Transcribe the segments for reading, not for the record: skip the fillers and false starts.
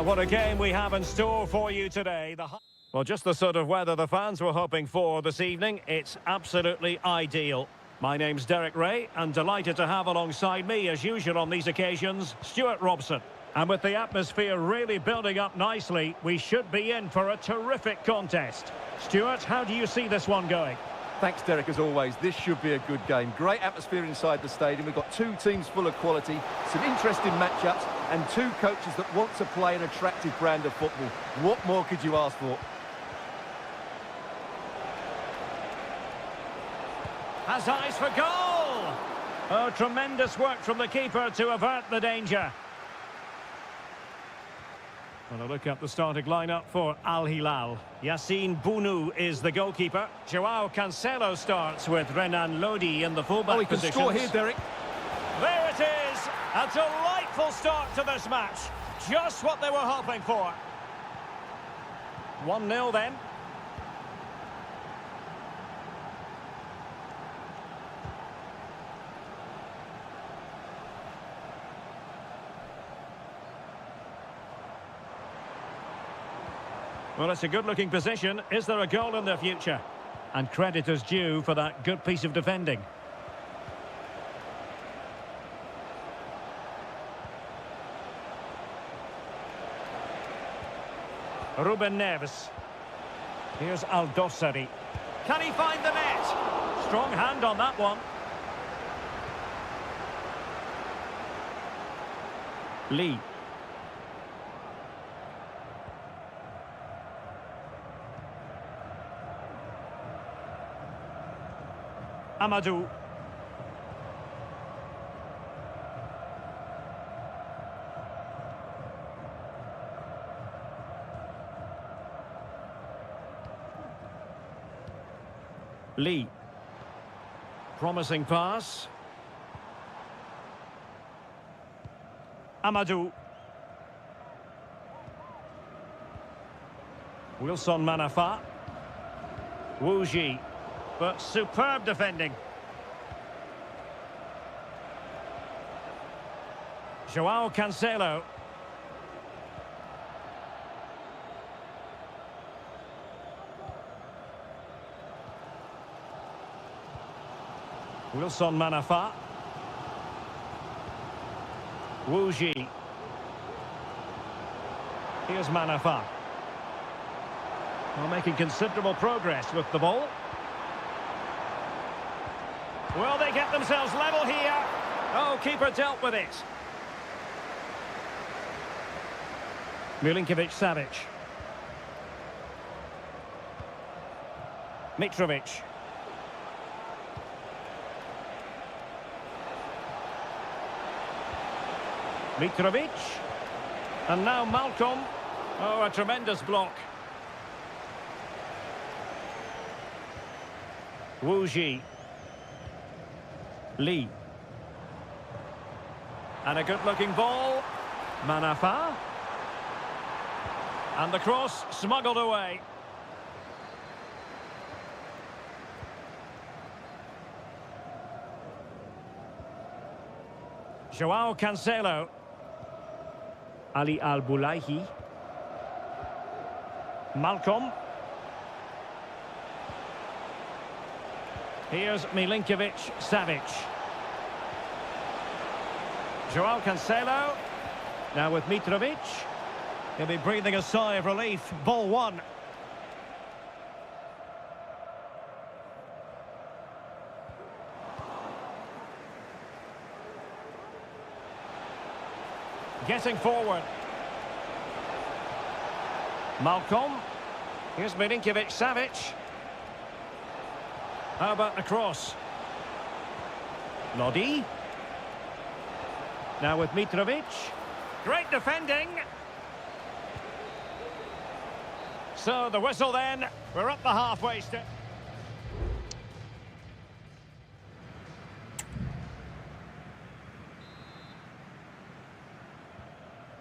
Well, what a game we have in store for you today. Well, just the sort of weather the fans were hoping for this evening. It's absolutely ideal. My name's Derek Ray, and delighted to have alongside me, as usual on these occasions, Stuart Robson. And with the atmosphere really building up nicely, we should be in for a terrific contest. Stuart, how do you see this one going? Thanks, Derek, as always. This should be a good game. Great atmosphere inside the stadium. We've got two teams full of quality, some interesting matchups, and two coaches that want to play an attractive brand of football. What more could you ask for? Has eyes for goal! Oh, tremendous work from the keeper to avert the danger. Well, a look at the starting lineup for Al Hilal. Yassine Bounou is the goalkeeper. Joao Cancelo starts with Renan Lodi in the fullback position. Oh, he can score here, Derek. There it is! A delightful start to this match. Just what they were hoping for. 1-0 then. Well, it's a good-looking position. Is there a goal in the future? And credit is due for that good piece of defending. Ruben Neves. Here's Al-Dossari. Can he find the net? Strong hand on that one. Lee. Amadou. Lee. Promising pass. Amadou. Wilson Manafa. Wuji. But superb defending. Joao Cancelo. Wilson Manafa. Wuji. Here's Manafa. Well, making considerable progress with the ball. Will they get themselves level here? Oh, keeper dealt with it. Milinkovic-Savic. Mitrovic. Mitrovic. And now Malcolm. Oh, a tremendous block. Wuji. Lee. And a good-looking ball. Manafa. And the cross smuggled away. Joao Cancelo. Ali Al-Bulaihi. Malcolm. Here's Milinkovic-Savic. Joao Cancelo. Now with Mitrovic. He'll be breathing a sigh of relief. Ball one. Getting forward. Malcolm. Here's Milinkovic-Savic. How about the cross? Lodi. Now with Mitrovic. Great defending. So the whistle then. We're up the halfway step.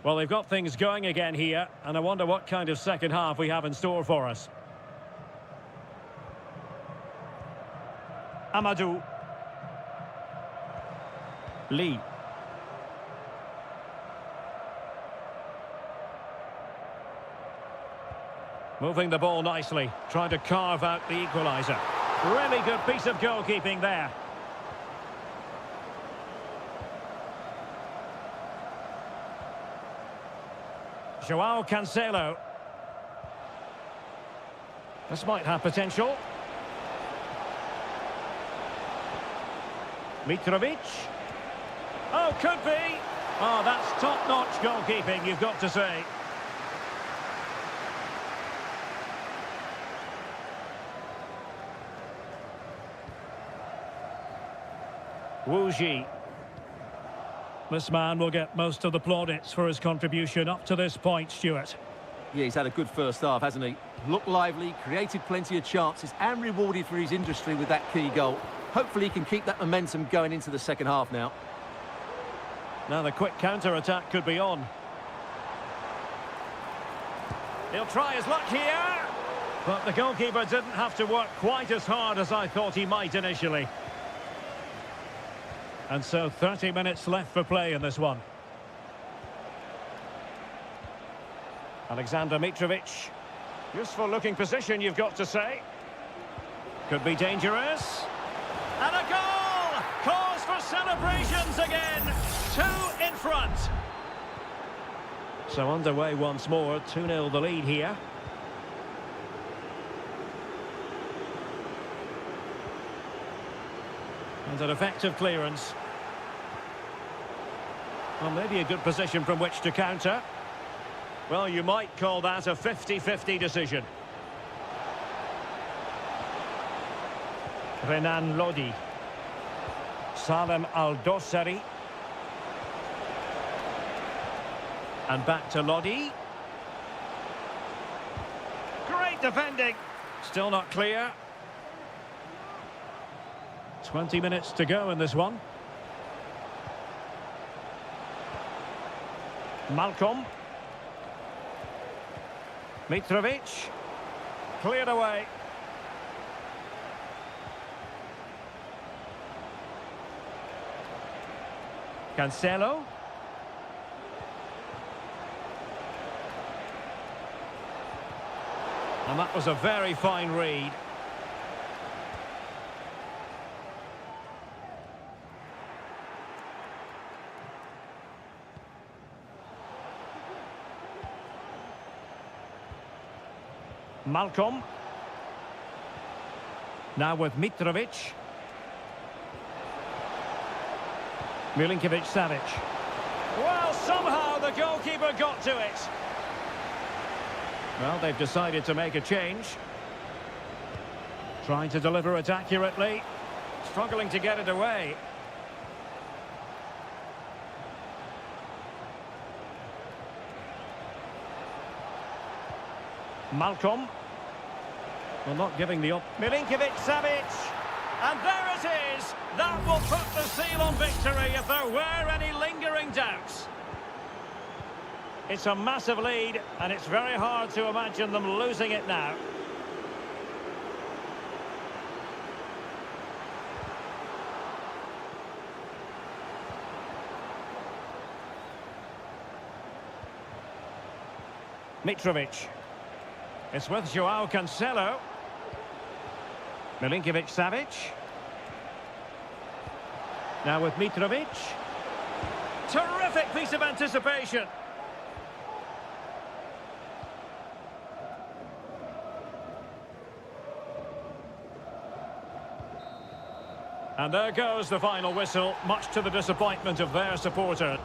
Well, they've got things going again here, and I wonder what kind of second half we have in store for us. Amadou. Lee. Moving the ball nicely, trying to carve out the equaliser. Really good piece of goalkeeping there. Joao Cancelo. This might have potential. Mitrovic. Oh, could be. Oh, that's top-notch goalkeeping, you've got to say. Wu Ji. This man will get most of the plaudits for his contribution up to this point, Stuart. Yeah, he's had a good first half, hasn't he? Looked lively, created plenty of chances and rewarded for his industry with that key goal. Hopefully he can keep that momentum going into the second half now. Now the quick counter-attack could be on. He'll try his luck here. But the goalkeeper didn't have to work quite as hard as I thought he might initially. And so 30 minutes left for play in this one. Alexander Mitrovic. Useful looking position, you've got to say. Could be dangerous. And a goal! Cause for celebrations again. 2 in front. So underway once more. 2-0 the lead here. And an effective clearance. Well, maybe a good position from which to counter. Well, you might call that a 50-50 decision. Renan Lodi. Salem Al-Dossari. And back to Lodi. Great defending. Still not clear. 20 minutes to go in this one. Malcolm. Mitrovic. Cleared away. Cancelo. And that was a very fine read. Malcolm. Now with Mitrovic. Milinkovic-Savic. Well, somehow the goalkeeper got to it. Well, they've decided to make a change. Trying to deliver it accurately. Struggling to get it away. Malcolm. Well, not giving the up. Milinkovic-Savic. And there it is. That will put the seal on victory if there were any lingering doubts. It's a massive lead, and it's very hard to imagine them losing it now. Mitrovic. It's with Joao Cancelo. Milinkovic-Savic. Now with Mitrovic. Terrific piece of anticipation. And there goes the final whistle, much to the disappointment of their supporter.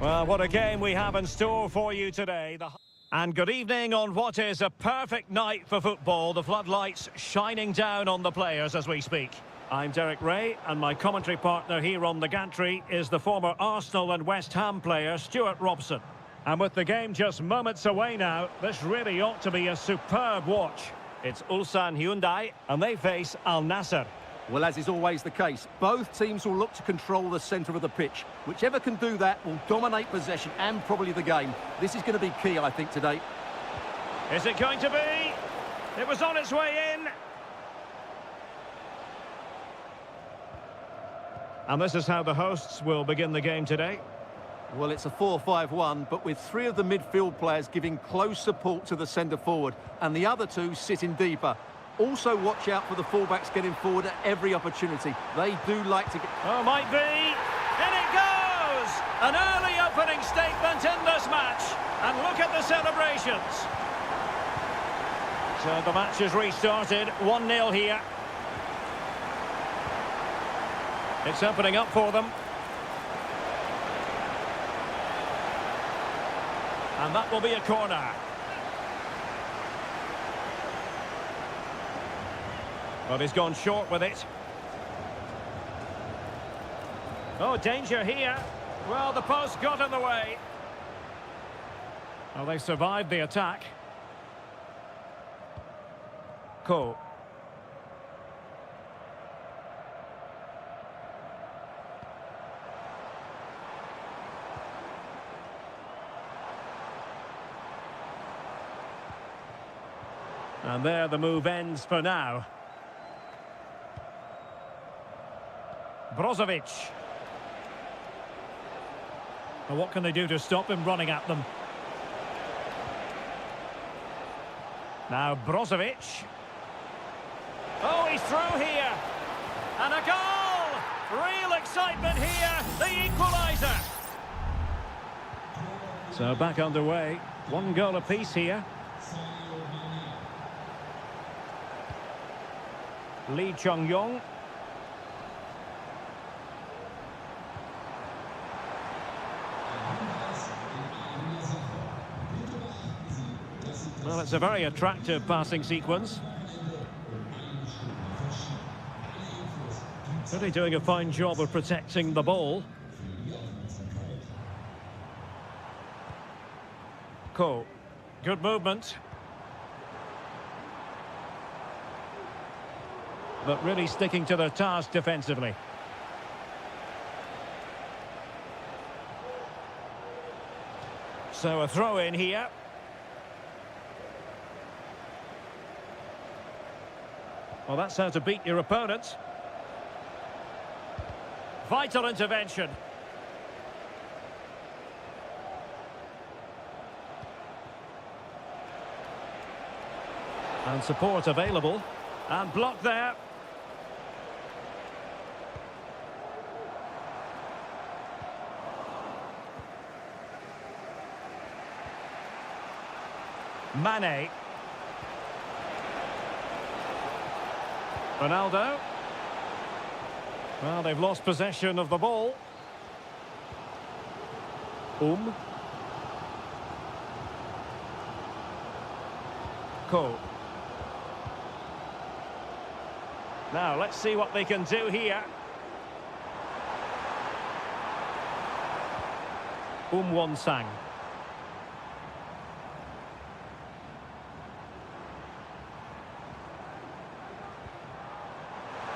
Well, what a game we have in store for you today. And good evening on what is a perfect night for football. The floodlights shining down on the players as we speak. I'm Derek Ray, and my commentary partner here on the gantry is the former Arsenal and West Ham player, Stuart Robson. And with the game just moments away now, this really ought to be a superb watch. It's Ulsan Hyundai, and they face Al Nassr. Well, as is always the case, both teams will look to control the centre of the pitch. Whichever can do that will dominate possession and probably the game. This is going to be key, I think, today. Is it going to be? It was on its way in. And this is how the hosts will begin the game today. Well, it's a 4-5-1, but with three of the midfield players giving close support to the centre-forward, and the other two sitting deeper. Also watch out for the fullbacks getting forward at every opportunity. They do like to get... Oh, might be. In it goes! An early opening statement in this match. And look at the celebrations. So the match is restarted. 1-0 here. It's opening up for them. And that will be a corner. Well, he's gone short with it. Oh, danger here. Well, the post got in the way. Well, they survived the attack. Cole. And there the move ends for now. Brozovic. Well, what can they do to stop him running at them? Now Brozovic. Oh, he's through here. And a goal! Real excitement here. The equaliser. So back underway. 1 goal apiece here. Lee Chung-yong. Well, it's a very attractive passing sequence. Really doing a fine job of protecting the ball. Ko. Good movement. But really sticking to their task defensively. So a throw in here. Well, that's how to beat your opponent. Vital intervention. And support available. And blocked there. Mane. Ronaldo. Well, they've lost possession of the ball. Ko. Now, let's see what they can do here. Won-sang.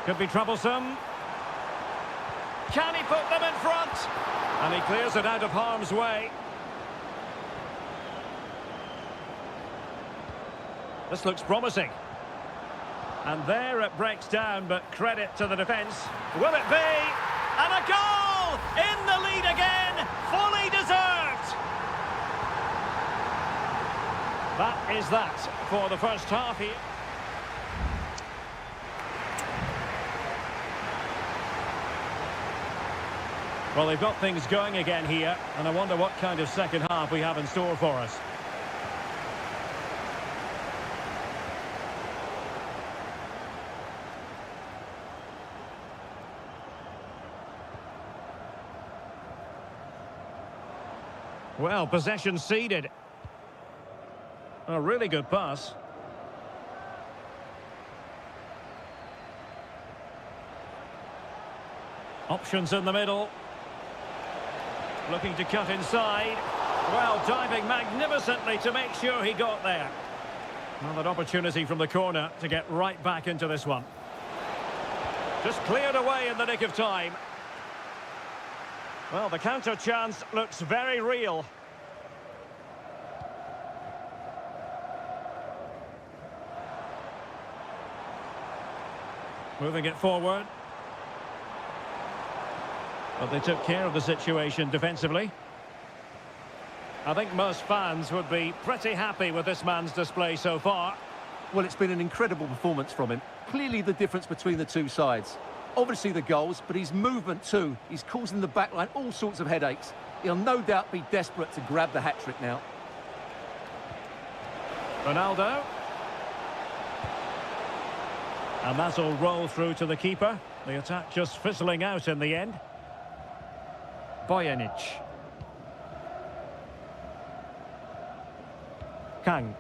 Could be troublesome. Can he put them in front? And he clears it out of harm's way. This looks promising. And there it breaks down, but credit to the defence. Will it be? And a goal! In the lead again! Fully deserved! That is that for the first half here. Well, they've got things going again here, and I wonder what kind of second half we have in store for us. Well, possession ceded. A really good pass. Options in the middle. Looking to cut inside. Well, diving magnificently to make sure he got there. Well, an opportunity from the corner to get right back into this one. Just cleared away in the nick of time. Well, the counter chance looks very real. Moving it forward. But they took care of the situation defensively. I think most fans would be pretty happy with this man's display so far. Well, it's been an incredible performance from him. Clearly the difference between the two sides. Obviously the goals, but his movement too. He's causing the backline all sorts of headaches. He'll no doubt be desperate to grab the hat-trick now. Ronaldo. And that'll roll through to the keeper. The attack just fizzling out in the end. Bojanic. Kang.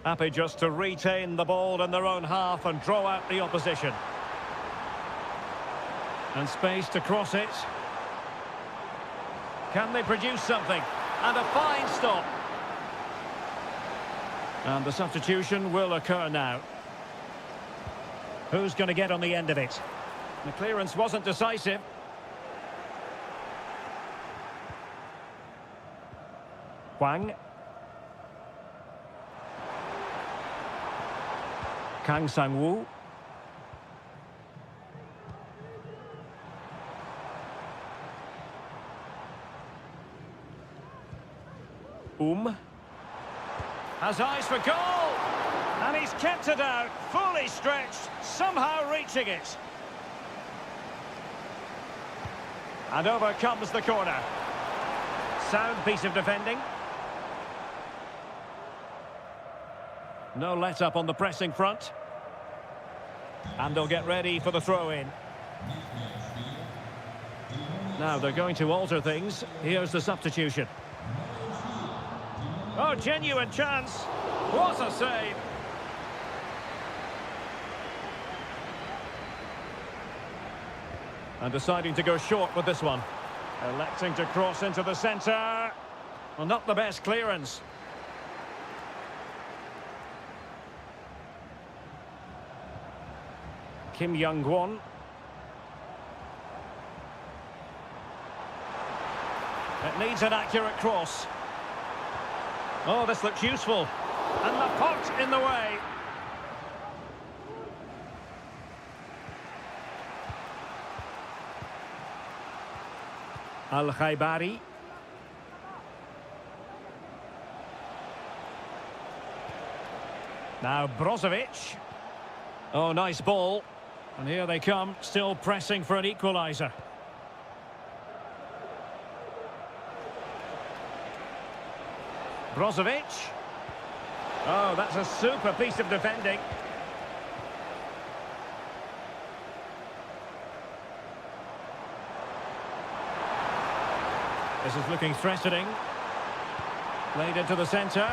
Happy just to retain the ball in their own half and draw out the opposition. And space to cross it. Can they produce something? And a fine stop. And the substitution will occur now. Who's going to get on the end of it? The clearance wasn't decisive. Hwang. Kang Sang-woo. Has eyes for goal! And he's kept it out, fully stretched, somehow reaching it. And over comes the corner. Sound piece of defending. No let-up on the pressing front. And they'll get ready for the throw-in. Now they're going to alter things. Here's the substitution. Oh, genuine chance. What a save. And deciding to go short with this one. Electing to cross into the centre. Well, not the best clearance. Kim Young-won. It needs an accurate cross. Oh, this looks useful. And the pot in the way. Al-Khaibari. Now Brozovic. Oh, nice ball. And here they come, still pressing for an equaliser. Brozovic. Oh, that's a super piece of defending. This is looking threatening. Played into the centre.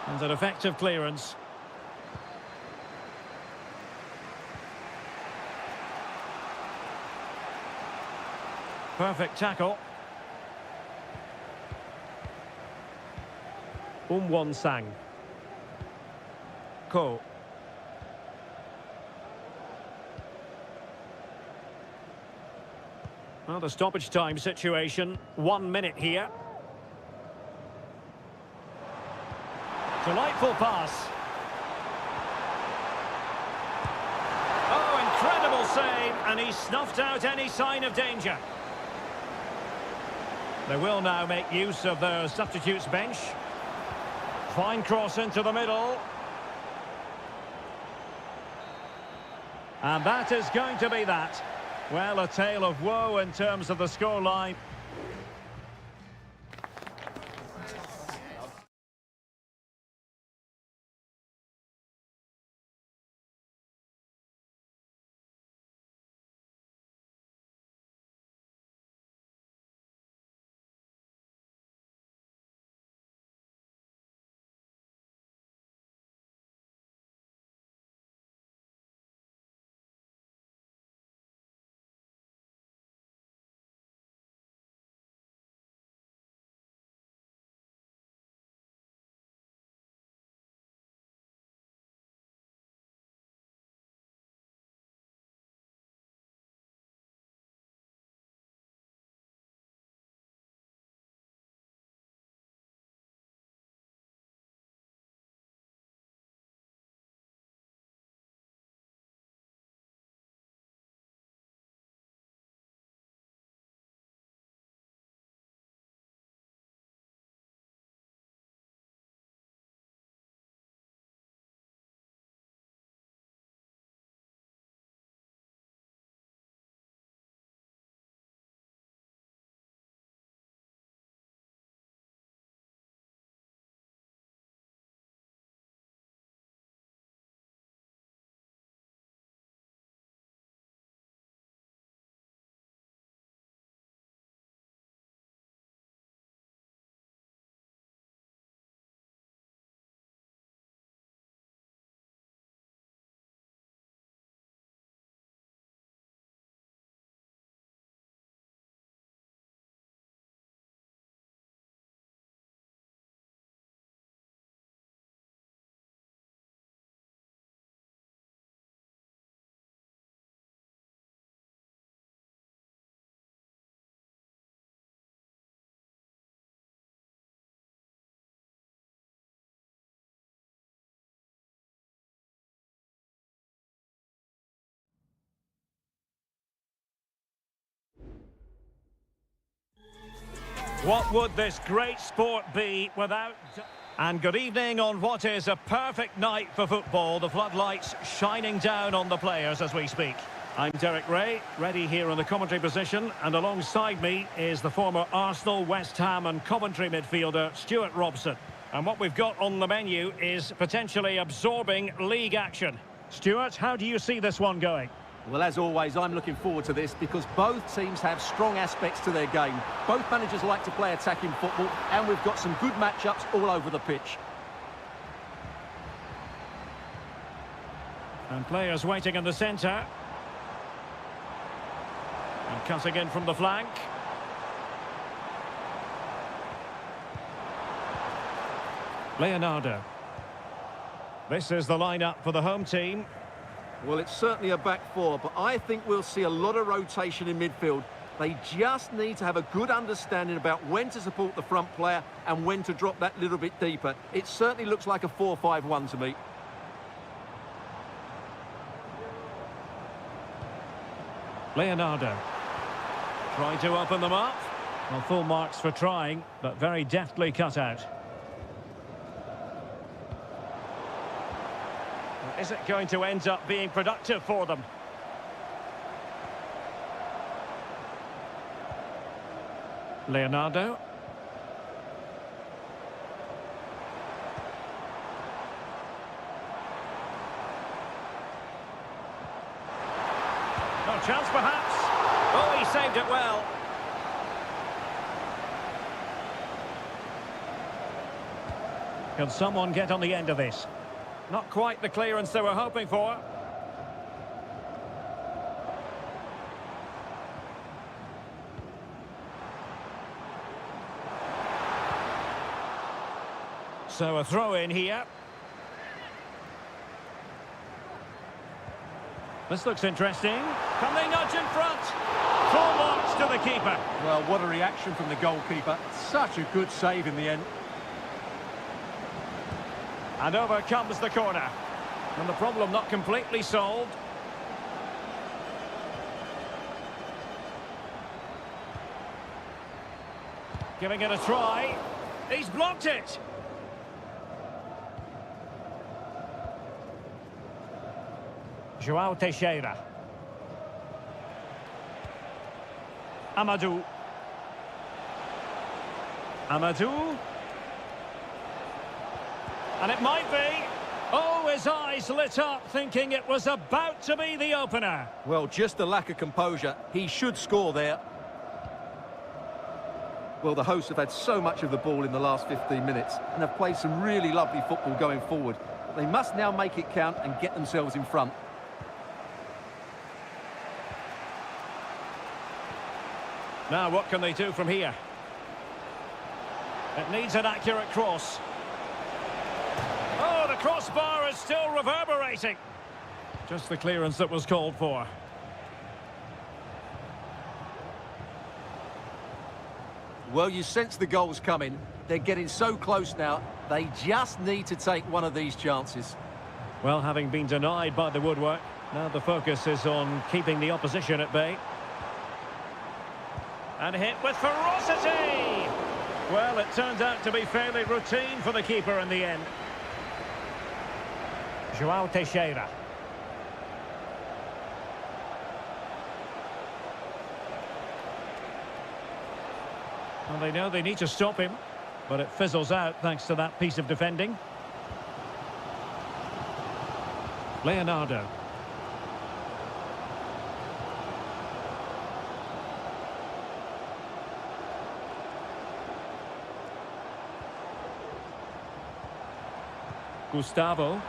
And an effective clearance. Perfect tackle. Won-sang. Ko. Well, the stoppage time situation, 1 minute here. Delightful pass. Oh, incredible save, and he snuffed out any sign of danger. They will now make use of their substitutes bench. Fine cross into the middle. And that is going to be that. Well, a tale of woe in terms of the scoreline. What would this great sport be without... And good evening on what is a perfect night for football. The floodlights shining down on the players as we speak. I'm Derek Ray, ready here in the commentary position, and alongside me is the former Arsenal, West Ham and Coventry midfielder Stuart Robson. And what we've got on the menu is potentially absorbing league action. Stuart, how do you see this one going? Well, as always, I'm looking forward to this because both teams have strong aspects to their game. Both managers like to play attacking football, and we've got some good matchups all over the pitch. And players waiting in the centre. And cutting in from the flank. Leonardo. This is the lineup for the home team. Well, it's certainly a back four, but I think we'll see a lot of rotation in midfield. They just need to have a good understanding about when to support the front player and when to drop that little bit deeper. It certainly looks like a 4-5-1 to me. Leonardo. Trying to open them up. Well, full marks for trying, but very deftly cut out. Is it going to end up being productive for them? Leonardo. No chance perhaps. Oh, he saved it well. Can someone get on the end of this? Not quite the clearance they were hoping for. So a throw in here. This looks interesting. Can they nudge in front? Full marks to the keeper. Well, what a reaction from the goalkeeper. Such a good save in the end. And over comes the corner. And the problem not completely solved. Giving it a try. He's blocked it. João Teixeira. Amadou. Amadou. And it might be. Oh, his eyes lit up, thinking it was about to be the opener. Well, just a lack of composure. He should score there. Well, the hosts have had so much of the ball in the last 15 minutes and have played some really lovely football going forward. They must now make it count and get themselves in front. Now, what can they do from here? It needs an accurate cross. Oh, the crossbar is still reverberating. Just the clearance that was called for. Well, you sense the goals coming. They're getting so close now. They just need to take one of these chances. Well, having been denied by the woodwork, now the focus is on keeping the opposition at bay. And hit with ferocity! Well, it turned out to be fairly routine for the keeper in the end. João Teixeira. Well, they know they need to stop him, but it fizzles out thanks to that piece of defending. Leonardo. Gustavo.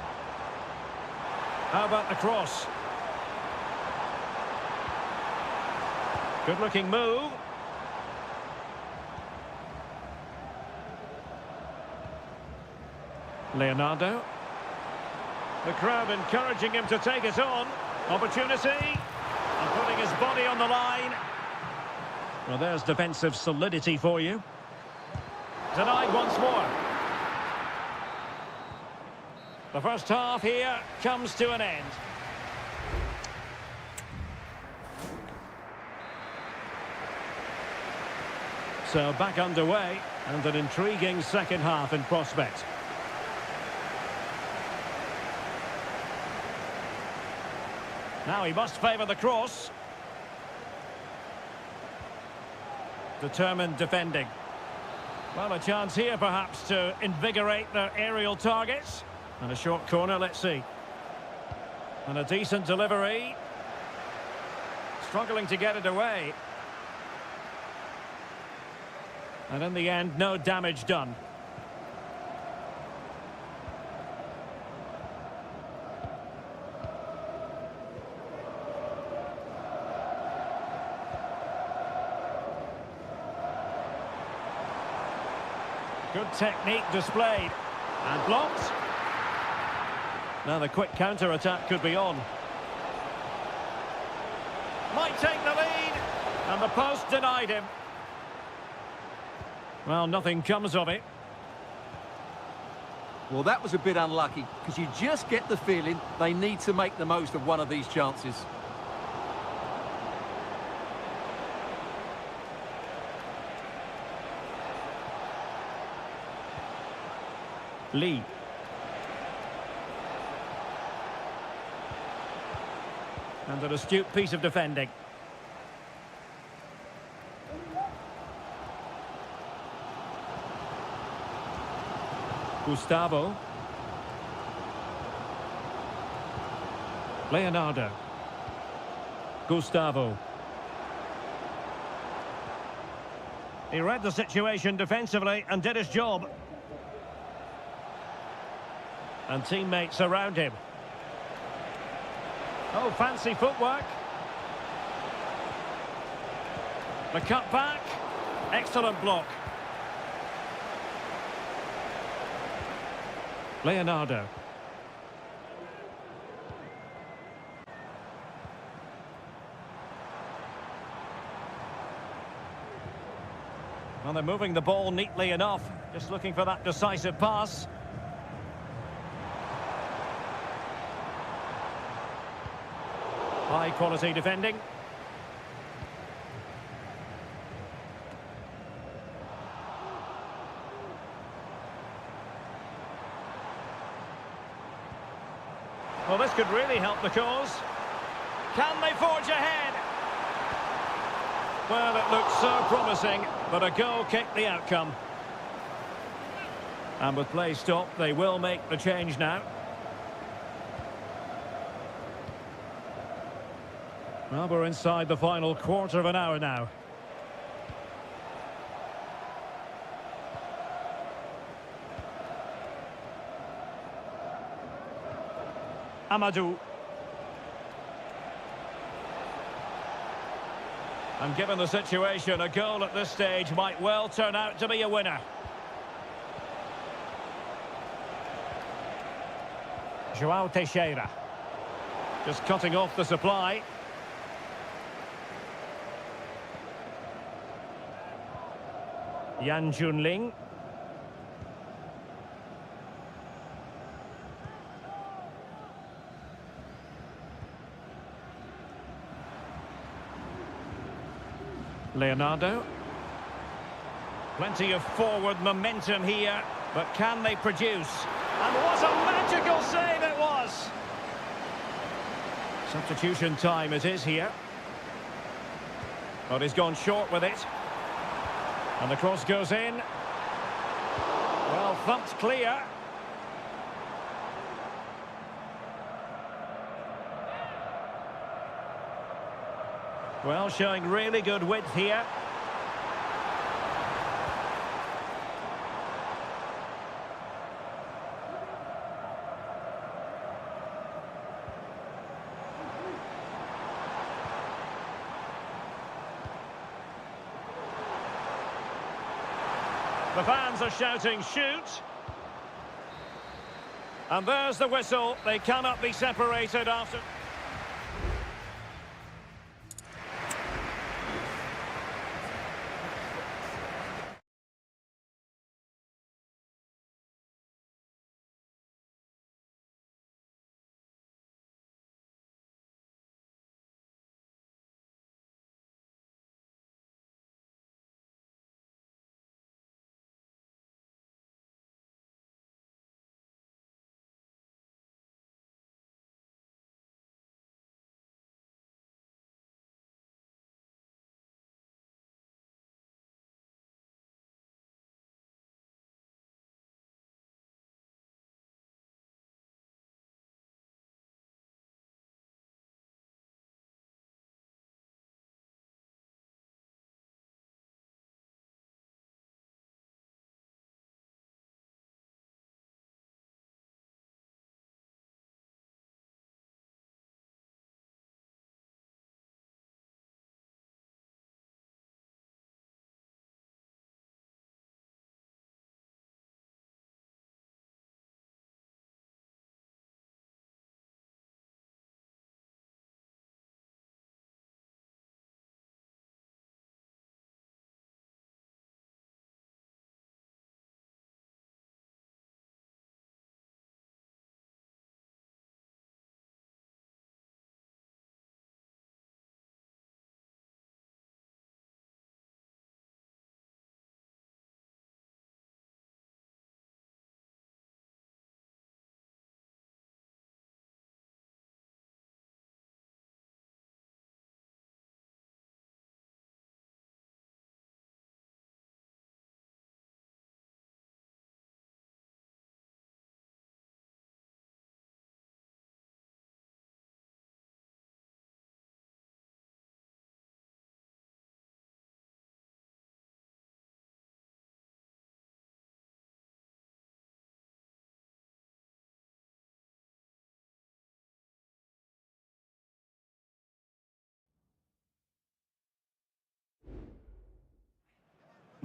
How about the cross? Good-looking move. Leonardo. The crowd encouraging him to take it on. Opportunity. And putting his body on the line. Well, there's defensive solidity for you. Denied once more. The first half here comes to an end. So back underway, and an intriguing second half in prospect. Now he must favour the cross. Determined defending. Well, a chance here perhaps to invigorate their aerial targets. And a short corner, let's see. And a decent delivery. Struggling to get it away. And in the end, no damage done. Good technique displayed. And blocked. Now the quick counter-attack could be on. Might take the lead. And the post denied him. Well, nothing comes of it. Well, that was a bit unlucky, because you just get the feeling they need to make the most of one of these chances. Lee. And an astute piece of defending. Gustavo. Leonardo. Gustavo. He read the situation defensively and did his job. And teammates around him. Oh, fancy footwork. The cut back. Excellent block. Leonardo. Well, they're moving the ball neatly enough. Just looking for that decisive pass. High quality defending. Well, this could really help the cause. Can they forge ahead? Well, it looked so promising, but a goal kicked the outcome. And with play stopped, they will make the change now. Well, we're inside the final quarter of an hour now. Amadou. And given the situation, a goal at this stage might well turn out to be a winner. João Teixeira. Just cutting off the supply. Yan Junling. Leonardo. Plenty of forward momentum here, but can they produce? And what a magical save it was! Substitution time it is here. But he's gone short with it. And the cross goes in. Well, thumped clear. Well, showing really good width here. The fans are shouting, shoot! And there's the whistle. They cannot be separated after...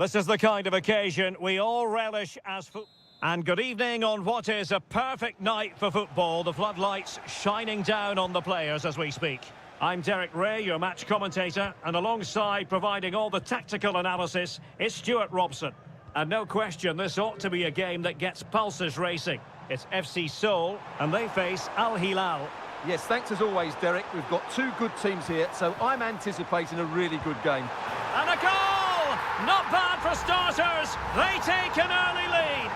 This is the kind of occasion we all relish as And good evening on what is a perfect night for football. The floodlights shining down on the players as we speak. I'm Derek Ray, your match commentator, and alongside providing all the tactical analysis is Stuart Robson. And no question, this ought to be a game that gets pulses racing. It's FC Seoul, and they face Al Hilal. Yes, thanks as always, Derek. We've got two good teams here, so I'm anticipating a really good game. And a goal! Not bad for starters. They take an early lead.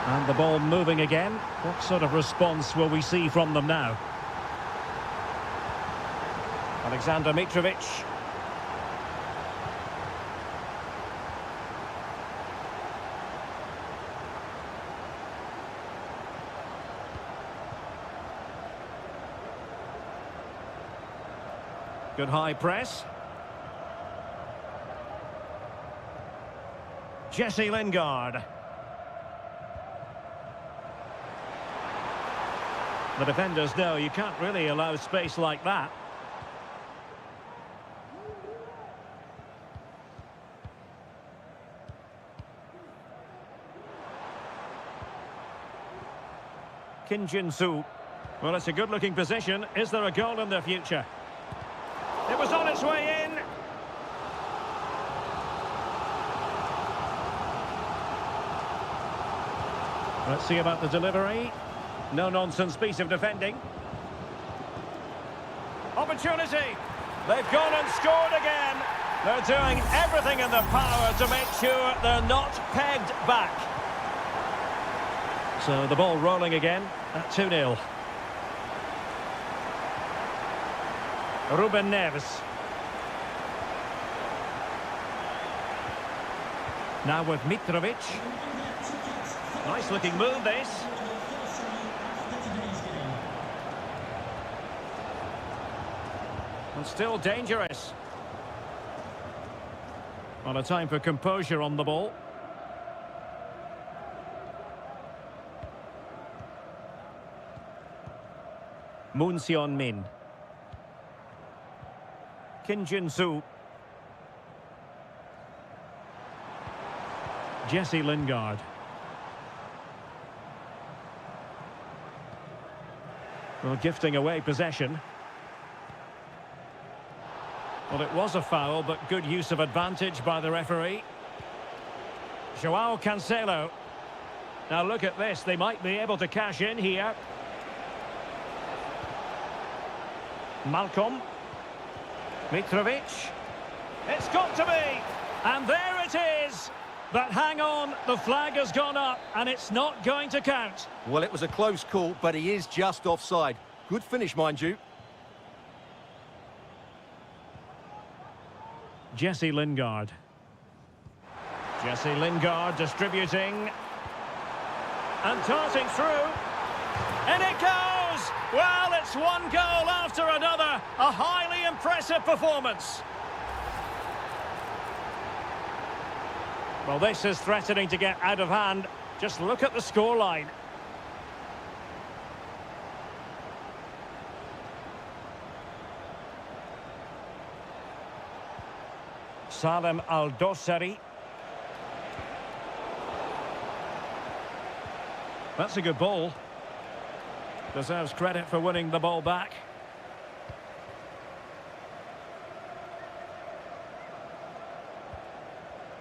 And the ball moving again. What sort of response will we see from them now? Alexander Mitrovic. Good high press. Jesse Lingard. The defenders know you can't really allow space like that. Kim Jin-soo. Well, it's a good-looking position. Is there a goal in the future? It was on its way in. Let's see about the delivery. No-nonsense piece of defending. Opportunity. They've gone and scored again. They're doing everything in their power to make sure they're not pegged back. So the ball rolling again at 2-0. Ruben Neves. Now with Mitrovic. Nice looking move this. And still dangerous. Well, a time for composure on the ball. Moon Seon-min. Kim Jin-soo. Jesse Lingard. Well, gifting away possession. Well, it was a foul, but good use of advantage by the referee. Joao Cancelo. Now look at this, they might be able to cash in here. Malcolm. Mitrovic. It's got to be. And there it is. But hang on, the flag has gone up and it's not going to count. Well, it was a close call, but he is just offside. Good finish, mind you. Jesse Lingard. Jesse Lingard distributing. And tossing through. And it goes! Well, it's one goal after another. A highly impressive performance. Well, this is threatening to get out of hand. Just look at the scoreline. Salem Al-Dossari. That's a good ball. Deserves credit for winning the ball back.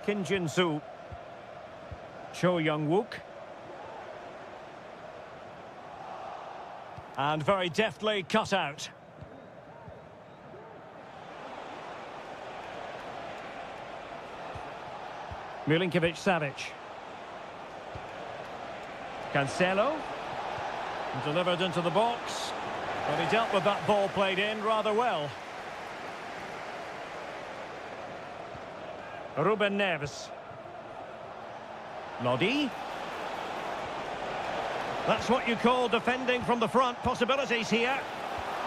Kim Jin-soo. Cho Young-wook. And very deftly cut out. Milinkovic-Savic. Cancelo. Delivered into the box. But he dealt with that ball played in rather well. Ruben Neves. Lodi. That's what you call defending from the front. Possibilities here.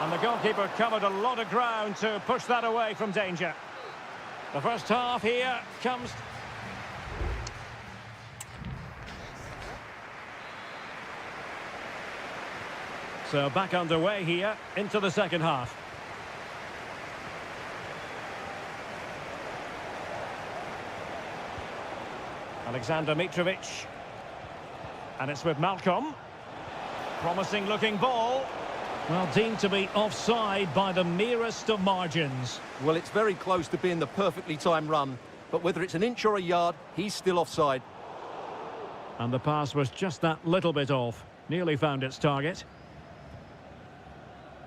And the goalkeeper covered a lot of ground to push that away from danger. The first half here comes... So back underway here into the second half. Alexander Mitrovic. And it's with Malcolm. Promising looking ball. Well, deemed to be offside by the merest of margins. Well, it's very close to being the perfectly timed run, but whether it's an inch or a yard, he's still offside. And the pass was just that little bit off. Nearly found its target.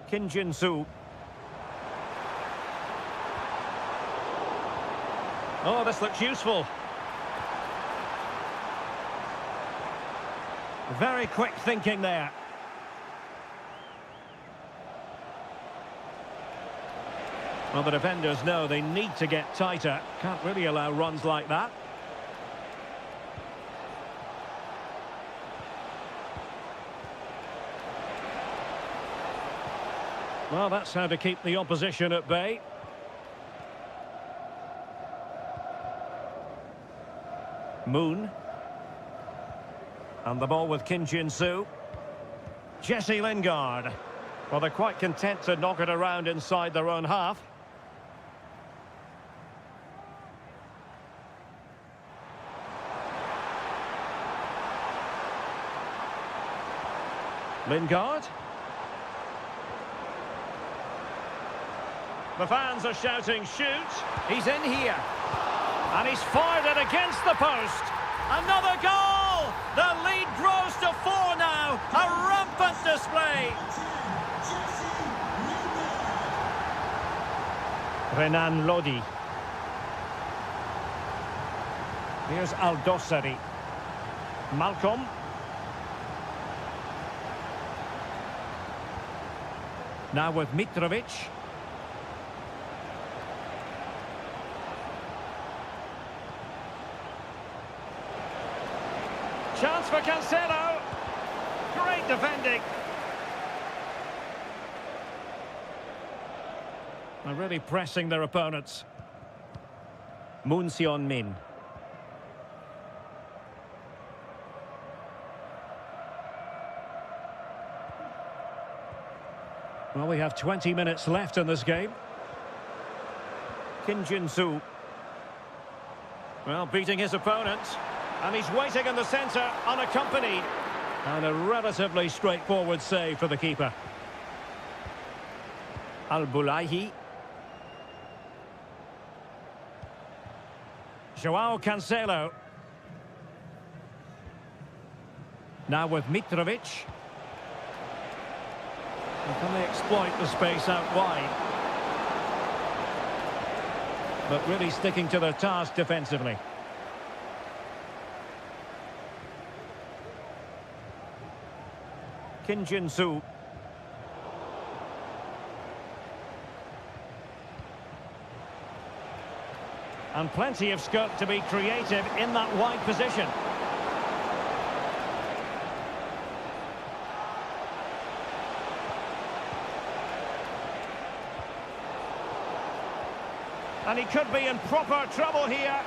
Kim Jin-soo. Oh, this looks useful. Very quick thinking there. Well, the defenders know they need to get tighter. Can't really allow runs like that. Well, that's how to keep the opposition at bay. Moon. And the ball with Kim Jin-soo. Jesse Lingard. Well, they're quite content to knock it around inside their own half. Lingard. The fans are shouting, shoot. He's in here. And he's fired it against the post. Another goal! The lead grows to 4 now. A rampant display. Renan Lodi. Here's Aldosari. Malcolm. Now with Mitrovic. Chance for Cancelo. Great defending. They're really pressing their opponents. Moon Seon-min. Well, we have 20 minutes left in this game. Kim Jin-soo. Well, beating his opponent. And he's waiting in the centre, unaccompanied. And a relatively straightforward save for the keeper. Al-Bulaihi. Joao Cancelo. Now with Mitrovic. And can they exploit the space out wide? But really sticking to their task defensively. Kim Jin-soo. And plenty of scope to be creative in that wide position. And he could be in proper trouble here.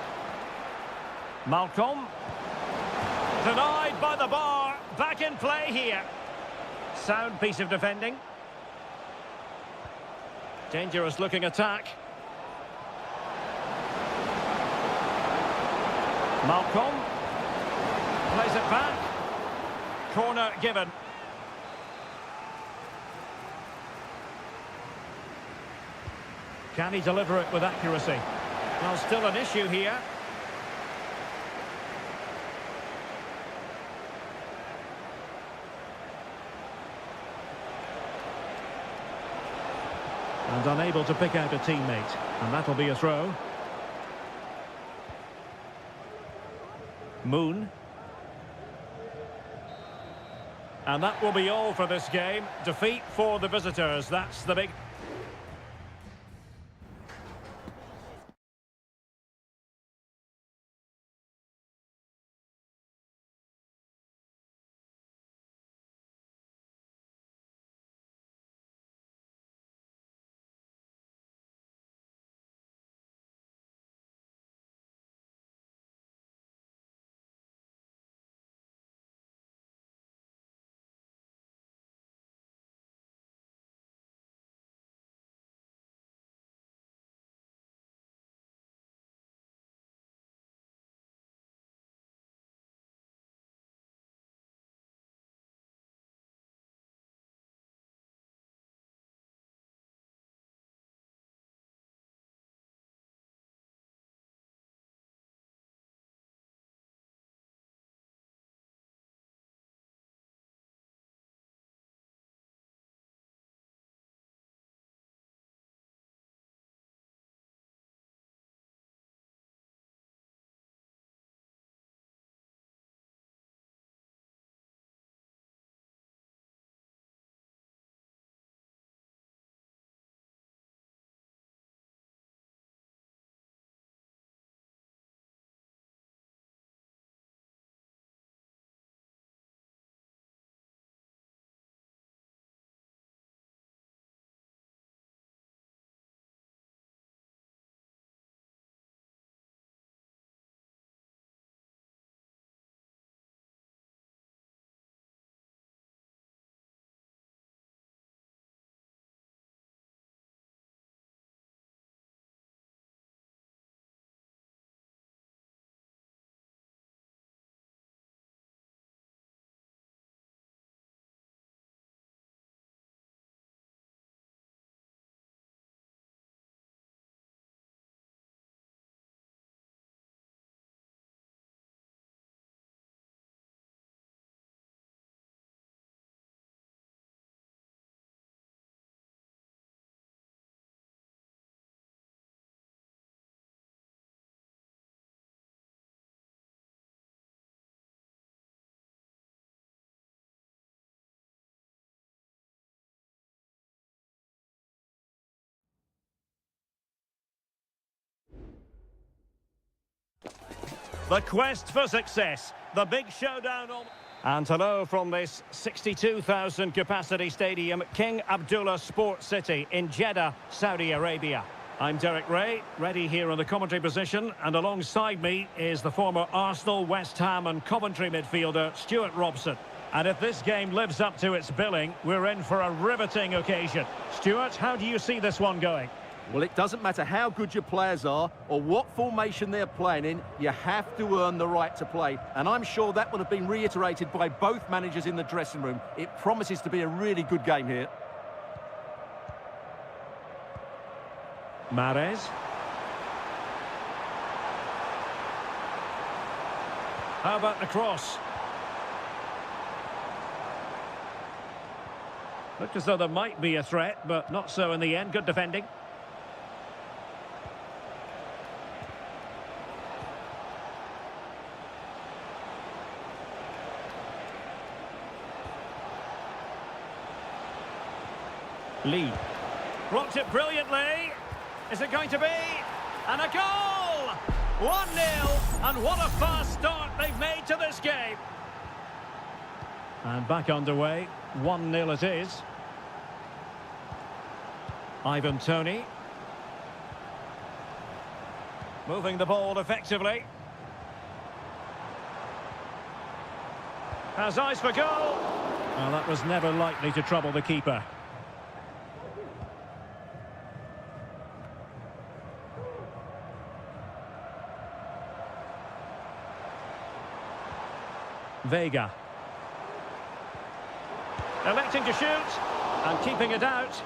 Malcolm. Denied by the bar. Back in play here. Sound piece of defending. Dangerous looking attack. Malcolm. Plays it back. Corner given. Can he deliver it with accuracy? Well, still an issue here. And unable to pick out a teammate. And that'll be a throw. Moon. And that will be all for this game. Defeat for the visitors. That's the big... The quest for success. The big showdown on... And hello from this 62,000 capacity stadium, King Abdullah Sports City in Jeddah, Saudi Arabia. I'm Derek Ray, ready here in the commentary position, and alongside me is the former Arsenal, West Ham and Coventry midfielder Stuart Robson. And if this game lives up to its billing, we're in for a riveting occasion. Stuart, how do you see this one going? Well, it doesn't matter how good your players are or what formation they're playing in, you have to earn the right to play. And I'm sure that will have been reiterated by both managers in the dressing room. It promises to be a really good game here. Mahrez. How about the cross? Looked as though there might be a threat, but not so in the end. Good defending. Lee. Blocked it brilliantly. Is it going to be? And a goal! 1-0, and what a fast start they've made to this game. And back underway, 1-0 it is. Ivan Toney. Moving the ball effectively. Has eyes for goal. Well, that was never likely to trouble the keeper. Vega. Electing to shoot and keeping it out.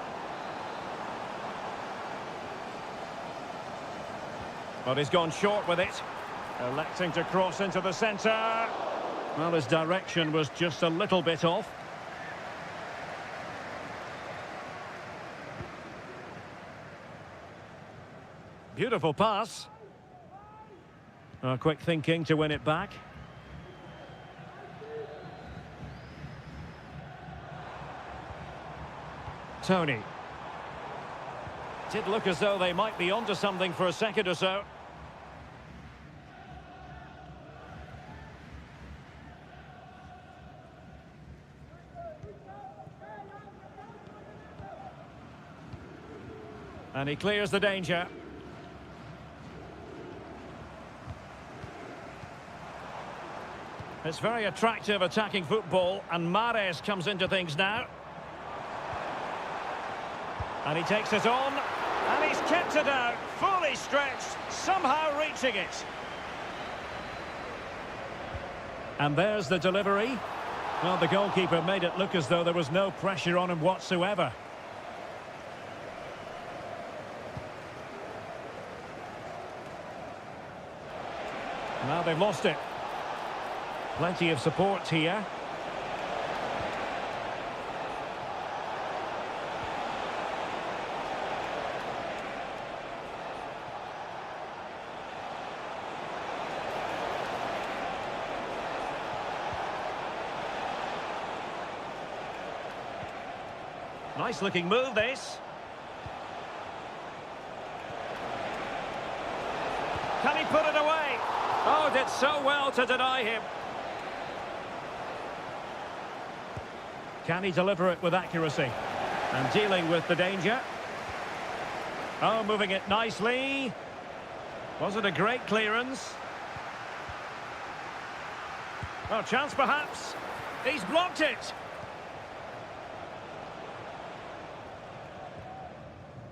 But he's gone short with it. Electing to cross into the centre. Well, his direction was just a little bit off. Beautiful pass. Quick thinking to win it back. Toney. Did look as though they might be onto something for a second or so. And he clears the danger. It's very attractive attacking football, and Mahrez comes into things now. And he takes it on, and he's kept it out, fully stretched, somehow reaching it. And there's the delivery. Well, the goalkeeper made it look as though there was no pressure on him whatsoever. Now they've lost it. Plenty of support here. Nice looking move, this. Can he put it away? Oh, did so well to deny him. Can he deliver it with accuracy? And dealing with the danger. Oh, moving it nicely. Was it a great clearance? Oh, chance perhaps. He's blocked it.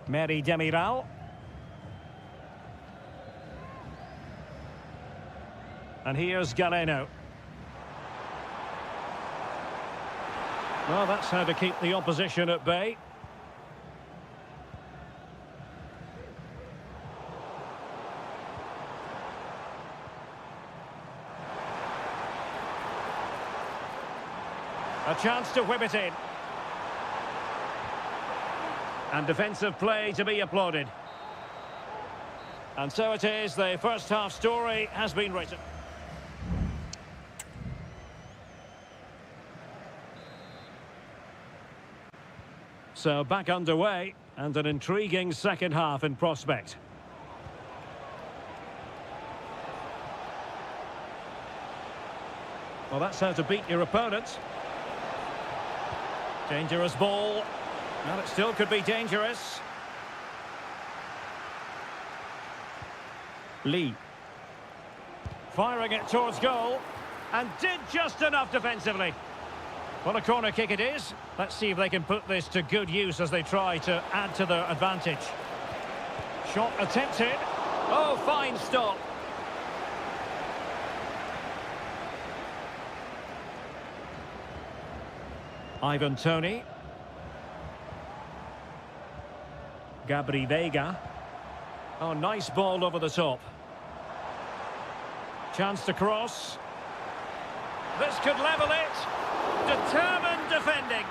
Mary Demiral. And here's Galeno. Well, that's how to keep the opposition at bay. A chance to whip it in. And defensive play to be applauded. And so it is, the first half story has been written. So back underway, and an intriguing second half in prospect. Well, that's how to beat your opponent. Dangerous ball. Well, it still could be dangerous. Lee. Firing it towards goal. And did just enough defensively. Well, a corner kick it is. Let's see if they can put this to good use as they try to add to their advantage. Shot attempted. Oh, fine stop. Ivan Toney. Gabri Veiga. Oh, nice ball over the top. Chance to cross. This could level it. Determined defending.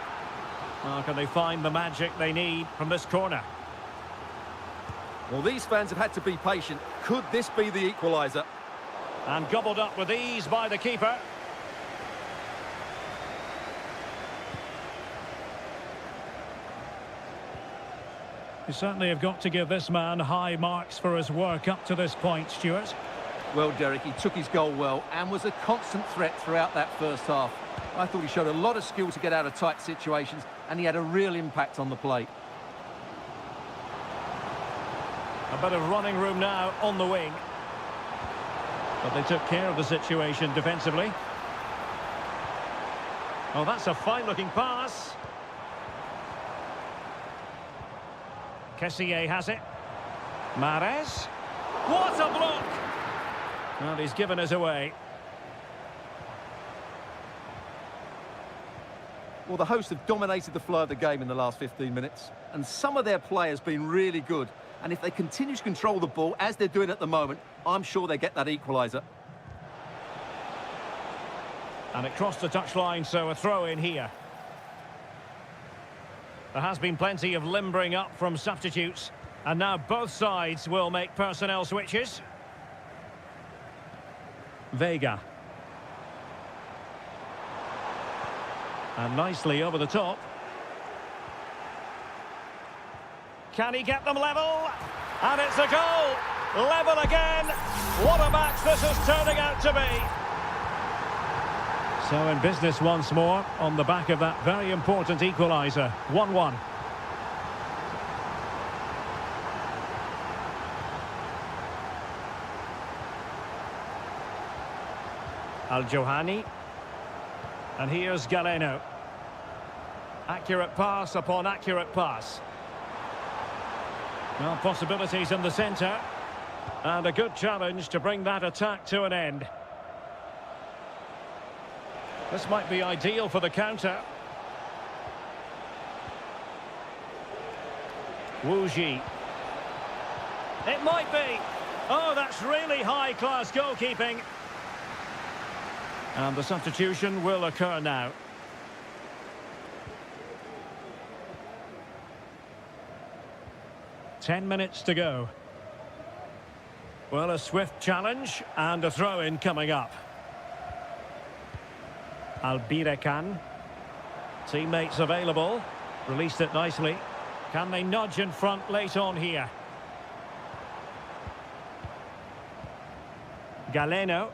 Oh, can they find the magic they need from this corner? Well, these fans have had to be patient. Could this be the equaliser? And gobbled up with ease by the keeper. You certainly have got to give this man high marks for his work up to this point, Stuart. Well, Derek, he took his goal well and was a constant threat throughout that first half. I thought he showed a lot of skill to get out of tight situations, and he had a real impact on the plate. A bit of running room now on the wing. But they took care of the situation defensively. Oh, that's a fine-looking pass. Kessié has it. Mahrez. What a block! Well, he's given us away. Well, the hosts have dominated the flow of the game in the last 15 minutes, and some of their players have been really good. And if they continue to control the ball, as they're doing at the moment, I'm sure they get that equaliser. And it crossed the touchline, so a throw in here. There has been plenty of limbering up from substitutes, and now both sides will make personnel switches. Veiga. And nicely over the top. Can he get them level? And it's a goal! Level again! What a match this is turning out to be! So in business once more, on the back of that very important equaliser. 1-1. Al-Johani. And here's Galeno. Accurate pass upon accurate pass. Well, possibilities in the centre. And a good challenge to bring that attack to an end. This might be ideal for the counter. Wu Ji. It might be. Oh, that's really high-class goalkeeping. And the substitution will occur now. Ten minutes to go. Well, a swift challenge and a throw-in coming up. Albirekan. Teammates available. Released it nicely. Can they nudge in front late on here? Galeno.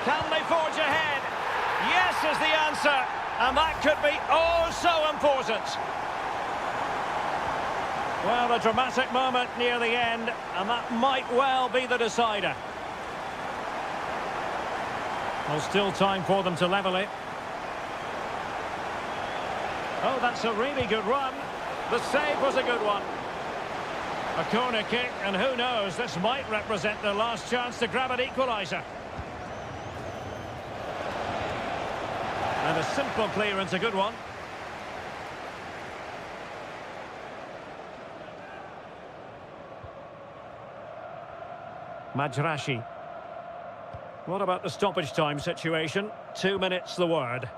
Can they forge ahead? Yes is the answer. And that could be oh so important. Well, a dramatic moment near the end, and that might well be the decider. Well, still time for them to level it. Oh, that's a really good run. The save was a good one. A corner kick, and who knows, this might represent their last chance to grab an equaliser. And a simple clearance, a good one. Majrashi. What about the stoppage time situation? 2 minutes the word.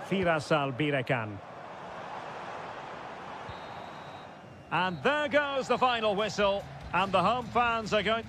Firas Albirekan. And there goes the final whistle. And the home fans are going...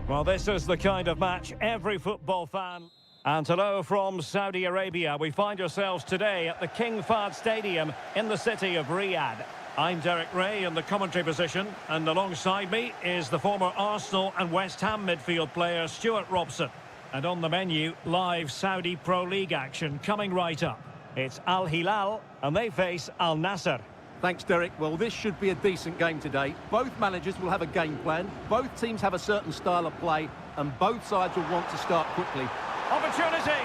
Well, this is the kind of match every football fan... And hello from Saudi Arabia. We find ourselves today at the King Fahd Stadium in the city of Riyadh. I'm Derek Ray in the commentary position, and alongside me is the former Arsenal and West Ham midfield player Stuart Robson. And on the menu, live Saudi Pro League action coming right up. It's Al Hilal, and they face Al Nassr. Thanks, Derek. Well, this should be a decent game today. Both managers will have a game plan. Both teams have a certain style of play, and both sides will want to start quickly. Opportunity!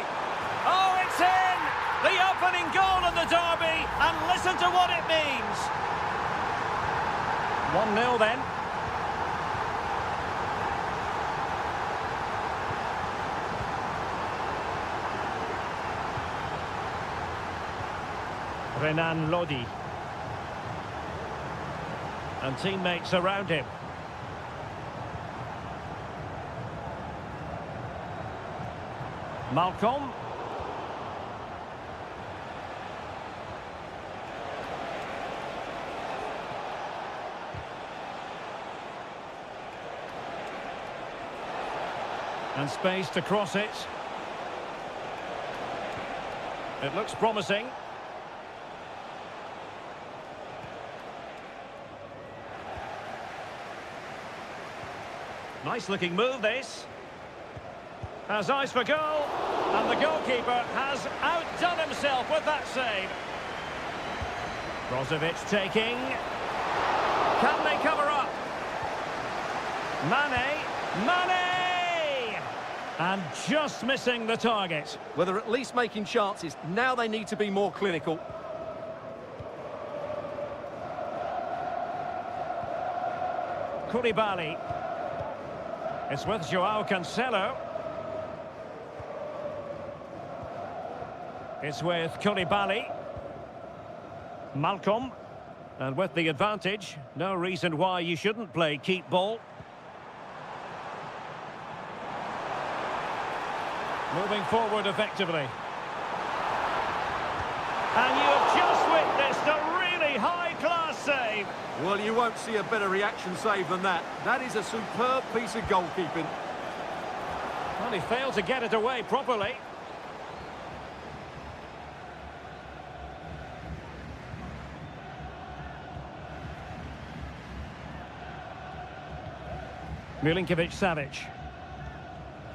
Oh, it's in! The opening goal in the derby, and listen to what it means! 1-0 then. Renan Lodi. And teammates around him. Malcolm. And space to cross it. It looks promising. Nice looking move this. Has eyes for goal, and the goalkeeper has outdone himself with that save. Brozovic taking. Can they cover up? Mane! And just missing the target. Well, they're at least making chances. Now they need to be more clinical. Koulibaly. It's with Joao Cancelo. It's with Koulibaly. Malcolm. And with the advantage, no reason why you shouldn't play keep ball. Moving forward effectively. And you have just witnessed a really high-class save. Well, you won't see a better reaction save than that. That is a superb piece of goalkeeping. Well, he failed to get it away properly. Milinkovic-Savic.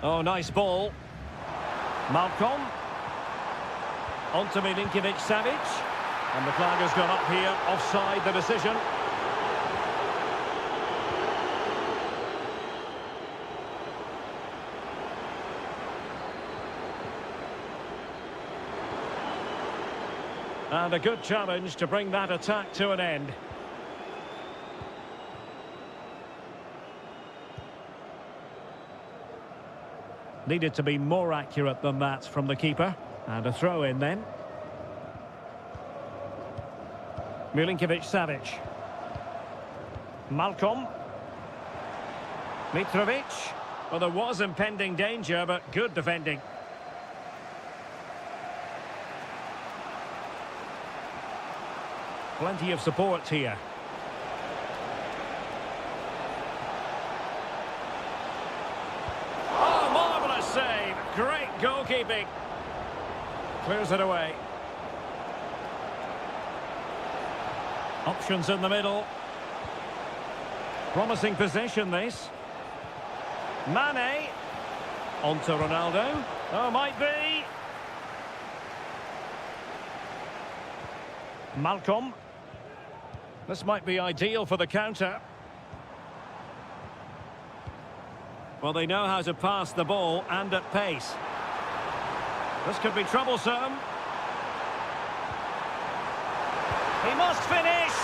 Oh, nice ball. Malcolm. On to Milinkovic-Savic. And the flag has gone up here, offside the decision. And a good challenge to bring that attack to an end. Needed to be more accurate than that from the keeper. And a throw in then. Milinkovic-Savic. Malcolm. Mitrovic. Well, there was impending danger, but good defending. Plenty of support here. Oh, marvellous save. Great goalkeeping. Clears it away. Options in the middle. Promising possession, this. Mane. On to Ronaldo. Oh, might be. Malcolm. This might be ideal for the counter. Well, they know how to pass the ball and at pace. This could be troublesome. He must finish.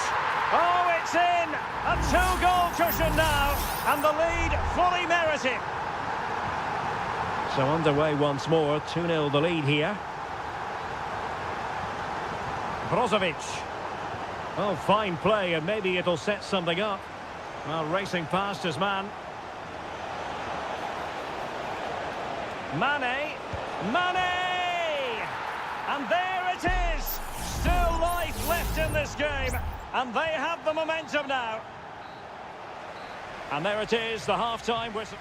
Oh, it's in. A two-goal cushion now. And the lead fully merited. So underway once more. 2-0 the lead here. Brozovic. Oh, fine play, and maybe it'll set something up. Well, racing past his man. Mane! And there it is! Still life left in this game, and they have the momentum now. And there it is, the half-time whistle.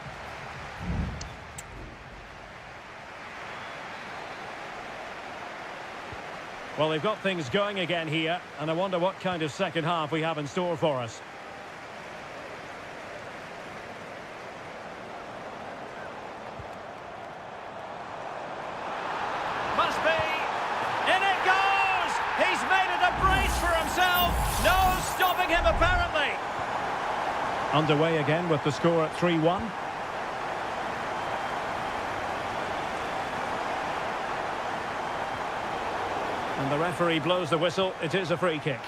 Well, they've got things going again here, and I wonder what kind of second half we have in store for us. Must be. In it goes! He's made it a brace for himself. No stopping him, apparently. Underway again with the score at 3-1. And the referee blows the whistle. It is a free kick.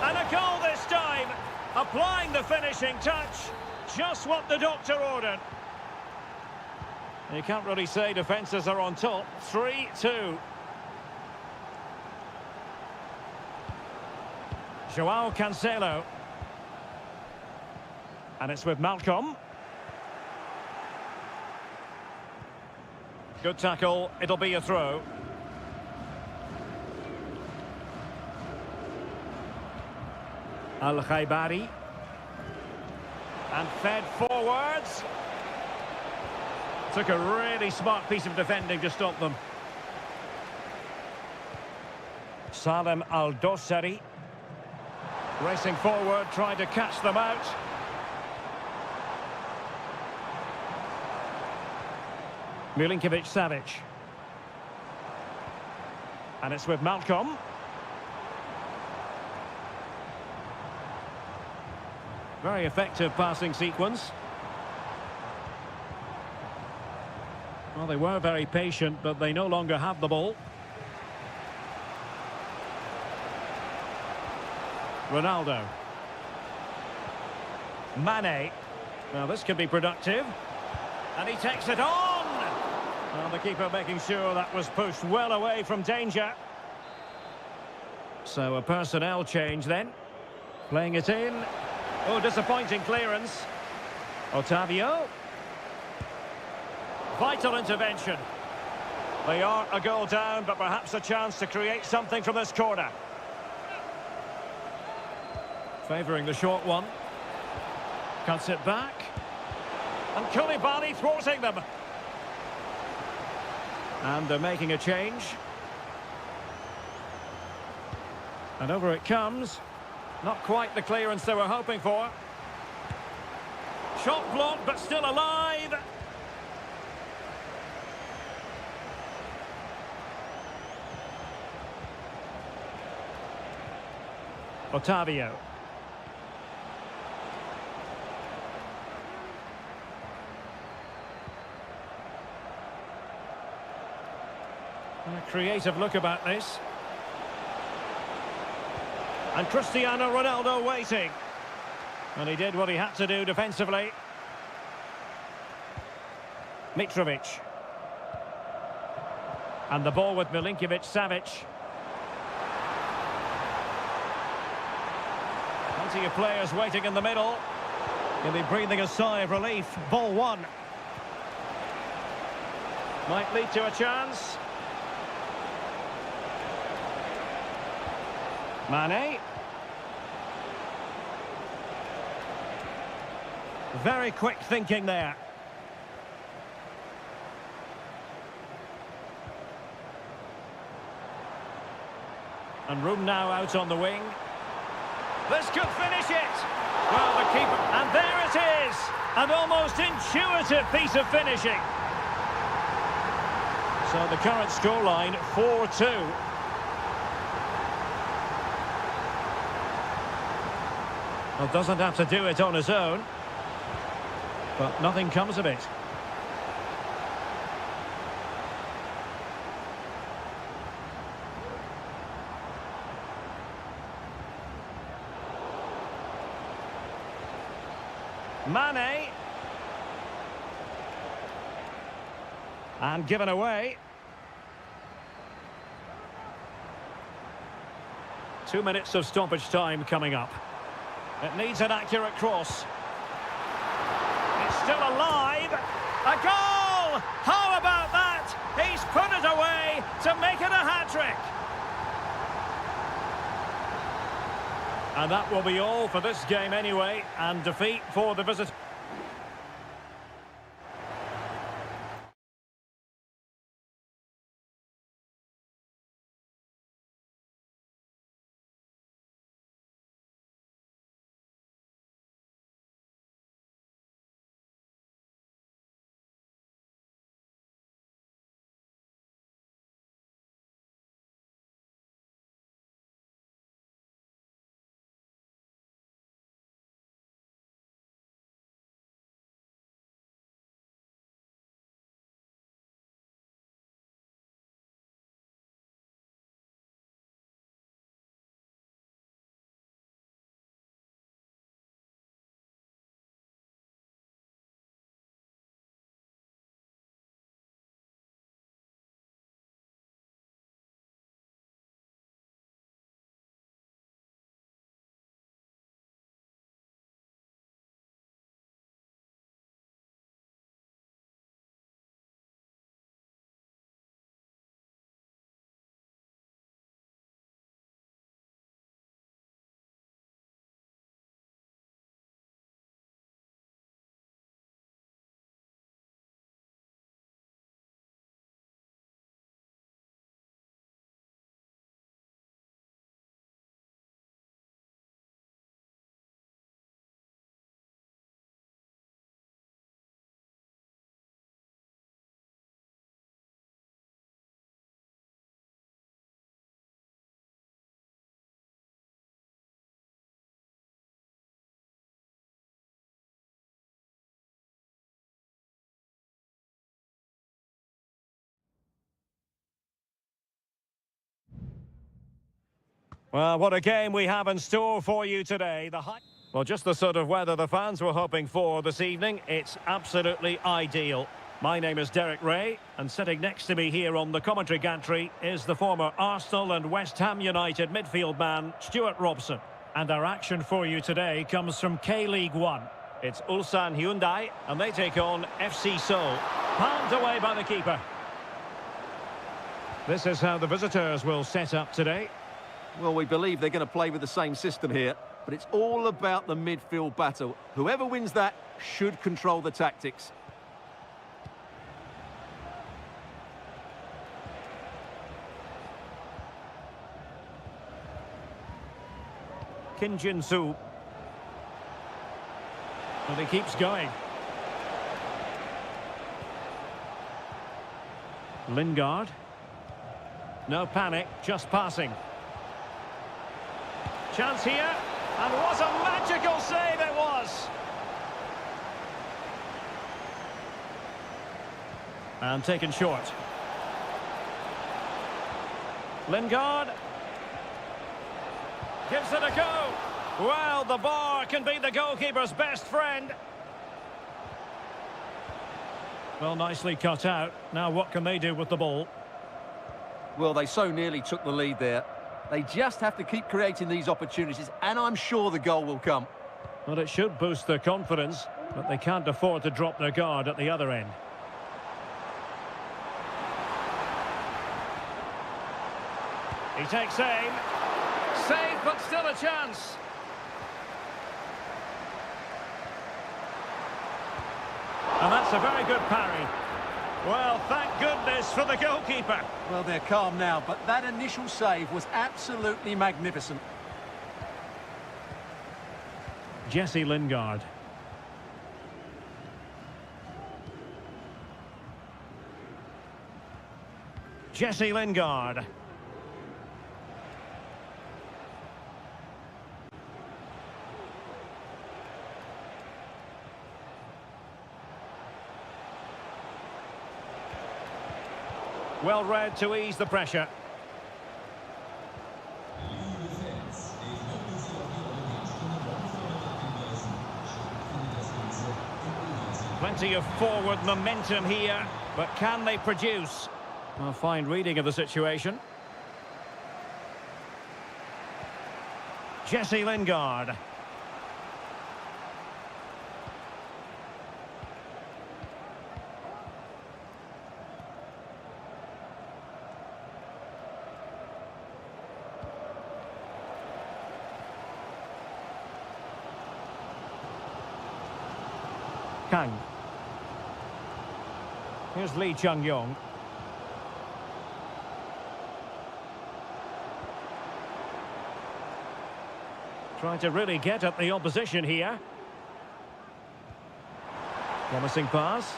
And a goal this time. Applying the finishing touch. Just what the doctor ordered. You can't really say defences are on top. 3-2. Joao Cancelo. And it's with Malcolm. Good tackle. It'll be a throw. Al-Khaibari. And fed forwards. Took a really smart piece of defending to stop them. Salem Al-Dossari. Racing forward, trying to catch them out. Milinkovic-Savic. And it's with Malcolm. Very effective passing sequence. Well, they were very patient, but they no longer have the ball. Ronaldo. Mane. Now this could be productive. And he takes it on! Well, the keeper making sure that was pushed well away from danger. So a personnel change then. Playing it in. Oh, disappointing clearance. Otavio. Vital intervention. They are a goal down, but perhaps a chance to create something from this corner. Favouring the short one. Cuts it back. And Koulibaly thwarting them. And they're making a change. And over it comes. Not quite the clearance they were hoping for. Shot blocked, but still alive. Otavio. A creative look about this. And Cristiano Ronaldo waiting. And he did what he had to do defensively. Mitrovic. And the ball with Milinkovic-Savic. Plenty of players waiting in the middle. He'll be breathing a sigh of relief. Ball one. Might lead to a chance. Mane. Very quick thinking there. And room now out on the wing. This could finish it. Well, the keeper... And there it is. An almost intuitive piece of finishing. So the current scoreline, 4-2. Well, doesn't have to do it on his own. But nothing comes of it. Mane. And given away. 2 minutes of stoppage time coming up. It needs an accurate cross. It's still alive. A goal! How about that? He's put it away to make it a hat-trick. And that will be all for this game anyway, and defeat for the visitors. Well, what a game we have in store for you today. Well, just the sort of weather the fans were hoping for this evening. It's absolutely ideal. My name is Derek Ray, and sitting next to me here on the commentary gantry is the former Arsenal and West Ham United midfield man, Stuart Robson. And our action for you today comes from K-League 1. It's Ulsan Hyundai, and they take on FC Seoul. Palmed away by the keeper. This is how the visitors will set up today. Well, we believe they're going to play with the same system here, but it's all about the midfield battle. Whoever wins that should control the tactics. Kim Jin-soo. And he keeps going. Lingard. No panic, just passing. Chance here, and what a magical save it was! And taken short. Lingard. Gives it a go. Well, the bar can be the goalkeeper's best friend. Well, nicely cut out. Now what can they do with the ball? Well, they so nearly took the lead there. They just have to keep creating these opportunities, and I'm sure the goal will come. Well, it should boost their confidence, but they can't afford to drop their guard at the other end. He takes aim. Save, but still a chance. And that's a very good parry. Well, thank goodness for the goalkeeper. Well, they're calm now, but that initial save was absolutely magnificent. Jesse Lingard. Jesse Lingard. Well read to ease the pressure. Plenty of forward momentum here, but can they produce? A fine reading of the situation. Jesse Lingard. Kang. Here's Lee Chung-yong. Trying to really get at the opposition here. Promising pass.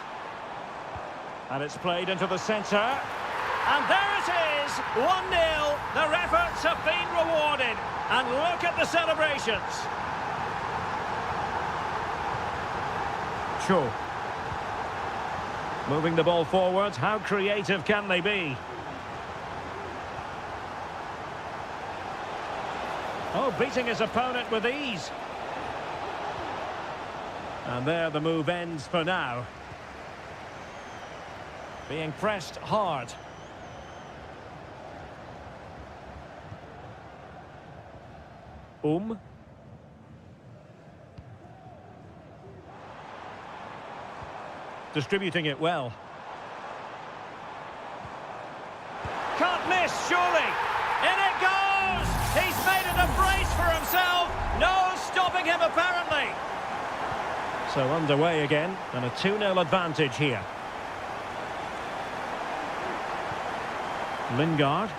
And it's played into the centre. And there it is! 1-0. Their efforts have been rewarded. And look at the celebrations. Cho. Moving the ball forwards. How creative can they be? Oh, beating his opponent with ease. And there the move ends for now. Being pressed hard. Distributing it well. Can't miss, surely. In it goes! He's made it a brace for himself. No stopping him, apparently. So underway again, and a 2-0 advantage here. Lingard.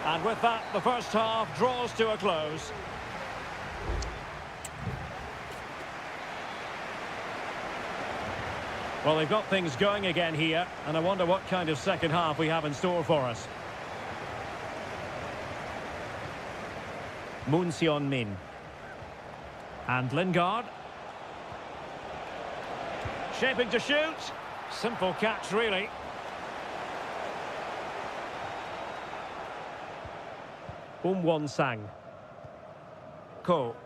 And with that, the first half draws to a close. Well, they've got things going again here, and I wonder what kind of second half we have in store for us. Moon Seon-min. And Lingard. Shaping to shoot. Simple catch, really. Won-sang. Ko.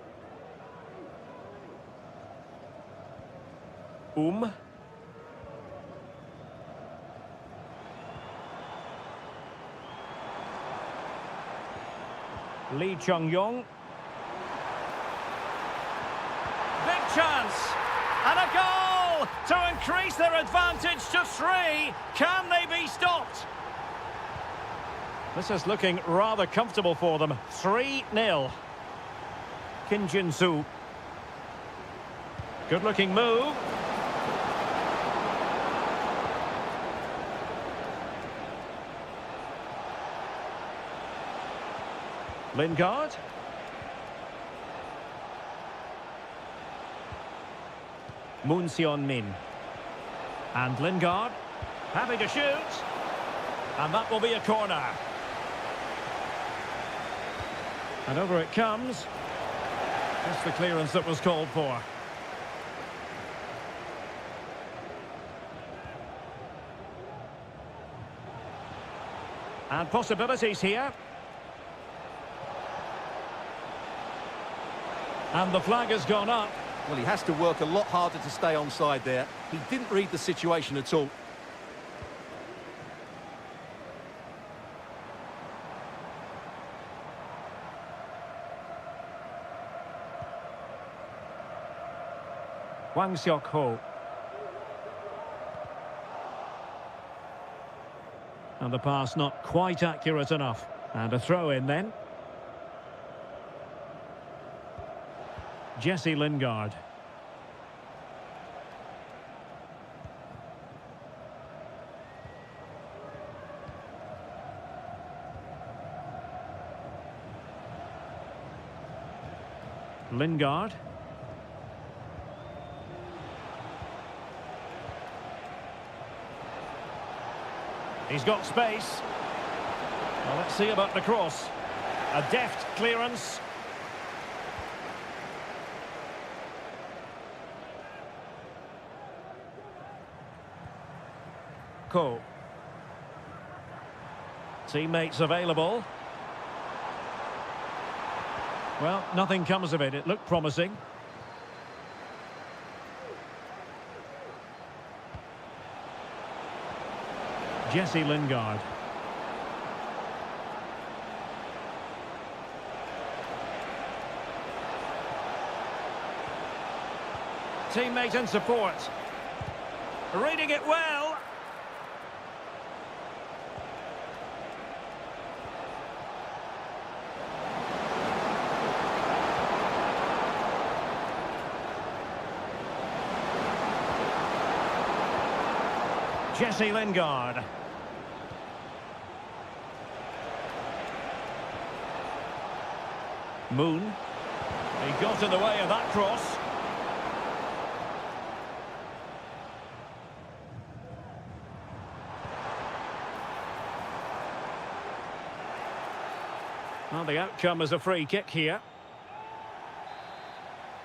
Lee Chung-yong. Big chance. And a goal to increase their advantage to 3. Can they be stopped? This is looking rather comfortable for them. 3-0. Kim Jin-soo. Good-looking move. Lingard. Moon Seon-min. And Lingard. Happy to shoot. And that will be a corner. And over it comes. Just the clearance that was called for. And possibilities here. And the flag has gone up. Well, he has to work a lot harder to stay onside there. He didn't read the situation at all. Hwang Seok-ho. And the pass not quite accurate enough. And a throw in then. Jesse Lingard. Lingard. He's got space. Well, let's see about the cross. A deft clearance. Ko. Teammates available. Well, nothing comes of it. It looked promising. Jesse Lingard. Teammate in support. Reading it well. Jesse Lingard. Moon. He got in the way of that cross. Well, the outcome is a free kick here.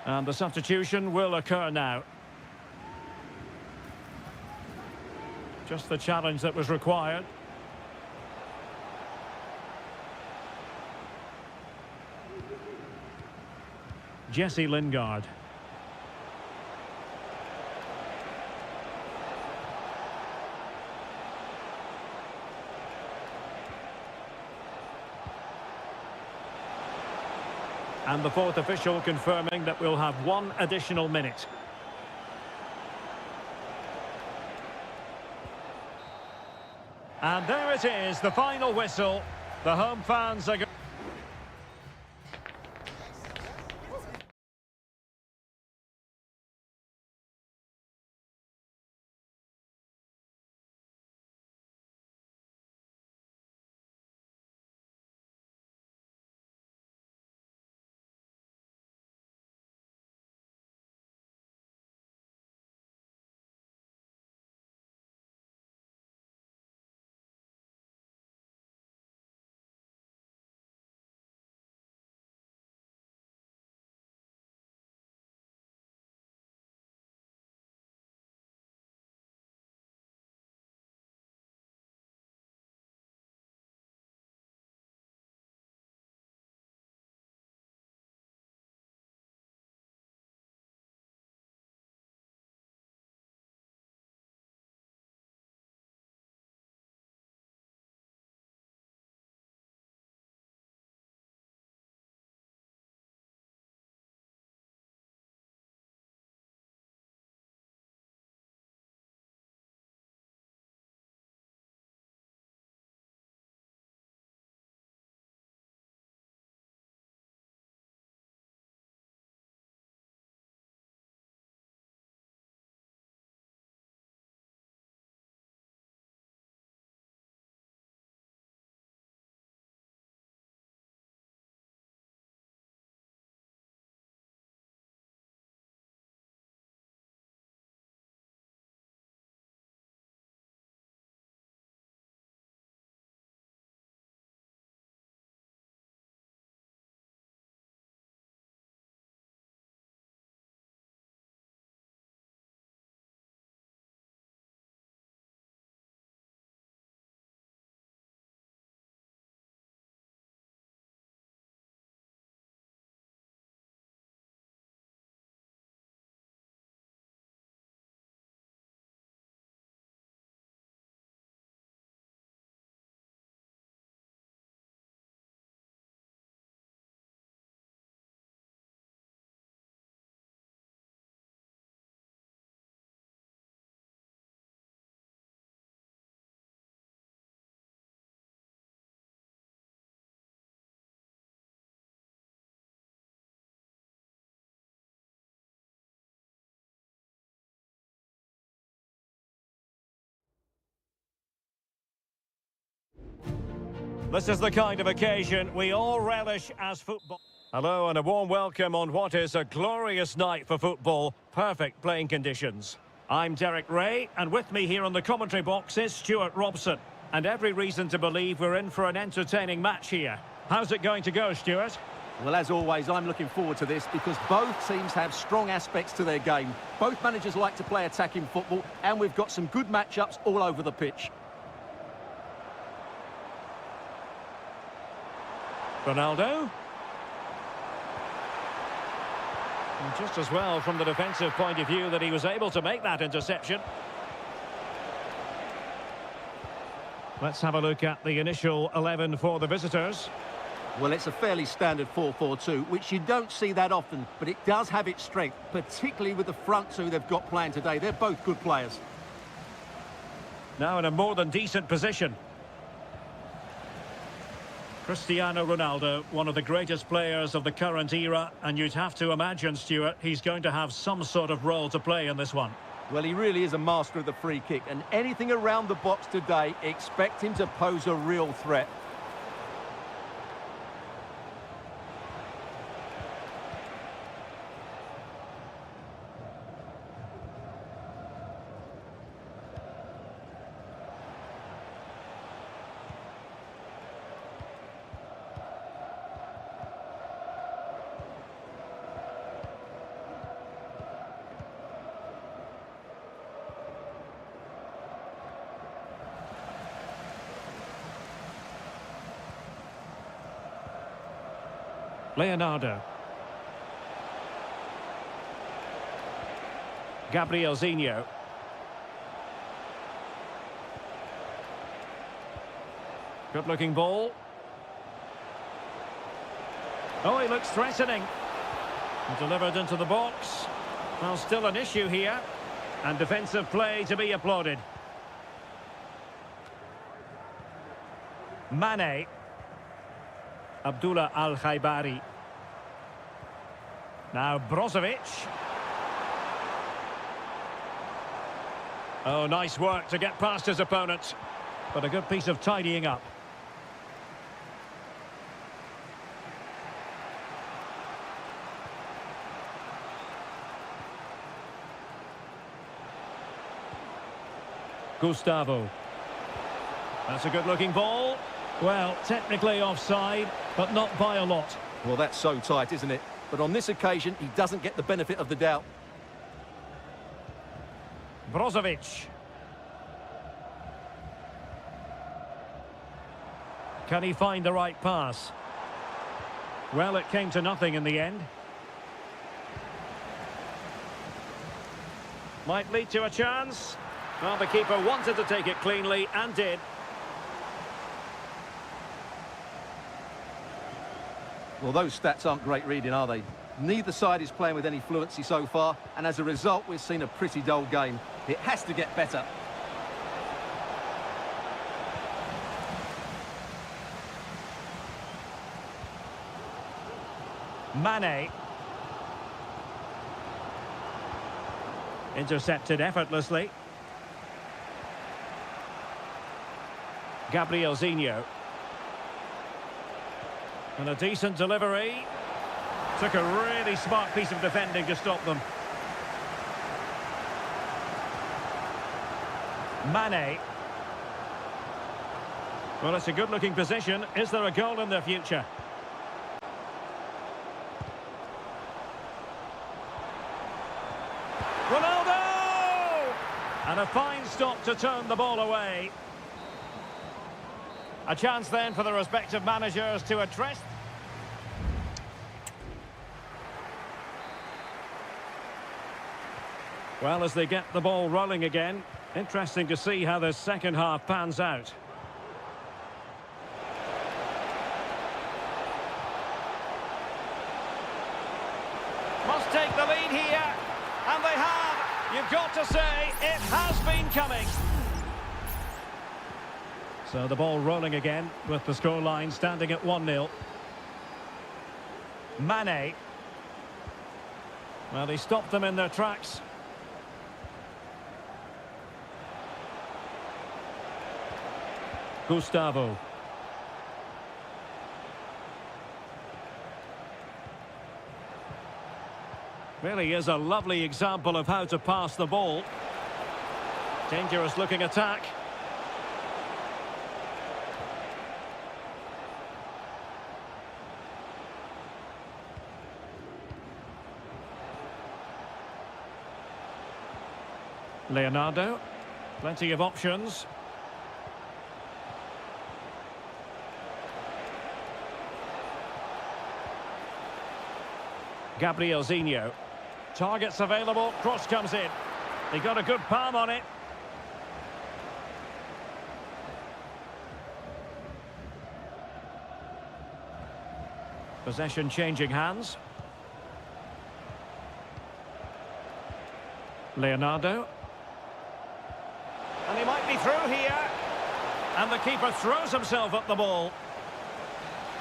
And the substitution will occur now. Just the challenge that was required. Jesse Lingard. And the fourth official confirming that we'll have one additional minute. And there it is, the final whistle. The home fans are... This is the kind of occasion we all relish as football. Hello and a warm welcome on what is a glorious night for football. Perfect playing conditions. I'm Derek Ray, and with me here on the commentary box is Stuart Robson. And every reason to believe we're in for an entertaining match here. How's it going to go, Stuart? Well, as always, I'm looking forward to this because both teams have strong aspects to their game. Both managers like to play attacking football, and we've got some good matchups all over the pitch. Ronaldo. And just as well from the defensive point of view that he was able to make that interception. Let's have a look at the initial 11 for the visitors. Well, it's a fairly standard 4-4-2, which you don't see that often, but it does have its strength, particularly with the front two they've got playing today. They're both good players. Now in a more than decent position. Cristiano Ronaldo, one of the greatest players of the current era, and you'd have to imagine, Stuart, he's going to have some sort of role to play in this one. Well, he really is a master of the free kick, and anything around the box today, expect him to pose a real threat. Leonardo. Gabrielzinho. Good-looking ball. Oh, he looks threatening. Delivered into the box. Well, still an issue here. And defensive play to be applauded. Mane. Abdullah Al-Khaibari. Now Brozovic. Oh, nice work to get past his opponent. But a good piece of tidying up. Gustavo. That's a good-looking ball. Well, technically offside, but not by a lot. Well, that's so tight, isn't it? But on this occasion, he doesn't get the benefit of the doubt. Brozovic. Can he find the right pass? Well, it came to nothing in the end. Might lead to a chance. Well, the keeper wanted to take it cleanly and did. Well, those stats aren't great reading, are they? Neither side is playing with any fluency so far, and as a result, we've seen a pretty dull game. It has to get better. Mane. Intercepted effortlessly. Gabrielzinho. And a decent delivery. Took a really smart piece of defending to stop them. Mane. Well, it's a good-looking position. Is there a goal in their future? Ronaldo! And a fine stop to turn the ball away. A chance then for the respective managers to address. Well, as they get the ball rolling again, interesting to see how this second half pans out. Must take the lead here, and they have. You've got to say, it has been coming. So the ball rolling again with the scoreline standing at 1-0. Mane. Well, he stopped them in their tracks. Gustavo. Really is a lovely example of how to pass the ball. Dangerous looking attack. Leonardo, plenty of options. Gabrielzinho. Targets available, cross comes in. He got a good palm on it. Possession changing hands. Leonardo. And he might be through here. And the keeper throws himself at the ball.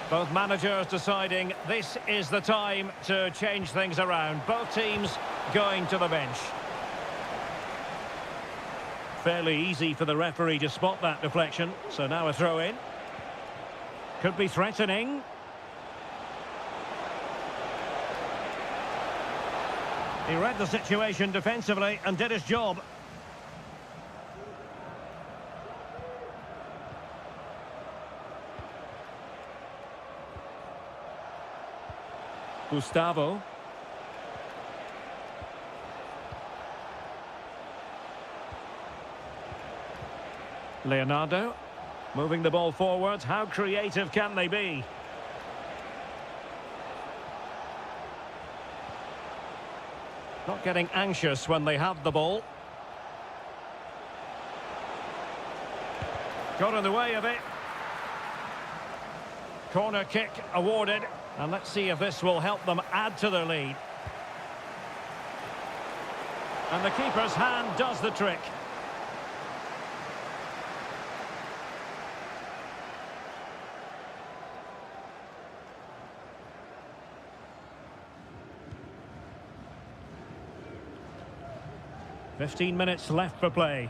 Both managers deciding this is the time to change things around. Both teams going to the bench. Fairly easy for the referee to spot that deflection. So now a throw in. Could be threatening. He read the situation defensively and did his job. Gustavo. Leonardo. Moving the ball forwards. How creative can they be? Not getting anxious when they have the ball. Got in the way of it. Corner kick awarded. And let's see if this will help them add to their lead. And the keeper's hand does the trick. "15 minutes left for play."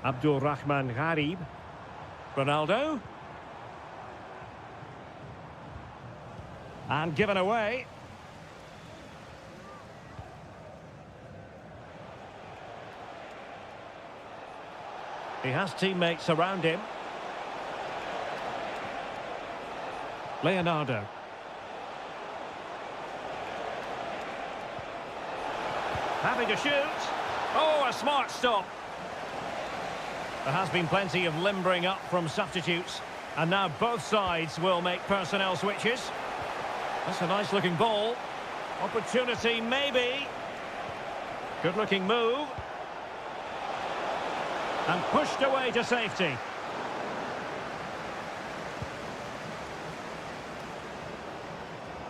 Abdul Rahman Gharib. Ronaldo. And given away. He has teammates around him. Leonardo. Happy to shoot. Oh, a smart stop. There has been plenty of limbering up from substitutes. And now both sides will make personnel switches. That's a nice-looking ball. Opportunity, maybe. Good-looking move. And pushed away to safety.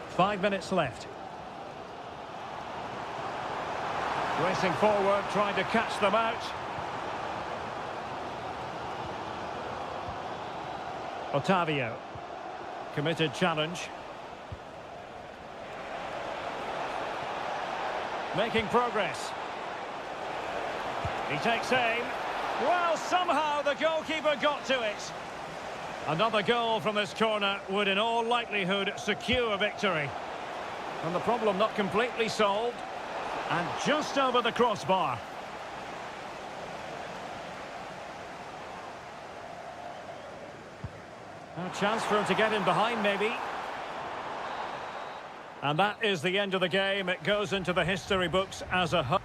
Five minutes left. Racing forward, trying to catch them out. Otavio. Committed challenge. Making progress. He takes aim. Well, somehow the goalkeeper got to it. Another goal from this corner would in all likelihood secure victory. And the problem not completely solved. And just over the crossbar. A chance for him to get in behind, maybe. And that is the end of the game. It goes into the history books as a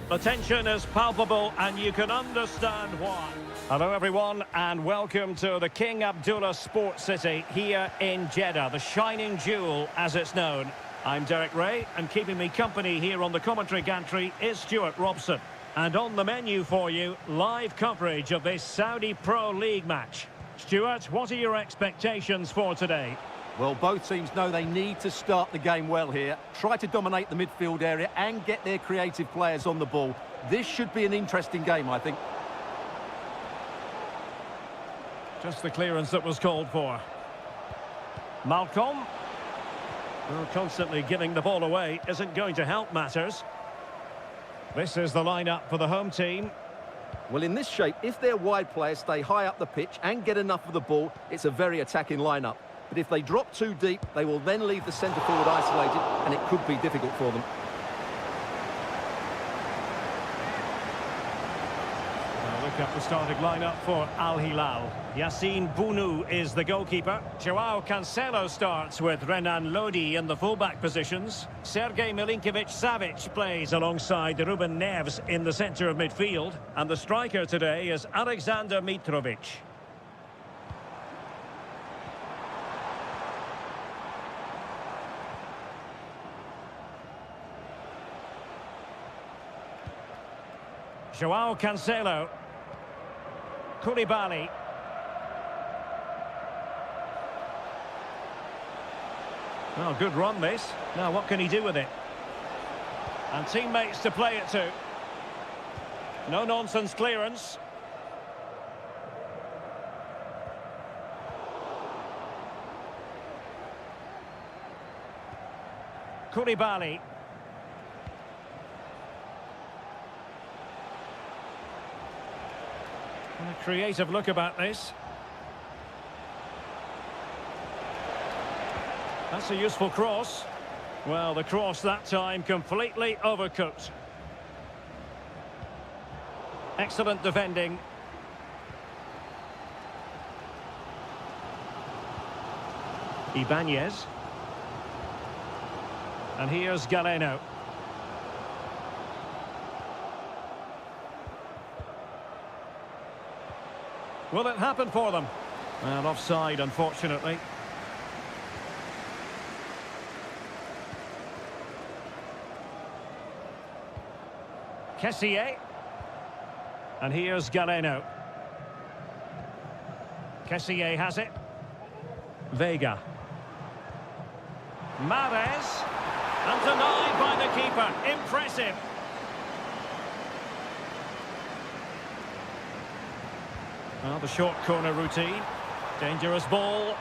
The tension is palpable and you can understand why. Hello everyone and welcome to the King Abdullah Sports City here in Jeddah, the shining jewel as it's known. I'm Derek Ray and keeping me company here on the commentary gantry is Stuart Robson. And on the menu for you, live coverage of this Saudi Pro League match. Stuart, what are your expectations for today? Well, both teams know they need to start the game well here. Try to dominate the midfield area and get their creative players on the ball. This should be an interesting game, I think. Just the clearance that was called for. Malcolm. Well, constantly giving the ball away isn't going to help matters. This is the lineup for the home team. Well, in this shape, if their wide players stay high up the pitch and get enough of the ball, it's a very attacking lineup. But if they drop too deep, they will then leave the centre forward isolated, and it could be difficult for them. Look up the starting lineup for Al Hilal. Yassine Bounou is the goalkeeper. Joao Cancelo starts with Renan Lodi in the fullback positions. Sergej Milinkovic-Savic plays alongside Ruben Neves in the centre of midfield. And the striker today is Alexander Mitrovic. Joao Cancelo. Koulibaly. Well, good run this. Now what can he do with it? And teammates to play it to. No nonsense clearance. Koulibaly. A creative look about this. That's a useful cross. Well, the cross that time completely overcooked. Excellent defending. Ibanez. And here's Galeno. Will it happen for them? Well, offside, unfortunately. Kessié. And here's Galeno. Kessié has it. Vega. Mahrez. And denied by the keeper. Impressive. Well, the short corner routine. Dangerous ball.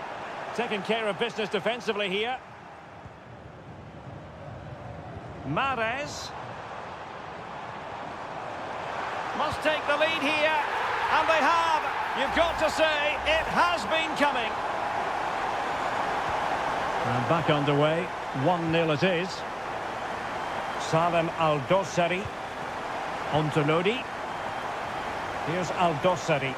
Taking care of business defensively here. Mahrez. Must take the lead here. And they have. You've got to say, it has been coming. And back underway. 1-0 it is. Salem Al-Dossari. On to Lodi. Here's Al-Dossari.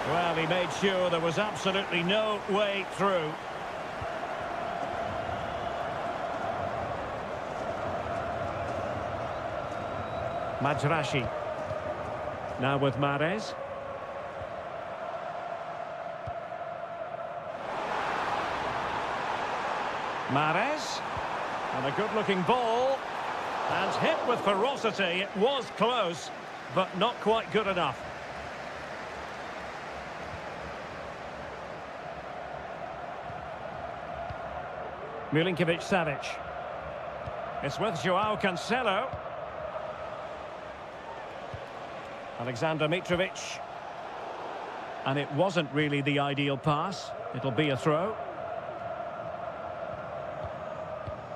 Well, he made sure there was absolutely no way through. Majrashi. Now with Mahrez. Mahrez. And a good-looking ball. And hit with ferocity. It was close, but not quite good enough. Milinkovic-Savic. It's with Joao Cancelo. Alexander Mitrovic. And it wasn't really the ideal pass. It'll be a throw.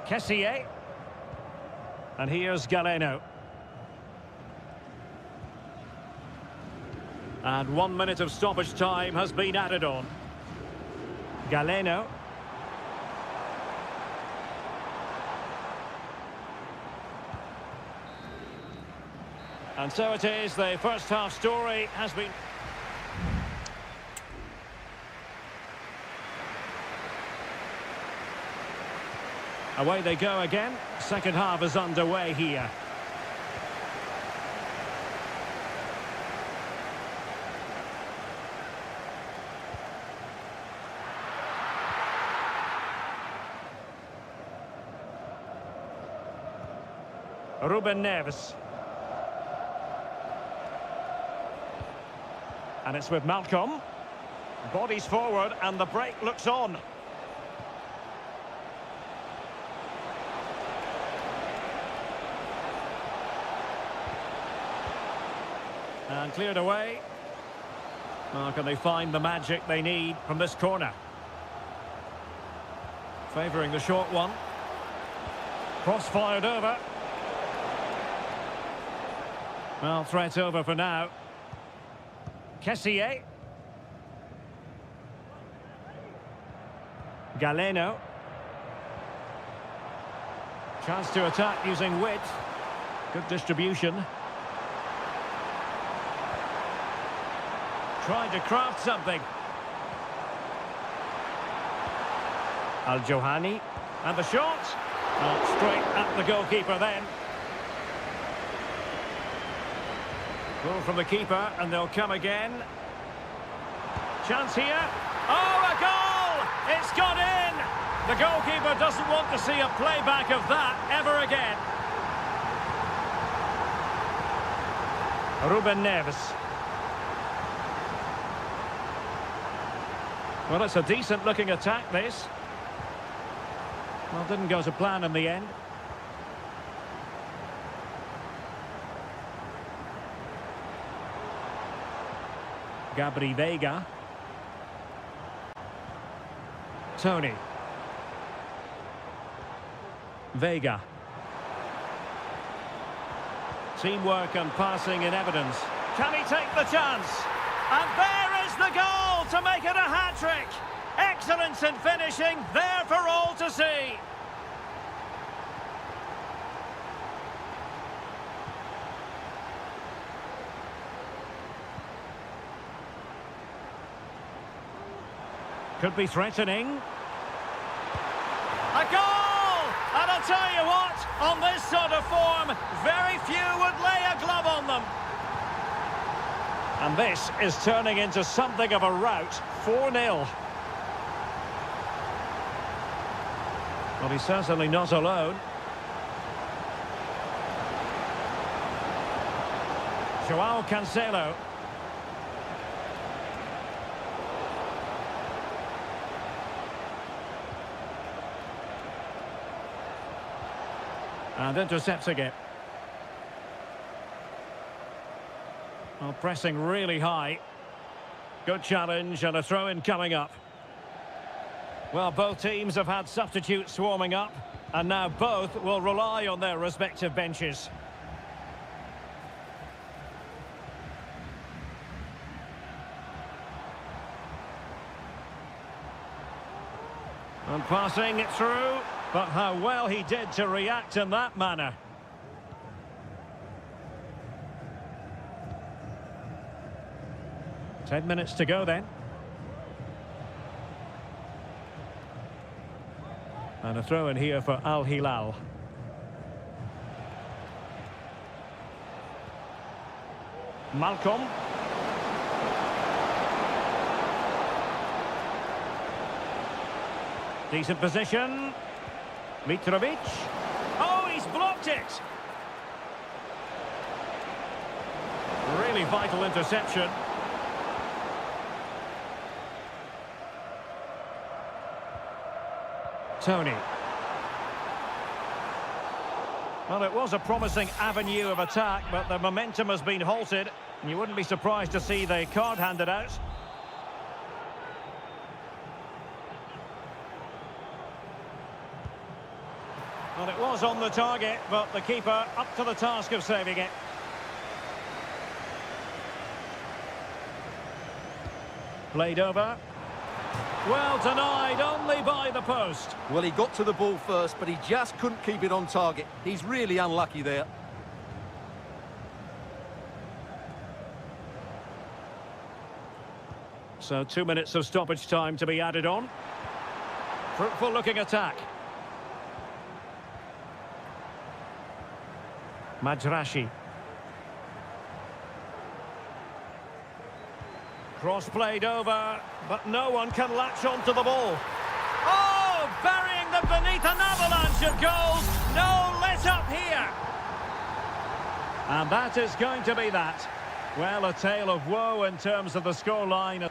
Kessié. And here's Galeno. And 1 minute of stoppage time has been added on. Galeno. And so it is, the first half story has been... Away they go again. Second half is underway here. Ruben Neves. And it's with Malcolm. Bodies forward and the break looks on. And cleared away. Now can they find the magic they need from this corner? Favouring the short one. Cross fired over. Well, threat over for now. Kessié. Galeno. Chance to attack using width. Good distribution. Trying to craft something. Al-Johani. And the shot. Well, straight at the goalkeeper then. Goal from the keeper, and they'll come again. Chance here. Oh, a goal! It's gone in! The goalkeeper doesn't want to see a playback of that ever again. Ruben Neves. Well, it's a decent-looking attack, this. Well, didn't go to plan in the end. Gabri Veiga. Tony. Veiga. Teamwork and passing in evidence. Can he take the chance? And there is the goal to make it a hat-trick. Excellence in finishing, there for all to see. Could be threatening. A goal! And I'll tell you what, on this sort of form, very few would lay a glove on them. And this is turning into something of a rout, 4-0. Well, he's certainly not alone. Joao Cancelo. And intercepting it. Well, pressing really high. Good challenge and a throw-in coming up. Well, both teams have had substitutes warming up, and now both will rely on their respective benches. And passing it through. But how well he did to react in that manner. Ten minutes to go then. And a throw in here for Al Hilal. Malcolm. Decent position. Mitrovic. Oh, he's blocked it. Really vital interception. Tony. Well, it was a promising avenue of attack, but the momentum has been halted. And you wouldn't be surprised to see the card handed out. Well, it was on the target, but the keeper up to the task of saving it. Played over. Well denied, only by the post. Well, he got to the ball first, but he just couldn't keep it on target. He's really unlucky there. So 2 minutes of stoppage time to be added on. Fruitful looking attack. Majrashi. Cross played over, but no one can latch onto the ball. Oh, burying them beneath an avalanche of goals. No let up here. And that is going to be that. Well, a tale of woe in terms of the scoreline.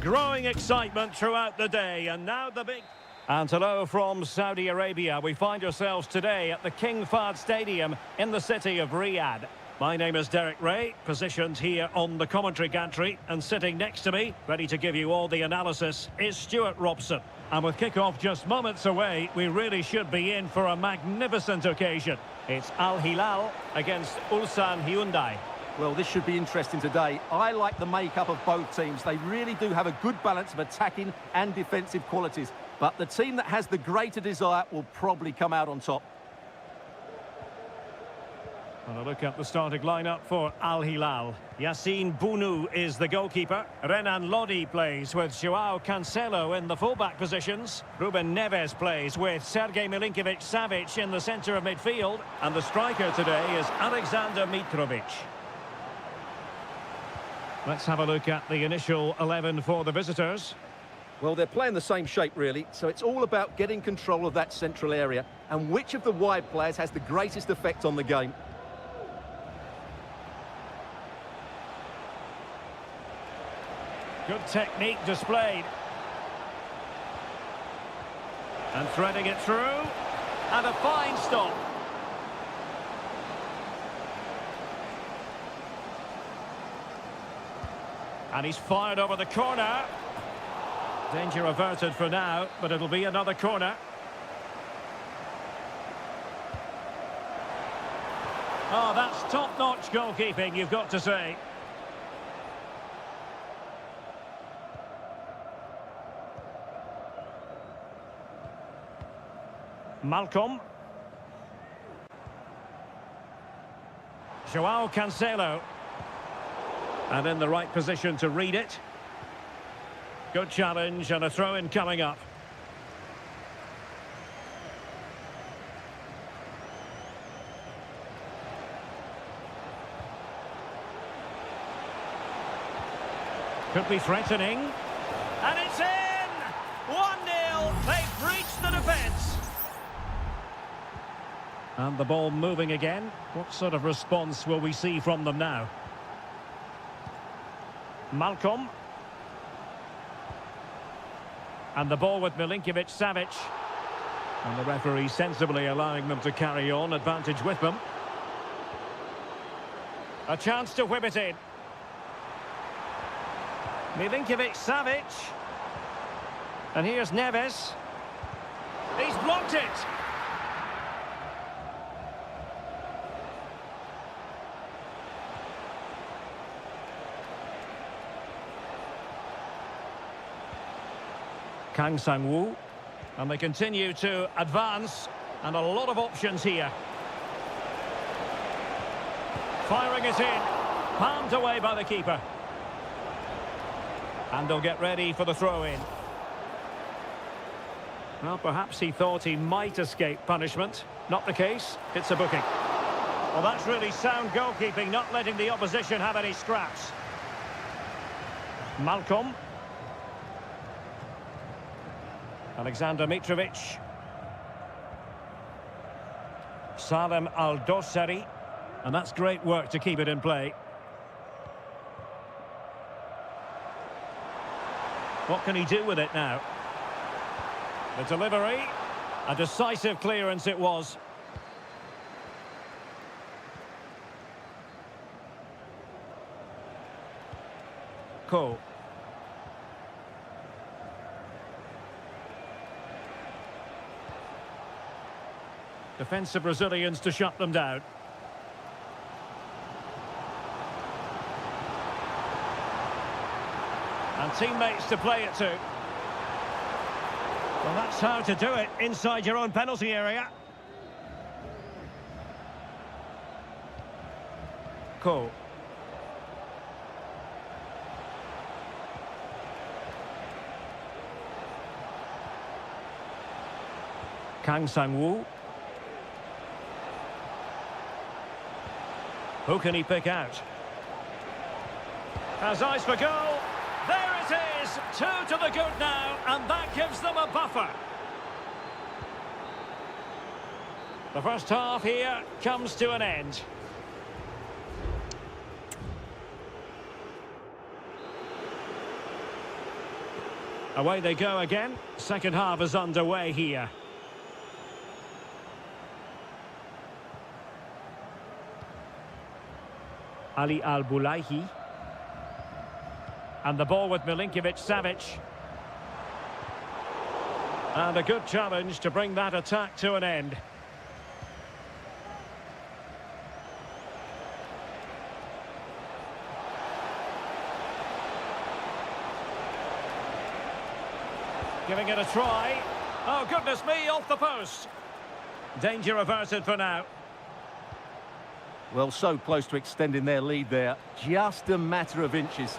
Growing excitement throughout the day, and now the big... And hello from Saudi Arabia. We find ourselves today at the King Fahd Stadium in the city of Riyadh. My name is Derek Ray, positioned here on the commentary gantry, and sitting next to me, ready to give you all the analysis, is Stuart Robson. And with kick-off just moments away, we really should be in for a magnificent occasion. It's Al Hilal against Ulsan Hyundai. Well, this should be interesting today. I like the makeup of both teams. They really do have a good balance of attacking and defensive qualities. But the team that has the greater desire will probably come out on top. And a look at the starting lineup for Al Hilal. Yassine Bounou is the goalkeeper. Renan Lodi plays with Joao Cancelo in the fullback positions. Ruben Neves plays with Sergej Milinkovic-Savic in the centre of midfield. And the striker today is Alexander Mitrovic. Let's have a look at the initial 11 for the visitors. Well, they're playing the same shape, really, so it's all about getting control of that central area and which of the wide players has the greatest effect on the game. Good technique displayed. And threading it through. And a fine stop. And he's fired over the corner. Danger averted for now, but it'll be another corner. Oh, that's top-notch goalkeeping, you've got to say. Malcolm. Joao Cancelo. And in the right position to read it. Good challenge and a throw-in coming up. Could be threatening. And it's in! 1-0. They've breached the defence. And the ball moving again. What sort of response will we see from them now? Malcolm. And the ball with Milinkovic-Savic. And the referee sensibly allowing them to carry on, advantage with them. A chance to whip it in. Milinkovic-Savic. And here's Neves. He's blocked it. Kang Sang-woo. And they continue to advance. And a lot of options here. Firing it in. Palmed away by the keeper. And they'll get ready for the throw-in. Well, perhaps he thought he might escape punishment. Not the case. It's a booking. Well, that's really sound goalkeeping, not letting the opposition have any scraps. Malcolm. Alexander Mitrovic. Salem Al-Dossari. And that's great work to keep it in play. What can he do with it now? The delivery. A decisive clearance it was. Cole. Defensive Brazilians to shut them down. And teammates to play it to. Well, that's how to do it inside your own penalty area. Cole. Kang Sang-woo. Who can he pick out? Has eyes for goal. There it is. 2 to the good now, and that gives them a buffer. The first half here comes to an end. Away they go again. Second half is underway here. Ali Al-Bulaihi. And the ball with Milinkovic-Savic. And a good challenge to bring that attack to an end. Giving it a try. Oh, goodness me, off the post. Danger averted for now. Well, so close to extending their lead there. Just a matter of inches.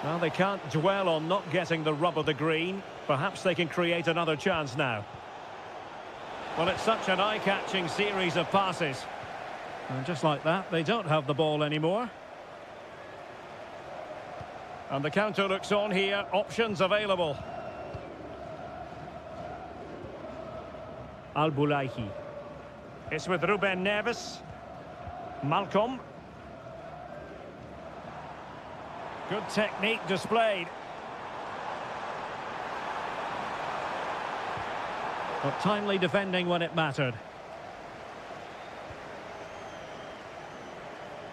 Well, they can't dwell on not getting the rub of the green. Perhaps they can create another chance now. Well, it's such an eye-catching series of passes. And just like that, they don't have the ball anymore. And the counter looks on here. Options available. Al-Bulaihi. It's with Ruben Neves. Malcolm. Good technique displayed. But timely defending when it mattered.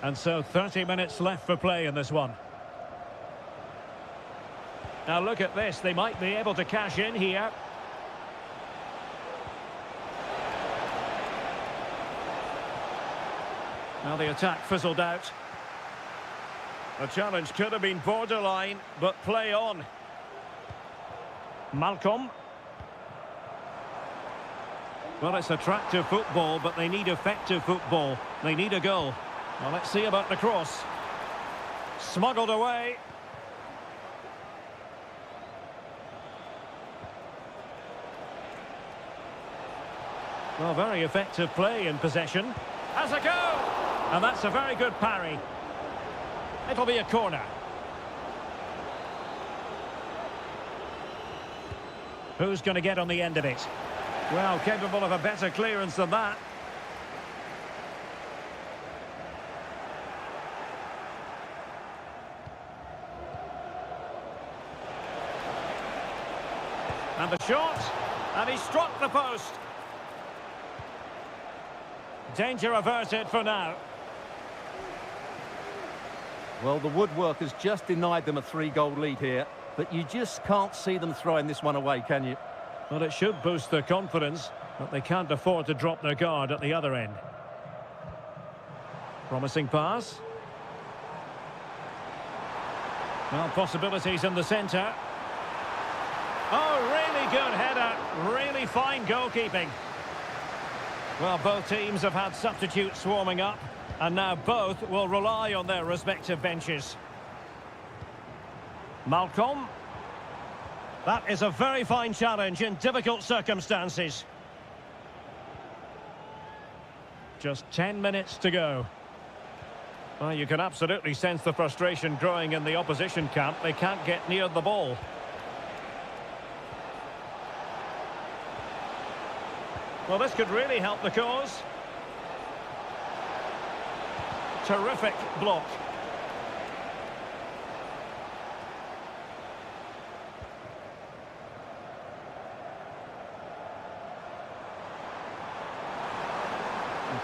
And so 30 minutes left for play in this one. Now look at this. They might be able to cash in here. Now the attack fizzled out. The challenge could have been borderline, but play on. Malcolm. Well, it's attractive football, but they need effective football. They need a goal. Well, let's see about the cross. Smuggled away. Well, very effective play in possession. Has a go! And that's a very good parry. It'll be a corner. Who's going to get on the end of it? Well, capable of a better clearance than that. And the shot. And he struck the post. Danger averted for now. Well, the woodwork has just denied them a 3-goal lead here, but you just can't see them throwing this one away, can you? Well, it should boost their confidence, but they can't afford to drop their guard at the other end. Promising pass. Well, possibilities in the centre. Oh, really good header. Really fine goalkeeping. Well, both teams have had substitutes warming up, And now both will rely on their respective benches. Malcolm. That is a very fine challenge in difficult circumstances. Just 10 minutes to go. Well, you can absolutely sense the frustration growing in the opposition camp. They can't get near the ball. Well, this could really help the cause. Terrific block.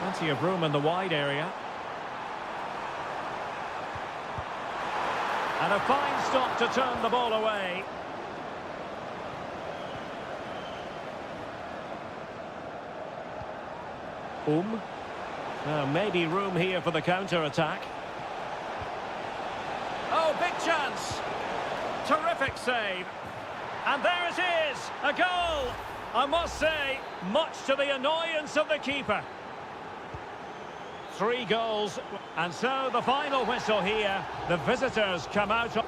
Plenty of room in the wide area. And a fine stop to turn the ball away. Maybe room here for the counter-attack. Oh, big chance! Terrific save. And there it is, a goal! I must say, much to the annoyance of the keeper. 3 goals, and so the final whistle here. The visitors come out.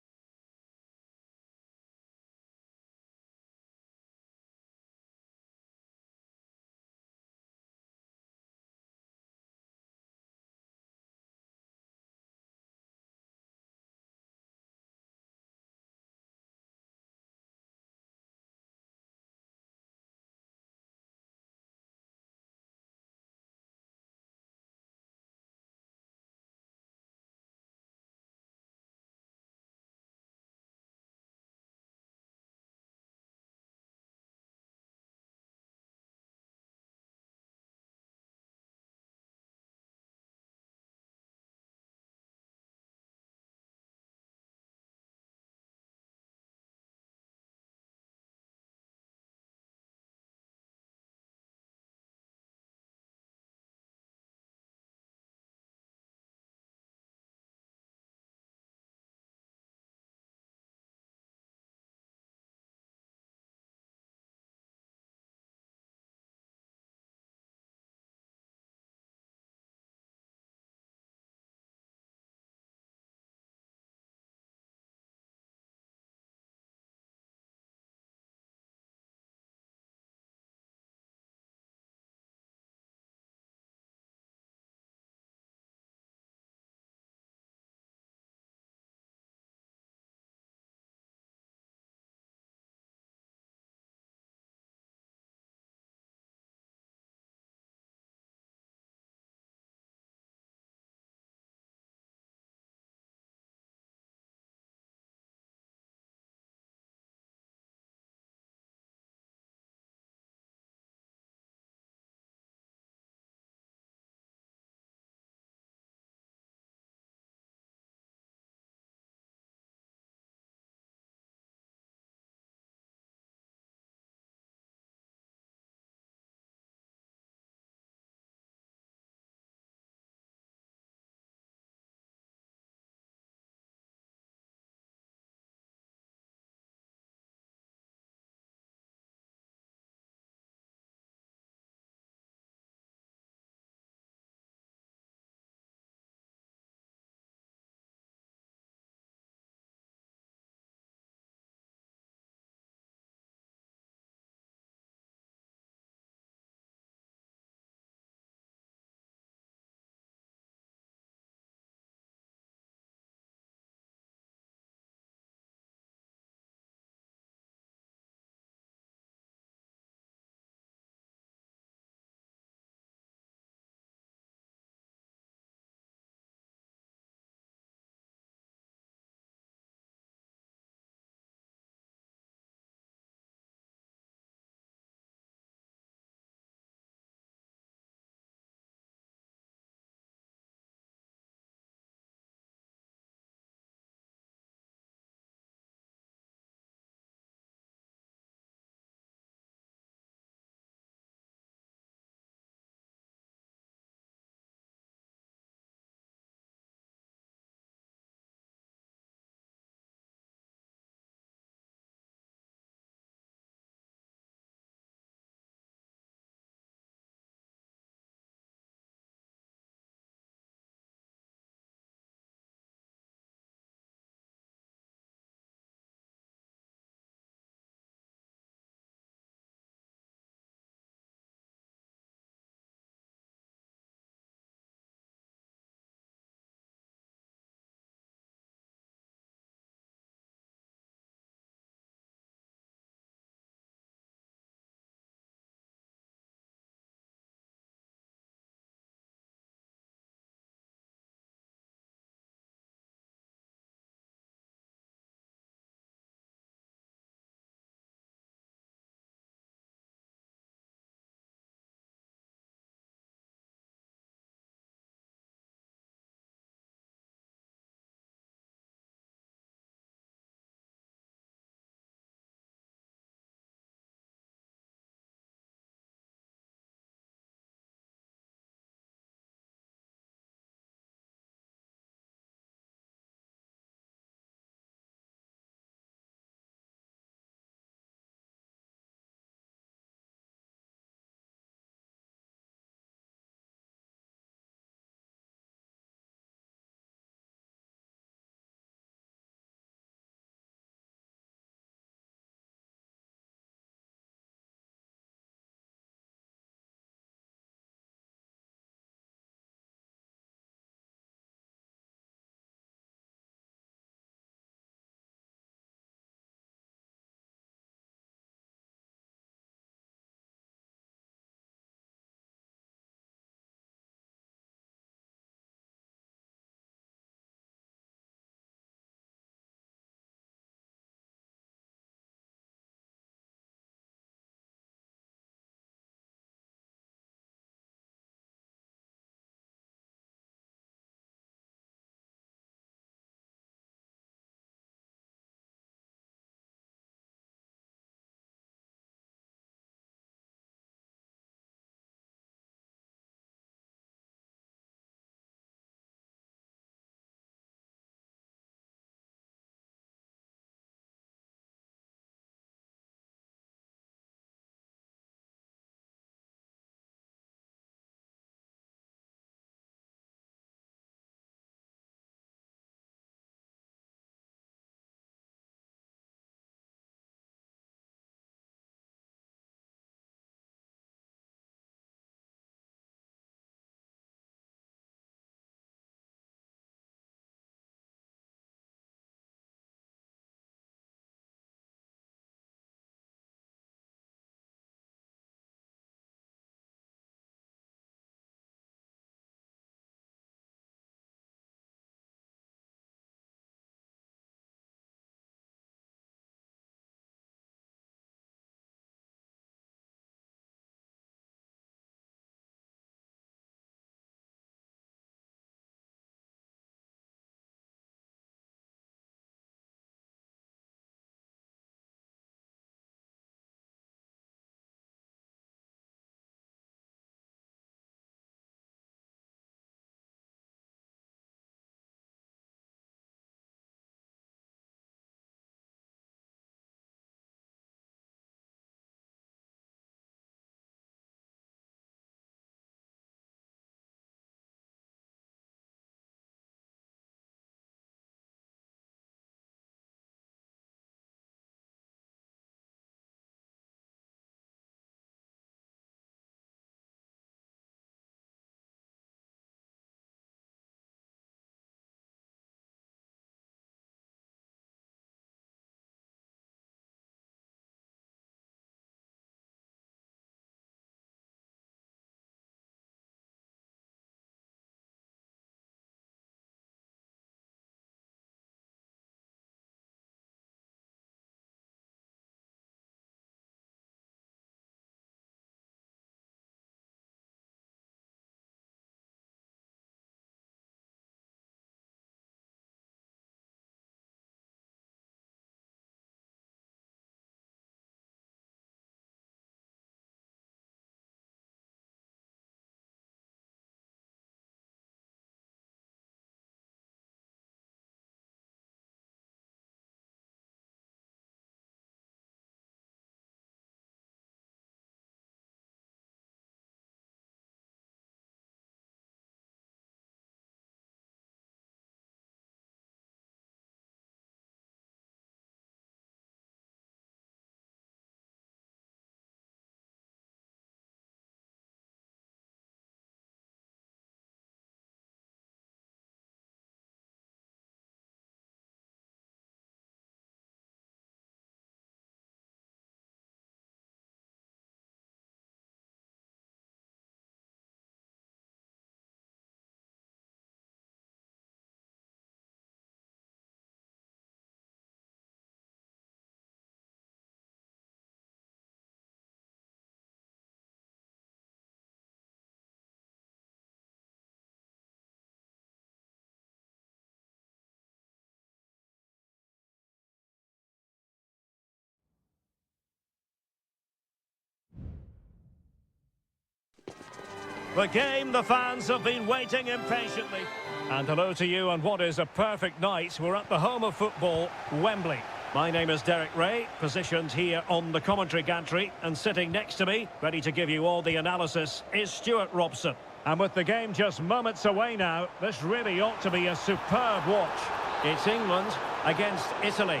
The game the fans have been waiting impatiently. And hello to you on what is a perfect night. We're at the home of football, Wembley. My name is Derek Ray, positioned here on the commentary gantry, and sitting next to me, ready to give you all the analysis, is Stuart Robson. And with the game just moments away now, this really ought to be a superb watch. It's England against Italy.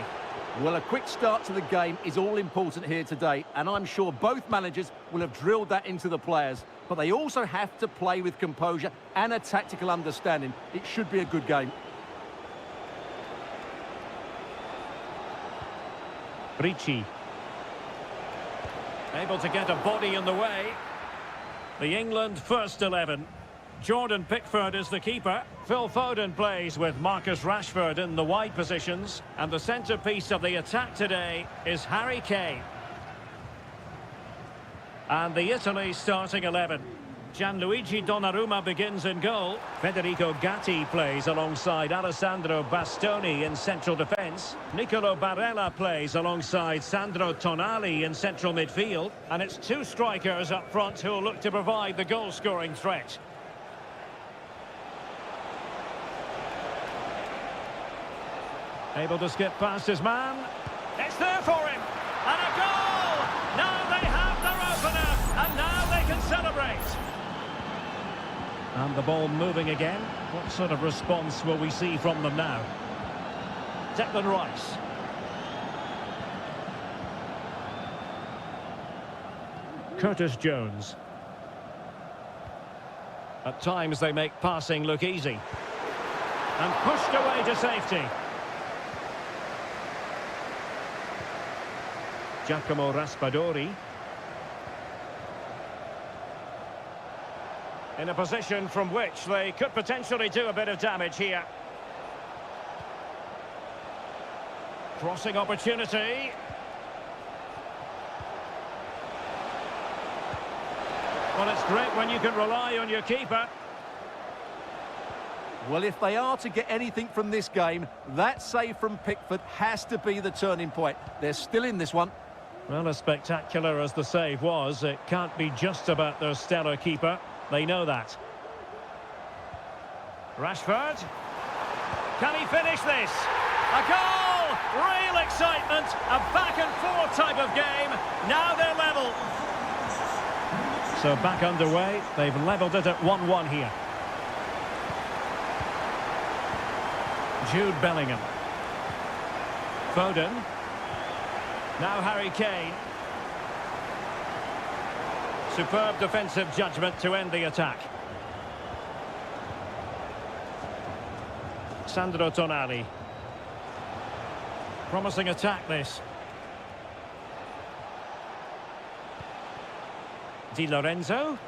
Well, a quick start to the game is all important here today, and I'm sure both managers will have drilled that into the players. But they also have to play with composure and a tactical understanding. It should be a good game. Ricci. Able to get a body in the way. The England first 11. Jordan Pickford is the keeper. Phil Foden plays with Marcus Rashford in the wide positions. And the centrepiece of the attack today is Harry Kane. And the Italy starting 11. Gianluigi Donnarumma begins in goal. Federico Gatti plays alongside Alessandro Bastoni in central defence. Nicolo Barella plays alongside Sandro Tonali in central midfield. And it's two strikers up front who'll look to provide the goal-scoring threat. Able to skip past his man. It's there for him. And a goal! Now they have their opener. And now they can celebrate. And the ball moving again. What sort of response will we see from them now? Declan Rice. Curtis Jones. At times they make passing look easy. And pushed away to safety. Giacomo Raspadori. In a position from which they could potentially do a bit of damage here. Crossing opportunity. Well, it's great when you can rely on your keeper. Well, if they are to get anything from this game, that save from Pickford has to be the turning point. They're still in this one. Well, as spectacular as the save was, it can't be just about their stellar keeper. They know that. Rashford. Can he finish this? A goal! Real excitement. A back-and-forth type of game. Now they're level. So back underway. They've levelled it at 1-1 here. Jude Bellingham. Foden. Now Harry Kane. Superb defensive judgment to end the attack. Sandro Tonali. Promising attack this. Di Lorenzo.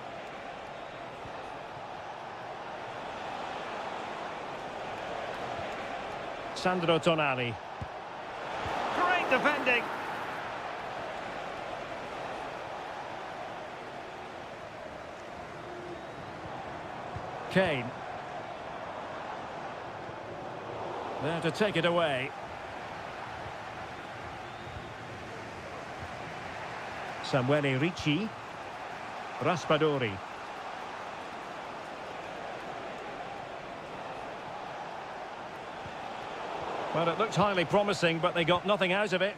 Sandro Tonali. Great defending. Kane. There to take it away. Samuele Ricci. Raspadori. Well, it looked highly promising, but they got nothing out of it.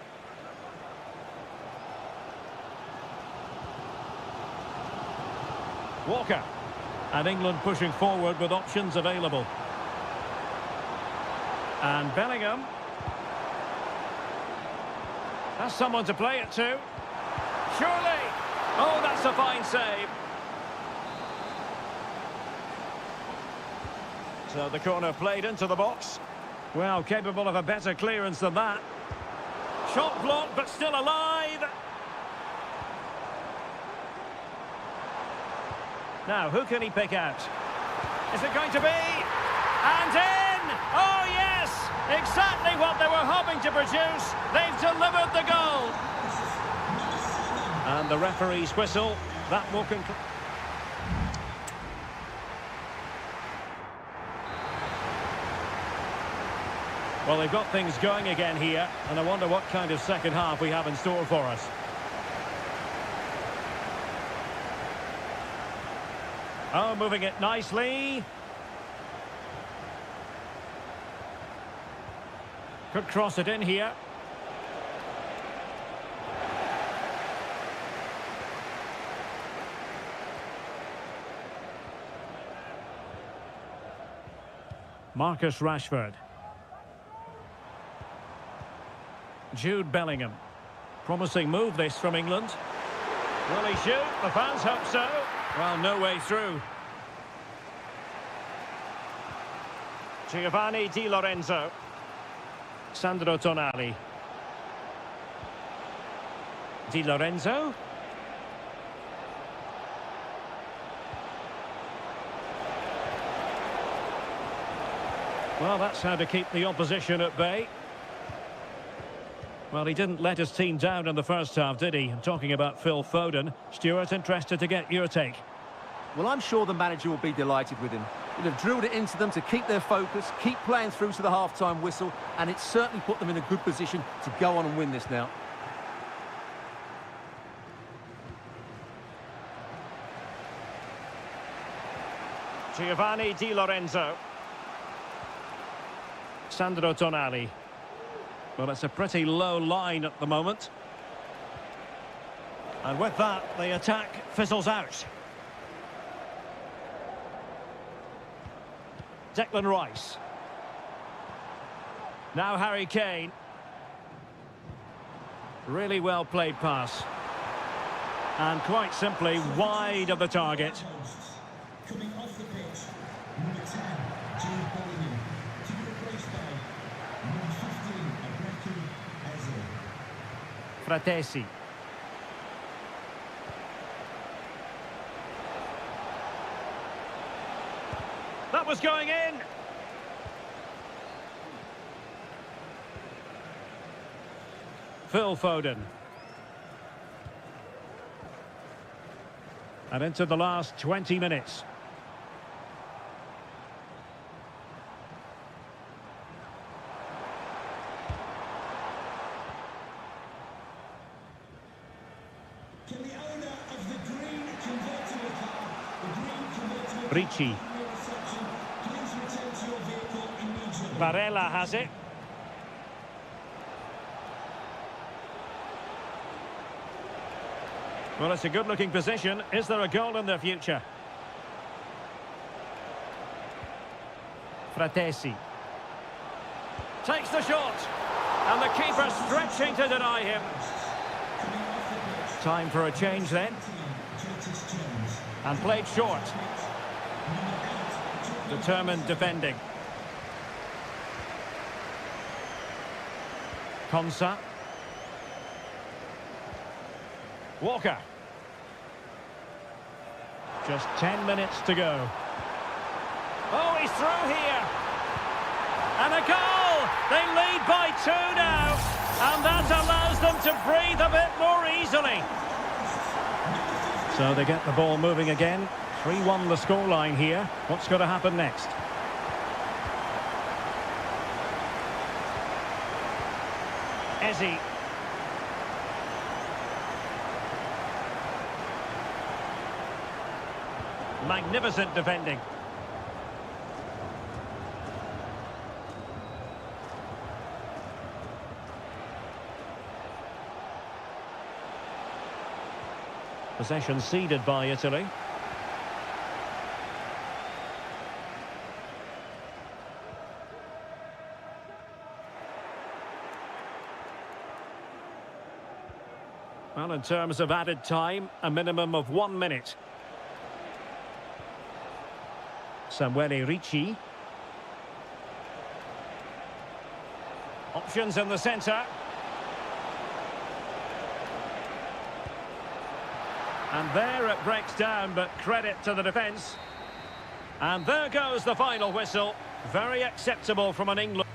Walker. And England pushing forward with options available. And Bellingham. Has someone to play it to. Surely! Oh, that's a fine save. So the corner played into the box. Well, capable of a better clearance than that. Shot blocked, but still alive. Now, who can he pick out? Is it going to be? And in! Oh, yes! Exactly what they were hoping to produce. They've delivered the goal. And the referee's whistle. That will conclude. Well, they've got things going again here, and I wonder what kind of second half we have in store for us. Oh, moving it nicely. Could cross it in here. Marcus Rashford. Jude Bellingham. Promising move this from England. Will he shoot? The fans hope so. Well, no way through. Giovanni Di Lorenzo. Sandro Tonali. Di Lorenzo. Well, that's how to keep the opposition at bay. Well, he didn't let his team down in the first half, did he? I'm talking about Phil Foden. Stuart, interested to get your take. Well, I'm sure the manager will be delighted with him. He'll have drilled it into them to keep their focus, keep playing through to the half-time whistle, and it's certainly put them in a good position to go on and win this now. Giovanni Di Lorenzo. Sandro Tonali. Well, it's a pretty low line at the moment. And with that, the attack fizzles out. Declan Rice. Now Harry Kane. Really well played pass. And quite simply wide of the target. Coming off the pitch, number 10, Jude Bellingham, to be replaced by number 15, Abraham Fratesi. That was going in. Phil Foden. And into the last 20 minutes. Can the owner of the green convertible car, the green convertible Ricci. reception, please return to your vehicle immediately? Barella has it. Well, it's a good-looking position. Is there a goal in their future? Fratesi. Takes the shot. And the keeper stretching to deny him. Time for a change then. And played short. Determined defending. Konsa. Walker. Just 10 minutes to go. Oh, he's through here. And a goal! They lead by 2 now. And that allows them to breathe a bit more easily. So they get the ball moving again. 3-1 the scoreline here. What's going to happen next? Eze. Magnificent defending. Possession ceded by Italy. Well, in terms of added time, a minimum of 1 minute. Samuele Ricci. Options in the centre. And there it breaks down, but credit to the defence. And there goes the final whistle. Very acceptable from an England.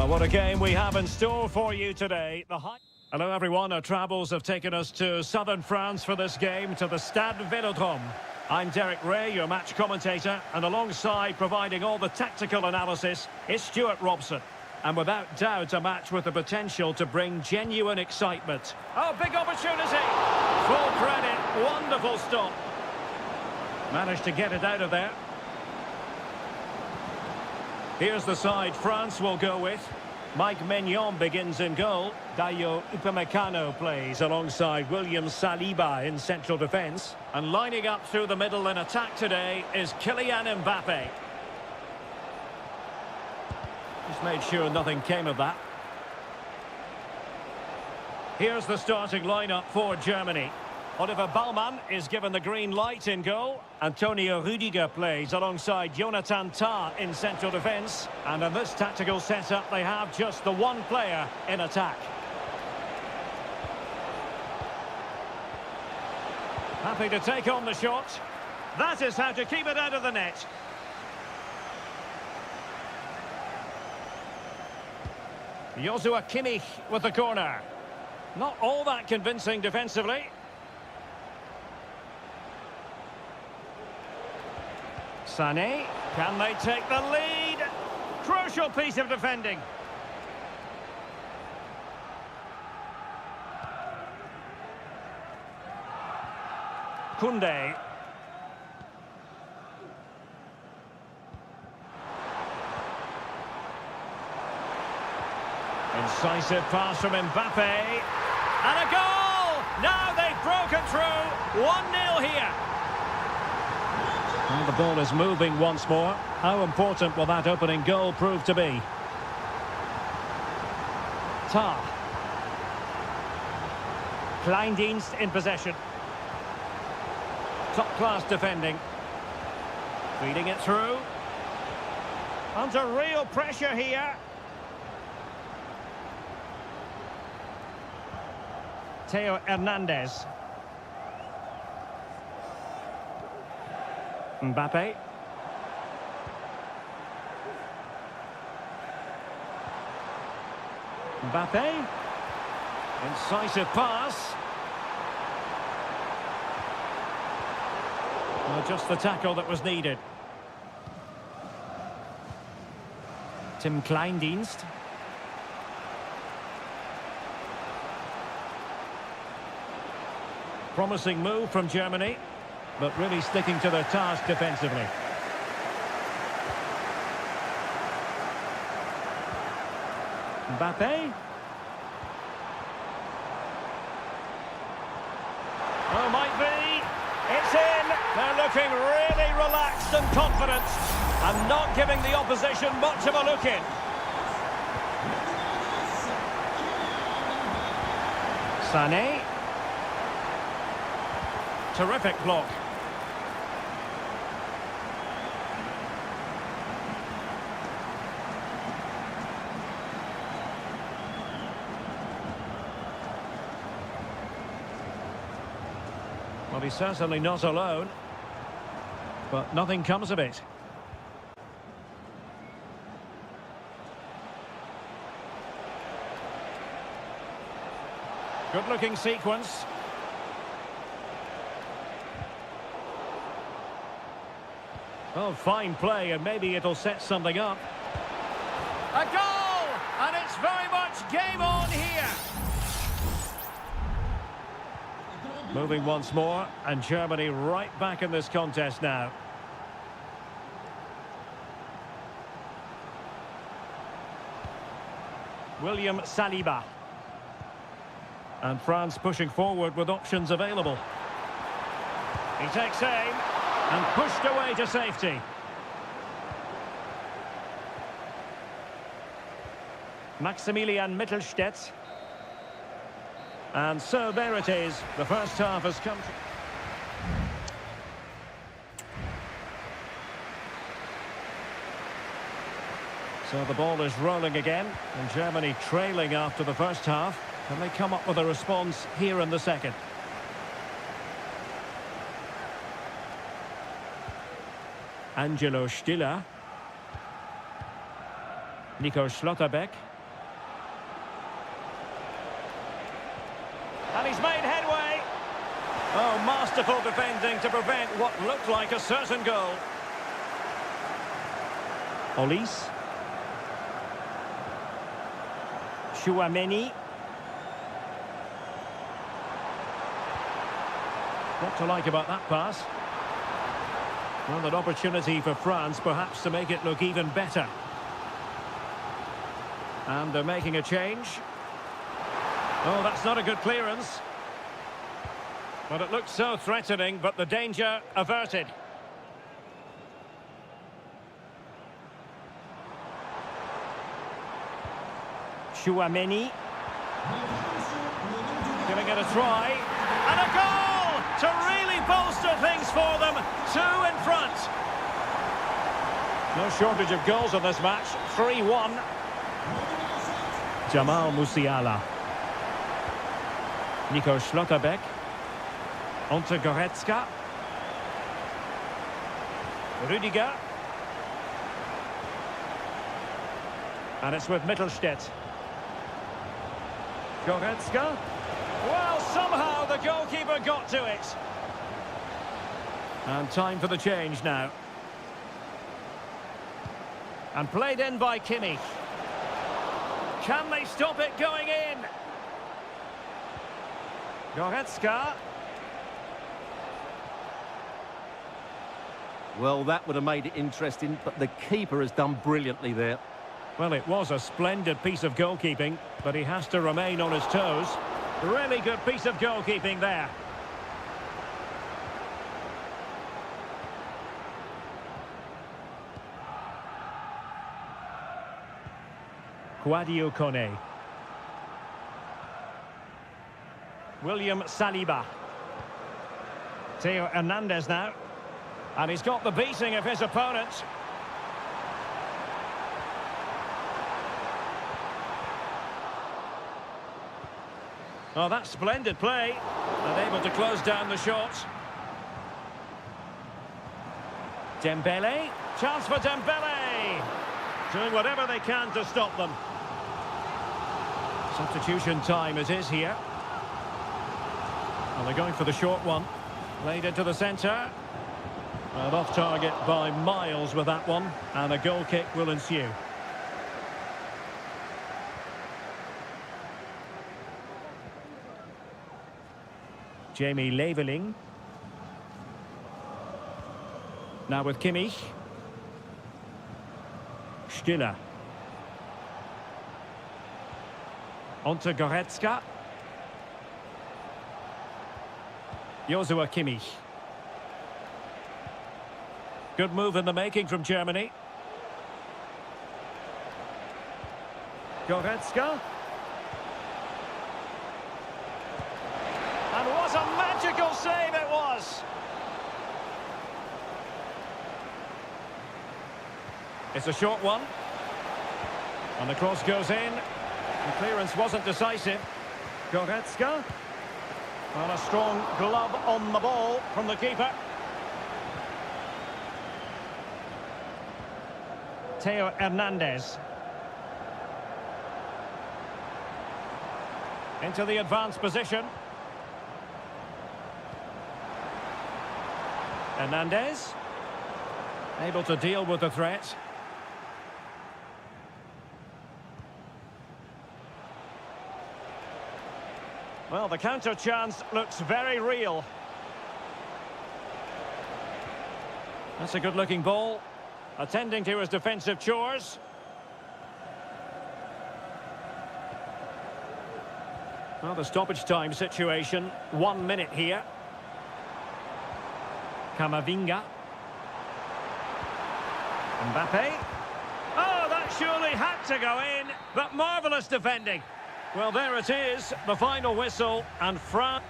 Well, what a game we have in store for you today. Hello everyone, our travels have taken us to southern France for this game, to the Stade Vélodrome. I'm Derek Ray, your match commentator, and alongside providing all the tactical analysis is Stuart Robson. And without doubt, a match with the potential to bring genuine excitement. Oh, big opportunity! Full credit, wonderful stop. Managed to get it out of there. Here's the side France will go with. Mike Maignan begins in goal. Dayo Upamecano plays alongside William Saliba in central defence. And lining up through the middle in attack today is Kylian Mbappe. Just made sure nothing came of that. Here's the starting lineup for Germany. Oliver Baumann is given the green light in goal. Antonio Rüdiger plays alongside Jonathan Tah in central defence. And in this tactical setup, they have just the one player in attack. Happy to take on the shot. That is how to keep it out of the net. Joshua Kimmich with the corner. Not all that convincing defensively. Sané, can they take the lead? Crucial piece of defending. Koundé. Incisive pass from Mbappe. And a goal! Now they've broken through. 1-0 here. And the ball is moving once more. How important will that opening goal prove to be? Tah. Kleindienst in possession. Top-class defending. Feeding it through. Under real pressure here. Theo Hernandez. Mbappe. Mbappe. Incisive pass. Well, just the tackle that was needed. Tim Kleindienst. Promising move from Germany, but really sticking to their task defensively. Mbappe. Oh, might be. It's in. They're looking really relaxed and confident and not giving the opposition much of a look in. Sané. Terrific block. Well, he's certainly not alone, but nothing comes of it. Good-looking sequence. Oh, fine play, and maybe it'll set something up. A goal! And it's very much game on here. Moving once more, and Germany right back in this contest now. William Saliba. And France pushing forward with options available. He takes aim. And pushed away to safety. Maximilian Mittelstädt. And so there it is. The first half has come to... So the ball is rolling again, and Germany trailing after the first half. Can they come up with a response here in the second? Angelo Stiller. Nico Schlotterbeck. masterful defending to prevent what looked like a certain goal. Olise. Chouameni. What to like about that pass? Well, an opportunity for France perhaps to make it look even better. And they're making a change. Oh, that's not a good clearance. But it looked so threatening, but the danger averted. Chouameni. Giving it a try. And a goal to really bolster things for them. 2 in front. No shortage of goals in this match. 3-1. Jamal Musiala. Nico Schlotterbeck. Onto Goretzka. Rüdiger. And it's with Mittelstädt. Goretzka. Well, somehow the goalkeeper got to it. And time for the change now. And played in by Kimmich. Can they stop it going in? Goretzka. Well, that would have made it interesting, but the keeper has done brilliantly there. Well, it was a splendid piece of goalkeeping, but he has to remain on his toes. Really good piece of goalkeeping there. Kouadio Kone. William Saliba. Theo Hernandez now. And he's got the beating of his opponent. Oh, that's splendid play. And able to close down the shot. Dembele. Chance for Dembele. Doing whatever they can to stop them. Substitution time it is here. And they're going for the short one. Played into the centre. And off target by miles with that one. And a goal kick will ensue. Jamie Leveling. Now with Kimmich. Stiller. Onto Goretzka. Joshua Kimmich. Good move in the making from Germany. Goretzka. And what a magical save it was! It's a short one. And the cross goes in. The clearance wasn't decisive. Goretzka. And a strong glove on the ball from the keeper. Theo Hernandez. Into the advanced position. Hernandez. Able to deal with the threat. Well, the counter chance looks very real. That's a good-looking ball. Attending to his defensive chores. Well, the stoppage time situation. 1 minute here. Camavinga. Mbappe. Oh, that surely had to go in, but marvellous defending. Well, there it is, the final whistle, and France...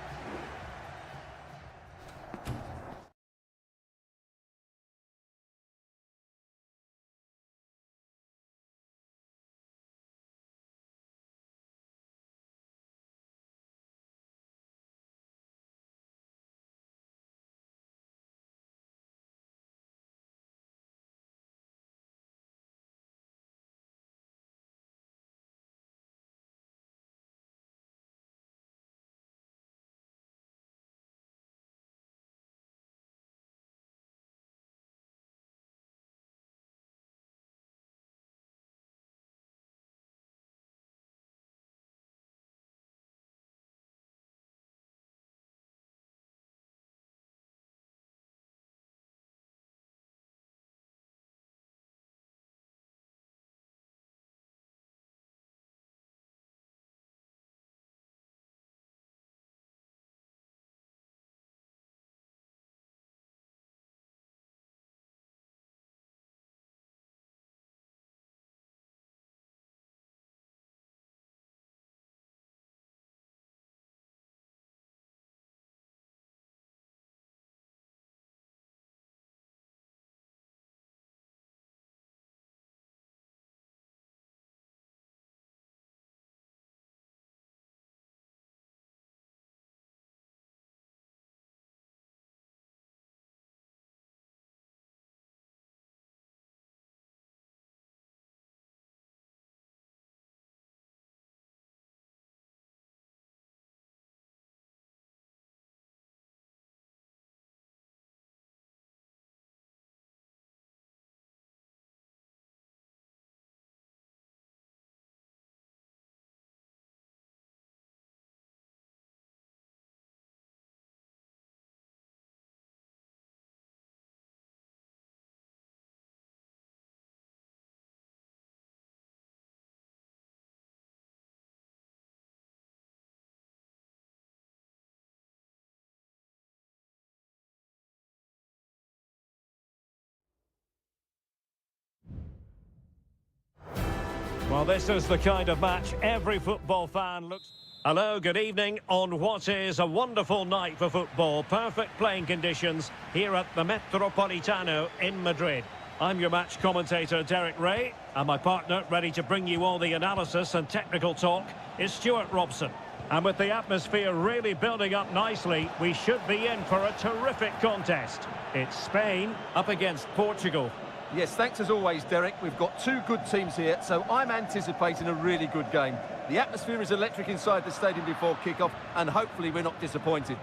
Well, this is the kind of match every football fan looks... Hello, good evening on what is a wonderful night for football. Perfect playing conditions here at the Metropolitano in Madrid. I'm your match commentator, Derek Ray, and my partner, ready to bring you all the analysis and technical talk, is Stuart Robson. And with the atmosphere really building up nicely, we should be in for a terrific contest. It's Spain up against Portugal. Yes, thanks as always, Derek. We've got two good teams here, so I'm anticipating a really good game. The atmosphere is electric inside the stadium before kick-off, and hopefully we're not disappointed.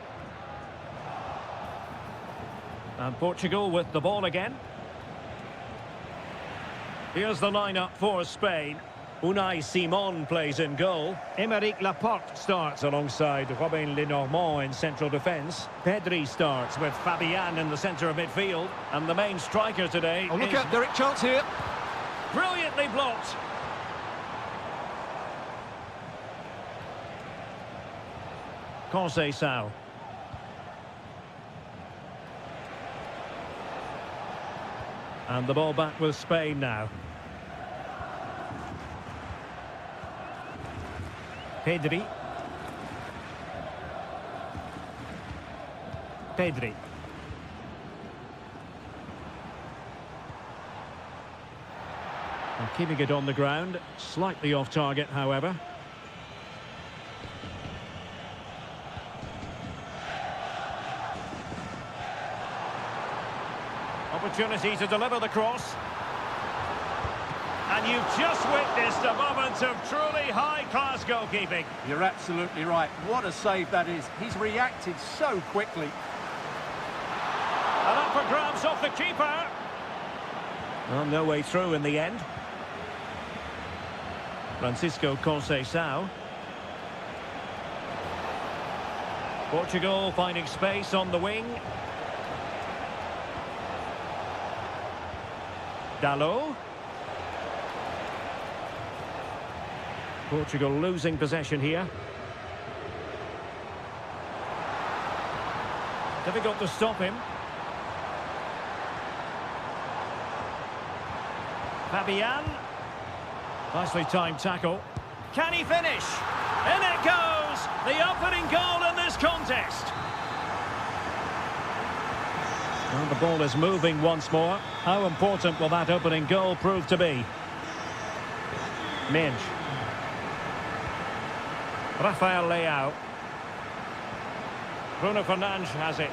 And Portugal with the ball again. Here's the lineup for Spain. Unai Simon plays in goal. Aymeric Laporte starts alongside Robin Lenormand in central defence. Pedri starts with Fabian in the centre of midfield. And the main striker today Oh, look out, Derek, chance here. Brilliantly blocked. Conceição. And the ball back with Spain now. Pedri. Pedri. And keeping it on the ground, slightly off target, however. Opportunity to deliver the cross. And you've just witnessed a moment of truly high-class goalkeeping. You're absolutely right. What a save that is. He's reacted so quickly. And up for grabs off the keeper. Well, no way through in the end. Francisco Conceição. Portugal finding space on the wing. Dalot. Portugal losing possession here. Difficult to stop him. Fabian. Nicely timed tackle. Can he finish? In it goes! The opening goal in this contest. And the ball is moving once more. How important will that opening goal prove to be? Minge. Rafael Leao. Bruno Fernandes has it.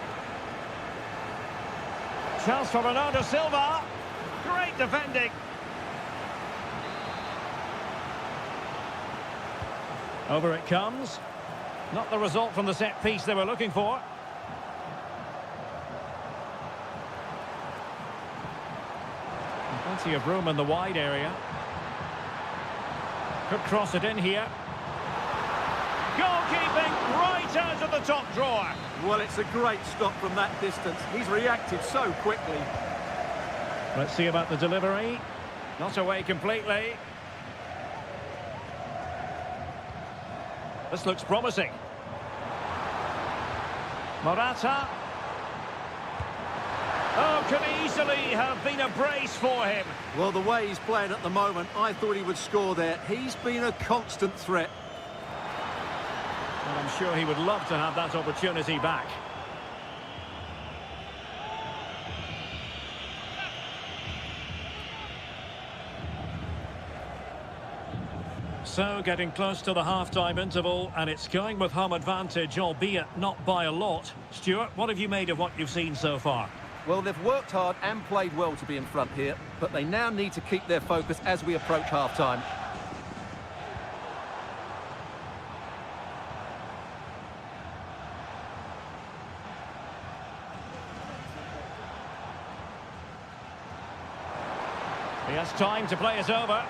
Chance for Bernardo Silva. Great defending. Over it comes. Not the result from the set piece they were looking for. Plenty of room in the wide area. Could cross it in here. Goalkeeping right out of the top drawer. Well, it's a great stop from that distance. He's reacted so quickly. Let's see about the delivery. Not away completely. This looks promising. Morata. Oh, could easily have been a brace for him. Well, the way he's playing at the moment, I thought he would score there. He's been a constant threat. And I'm sure he would love to have that opportunity back. So, getting close to the half-time interval, and it's going with home advantage, albeit not by a lot. Stuart, what have you made of what you've seen so far? Well, they've worked hard and played well to be in front here, but they now need to keep their focus as we approach half-time. He has time to play it over.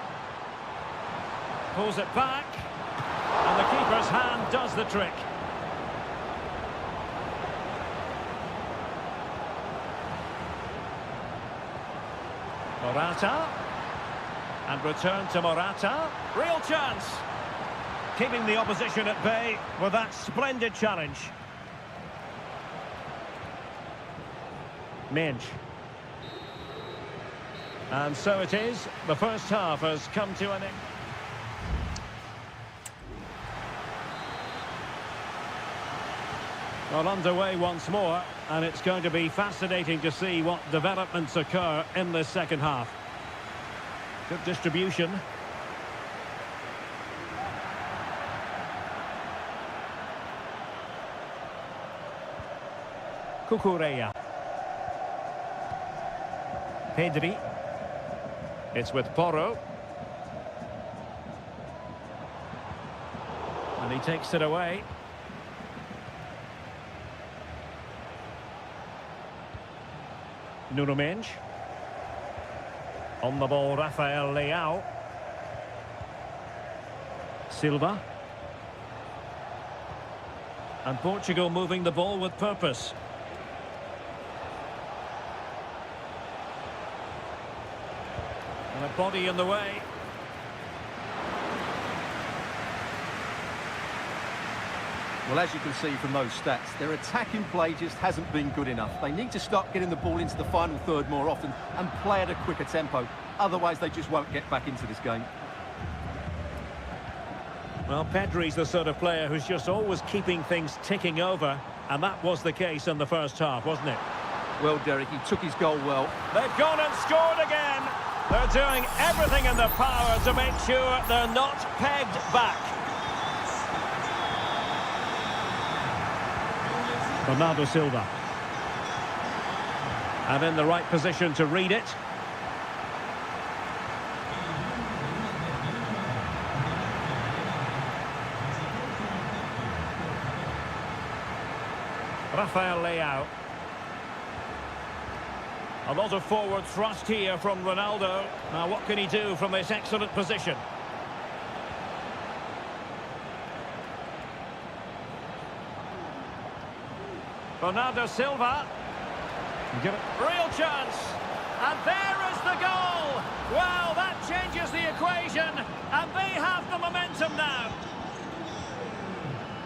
Pulls it back. And the keeper's hand does the trick. Morata. And return to Morata. Real chance. Keeping the opposition at bay with that splendid challenge. Minge. And so it is. The first half has come to an end. Well, underway once more, and it's going to be fascinating to see what developments occur in this second half. Good distribution. Cucurella. Pedri. It's with Porro. And he takes it away. Nuno Mendes. On the ball, Rafael Leao. Silva. And Portugal moving the ball with purpose. And a body in the way. Well, as you can see from those stats, their attacking play just hasn't been good enough. They need to start getting the ball into the final third more often and play at a quicker tempo. Otherwise, they just won't get back into this game. Well, Pedri's the sort of player who's just always keeping things ticking over, and that was the case in the first half, wasn't it? Well, Derek, he took his goal well. They've gone and scored again. They're doing everything in their power to make sure they're not pegged back. Bernardo Silva. And in the right position to read it. Rafael Leao. A lot of forward thrust here from Ronaldo. Now what can he do from this excellent position? Bernardo Silva. Give it. Real chance. And there is the goal. Well, that changes the equation. And they have the momentum now.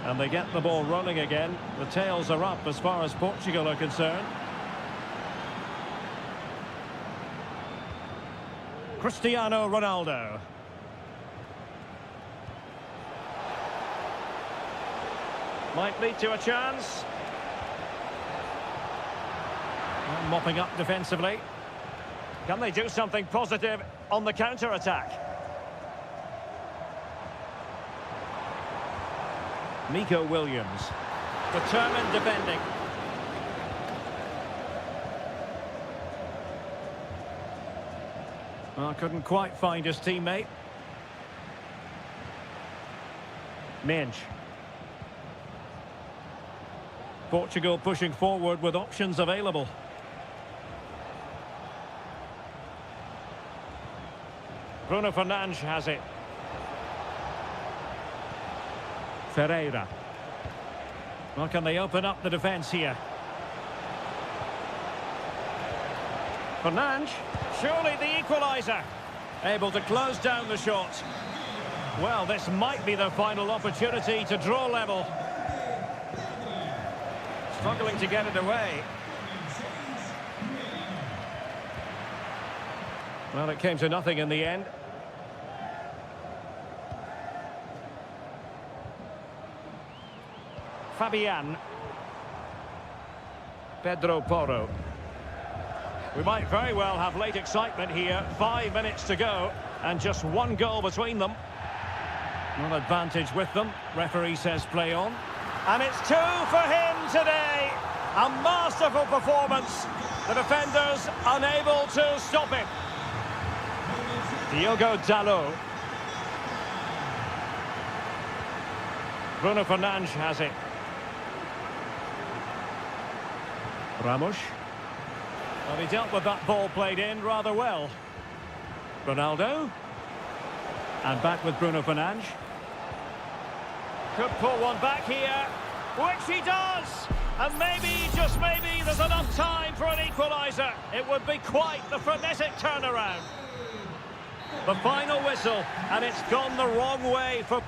And they get the ball rolling again. The tails are up as far as Portugal are concerned. Cristiano Ronaldo. Might lead to a chance. And mopping up defensively. Can they do something positive on the counter-attack? Nico Williams. Determined defending. Well, couldn't quite find his teammate. Mendes. Portugal pushing forward with options available. Bruno Fernandes has it. Ferreira. Well, can they open up the defence here? Fernandes, surely the equaliser. Able to close down the shot. Well, this might be their final opportunity to draw level. Struggling to get it away. Well, it came to nothing in the end. Fabian. Pedro Porro. We might very well have late excitement here. 5 minutes to go and just one goal between them. One advantage with them. Referee says play on. And it's 2 for him today. A masterful performance. The defenders unable to stop him. Diogo Dalot. Bruno Fernandes has it. Ramos. Well, he dealt with that ball played in rather well. Ronaldo. And back with Bruno Fernandes. Could pull one back here, which he does. And maybe, just maybe, there's enough time for an equaliser. It would be quite the frenetic turnaround. The final whistle, and it's gone the wrong way for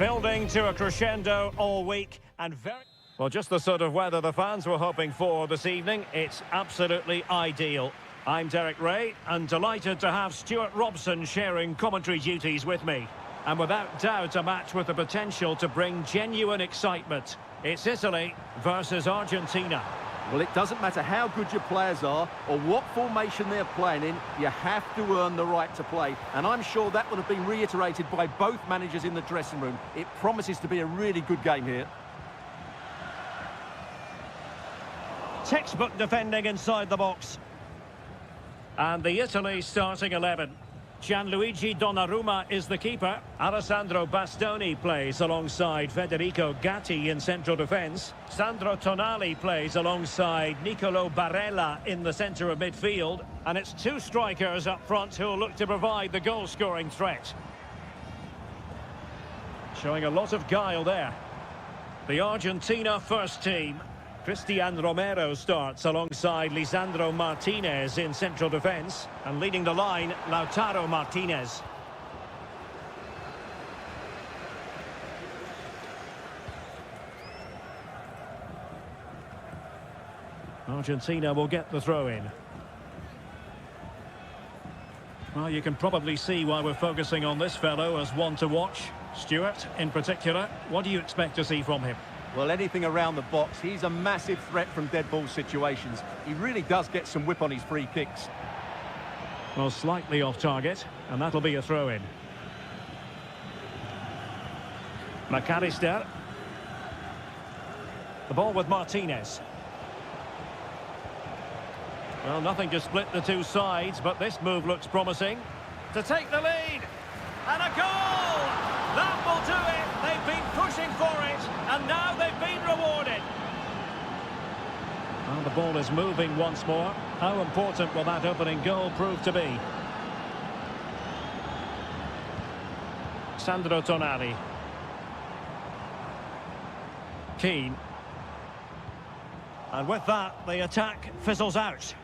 Building to a crescendo all week and very... Well, just the sort of weather the fans were hoping for this evening. It's absolutely ideal. I'm Derek Ray and delighted to have Stuart Robson sharing commentary duties with me. And without doubt a match with the potential to bring genuine excitement. It's Italy versus Argentina. Well, it doesn't matter how good your players are or what formation they're playing in, you have to earn the right to play. And I'm sure that would have been reiterated by both managers in the dressing room. It promises to be a really good game here. Textbook defending inside the box. And the Italy starting 11. Gianluigi Donnarumma is the keeper. Alessandro Bastoni plays alongside Federico Gatti in central defence. Sandro Tonali plays alongside Nicolo Barella in the centre of midfield. And it's two strikers up front who'll look to provide the goal-scoring threat. Showing a lot of guile there. The Argentina first team. Cristian Romero starts alongside Lisandro Martinez in central defence. And leading the line, Lautaro Martinez. Argentina will get the throw in. Well, you can probably see why we're focusing on this fellow as one to watch. Stuart, in particular, what do you expect to see from him? Well, anything around the box. He's a massive threat from dead ball situations. He really does get some whip on his free kicks. Well, slightly off target, and that'll be a throw-in. McAllister. The ball with Martinez. Well, nothing to split the two sides, but this move looks promising. To take the lead. And a goal! That will do it. They've been pushing for it, and now they've been rewarded. Well, the ball is moving once more. How important will that opening goal prove to be? Sandro Tonali. Keane. And with that, the attack fizzles out.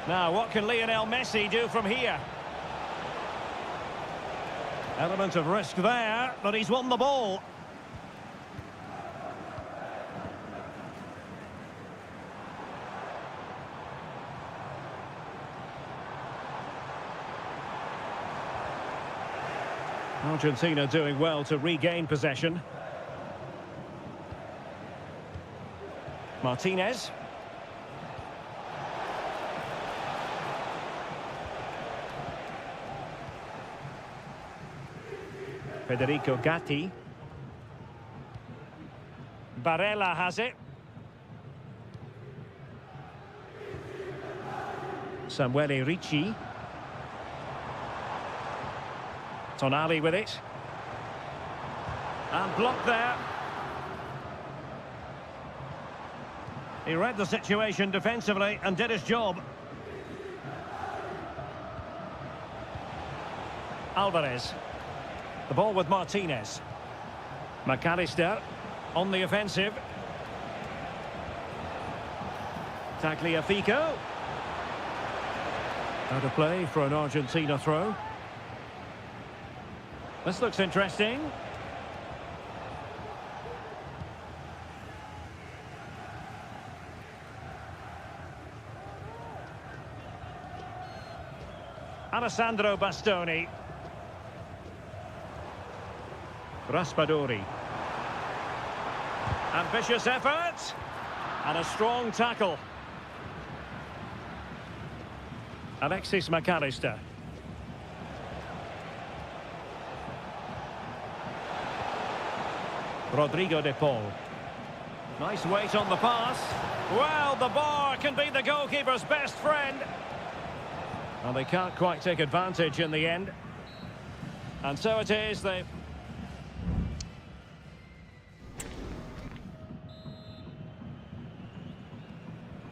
Now, what can Lionel Messi do from here? Element of risk there, but he's won the ball. Argentina doing well to regain possession. Martinez. Federico Gatti. Barella has it. Samuele Ricci. Tonali with it. And blocked there. He read the situation defensively and did his job. Alvarez. The ball with Martinez. McAllister on the offensive. Tagliafico. Out of play for an Argentina throw. This looks interesting. Alessandro Bastoni. Raspadori. Ambitious effort. And a strong tackle. Alexis McAllister. Rodrigo de Paul. Nice weight on the pass. Well, the bar can be the goalkeeper's best friend. Well, they can't quite take advantage in the end. And so it is, they...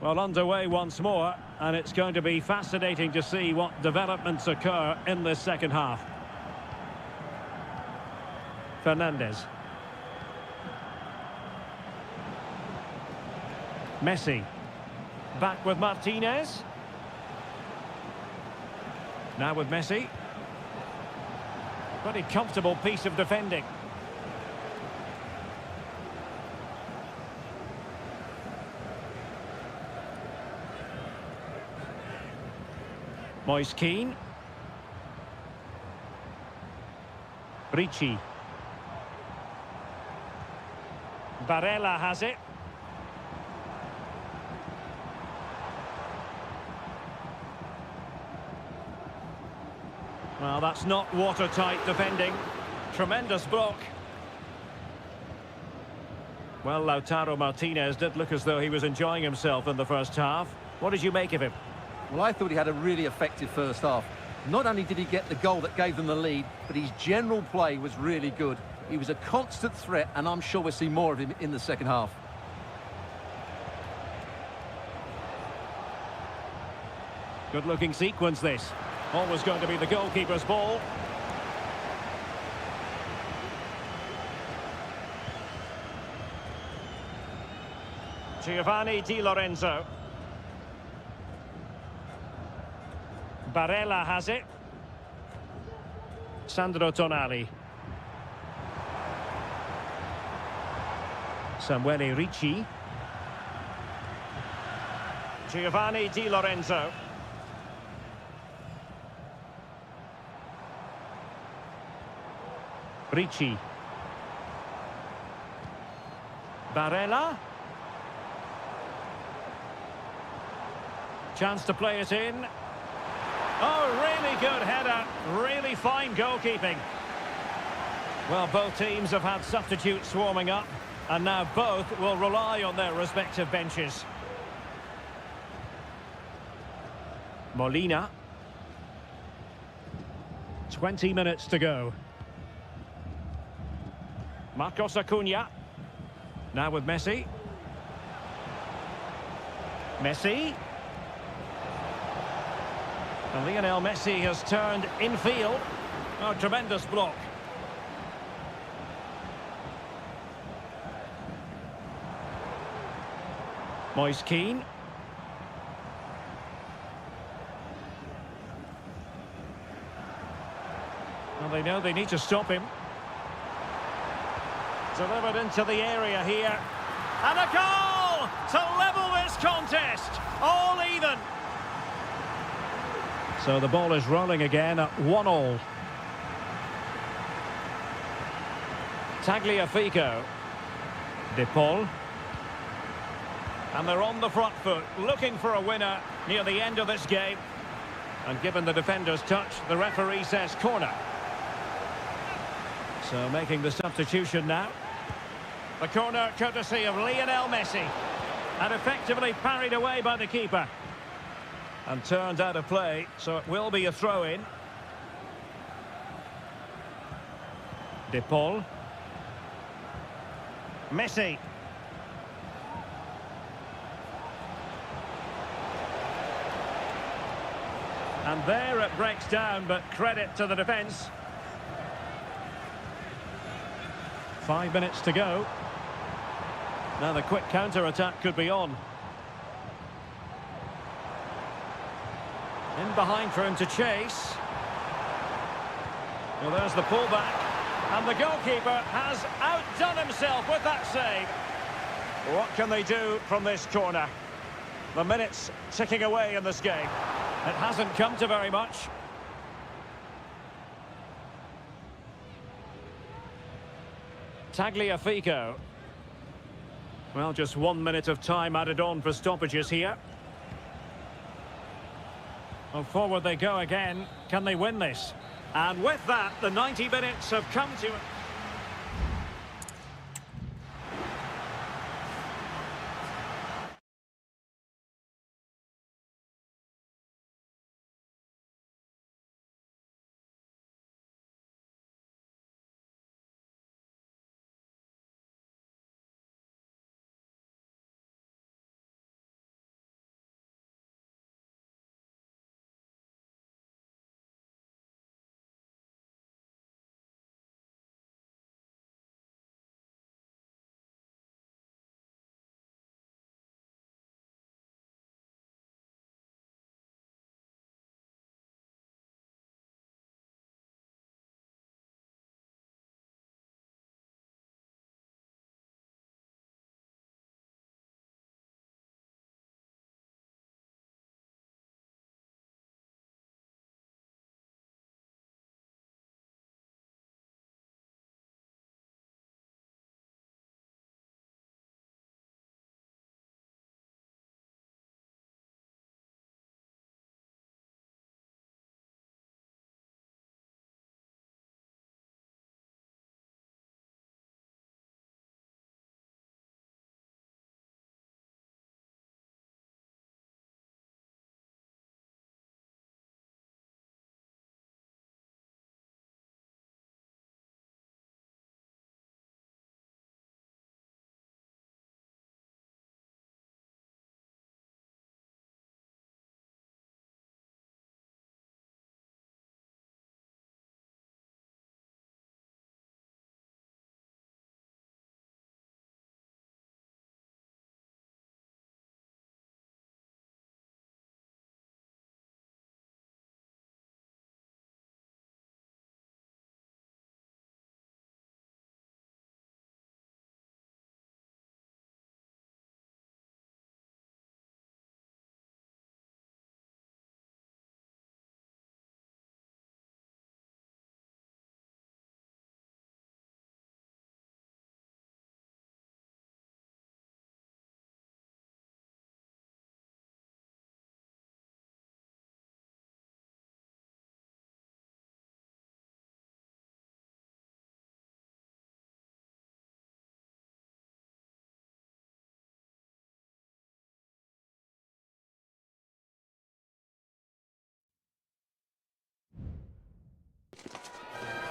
Well, underway once more, and it's going to be fascinating to see what developments occur in this second half. Fernandez. Messi. Back with Martinez. Now with Messi. Pretty comfortable piece of defending. Moise Keane. Ricci. Barella has it. Well, that's not watertight defending. Tremendous block. Well, Lautaro Martinez did look as though he was enjoying himself in the first half. What did you make of him? Well, I thought he had a really effective first half. Not only did he get the goal that gave them the lead, but his general play was really good. He was a constant threat, and I'm sure we'll see more of him in the second half. Good-looking sequence, this. Always going to be the goalkeeper's ball. Giovanni Di Lorenzo. Barella has it. Sandro Tonali. Samuele Ricci. Giovanni Di Lorenzo. Ricci. Barella. Chance to play it in. Oh, really good header. Really fine goalkeeping. Well, both teams have had substitutes warming up, and now both will rely on their respective benches. Molina. 20 minutes to go. Marcos Acuna. Now with Messi. Messi. And Lionel Messi has turned infield. Oh, tremendous block. Moise Keane. Well, they know they need to stop him. Delivered into the area here. And a goal to level this contest. All even. So the ball is rolling again at 1-1. Tagliafico. De Paul. And they're on the front foot, looking for a winner near the end of this game. And given the defender's touch, the referee says corner. So making the substitution now. The corner courtesy of Lionel Messi. And effectively parried away by the keeper. And turned out of play, so it will be a throw-in. De Paul. Messi. And there it breaks down, but credit to the defence. 5 minutes to go. Now the quick counter-attack could be on. In behind for him to chase. Well, there's the pullback. And the goalkeeper has outdone himself with that save. What can they do from this corner? The minutes ticking away in this game. It hasn't come to very much. Tagliafico. Well, just 1 minute of time added on for stoppages here. Well, forward they go again. Can they win this? And with that, the 90 minutes have come to...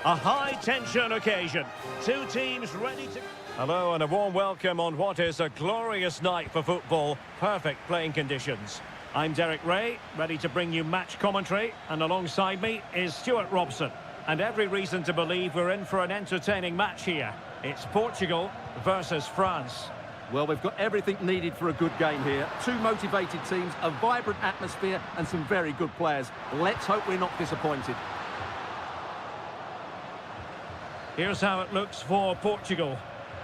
A high-tension occasion. Two teams ready to... Hello and a warm welcome on what is a glorious night for football. Perfect playing conditions. I'm Derek Ray, ready to bring you match commentary, and alongside me is Stuart Robson. And every reason to believe we're in for an entertaining match here. It's Portugal versus France. Well, we've got everything needed for a good game here. Two motivated teams, a vibrant atmosphere and some very good players. Let's hope we're not disappointed. Here's how it looks for Portugal.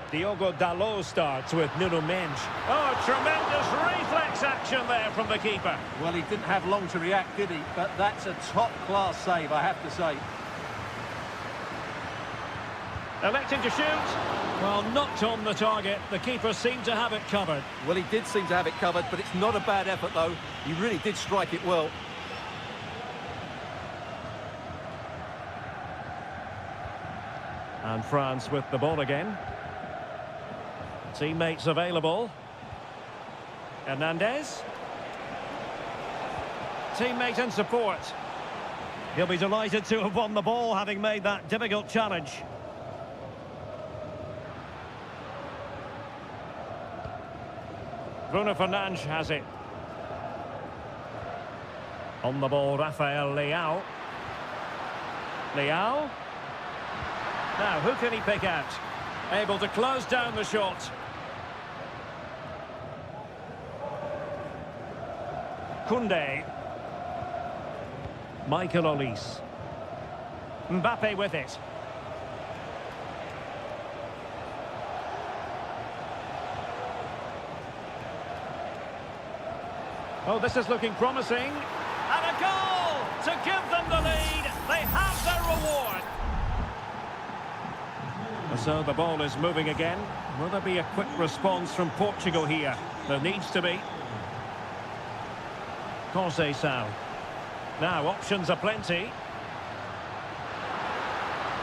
Diogo Dalot starts with Nuno Mendes. Oh, tremendous reflex action there from the keeper. Well, he didn't have long to react, did he? But that's a top-class save, I have to say. Electing to shoot. Well, not on the target. The keeper seemed to have it covered. Well, he did seem to have it covered, but it's not a bad effort, though. He really did strike it well. And France with the ball again. Teammates available. Hernandez. Teammate and support. He'll be delighted to have won the ball, having made that difficult challenge. Bruno Fernandes has it. On the ball, Rafael Leao. Leao. Now, who can he pick out? Able to close down the shot. Koundé. Michael Olise. Mbappe with it. Oh, this is looking promising. And a goal to give them the lead. They have their reward. So the ball is moving again. Will there be a quick response from Portugal here? There needs to be. Conceição. Now options are plenty.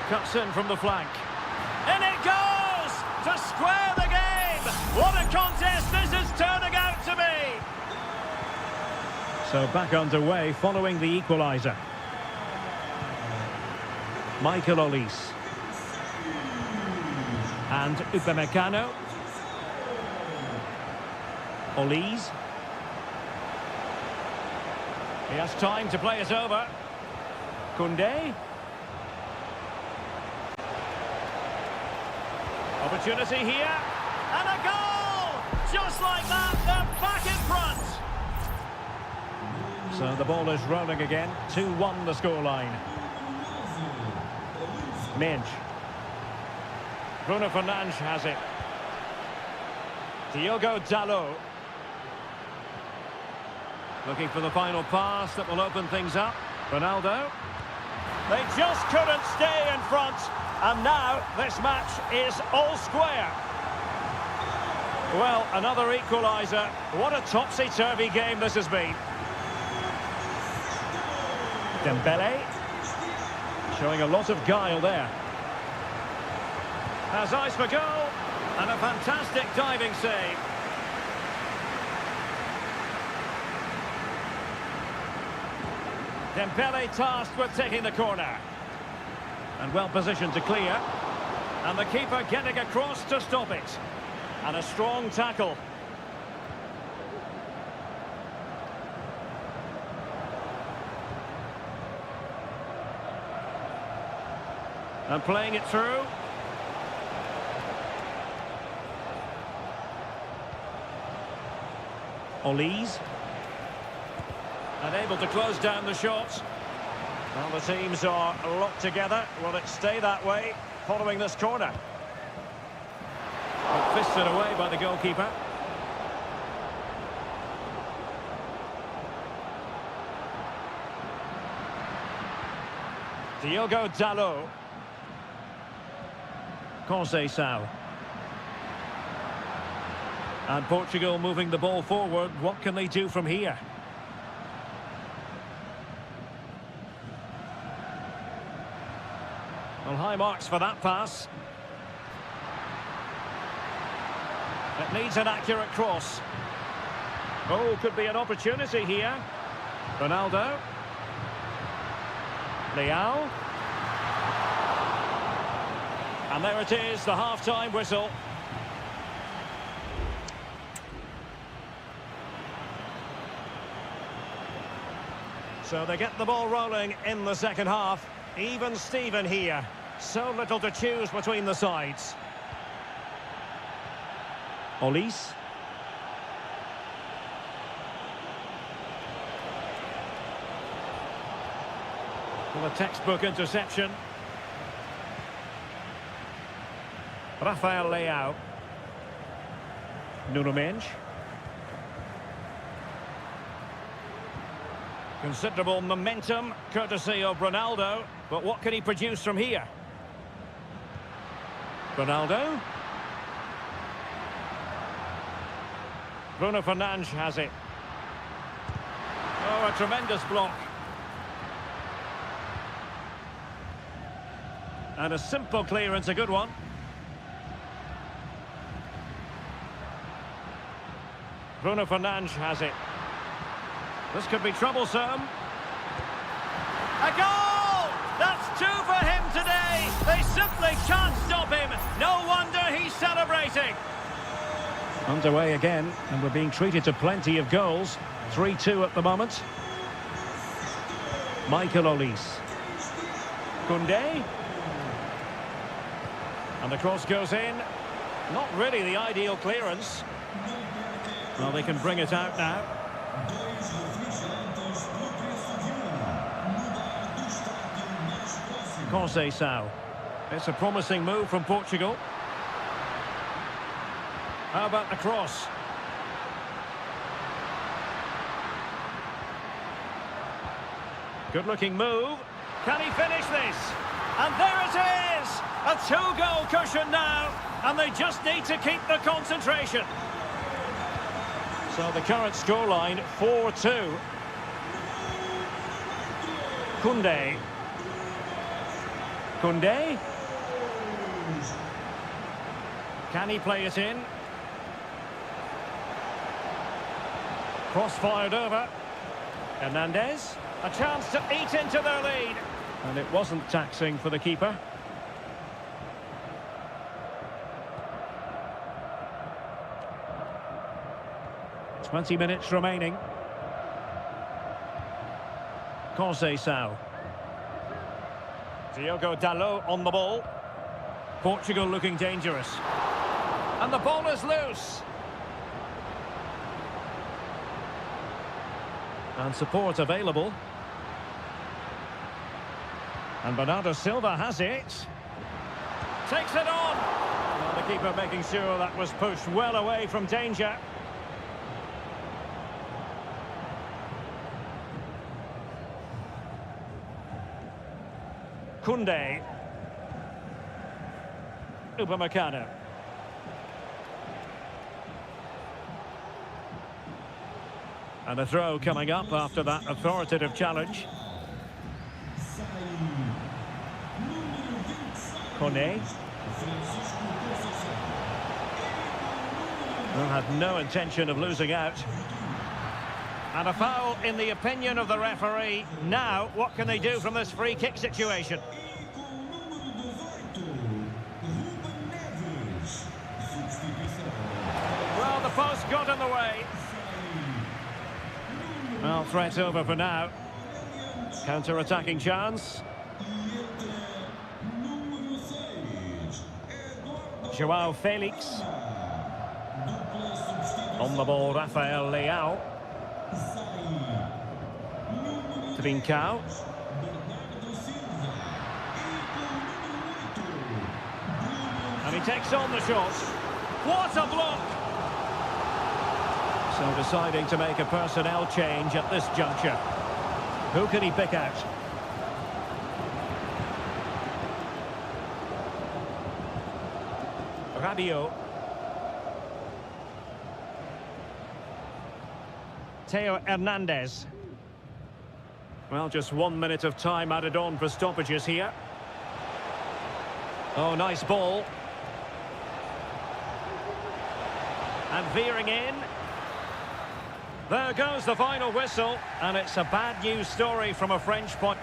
Cuts in from the flank. In it goes! To square the game! What a contest this is turning out to be! So back underway following the equaliser. Michael Olise. And Upamecano. Olise. He has time to play it over. Koundé. Opportunity here. And a goal! Just like that, they're back in front. So the ball is rolling again. 2-1 the scoreline. Mendes. Bruno Fernandes has it. Diogo Dalot. Looking for the final pass that will open things up. Ronaldo. They just couldn't stay in front. And now this match is all square. Well, another equaliser. What a topsy-turvy game this has been. Dembele. Showing a lot of guile there. Has eyes for goal, and a fantastic diving save. Dembele tasked with taking the corner. And well positioned to clear. And the keeper getting across to stop it. And a strong tackle. And playing it through. Olise. And able to close down the shots. Well, the teams are locked together. Will it stay that way following this corner? Fisted away by the goalkeeper. Diogo Dalot. Conceição. And Portugal moving the ball forward. What can they do from here? Well, high marks for that pass. It needs an accurate cross. Oh, could be an opportunity here. Ronaldo. Leao. And there it is, the half-time whistle. So they get the ball rolling in the second half. Even Steven here. So little to choose between the sides. Olise. Well, a textbook interception. Rafael Leao. Nuno Mendes. Considerable momentum, courtesy of Ronaldo. But what can he produce from here? Ronaldo. Bruno Fernandes has it. Oh, a tremendous block. And a simple clearance, a good one. Bruno Fernandes has it. This could be troublesome. A goal! That's two for him today. They simply can't stop him. No wonder he's celebrating. Underway again, and we're being treated to plenty of goals. 3-2 at the moment. Michael Olise. Koundé. And the cross goes in. Not really the ideal clearance. Well, they can bring it out now. Conceição. It's a promising move from Portugal. How about the cross? Good-looking move. Can he finish this? And there it is! A two-goal cushion now, and they just need to keep the concentration. So the current scoreline, 4-2. Koundé. Koundé. Can he play it in? Cross fired over. Hernandez. A chance to eat into their lead. And it wasn't taxing for the keeper. Twenty minutes remaining. Conceição. Diogo Dalot on the ball. Portugal looking dangerous. And the ball is loose. And support available. And Bernardo Silva has it. Takes it on. Well, the keeper making sure that was pushed well away from danger. Koundé. Upamecano. And a throw coming up after that authoritative challenge. Koné. Well, had no intention of losing out. And a foul in the opinion of the referee. Now, what can they do from this free kick situation? Well, the post got in the way. Well, threat over for now. Counter-attacking chance. Joao Felix. On the ball, Rafael Leao. Trincao. And he takes on the shot. What a block! So deciding to make a personnel change at this juncture. Who can he pick out? Rabiot. Theo Hernandez. Well, just 1 minute of time added on for stoppages here. Oh, nice ball. And veering in. There goes the final whistle, and it's a bad news story from a French point.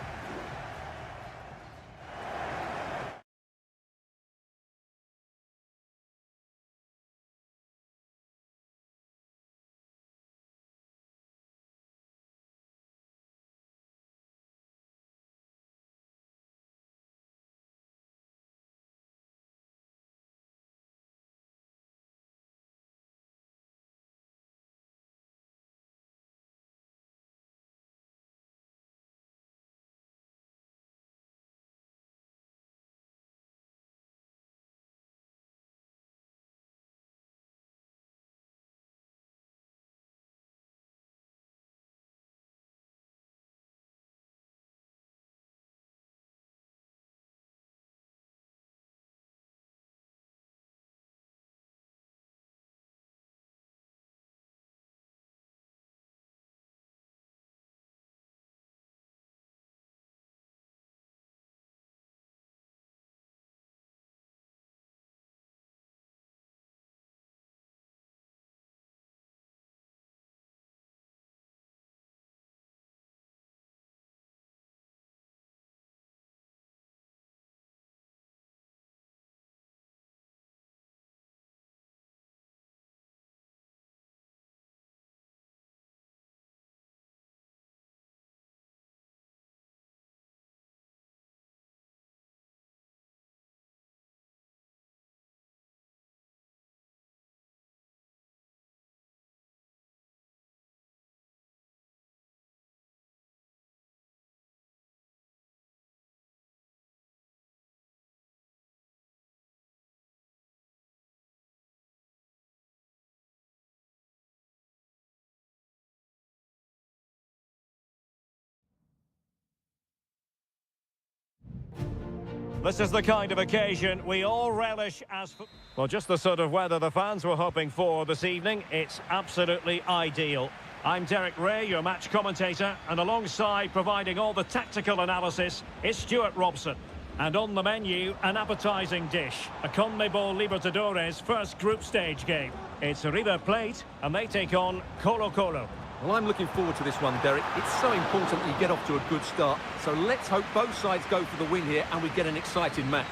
This is the kind of occasion we all relish as... Well, just the sort of weather the fans were hoping for this evening. It's absolutely ideal. I'm Derek Ray, your match commentator, and alongside providing all the tactical analysis is Stuart Robson. And on the menu, an appetising dish, a CONMEBOL Libertadores first group stage game. It's River Plate, and they take on Colo-Colo. Well, I'm looking forward to this one, Derek. It's so important that you get off to a good start. So let's hope both sides go for the win here and we get an exciting match.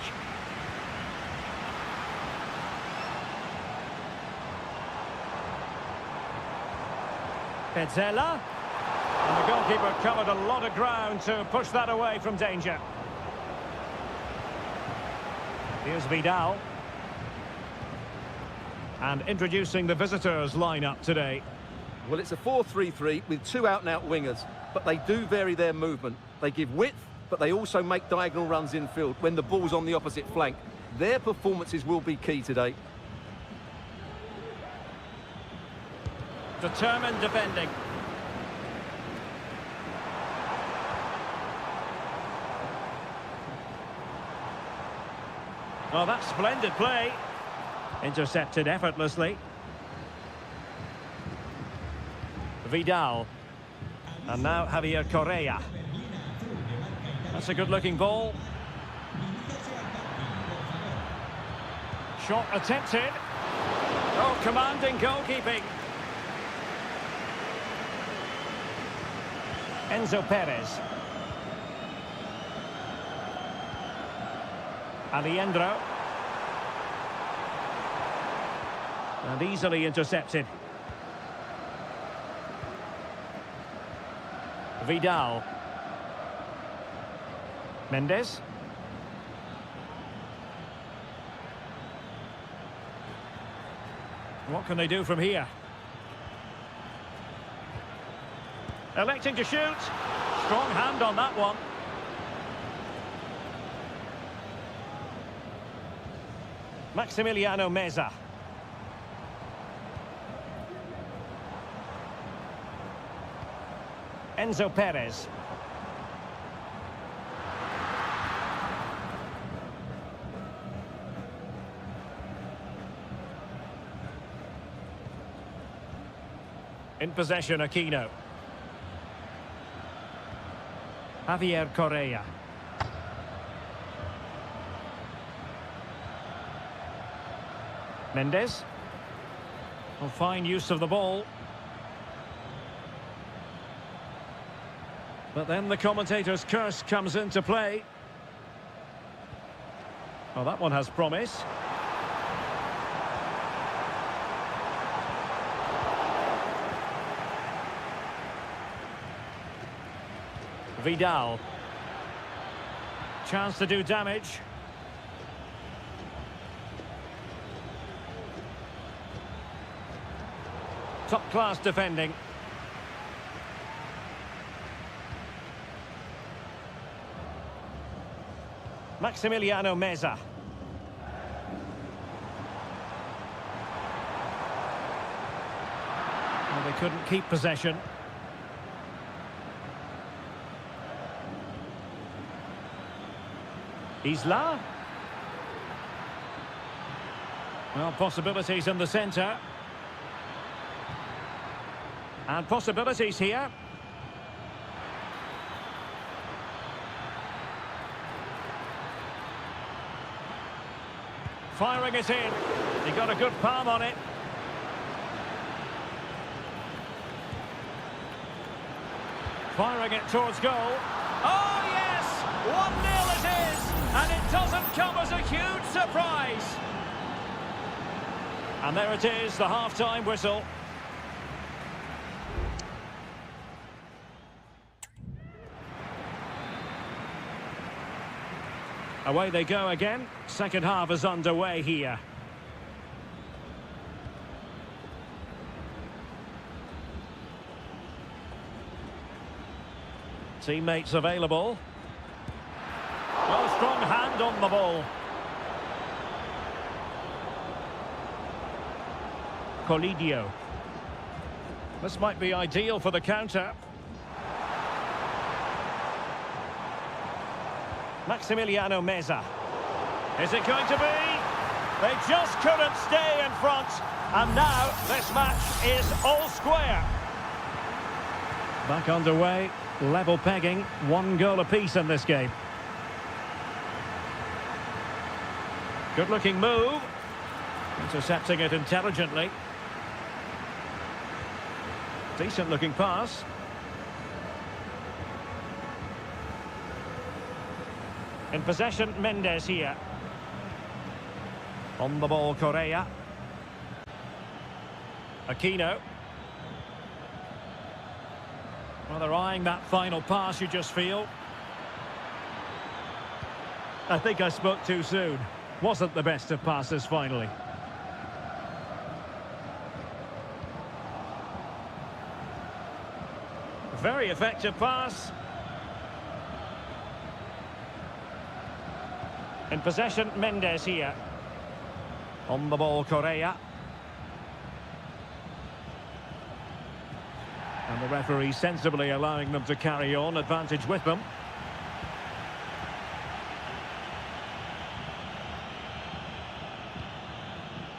Pezzella. And the goalkeeper covered a lot of ground to push that away from danger. Here's Vidal. And introducing the visitors' lineup today. Well, it's a 4-3-3 with two out-and-out wingers, but they do vary their movement. They give width, but they also make diagonal runs infield when the ball's on the opposite flank. Their performances will be key today. Determined defending. Oh, that's splendid play. Intercepted effortlessly. Vidal. And now Javier Correa. That's a good-looking ball. Shot attempted. Oh, commanding goalkeeping. Enzo Perez. Aliendro. And easily intercepted. Vidal. Mendes. What can they do from here? Electing to shoot. Strong hand on that one. Maximiliano Meza. Enzo Perez. In possession, Aquino. Javier Correa. Mendes. Well, fine use of the ball. But then the commentator's curse comes into play. Oh, that one has promise. Vidal. Chance to do damage. Top-class defending. Maximiliano Meza. Well, they couldn't keep possession. Isla. Well, possibilities in the centre. And possibilities here. Firing it in. He got a good palm on it. Firing it towards goal. Oh, yes! 1-0 it is! And it doesn't come as a huge surprise. And there it is, the half-time whistle. Away they go again. Second half is underway here. Teammates available. Well, strong hand on the ball. Colidio. This might be ideal for the counter. Maximiliano Meza. Is it going to be? They just couldn't stay in front. And now this match is all square. Back underway, level pegging, 1 goal apiece in this game. Good looking move. Intercepting it intelligently. Decent looking pass. In possession, Mendes here. On the ball, Correa. Aquino. Well, they're eyeing that final pass, you just feel. I think I spoke too soon. Wasn't the best of passes, finally. Very effective pass. In possession, Mendes here. On the ball, Correa. And the referee sensibly allowing them to carry on, advantage with them.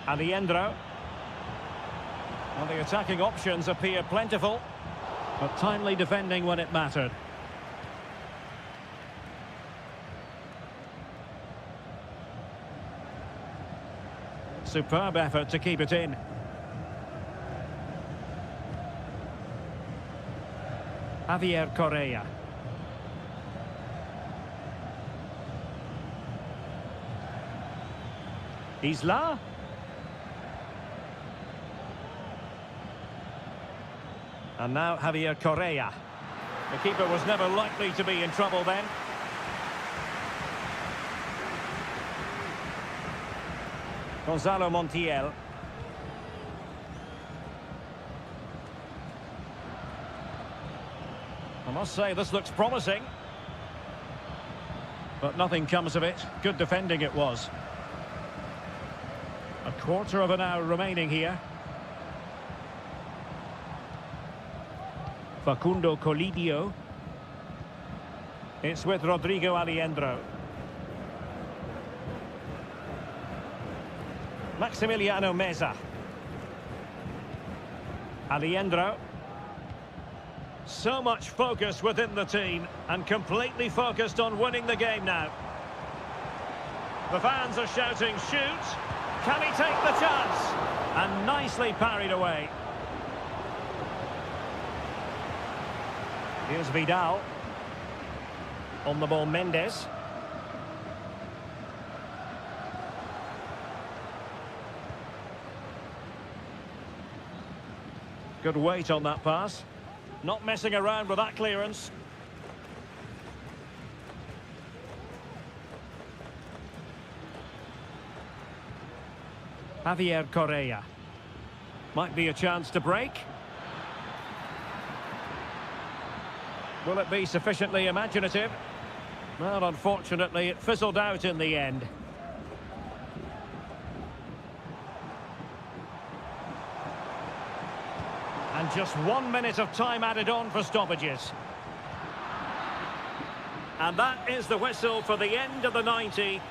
Alejandro. Well, the attacking options appear plentiful, but timely defending when it mattered. Superb effort to keep it in. Javier Correa. Isla. And now Javier Correa. The keeper was never likely to be in trouble then. Gonzalo Montiel. I must say this looks promising. But nothing comes of it. Good defending it was. A quarter of an hour remaining here. Facundo Colidio. It's with Rodrigo Alejandro. Maximiliano Meza. Alejandro. So much focus within the team and completely focused on winning the game now. The fans are shouting, shoot! Can he take the chance? And nicely parried away. Here's Vidal. On the ball, Mendes. Good weight on that pass. Not messing around with that clearance. Javier Correa. Might be a chance to break. Will it be sufficiently imaginative? Well, unfortunately, it fizzled out in the end. And just 1 minute of time added on for stoppages. And that is the whistle for the end of the 90.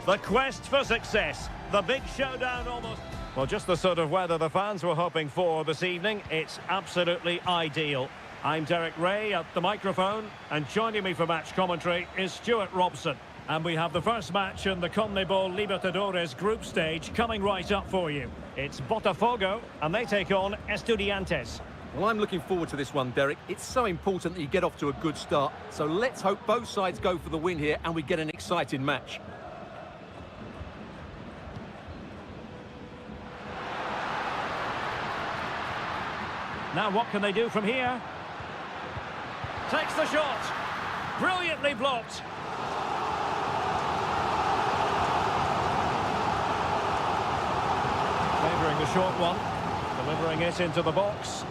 The quest for success. The big showdown almost. Well, just the sort of weather the fans were hoping for this evening. It's absolutely ideal. I'm Derek Ray at the microphone, and joining me for match commentary is Stuart Robson. And we have the first match in the CONMEBOL Libertadores group stage coming right up for you. It's Botafogo, and they take on Estudiantes. Well, I'm looking forward to this one, Derek. It's so important that you get off to a good start. So let's hope both sides go for the win here and we get an exciting match. Now what can they do from here? Takes the shot. Brilliantly blocked. Favouring the short one. Delivering it into the box.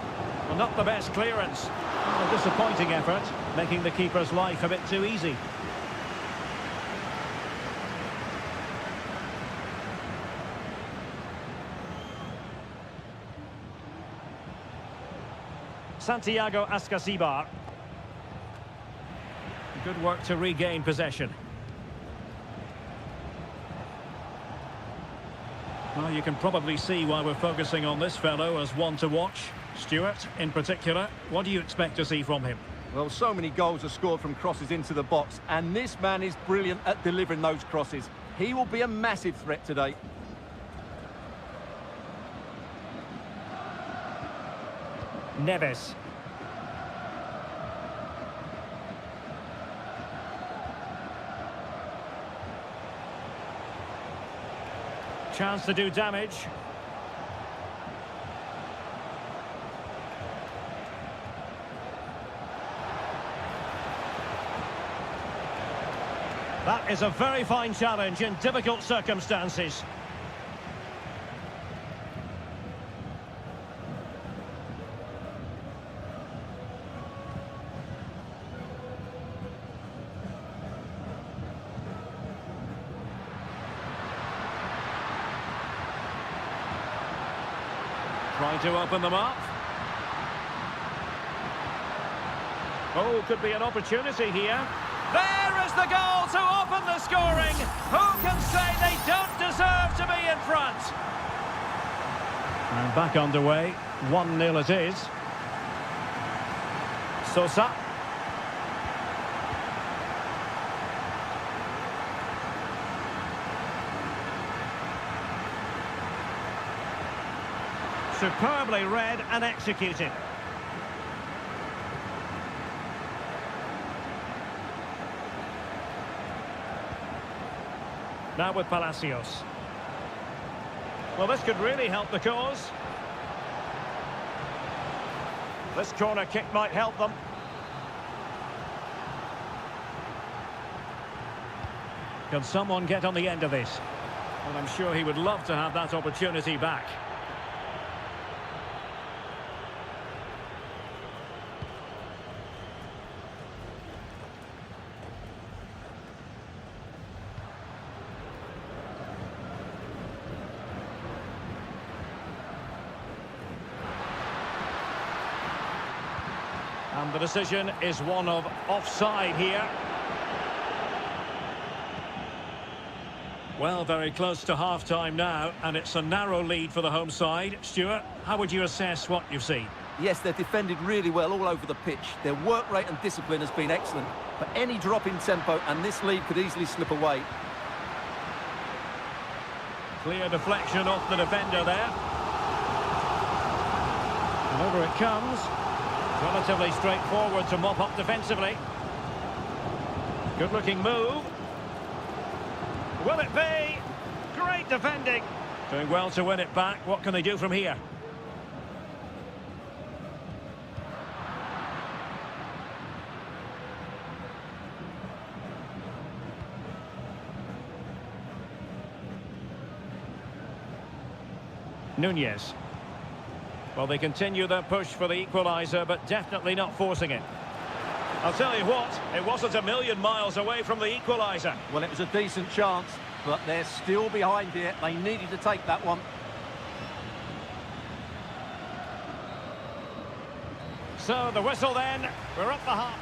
Well, not the best clearance. A disappointing effort, making the keeper's life a bit too easy. Santiago Ascasibar. Good work to regain possession. Well, you can probably see why we're focusing on this fellow as one to watch. Stuart, in particular, what do you expect to see from him? Well, so many goals are scored from crosses into the box, and this man is brilliant at delivering those crosses. He will be a massive threat today. Neves. Chance to do damage. That is a very fine challenge in difficult circumstances. Trying to open them up. Oh, could be an opportunity here. There is the goal to open the scoring. Who can say they don't deserve to be in front? And back underway. 1-0 it is. Sosa. Superbly read and executed. Now with Palacios. Well, this could really help the cause. This corner kick might help them. Can someone get on the end of this? Well, I'm sure he would love to have that opportunity back. And the decision is one of offside here. Well, very close to half-time now, and it's a narrow lead for the home side. Stuart, how would you assess what you've seen? Yes, they've defended really well all over the pitch. Their work rate and discipline has been excellent. But any drop in tempo and this lead could easily slip away. Clear deflection off the defender there. And over it comes. Relatively straightforward to mop up defensively. Good-looking move. Will it be? Great defending. Doing well to win it back. What can they do from here? Nunez. Well, they continue their push for the equaliser, but definitely not forcing it. I'll tell you what, it wasn't a million miles away from the equaliser. Well, it was a decent chance, but they're still behind here. They needed to take that one. So the whistle then, we're up the half.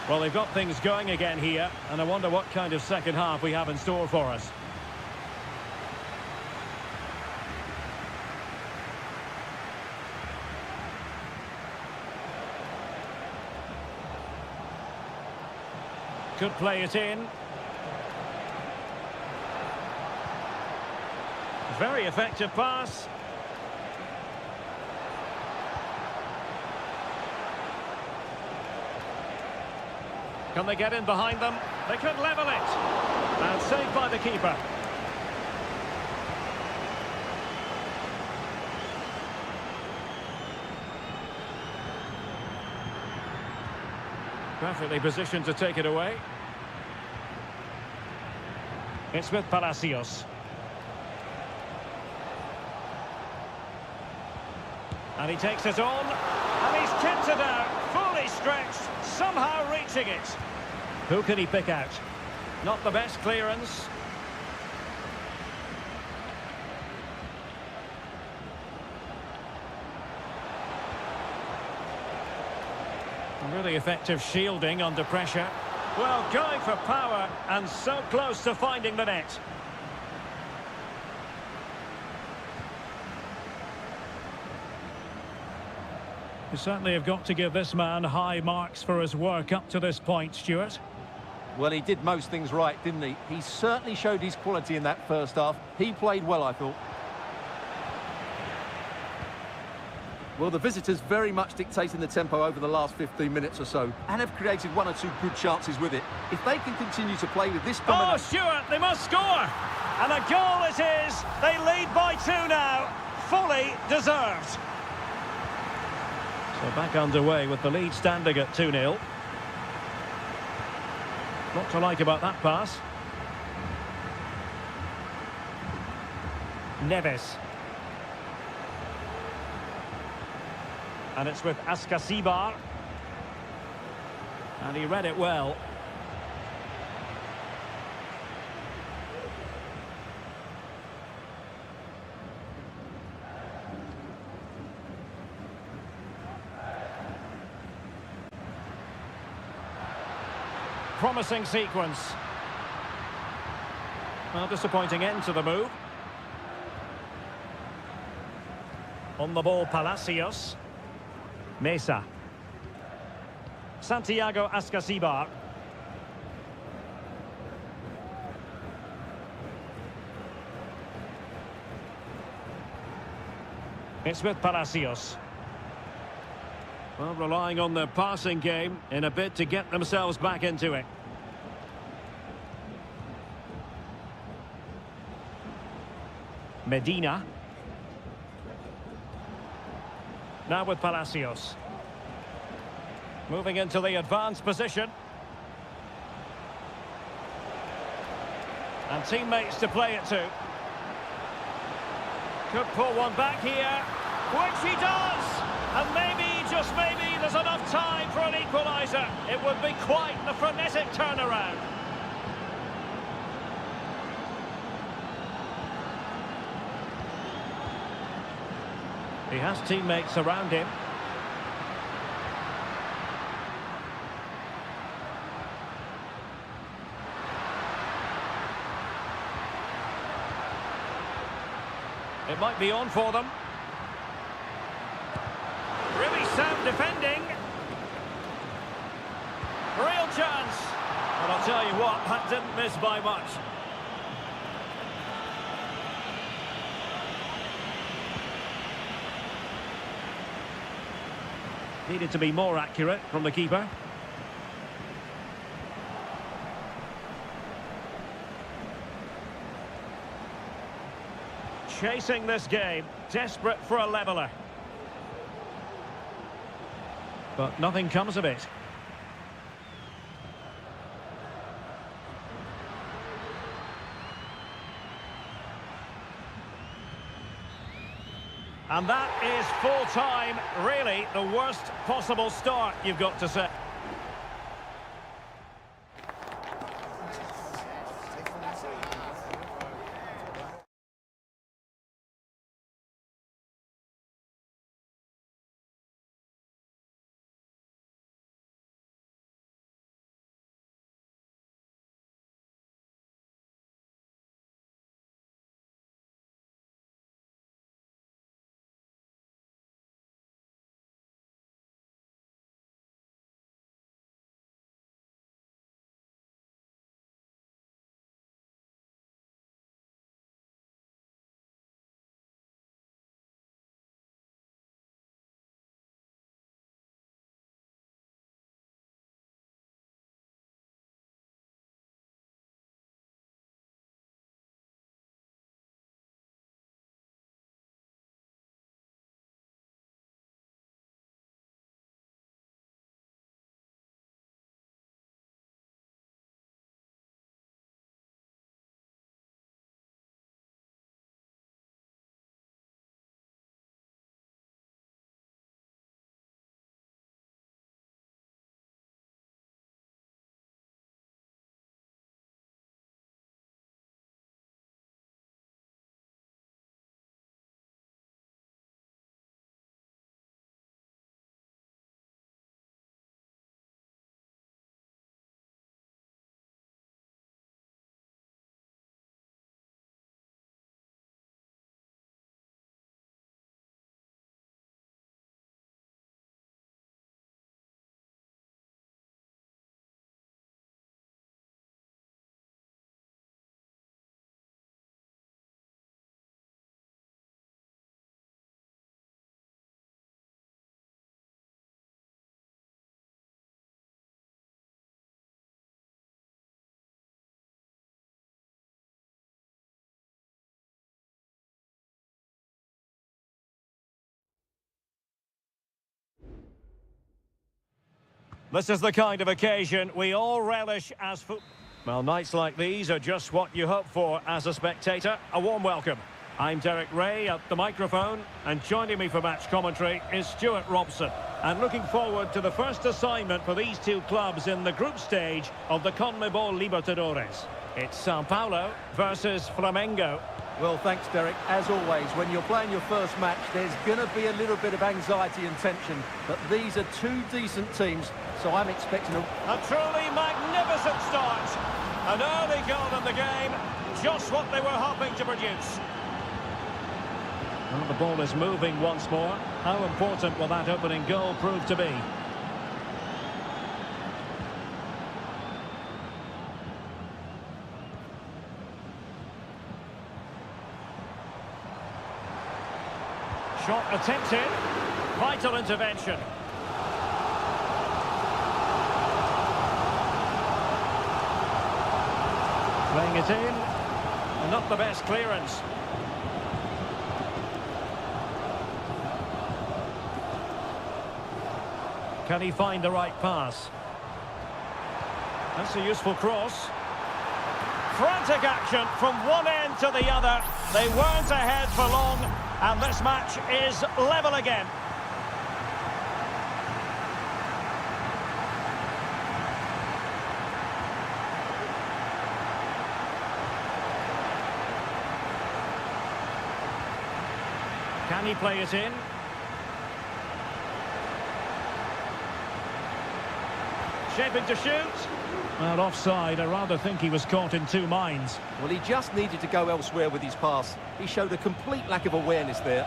Well, they've got things going again here, and I wonder what kind of second half we have in store for us. Could play it in. Very effective pass. Can they get in behind them? They could level it. And saved by the keeper. Perfectly positioned to take it away. It's with Palacios. And he takes it on. And he's kept it out. Fully stretched. Somehow reaching it. Who can he pick out? Not the best clearance. Really effective shielding under pressure. Well, going for power and so close to finding the net. You certainly have got to give this man high marks for his work up to this point, Stuart. Well, he did most things right, didn't he? He certainly showed his quality in that first half. He played well, I thought. Well, the visitors very much dictating the tempo over the last 15 minutes or so and have created one or two good chances with it. If they can continue to play with this dominance... Oh, Stuart, they must score! And a goal it is! They lead by 2 now. Fully deserved. So back underway with the lead standing at 2-0. What to like about that pass? Neves. And it's with Askasibar. And he read it well. Promising sequence. Well, disappointing end to the move. On the ball, Palacios. Mesa. Santiago Askasibar. It's with Palacios. Well, relying on their passing game in a bid to get themselves back into it. Medina. Now with Palacios. Moving into the advanced position. And teammates to play it to. Could pull one back here, which he does! And maybe, just maybe, there's enough time for an equaliser. It would be quite the frenetic turnaround. He has teammates around him. It might be on for them. Really sound defending. Real chance. And I'll tell you what, that didn't miss by much. Needed to be more accurate from the keeper. Chasing this game, desperate for a leveller. But nothing comes of it. And that is full time, really the worst possible start, you've got to say. This is the kind of occasion we all relish as football. Well, nights like these are just what you hope for as a spectator. A warm welcome. I'm Derek Ray at the microphone, and joining me for match commentary is Stuart Robson. And looking forward to the first assignment for these two clubs in the group stage of the CONMEBOL Libertadores. It's Sao Paulo versus Flamengo. Well, thanks, Derek. As always, when you're playing your first match, there's going to be a little bit of anxiety and tension. But these are two decent teams, so I'm expecting A truly magnificent start. An early goal in the game, just what they were hoping to produce. Well, the ball is moving once more. How important will that opening goal prove to be? Shot attempted. Vital intervention. Playing it in. And not the best clearance. Can he find the right pass? That's a useful cross. Frantic action from one end to the other. They weren't ahead for long, and this match is level again. Can he play it in? Shaping to shoot. Well, offside. I rather think he was caught in two minds. Well, he just needed to go elsewhere with his pass. He showed a complete lack of awareness there.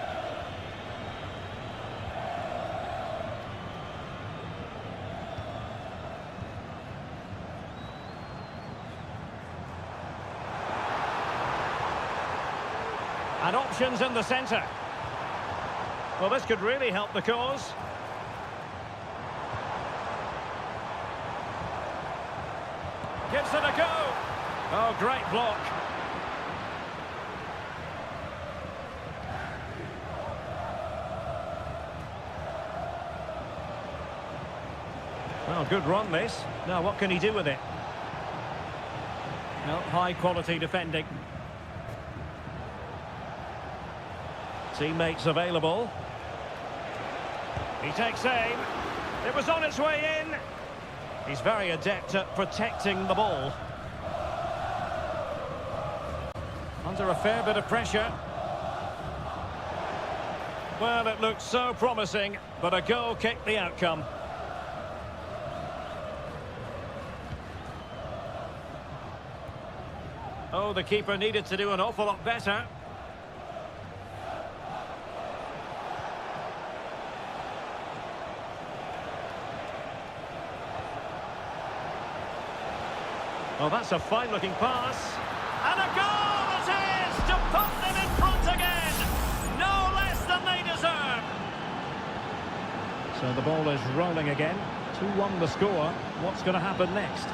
And options in the centre. Well, this could really help the cause. Gives it a go. Oh, great block. Well, good run this. Now, what can he do with it? Well, high quality defending. Teammates available. He takes aim. It was on its way in. He's very adept at protecting the ball. Under a fair bit of pressure. Well, it looked so promising, but a goal kicked the outcome. Oh, the keeper needed to do an awful lot better. Oh, that's a fine-looking pass. And a goal it is to put them in front again. No less than they deserve. So the ball is rolling again. 2-1 the score. What's going to happen next?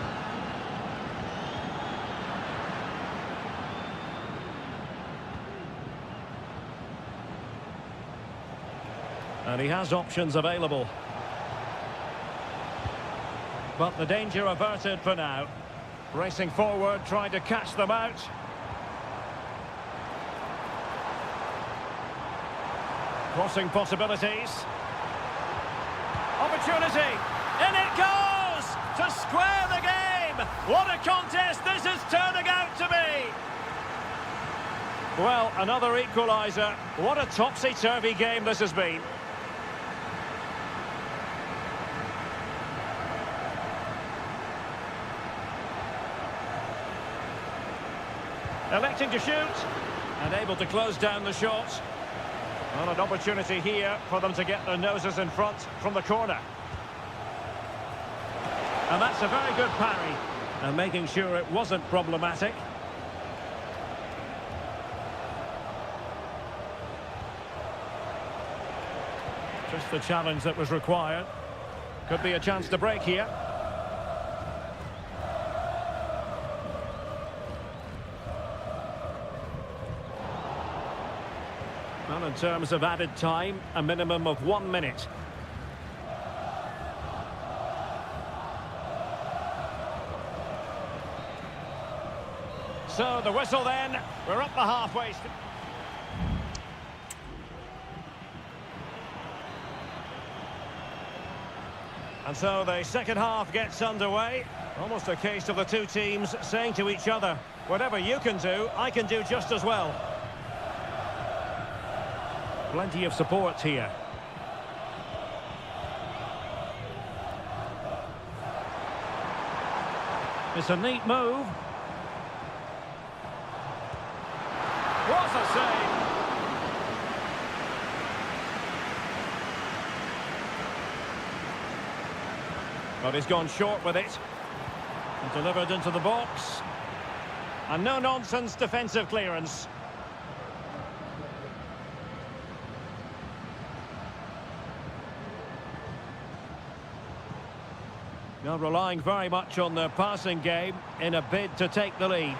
And he has options available. But the danger averted for now. Racing forward, trying to catch them out. Crossing possibilities. Opportunity. In it goes! To square the game! What a contest this is turning out to be! Well, another equaliser. What a topsy-turvy game this has been. Electing to shoot, and able to close down the shot. Well, an opportunity here for them to get their noses in front from the corner. And that's a very good parry, and making sure it wasn't problematic. Just the challenge that was required. Could be a chance to break here. Well, in terms of added time, a minimum of 1 minute. So the whistle then, we're up the halfway. And so the second half gets underway. Almost a case of the two teams saying to each other, whatever you can do, I can do just as well. Plenty of support here. It's a neat move. What a save! But he's gone short with it. And delivered into the box. And no-nonsense defensive clearance. Now relying very much on their passing game in a bid to take the lead.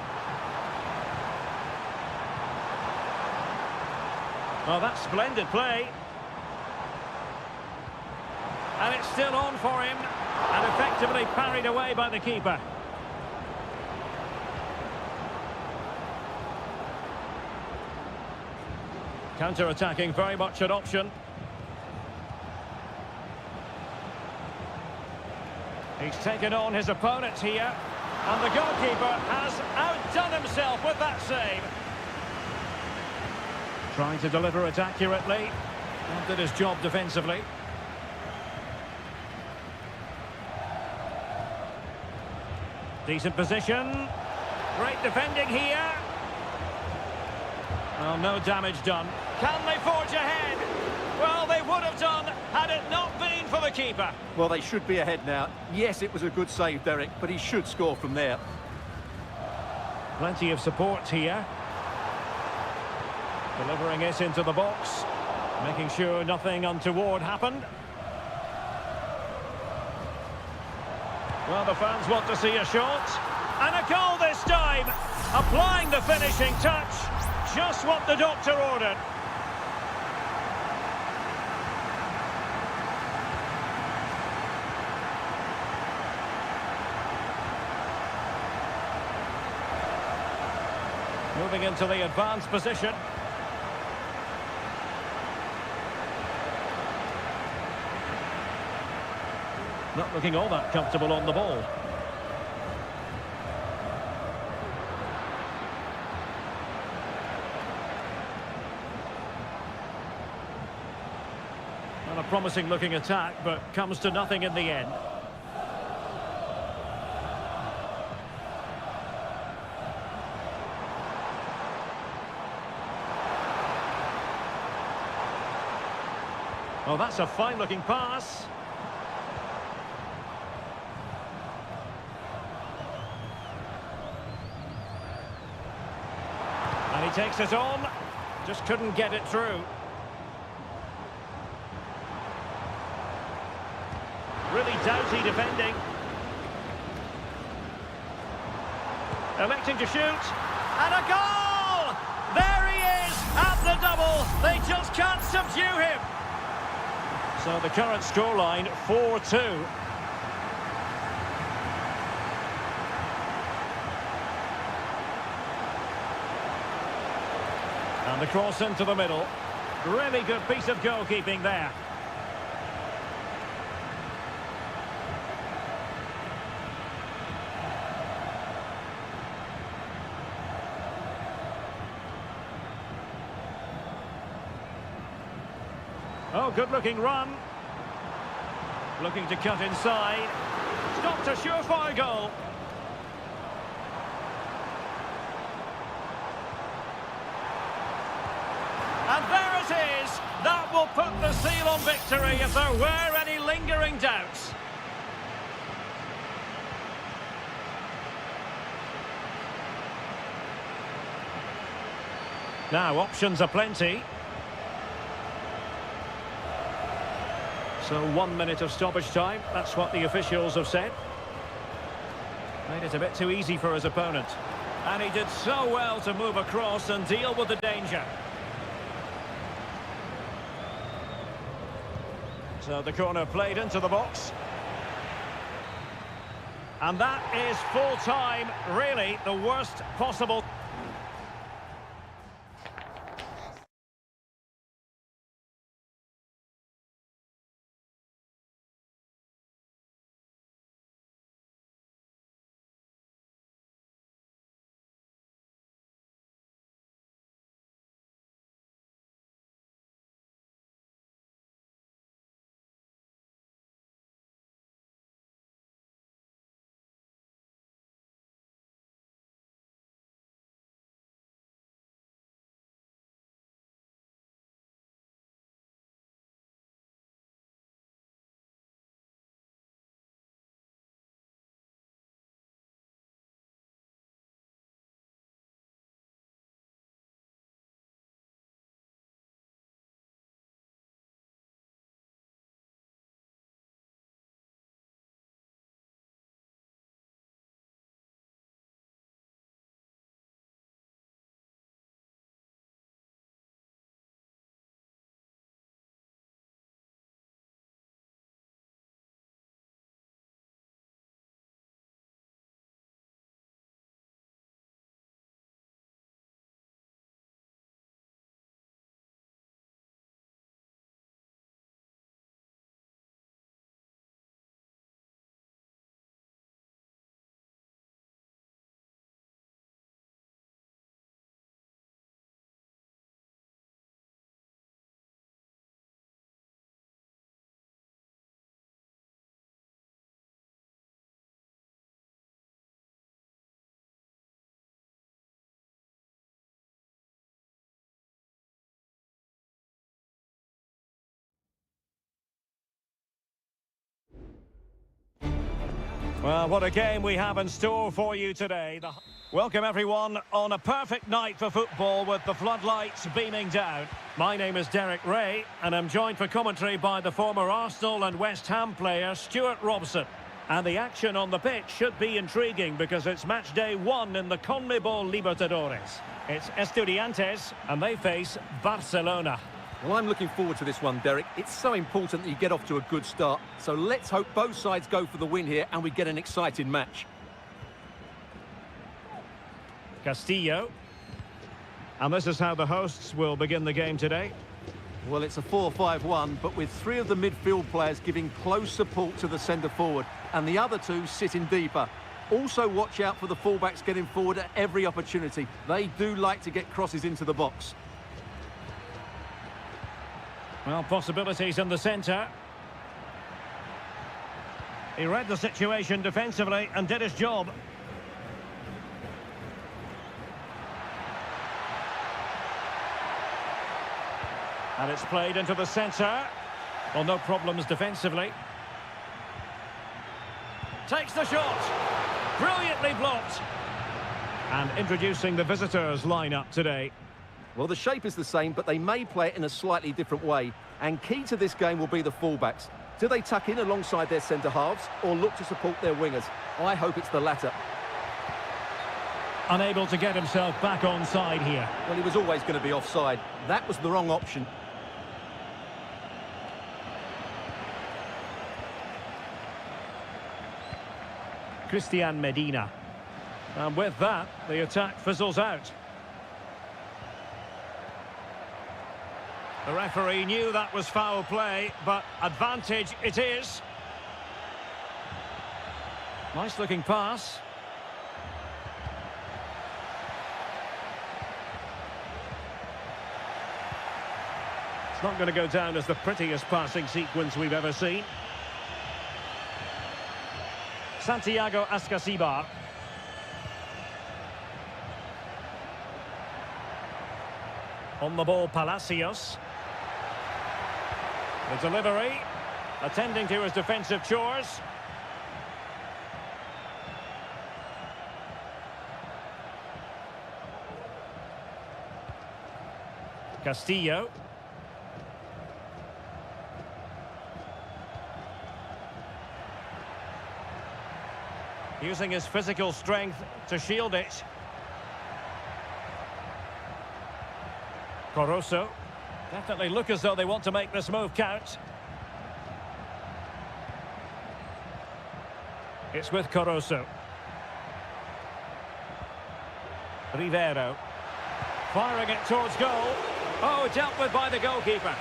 Well, that's splendid play. And it's still on for him. And effectively parried away by the keeper. Counter-attacking, very much an option. He's taken on his opponent here. And the goalkeeper has outdone himself with that save. Trying to deliver it accurately. And did his job defensively. Decent position. Great defending here. Well, no damage done. Can they forge ahead? Well, they would have done had it not been for the keeper. Well, they should be ahead now. Yes, it was a good save, Derek, but he should score from there. Plenty of support here. Delivering it into the box. Making sure nothing untoward happened. Well, the fans want to see a shot. And a goal this time. Applying the finishing touch. Just what the doctor ordered. Moving into the advanced position. Not looking all that comfortable on the ball. Well, a promising looking attack, but comes to nothing in the end. Well, that's a fine looking pass. And he takes it on, just couldn't get it through. Really doughty defending. Electing to shoot, and a goal! There he is, at the double. They just can't subdue him. So the current scoreline, 4-2. And the cross into the middle. Really good piece of goalkeeping there. Oh, good-looking run. Looking to cut inside. Stopped a surefire goal. And there it is. That will put the seal on victory if there were any lingering doubts. Now, options are plenty. So 1 minute of stoppage time, that's what the officials have said. Made it a bit too easy for his opponent. And he did so well to move across and deal with the danger. So the corner played into the box. And that is full time, really the worst possible. Well, what a game we have in store for you today. Welcome everyone on a perfect night for football with the floodlights beaming down. My name is Derek Ray and I'm joined for commentary by the former Arsenal and West Ham player Stuart Robson. And the action on the pitch should be intriguing because it's match day 1 in the CONMEBOL Libertadores. It's Estudiantes and they face Barcelona. Well, I'm looking forward to this one, Derek. It's so important that you get off to a good start. So let's hope both sides go for the win here and we get an exciting match. Castillo. And this is how the hosts will begin the game today. Well, it's a 4-5-1, but with 3 of the midfield players giving close support to the centre forward and the other 2 sitting deeper. Also watch out for the fullbacks getting forward at every opportunity. They do like to get crosses into the box. Well, possibilities in the centre. He read the situation defensively and did his job. And it's played into the centre. Well, no problems defensively. Takes the shot. Brilliantly blocked. And introducing the visitors' lineup today. Well, the shape is the same, but they may play it in a slightly different way. And key to this game will be the fullbacks. Do they tuck in alongside their centre-halves or look to support their wingers? I hope it's the latter. Unable to get himself back on side here. Well, he was always going to be offside. That was the wrong option. Christian Medina. And with that, the attack fizzles out. The referee knew that was foul play, but advantage it is. Nice looking pass. It's not going to go down as the prettiest passing sequence we've ever seen. Santiago Ascasibar. On the ball, Palacios. The delivery, attending to his defensive chores. Castillo. Using his physical strength to shield it. Coroso. Definitely look as though they want to make this move count. It's with Coroso. Rivero. Firing it towards goal. Oh, dealt with by the goalkeeper.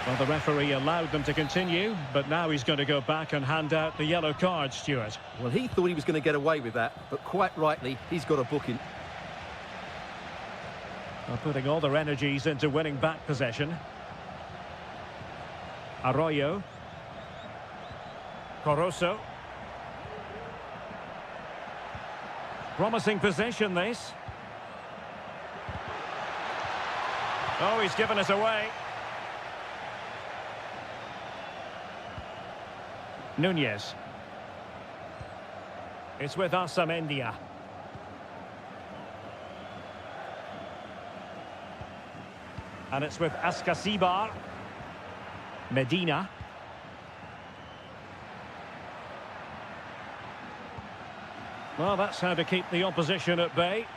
Well, the referee allowed them to continue, but now he's going to go back and hand out the yellow card, Stuart. Well, he thought he was going to get away with that, but quite rightly, he's got a booking. Well, putting all their energies into winning back possession. Arroyo. Coroso. Promising possession, this. Oh, he's given us away. Nunez. It's with Asamendia. And it's with Ascasibar. Medina. Well, that's how to keep the opposition at bay.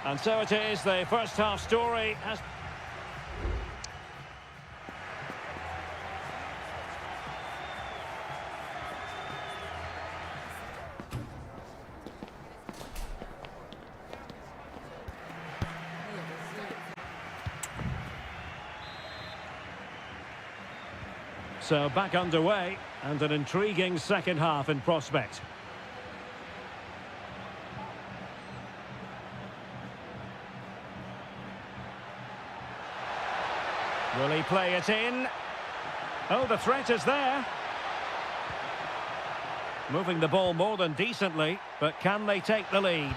And so it is, the first half story has... So back underway, and an intriguing second half in prospect. Will he play it in? Oh, the threat is there. Moving the ball more than decently, but can they take the lead?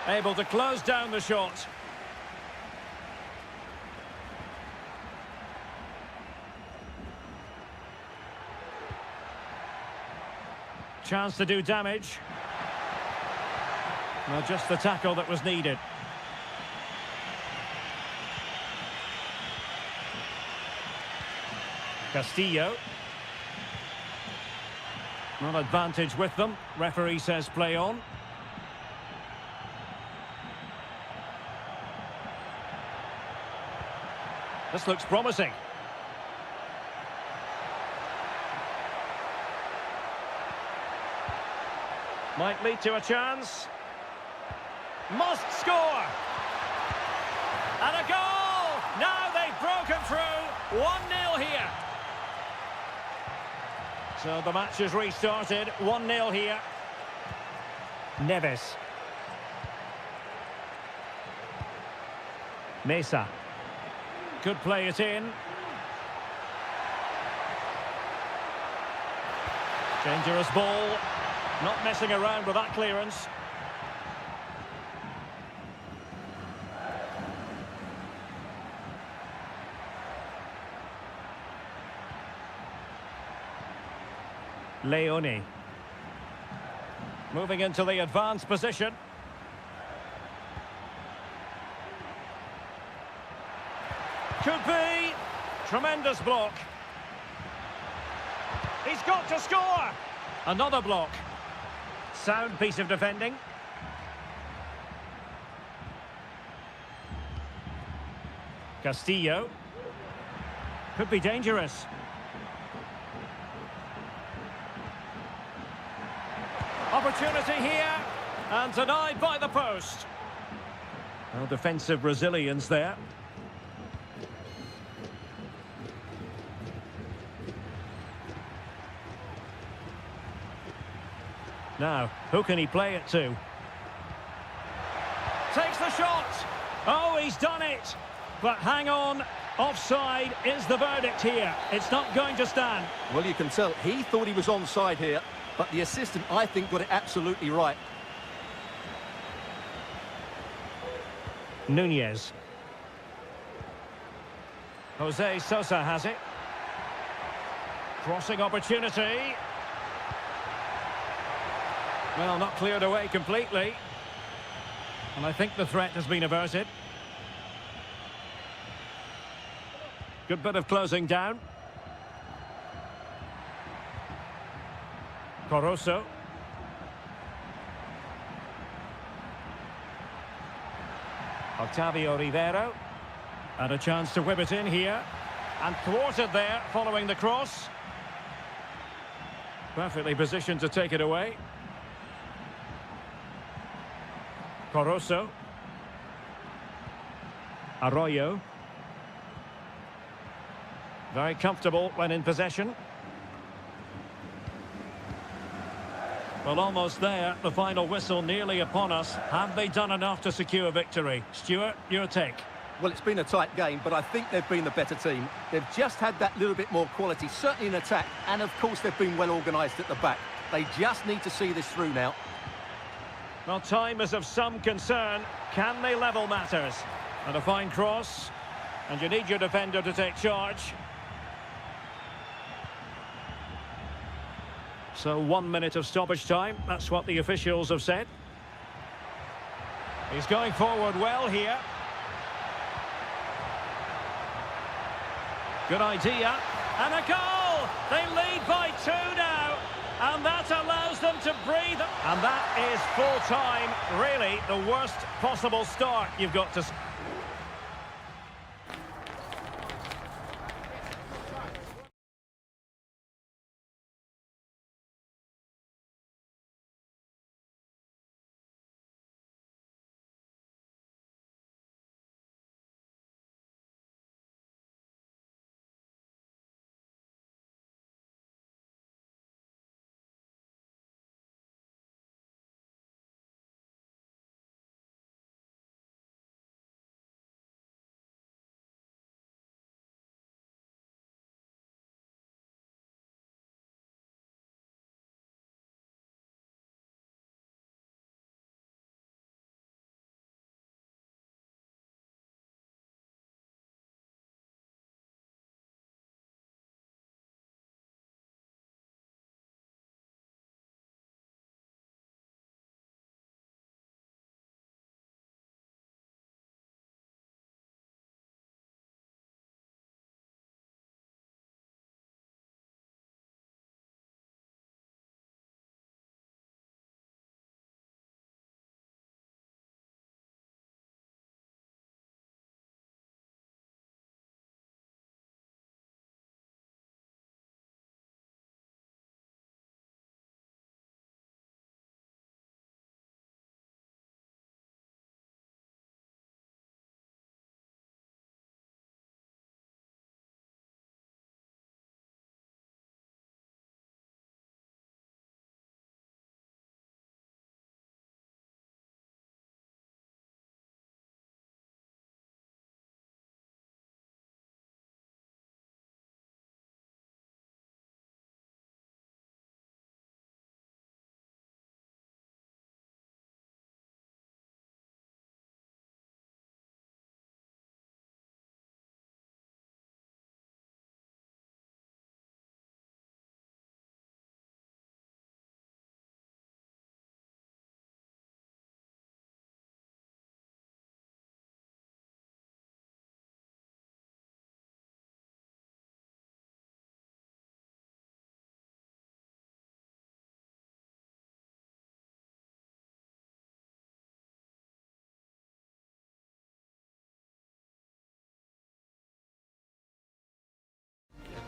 Able to close down the shot. Chance to do damage. Well, just the tackle that was needed. Castillo. Not advantage with them. Referee says play on. This looks promising. Might lead to a chance. Must score! And a goal! Now they've broken through. 1-0 here. So the match has restarted. 1-0 here. Neves. Mesa. Could play it in. Dangerous ball. Not messing around with that clearance. Leone. Moving into the advanced position. Could be. Tremendous block. He's got to score. Another block. Sound piece of defending. Castillo. Could be dangerous. Opportunity here. And denied by the post. Well, defensive resilience there. Now, who can he play it to? Takes the shot! Oh, he's done it! But hang on, offside is the verdict here. It's not going to stand. Well, you can tell he thought he was onside here, but the assistant, I think, got it absolutely right. Nunez. Jose Sosa has it. Crossing opportunity. Well, not cleared away completely. And I think the threat has been averted. Good bit of closing down. Coroso. Octavio Rivero. And a chance to whip it in here. And thwarted there following the cross. Perfectly positioned to take it away. Coroso. Arroyo. Very comfortable when in possession. Well, almost there. The final whistle nearly upon us. Have they done enough to secure victory? Stuart, your take. Well, it's been a tight game, but I think they've been the better team. They've just had that little bit more quality, certainly in attack, and of course they've been well organised at the back. They just need to see this through now. Well, time is of some concern. Can they level matters? And a fine cross. And you need your defender to take charge. So 1 minute of stoppage time. That's what the officials have said. He's going forward well here. Good idea. And a goal! They lead by 2 now. And that allows them to breathe. And that is full time. Really, the worst possible start you've got to...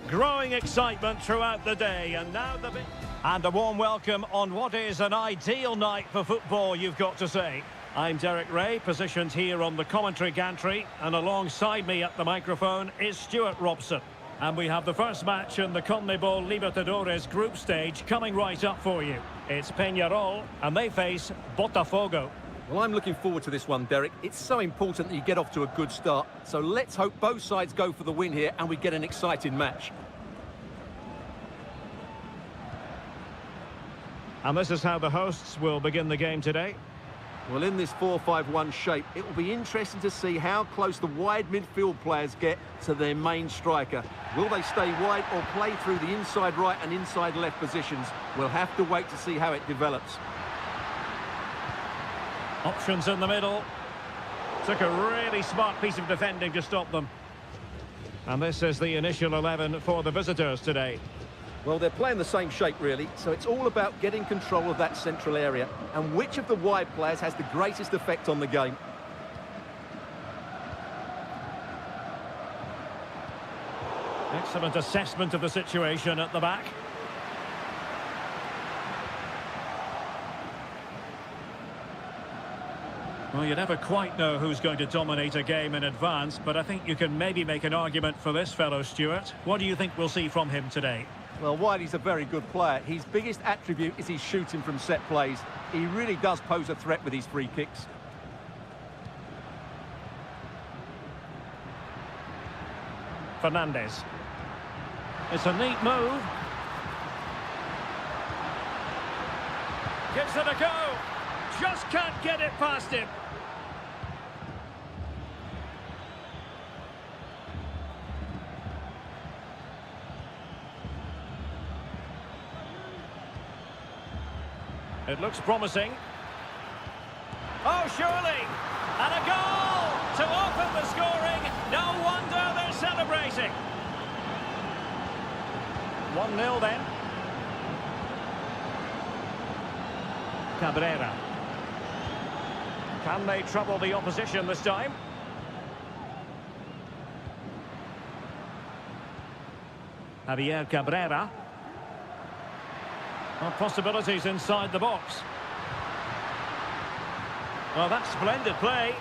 Growing excitement throughout the day, and now and a warm welcome on what is an ideal night for football, you've got to say. I'm Derek Ray, positioned here on the commentary gantry, and alongside me at the microphone is Stuart Robson. And we have the first match in the CONMEBOL Libertadores group stage coming right up for you. It's Peñarol, and they face Botafogo. Well, I'm looking forward to this one, Derek. It's so important that you get off to a good start. So let's hope both sides go for the win here and we get an exciting match. And this is how the hosts will begin the game today. Well, in this 4-5-1 shape, it will be interesting to see how close the wide midfield players get to their main striker. Will they stay wide or play through the inside right and inside left positions? We'll have to wait to see how it develops. Options in the middle. Took a really smart piece of defending to stop them. And this is the initial 11 for the visitors today. Well, they're playing the same shape, really, so it's all about getting control of that central area and which of the wide players has the greatest effect on the game. Excellent assessment of the situation at the back. Well, you never quite know who's going to dominate a game in advance, but I think you can maybe make an argument for this fellow, Stuart. What do you think we'll see from him today? Well, Wiley's a very good player. His biggest attribute is his shooting from set plays. He really does pose a threat with his free kicks. Fernandez. It's a neat move. Gives it a go. Just can't get it past him. It looks promising. Oh, surely! And a goal to open the scoring. No wonder they're celebrating. 1-0 then. Cabrera. Can they trouble the opposition this time? Javier Cabrera. Well, possibilities inside the box. Well, that's splendid play.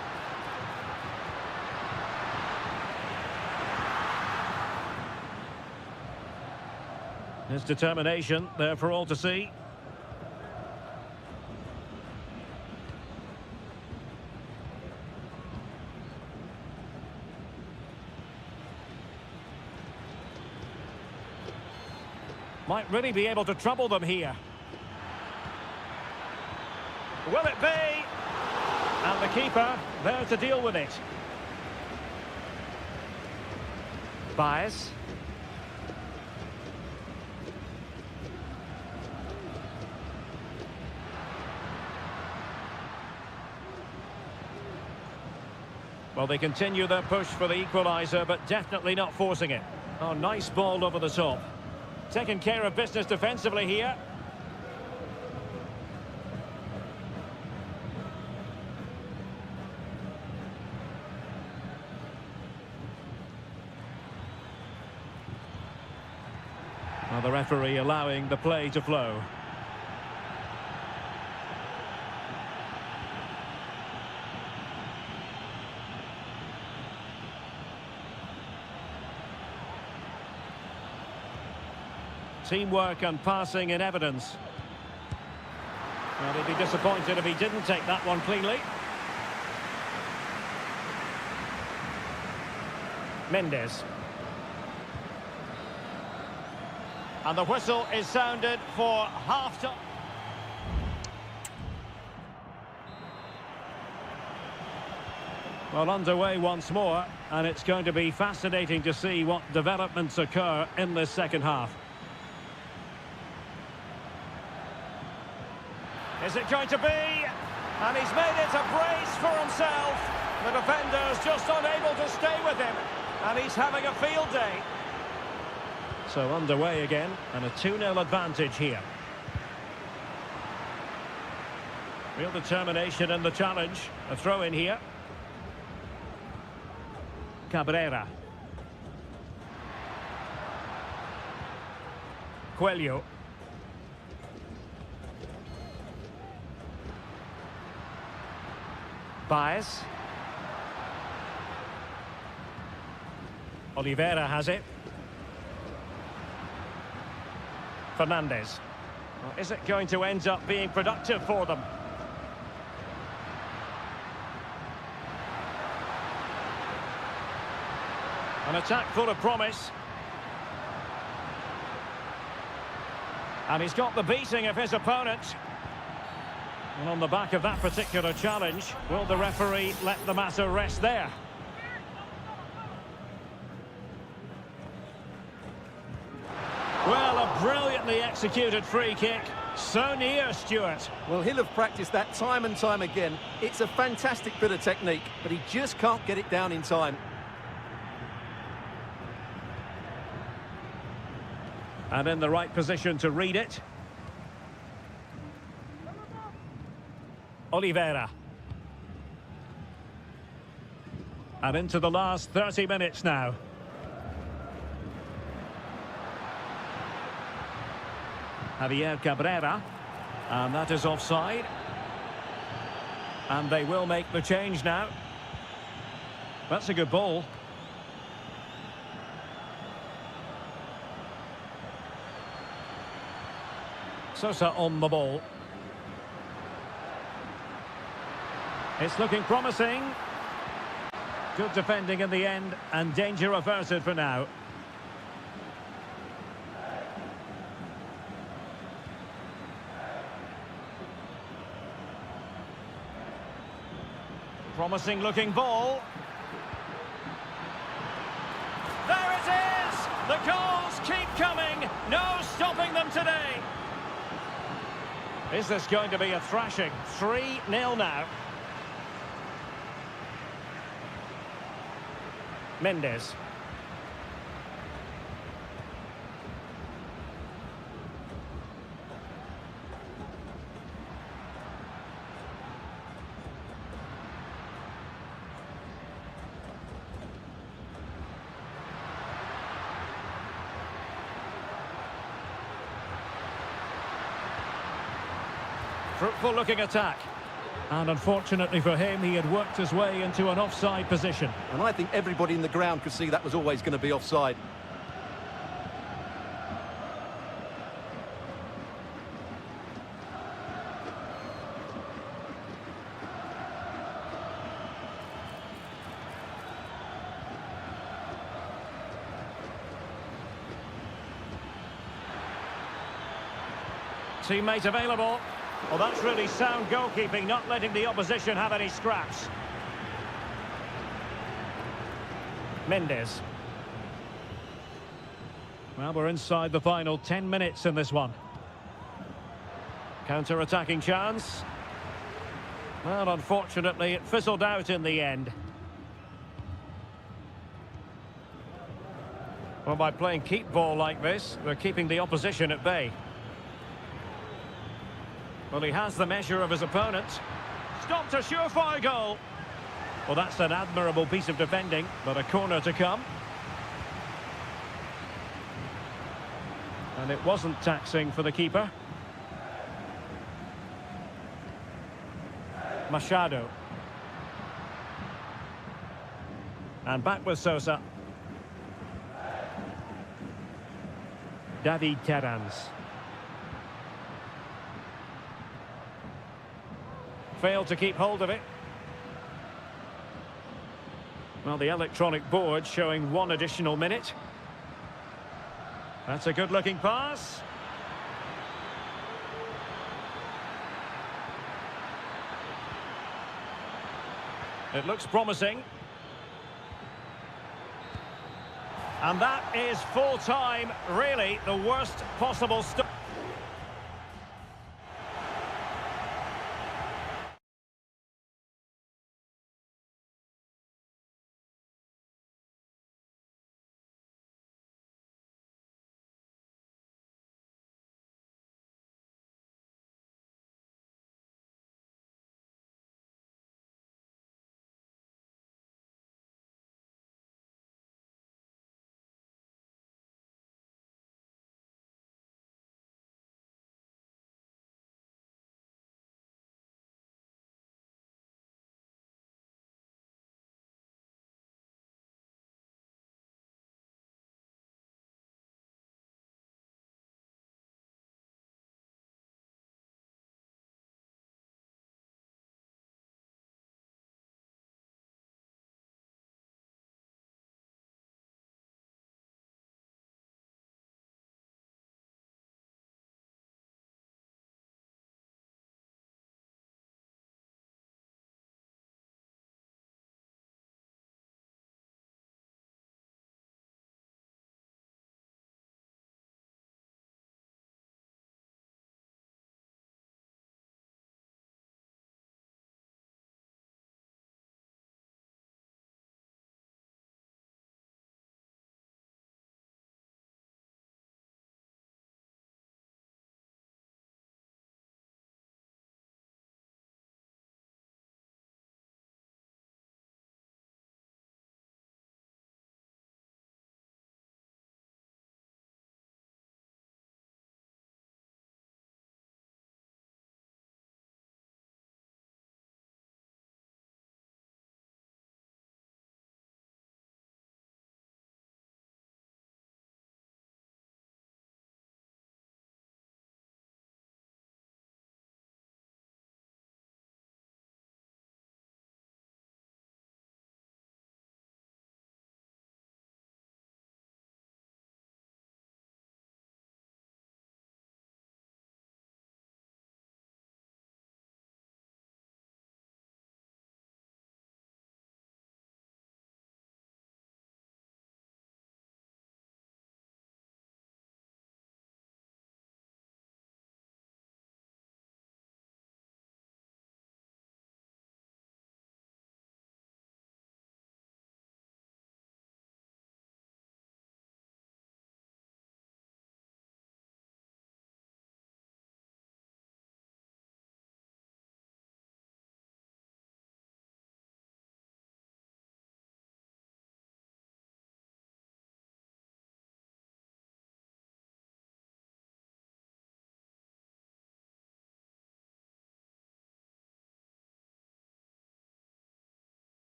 His determination there for all to see. Might really be able to trouble them here. Will it be? And the keeper there to deal with it. Baez. Well, they continue their push for the equaliser, but definitely not forcing it. Oh, nice ball over the top. Taking care of business defensively here. Well, the referee allowing the play to flow. Teamwork and passing in evidence. Well, he'd be disappointed if he didn't take that one cleanly. Mendes. And the whistle is sounded for half-time. Well, underway once more, and it's going to be fascinating to see what developments occur in this second half. Is it going to be? And he's made it a brace for himself. The defender's just unable to stay with him. And he's having a field day. So underway again, and a 2-0 advantage here. Real determination in the challenge. A throw in here. Cabrera. Coelho. Baez. Oliveira has it. Fernandes. Well, is it going to end up being productive for them? An attack full of promise. And he's got the beating of his opponent. And on the back of that particular challenge, will the referee let the matter rest there? Well, a brilliantly executed free kick. So near, Stuart. Well, he'll have practiced that time and time again. It's a fantastic bit of technique, but he just can't get it down in time. And in the right position to read it. Oliveira. And into the last 30 minutes now. Javier Cabrera. And that is offside. And they will make the change now. That's a good ball. Sosa on the ball. It's looking promising. Good defending in the end, and danger averted for now. Promising looking ball. There it is! The goals keep coming. No stopping them today. Is this going to be a thrashing? 3-0 now. Mendes. Fruitful looking attack. And unfortunately for him, he had worked his way into an offside position. And I think everybody in the ground could see that was always going to be offside. Teammate available. Well, that's really sound goalkeeping, not letting the opposition have any scraps. Mendes. Well, we're inside the final 10 minutes in this one. Counter-attacking chance. Well, unfortunately, it fizzled out in the end. Well, by playing keep ball like this, they're keeping the opposition at bay. Well, he has the measure of his opponent. Stopped a surefire goal. Well, that's an admirable piece of defending, but a corner to come. And it wasn't taxing for the keeper. Machado. And back with Sosa. David Terrans. Failed to keep hold of it. Well, the electronic board showing 1 additional minute. That's a good-looking pass. It looks promising. And that is full time, really the worst possible start.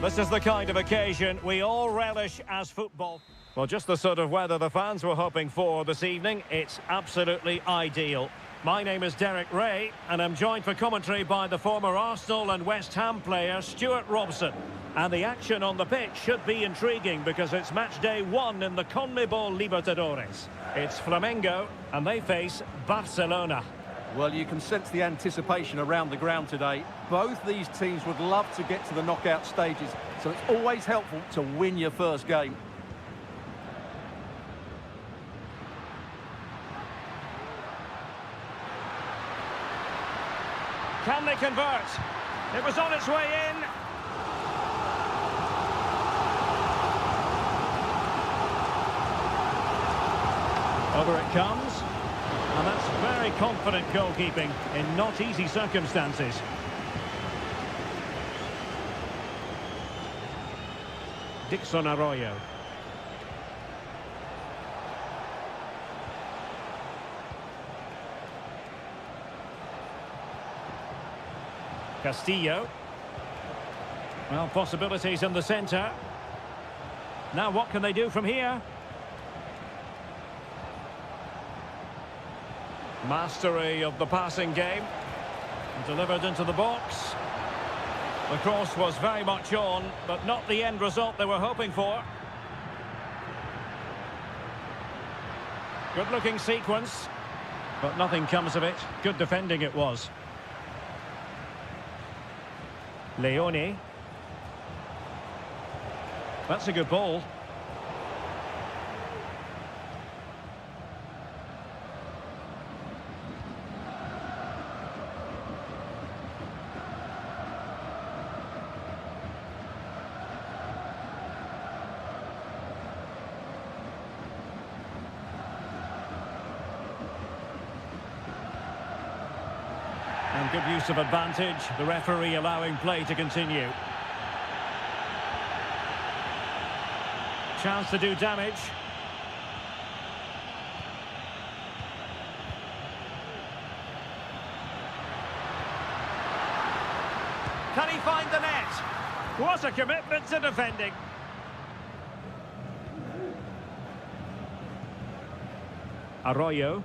This is the kind of occasion we all relish as football. Well, just the sort of weather the fans were hoping for this evening. It's absolutely ideal. My name is Derek Ray, and I'm joined for commentary by the former Arsenal and West Ham player Stuart Robson. And the action on the pitch should be intriguing because it's match day 1 in the CONMEBOL Libertadores. It's Flamengo, and they face Barcelona. Well, you can sense the anticipation around the ground today. Both these teams would love to get to the knockout stages, so it's always helpful to win your first game. Can they convert? It was on its way in. Over it comes. And that's very confident goalkeeping in not easy circumstances. Dixon Arroyo. Castillo. Well, possibilities in the centre. Now what can they do from here? Mastery of the passing game. Delivered into the box. The cross was very much on, but not the end result they were hoping for. Good-looking sequence, but nothing comes of it. Good defending it was. Leone. That's a good ball. And good use of advantage, the referee allowing play to continue. Chance to do damage. Can he find the net? What a commitment to defending. Arroyo.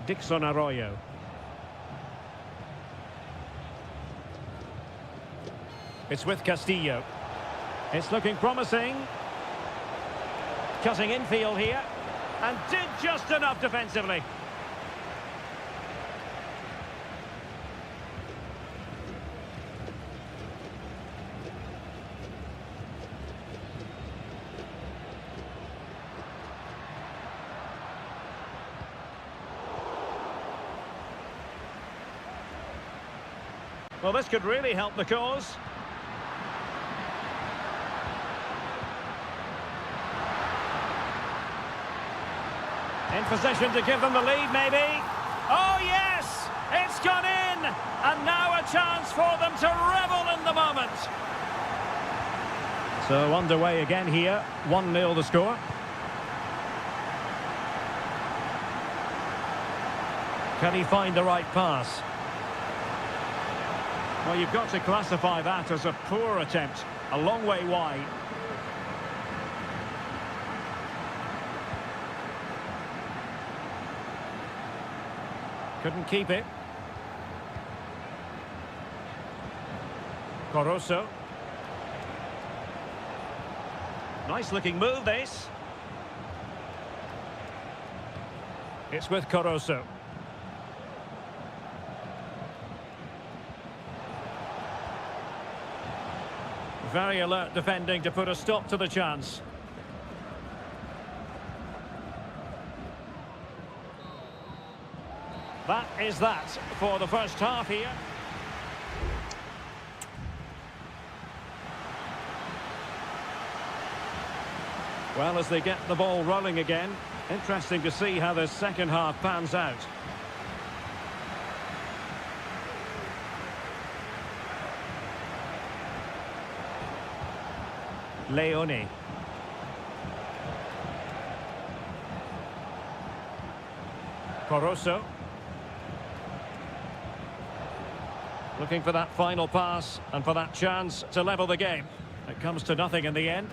Dixon Arroyo. It's with Castillo. It's looking promising. Cutting infield here. And did just enough defensively. Well, this could really help the cause. In position to give them the lead, maybe. Oh, yes! It's gone in! And now a chance for them to revel in the moment. So underway again here. 1-0 the score. Can he find the right pass? Well, you've got to classify that as a poor attempt. A long way wide. Couldn't keep it. Caruso. Nice looking move, this. It's with Caruso. Very alert defending to put a stop to the chance. That is that for the first half here. Well, as they get the ball rolling again, interesting to see how the second half pans out. Leone. Caruso. Looking for that final pass and for that chance to level the game. It comes to nothing in the end.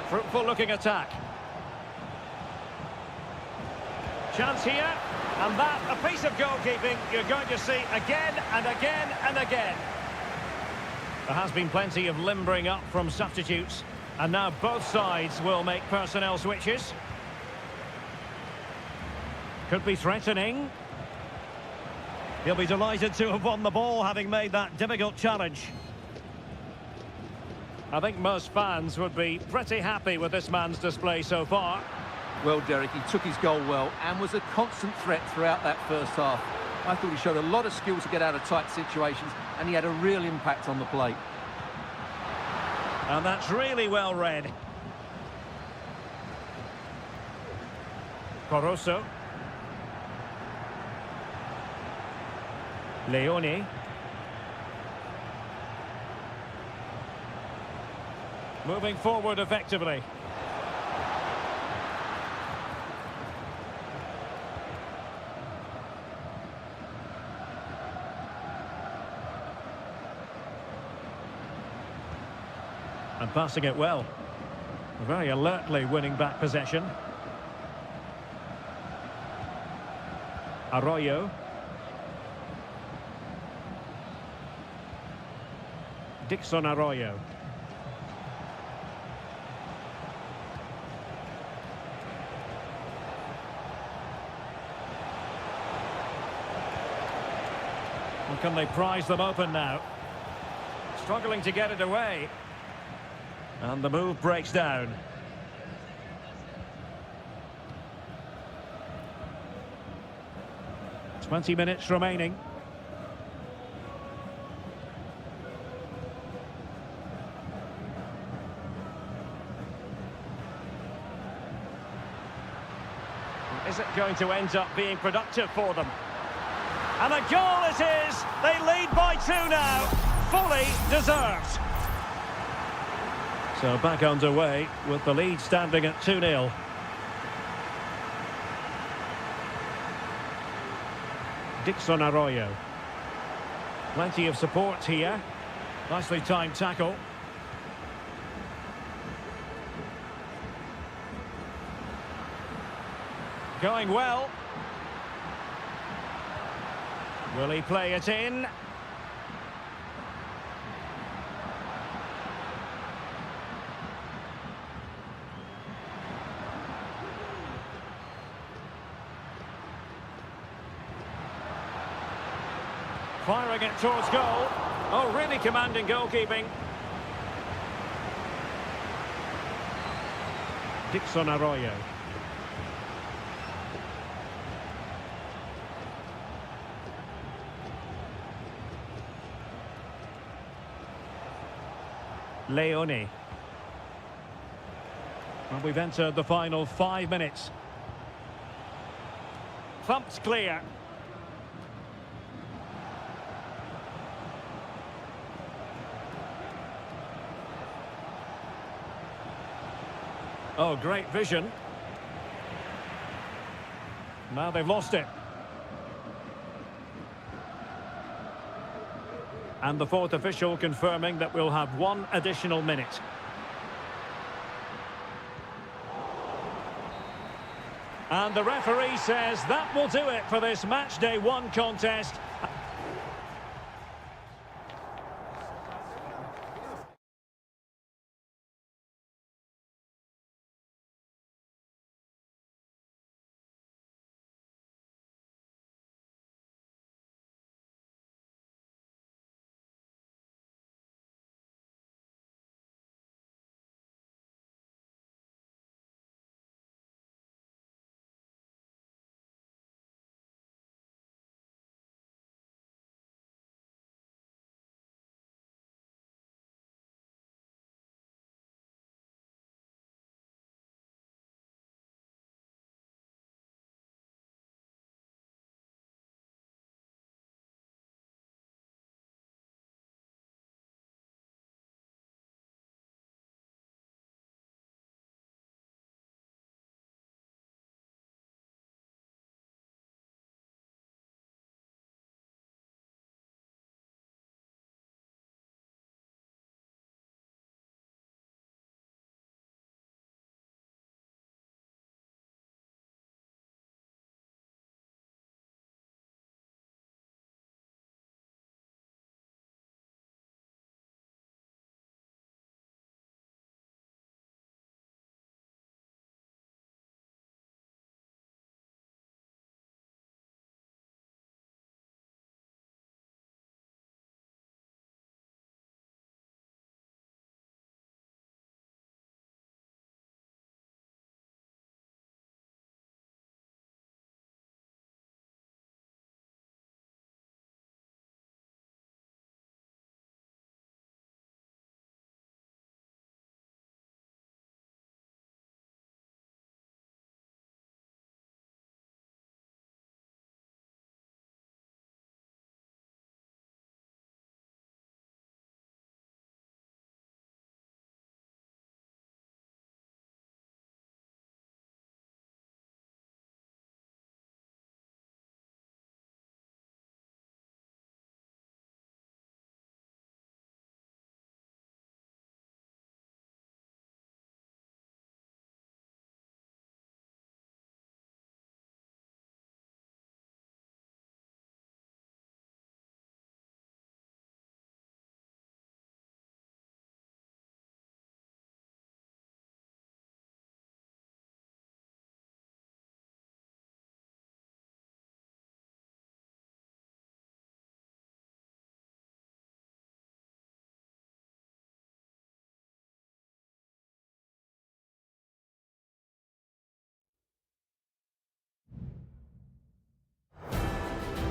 Fruitful looking attack. Chance here, and that, a piece of goalkeeping you're going to see again and again and again. There has been plenty of limbering up from substitutes, and now both sides will make personnel switches. Could be threatening. He'll be delighted to have won the ball, having made that difficult challenge. I think most fans would be pretty happy with this man's display so far. Well, Derek, he took his goal well and was a constant threat throughout that first half. I thought he showed a lot of skill to get out of tight situations, and he had a real impact on the plate. And that's really well read. Caruso. Leone. Moving forward effectively. And passing it well. Very alertly winning back possession. Arroyo. Dixon Arroyo. Well, can they prise them open now? Struggling to get it away. And the move breaks down. "20 minutes remaining. Is it going to end up being productive for them? And a goal it is! They lead by 2 now. Fully deserved. So back underway with the lead standing at 2-0. Dixon Arroyo. Plenty of support here. Nicely timed tackle. Going well. Will he play it in? Firing it towards goal. Oh, really commanding goalkeeping. Dixon Arroyo. Leone. And we've entered the final 5 minutes. Thumped clear. Oh, great vision. Now they've lost it. And the fourth official confirming that we'll have 1 additional minute. And the referee says that will do it for this match day 1 contest.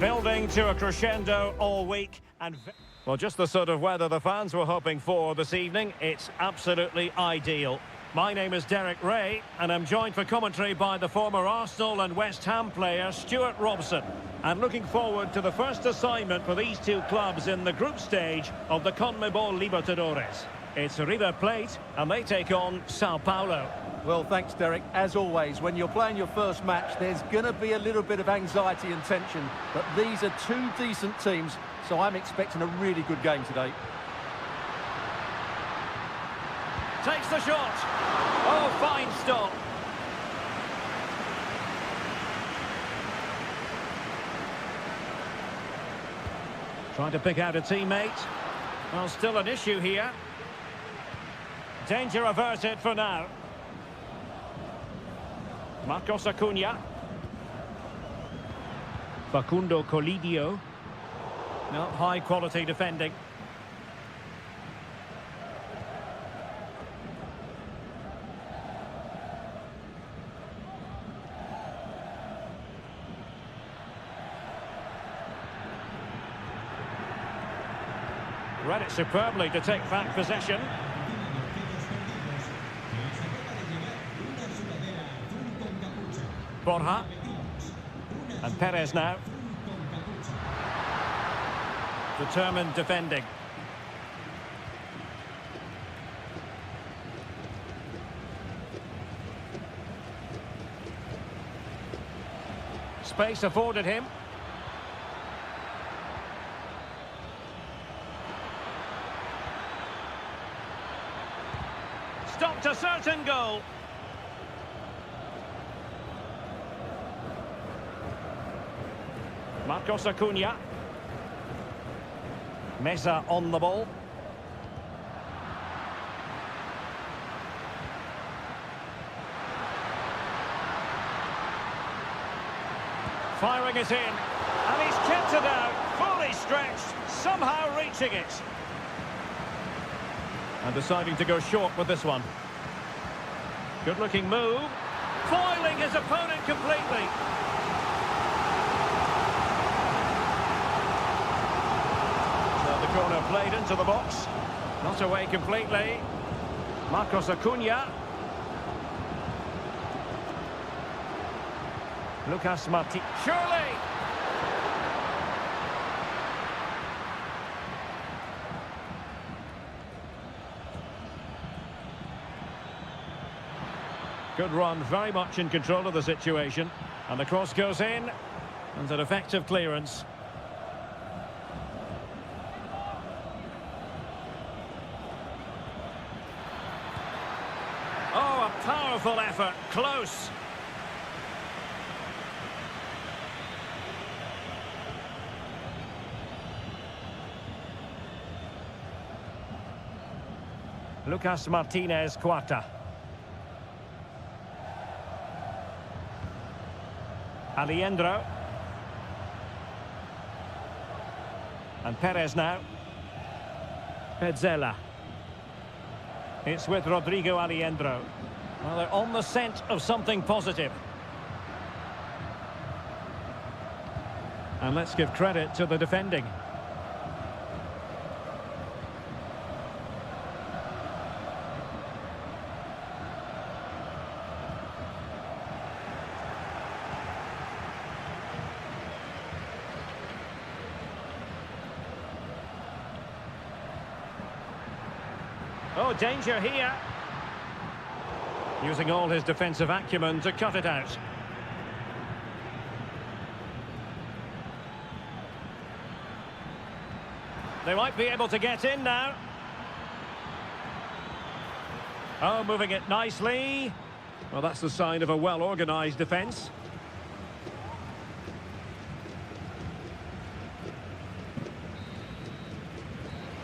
Building to a crescendo all week and... Well, just the sort of weather the fans were hoping for this evening. It's absolutely ideal. My name is Derek Ray, and I'm joined for commentary by the former Arsenal and West Ham player Stuart Robson. And looking forward to the first assignment for these two clubs in the group stage of the CONMEBOL Libertadores. It's River Plate, and they take on Sao Paulo. Well, thanks, Derek. As always, when you're playing your first match, there's going to be a little bit of anxiety and tension. But these are two decent teams, so I'm expecting a really good game today. Takes the shot. Oh, fine stop. Trying to pick out a teammate. Well, still an issue here. Danger averted for now. Marcos Acuna. Facundo Colidio. No, high quality defending. Read it superbly to take back possession. Borja. And Perez now. Determined defending. Space afforded him. Stopped a certain goal. Marcos Acuna. Meza on the ball. Firing it in. And he's kept it out. Fully stretched. Somehow reaching it. And deciding to go short with this one. Good looking move. Foiling his opponent completely. Corner played into the box. Not away completely. Marcos Acuna. Lucas Marti. Surely! Good run, very much in control of the situation. And the cross goes in. And an effective clearance. Oh, a powerful effort. Close. Lucas Martinez Quarta. Aliendro. And Perez now. Pezzella. It's with Rodrigo Aliendro. Well, they're on the scent of something positive. And let's give credit to the defending. Oh, danger here. Using all his defensive acumen to cut it out. They might be able to get in now. Oh, moving it nicely. Well, that's the sign of a well-organised defence.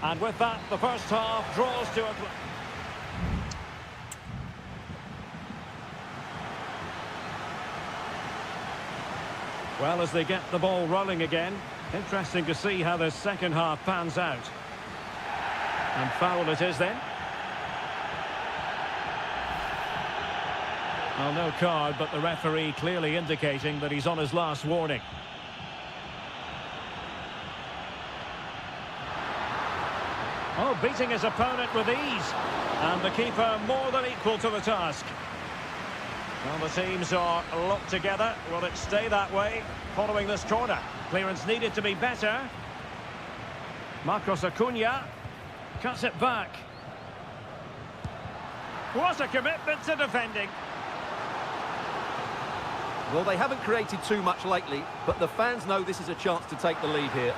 And with that, the first half draws to a... Well, as they get the ball rolling again, interesting to see how the second half pans out. And foul it is then. Well, no card, but the referee clearly indicating that he's on his last warning. Oh, beating his opponent with ease. And the keeper more than equal to the task. Well, the teams are locked together. Will it stay that way following this corner? Clearance needed to be better. Marcos Acuna cuts it back. What a commitment to defending. Well, they haven't created too much lately, but the fans know this is a chance to take the lead here.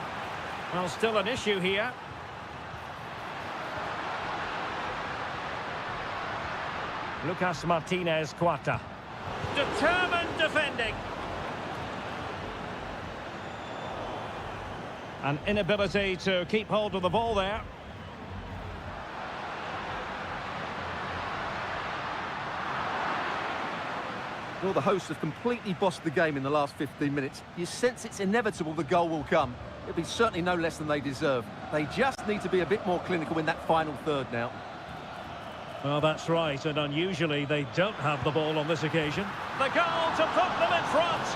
Well, still an issue here. Lucas Martinez Quarta. Determined defending. An inability to keep hold of the ball there. Well, the hosts have completely bossed the game in the last 15 minutes. You sense it's inevitable the goal will come. It'll be certainly no less than they deserve. They just need to be a bit more clinical in that final third now. Well, that's right, and unusually they don't have the ball on this occasion. The goal to put them in front!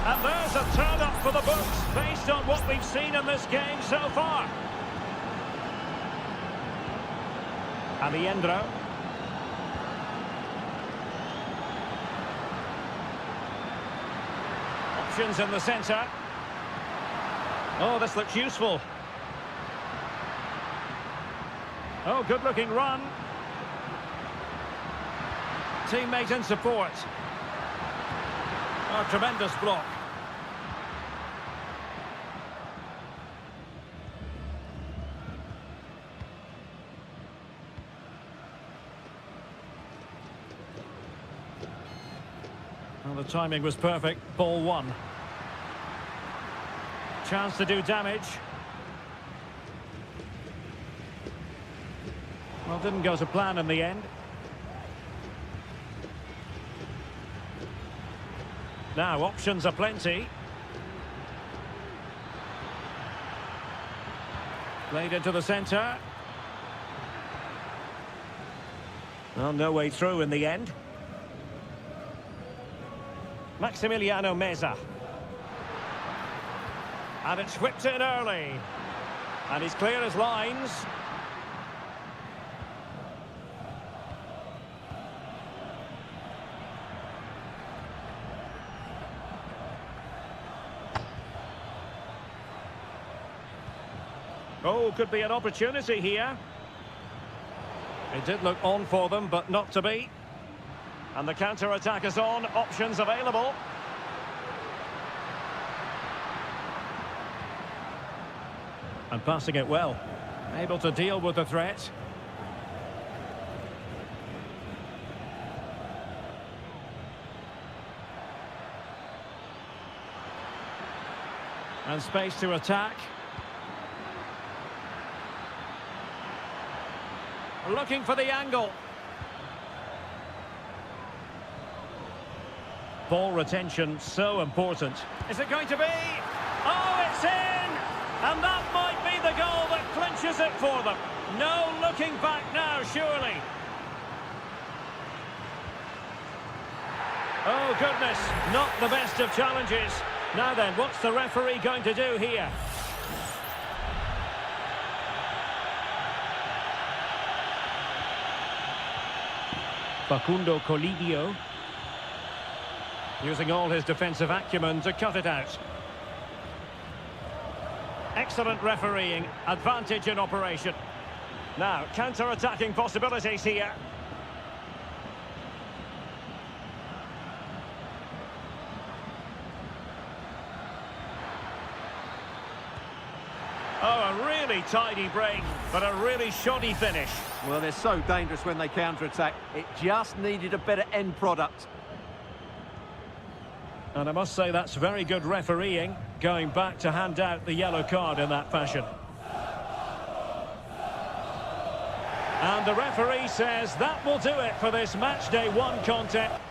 And there's a turn-up for the books, based on what we've seen in this game so far. Alejandro. Options in the centre. Oh, this looks useful. Oh, good-looking run. Teammate in support. Oh, tremendous block. Well, the timing was perfect. Ball one. Chance to do damage. Well, didn't go to plan in the end. Now, options are plenty. Played into the centre. Well, no way through in the end. Maximiliano Meza. And it's whipped in early. And he's clear as lines. Oh, could be an opportunity here. It did look on for them, but not to be. And the counter-attack is on. Options available. And passing it well. Able to deal with the threat. And space to attack. Looking for the angle. Ball retention, so important. Is it going to be? Oh, it's in! And that might be the goal that clinches it for them. No looking back now, surely. Oh, goodness, not the best of challenges. Now then, what's the referee going to do here? Facundo Colidio. Using all his defensive acumen to cut it out. Excellent refereeing, advantage in operation. Now, counter-attacking possibilities here. Oh, a really tidy break, but a really shoddy finish. Well, they're so dangerous when they counter-attack. It just needed a better end product. And I must say that's very good refereeing, going back to hand out the yellow card in that fashion. And the referee says that will do it for this match day one contest.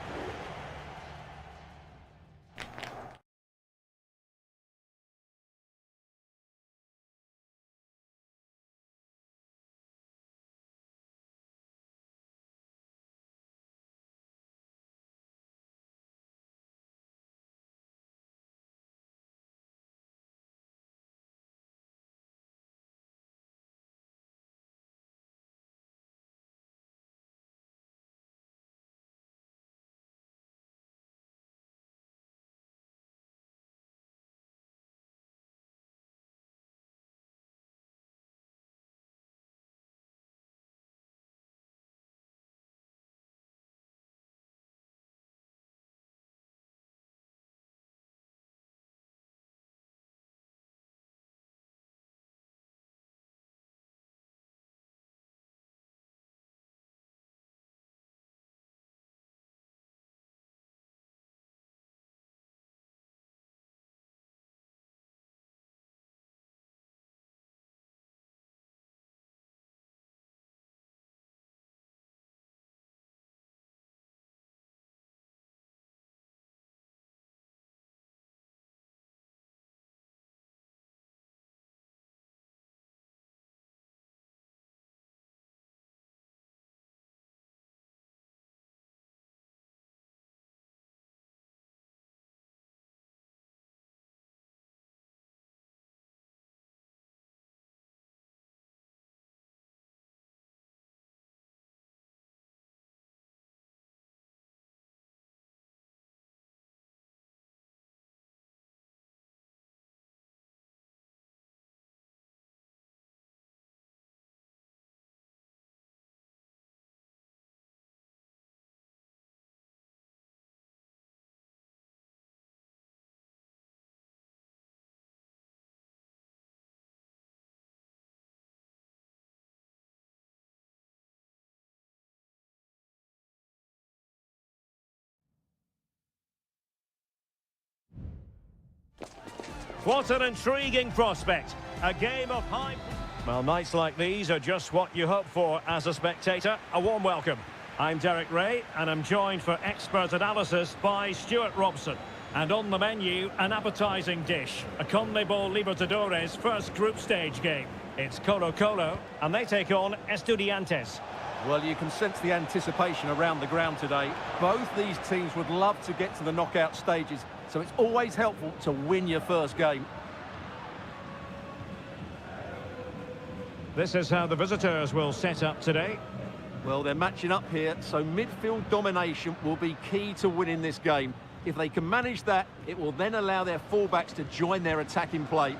What an intriguing prospect. A game of high... Well, nights like these are just what you hope for as a spectator. A warm welcome. I'm Derek Ray, and I'm joined for expert analysis by Stuart Robson. And on the menu, an appetising dish. A CONMEBOL Libertadores first group stage game. It's Colo-Colo, and they take on Estudiantes. Well, you can sense the anticipation around the ground today. Both these teams would love to get to the knockout stages, so it's always helpful to win your first game. This is how the visitors will set up today. Well, they're matching up here, so midfield domination will be key to winning this game. If they can manage that, it will then allow their fullbacks to join their attacking play.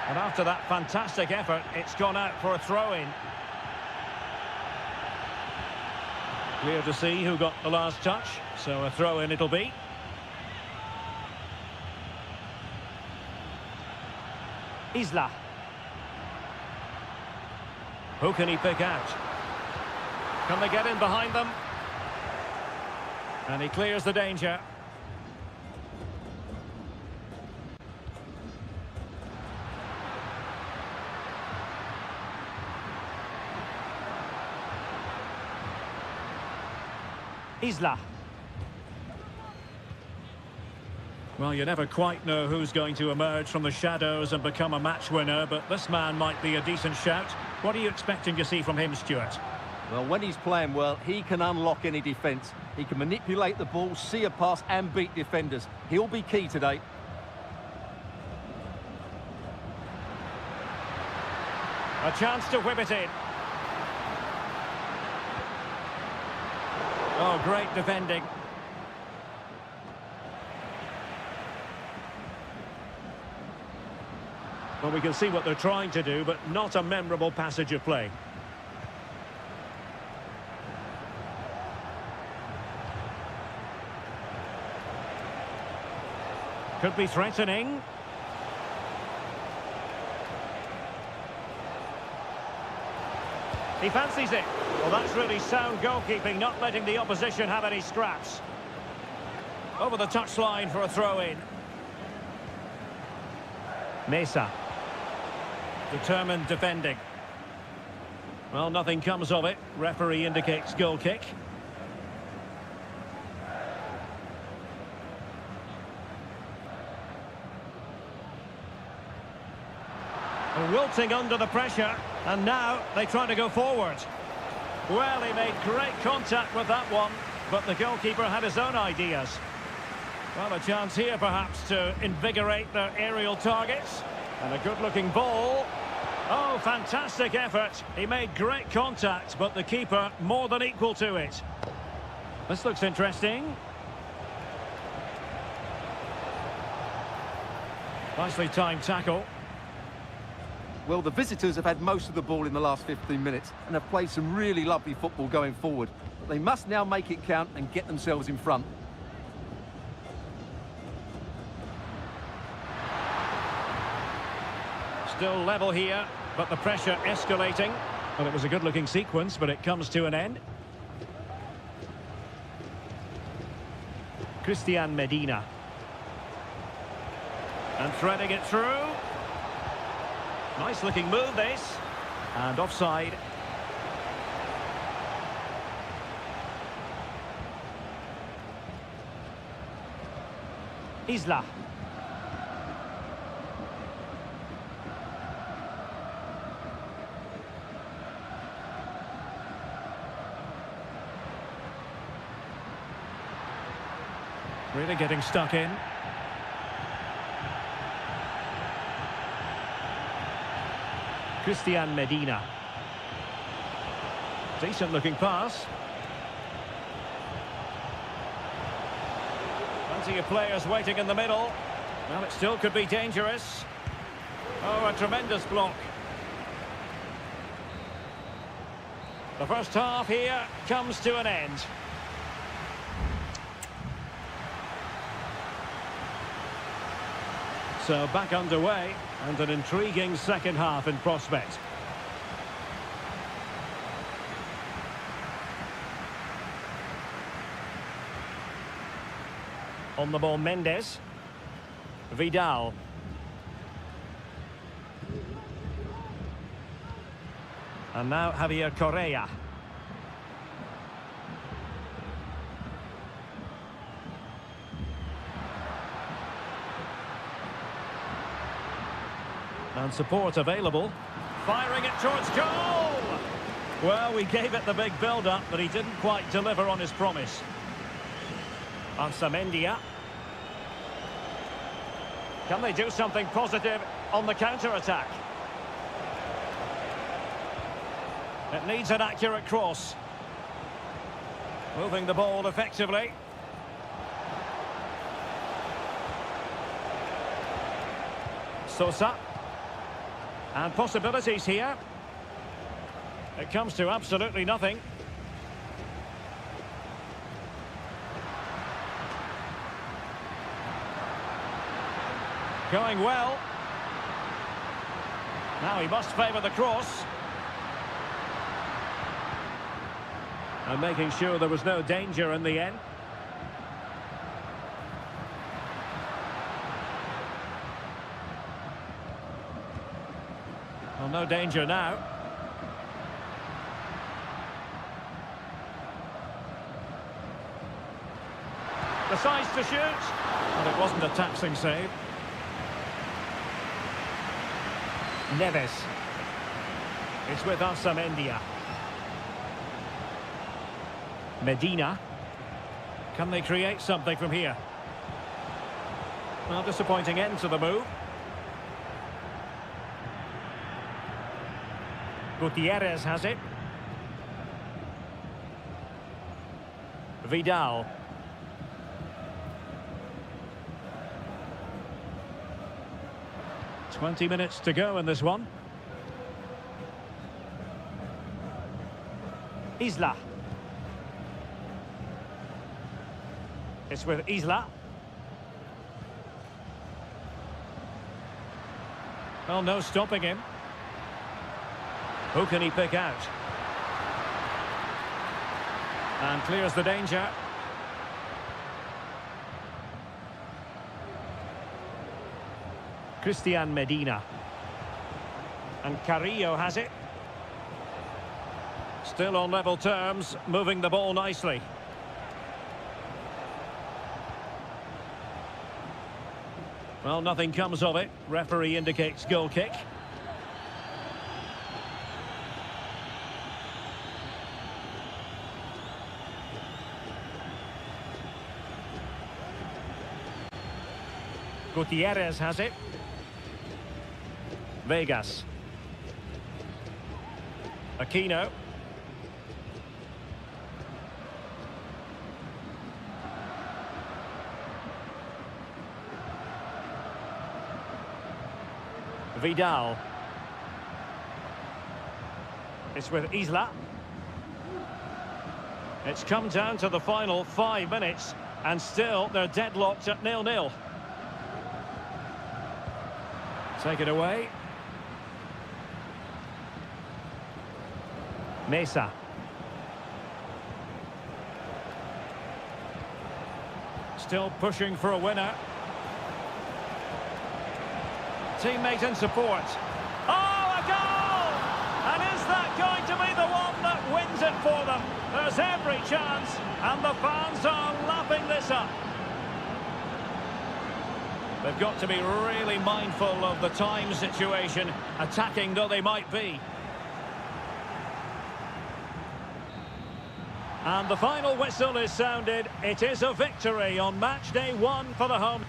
And after that fantastic effort, it's gone out for a throw-in. Clear to see who got the last touch, so a throw-in it'll be. Isla. Who can he pick out? Can they get in behind them? And he clears the danger. Isla. Well, you never quite know who's going to emerge from the shadows and become a match winner, but this man might be a decent shout. What are you expecting to see from him, Stuart? Well, when he's playing well, he can unlock any defence. He can manipulate the ball, see a pass and beat defenders. He'll be key today. A chance to whip it in. Oh, great defending. Well, we can see what they're trying to do, but not a memorable passage of play. Could be threatening. He fancies it. Well, that's really sound goalkeeping, not letting the opposition have any scraps. Over the touchline for a throw-in. Mesa. Determined defending. Well, nothing comes of it. Referee indicates goal kick. Wilting under the pressure, and now they try to go forward. Well, he made great contact with that one, but the goalkeeper had his own ideas. Well, a chance here perhaps to invigorate their aerial targets. And a good-looking ball. Oh, fantastic effort. He made great contact, but the keeper more than equal to it. This looks interesting. Nicely timed tackle. Well, the visitors have had most of the ball in the last 15 minutes and have played some really lovely football going forward. But they must now make it count and get themselves in front. Still level here, but the pressure escalating. Well, it was a good-looking sequence, but it comes to an end. Christian Medina. And threading it through. Nice-looking move, this. And offside. Isla. Really getting stuck in. Christian Medina. Decent looking pass. Plenty of players waiting in the middle. Well, it still could be dangerous. Oh, a tremendous block. The first half here comes to an end. So back underway, and an intriguing second half in prospect. On the ball, Mendes. Vidal. And now Javier Correa. And support available. Firing it towards goal! Well, we gave it the big build-up, but he didn't quite deliver on his promise. Arsamendia. Can they do something positive on the counter-attack? It needs an accurate cross. Moving the ball effectively. Sosa. And possibilities here. It comes to absolutely nothing. Going well. Now he must favour the cross. And making sure there was no danger in the end. Well, no danger now. Decides to shoot. And it wasn't a taxing save. Neves. It's with Arsamendia. Medina. Can they create something from here? Well, disappointing end to the move. Gutierrez has it. Vidal. "20 minutes to go in this one. Isla. It's with Isla. Well, no stopping him. Who can he pick out? And clears the danger. Christian Medina. And Carrillo has it. Still on level terms, moving the ball nicely. Well, nothing comes of it. Referee indicates goal kick. Gutierrez has it. Vegas. Aquino. Vidal. It's with Isla. It's come down to the final 5 minutes, and still they're deadlocked at 0-0. Take it away. Mesa. Still pushing for a winner. Teammate in support. Oh, a goal! And is that going to be the one that wins it for them? There's every chance, and the fans are lapping this up. They've got to be really mindful of the time situation, attacking though they might be. And the final whistle is sounded. It is a victory on match day 1 for the home.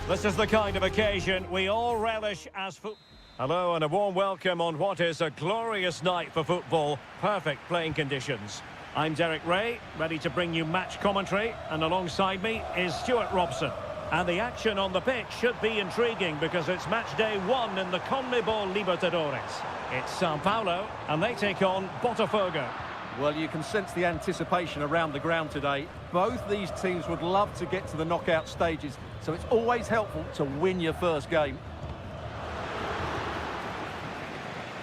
This is the kind of occasion we all relish as football. Hello and a warm welcome on what is a glorious night for football. Perfect playing conditions. I'm Derek Ray, ready to bring you match commentary, and alongside me is Stuart Robson. And the action on the pitch should be intriguing because it's match day 1 in the CONMEBOL Libertadores. It's Sao Paulo and they take on Botafogo. Well, you can sense the anticipation around the ground today. Both these teams would love to get to the knockout stages, so it's always helpful to win your first game.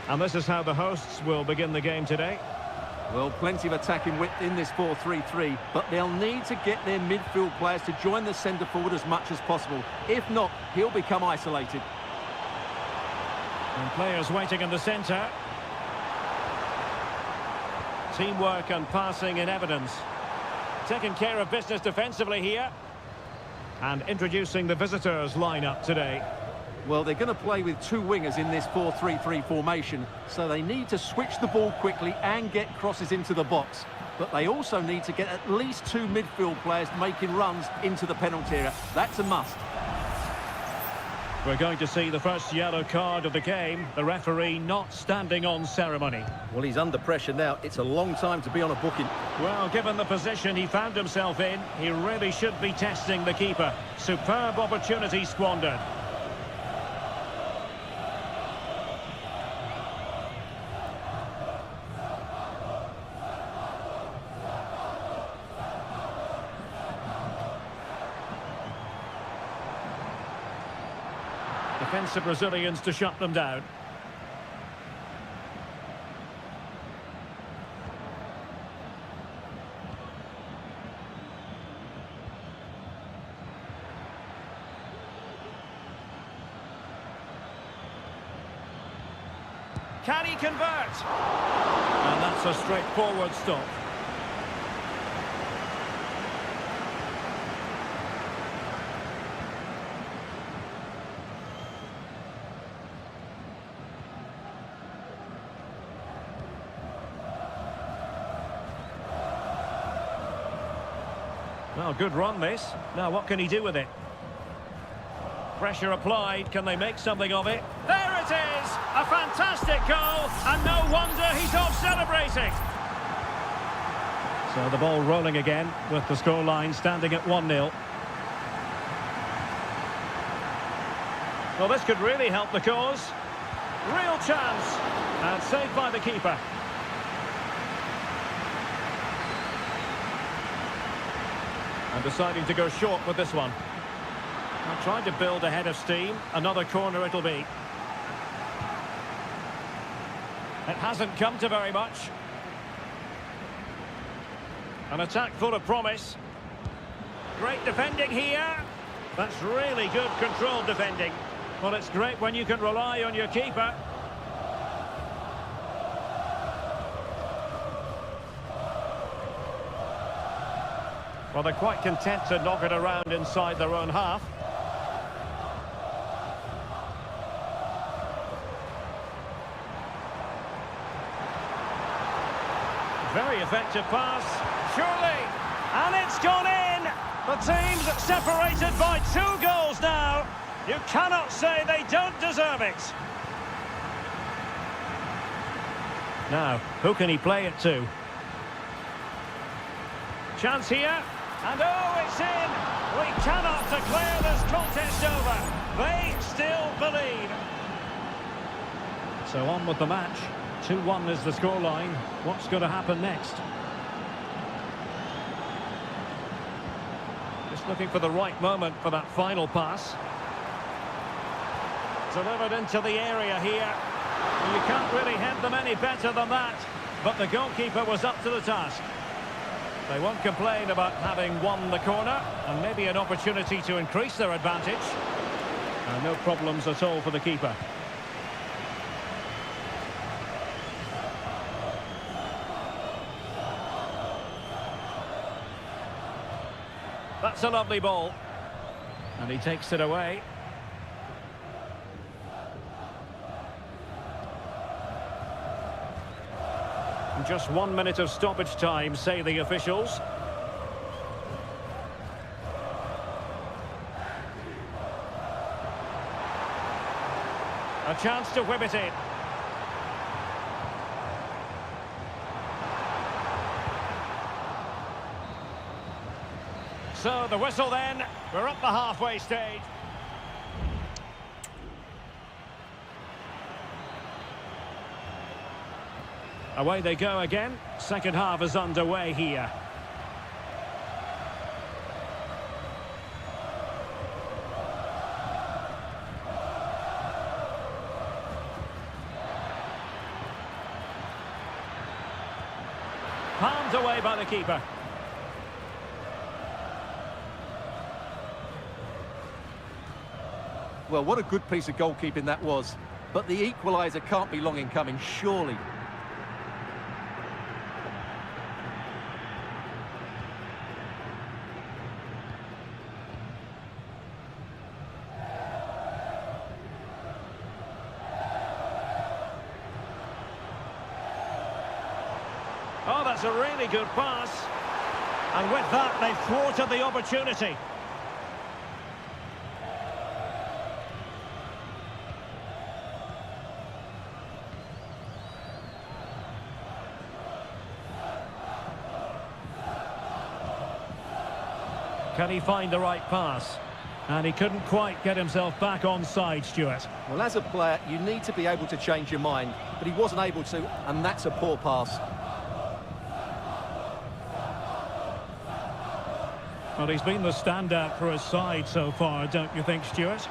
And this is how the hosts will begin the game today. Well, plenty of attacking width in this 4-3-3, but they'll need to get their midfield players to join the centre forward as much as possible. If not, he'll become isolated. And players waiting in the centre. Teamwork and passing in evidence. Taking care of business defensively here. And introducing the visitors lineup today. Well, they're going to play with two wingers in this 4-3-3 formation, so they need to switch the ball quickly and get crosses into the box. But they also need to get at least two midfield players making runs into the penalty area. That's a must. We're going to see the first yellow card of the game. The referee not standing on ceremony. Well, he's under pressure now. It's a long time to be on a booking. Well, given the position he found himself in, he really should be testing the keeper. Superb opportunity squandered. Defensive Brazilians to shut them down. Can he convert? And that's a straightforward stop. Well, good run this. Now what can he do with it? Pressure applied. Can they make something of it? There it is! A fantastic goal, and no wonder he's off celebrating. So the ball rolling again with the scoreline standing at 1-0. Well, this could really help the cause. Real chance. And saved by the keeper. And deciding to go short with this one. Now trying to build a head of steam. Another corner it'll be. It hasn't come to very much. An attack full of promise. Great defending here. That's really good controlled defending. Well, it's great when you can rely on your keeper. Well, they're quite content to knock it around inside their own half. Very effective pass, surely, and it's gone in! The team's separated by 2 goals now. You cannot say they don't deserve it. Now, who can he play it to? Chance here. And oh, it's in! We cannot declare this contest over. They still believe. So on with the match. 2-1 is the scoreline. What's going to happen next? Just looking for the right moment for that final pass. Delivered into the area here. You can't really head them any better than that. But the goalkeeper was up to the task. They won't complain about having won the corner, and maybe an opportunity to increase their advantage. And no problems at all for the keeper. That's a lovely ball. And he takes it away. Just 1 minute of stoppage time, say the officials. A chance to whip it in. So the whistle then, we're up the halfway stage. Away they go again. Second half is underway here. Palmed away by the keeper. Well, what a good piece of goalkeeping that was. But the equaliser can't be long in coming, surely. Oh, that's a really good pass. And with that, they've thwarted the opportunity. Can he find the right pass? And he couldn't quite get himself back on side, Stuart. Well, as a player, you need to be able to change your mind, but he wasn't able to, and that's a poor pass. Well, he's been the standout for his side so far, don't you think, Stuart?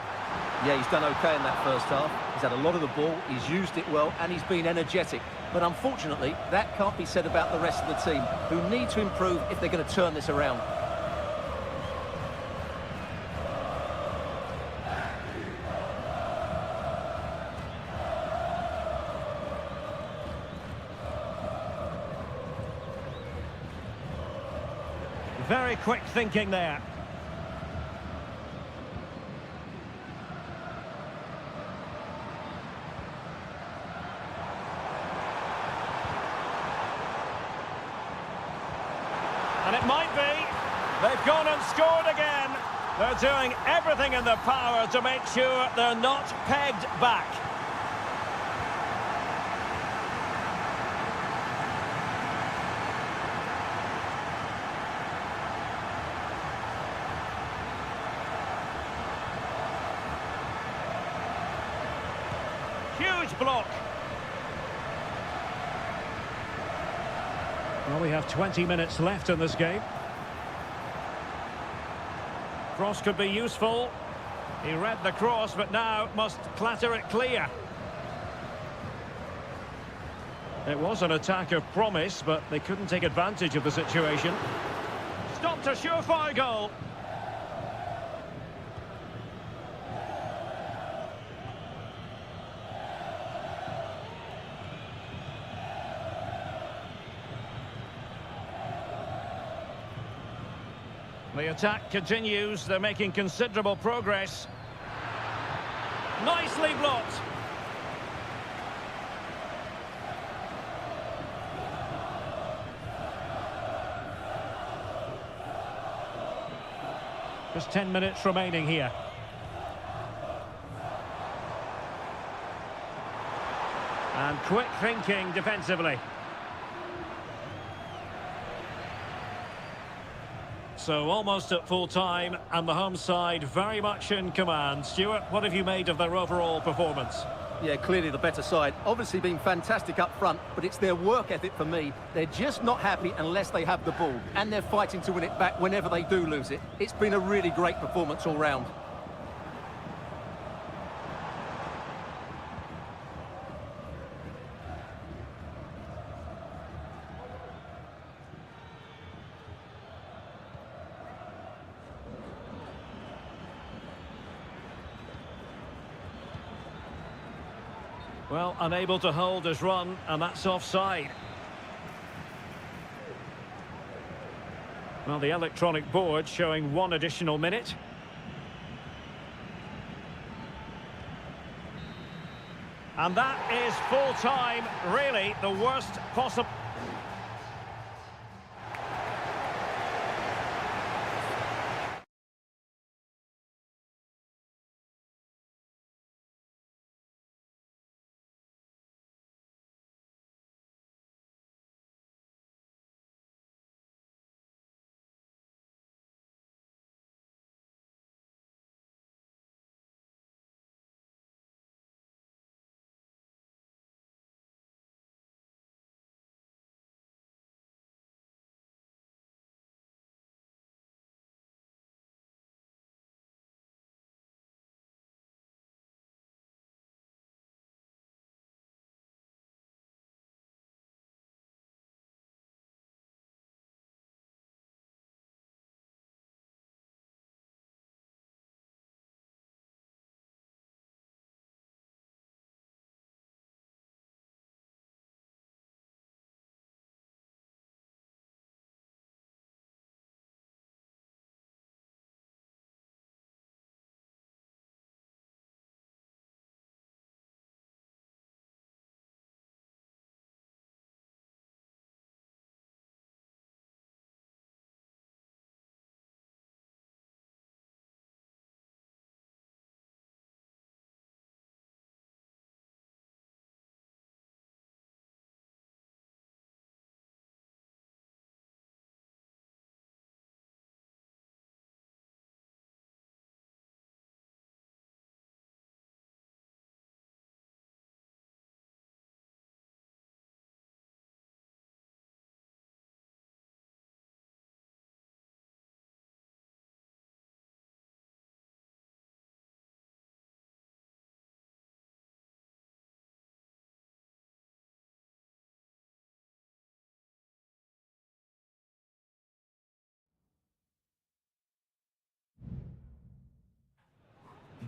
Yeah, he's done okay in that first half. He's had a lot of the ball, he's used it well, and he's been energetic. But unfortunately, that can't be said about the rest of the team, who need to improve if they're going to turn this around. Very quick thinking there. And it might be. They've gone and scored again. They're doing everything in their power to make sure they're not pegged back. Huge block. Well, we have 20 minutes left in this game. Cross could be useful. He read the cross, but now must clatter it clear. It was an attack of promise, but they couldn't take advantage of the situation. Stopped a surefire goal. The attack continues. They're making considerable progress. Nicely blocked. Just 10 minutes remaining here. And quick thinking defensively. So almost at full time, and the home side very much in command. Stuart, what have you made of their overall performance? Yeah, clearly the better side. Obviously been fantastic up front, but it's their work ethic for me. They're just not happy unless they have the ball, and they're fighting to win it back whenever they do lose it. It's been a really great performance all round. Well, unable to hold his run, and that's offside. Well, the electronic board showing 1 additional minute. And that is full time, really the worst possible.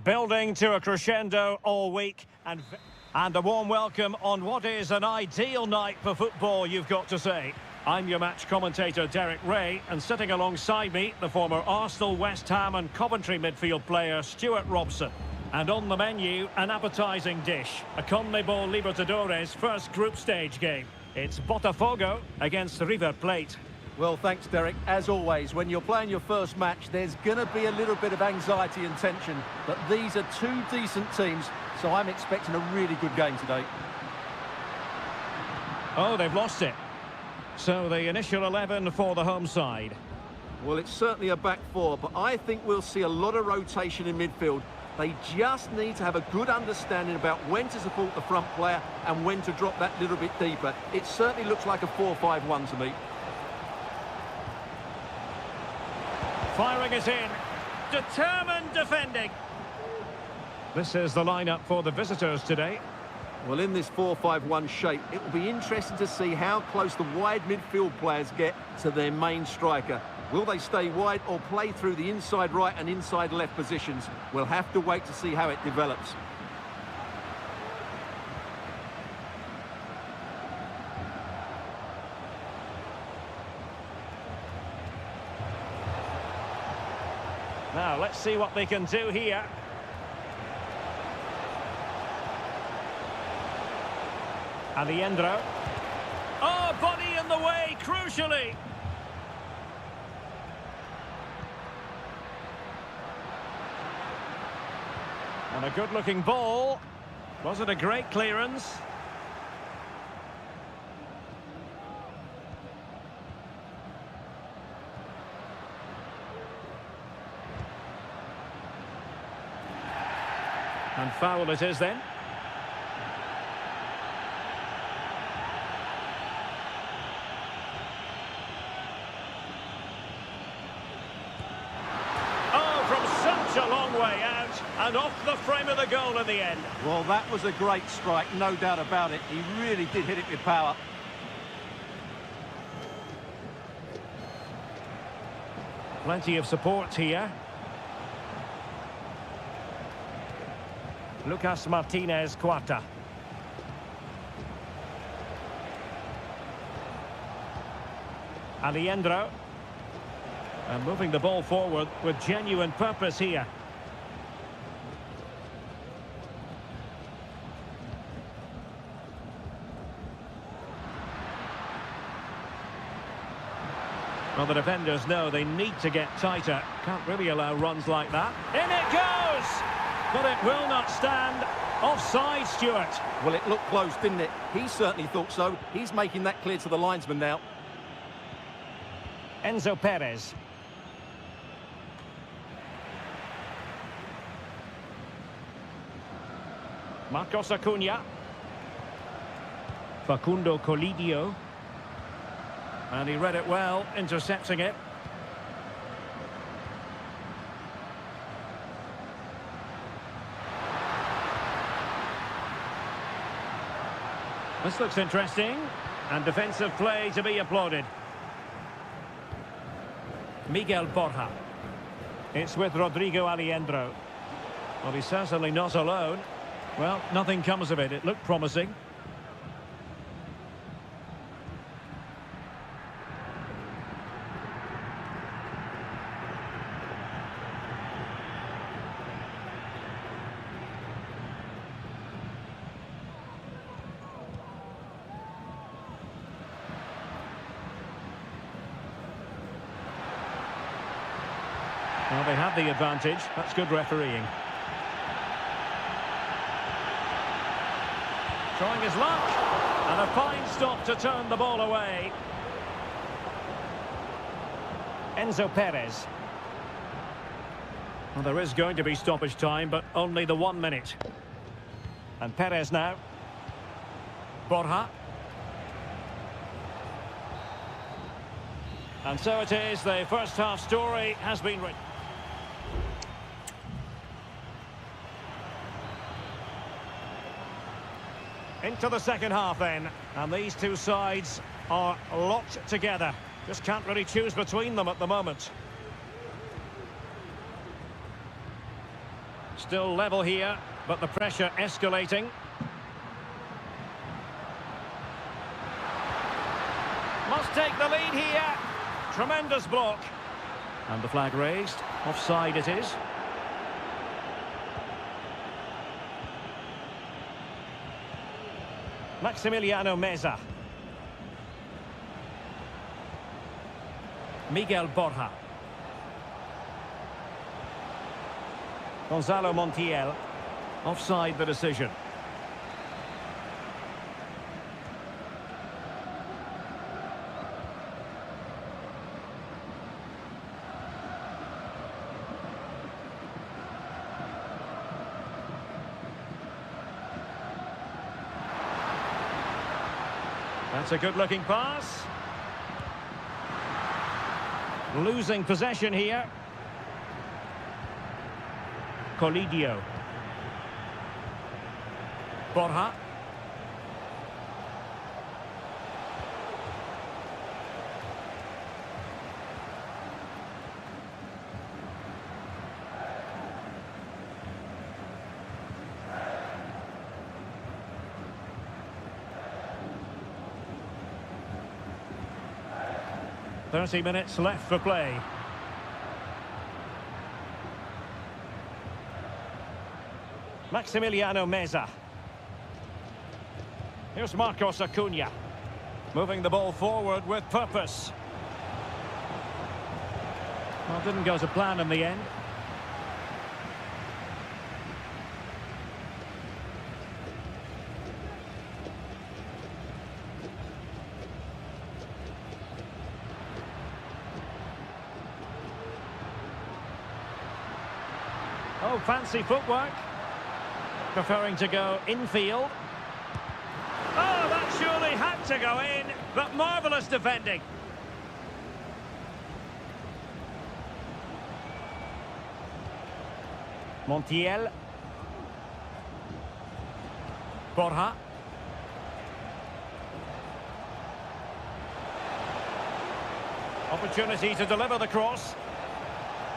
Building to a crescendo all week, and a warm welcome on what is an ideal night for football, you've got to say. I'm your match commentator, Derek Ray, and sitting alongside me, the former Arsenal, West Ham and Coventry midfield player, Stuart Robson. And on the menu, an appetising dish, a CONMEBOL Libertadores first group stage game. It's Botafogo against River Plate. Well, thanks, Derek. As always, when you're playing your first match, there's going to be a little bit of anxiety and tension. But these are two decent teams, so I'm expecting a really good game today. Oh, they've lost it. So the initial 11 for the home side. Well, it's certainly a back four, but I think we'll see a lot of rotation in midfield. They just need to have a good understanding about when to support the front player and when to drop that little bit deeper. It certainly looks like a 4-5-1 to me. Firing it in. Determined defending. This is the lineup for the visitors today. Well, in this 4-5-1 shape, it will be interesting to see how close the wide midfield players get to their main striker. Will they stay wide or play through the inside right and inside left positions? We'll have to wait to see how it develops. Now, let's see what they can do here. Aliendro. Oh, body in the way, crucially. And a good-looking ball. Was it a great clearance? And foul it is then. Oh, from such a long way out, and off the frame of the goal in the end. Well, that was a great strike, no doubt about it. He really did hit it with power. Plenty of support here. Lucas Martinez Quarta. Aliendro. And moving the ball forward with genuine purpose here. Well, the defenders know they need to get tighter. Can't really allow runs like that. In it goes! But it will not stand. Offside, Stuart. Well, it looked close, didn't it? He certainly thought so. He's making that clear to the linesman now. Enzo Perez. Marcos Acuna. Facundo Colidio. And he read it well, intercepting it. This looks interesting, and defensive play to be applauded. Miguel Borja. It's with Rodrigo Aliendro. Well, he's certainly not alone. Well, nothing comes of it. It looked promising. Well, they have the advantage. That's good refereeing. Trying his luck. And a fine stop to turn the ball away. Enzo Perez. Well, there is going to be stoppage time, but only the 1 minute. And Perez now. Borja. And so it is, the first half story has been written. Into the second half then, and these two sides are locked together. Just can't really choose between them at the moment. Still level here, but the pressure escalating. Must take the lead here. Tremendous block. And the flag raised. Offside it is. Maximiliano Meza. Miguel Borja. Gonzalo Montiel. Offside the decision. That's a good-looking pass. Losing possession here. Colidio. Borja. "30 minutes left for play." Maximiliano Meza. Here's Marcos Acuna. Moving the ball forward with purpose. Well, didn't go to plan in the end. Oh, fancy footwork. Preferring to go infield. Oh, that surely had to go in, but marvellous defending. Montiel. Borja. Opportunity to deliver the cross.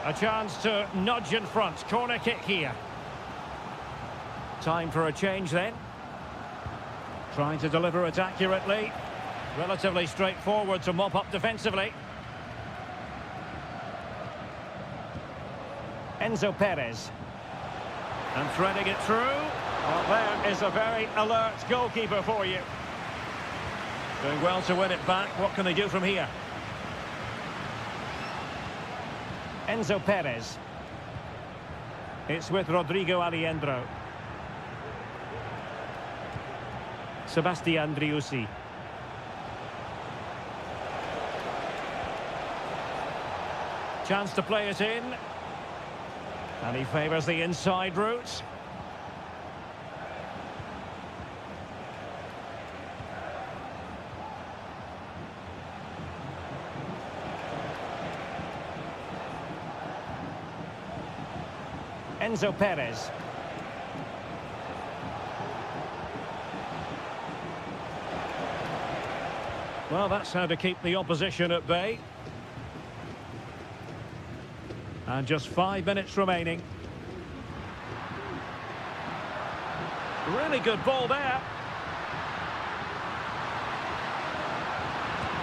A chance to nudge in front. Corner kick here. Time for a change then. Trying to deliver it accurately. Relatively straightforward to mop up defensively. Enzo Perez. And threading it through. Well, there is a very alert goalkeeper for you. Doing well to win it back. What can they do from here? Enzo Perez. It's with Rodrigo Aliendro. Sebastian Driussi. Chance to play it in. And he favours the inside route. Enzo Perez. Well, that's how to keep the opposition at bay. And just 5 minutes remaining. Really good ball there.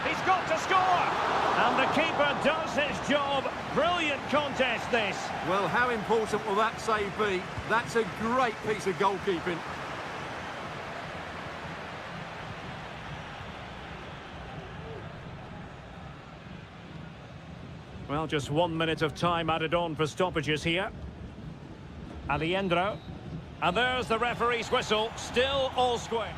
He's got to score! And the keeper does his job. Brilliant contest, this. Well, how important will that save be? That's a great piece of goalkeeping. Well, just 1 minute of time added on for stoppages here. Aliendro. And there's the referee's whistle. Still all square.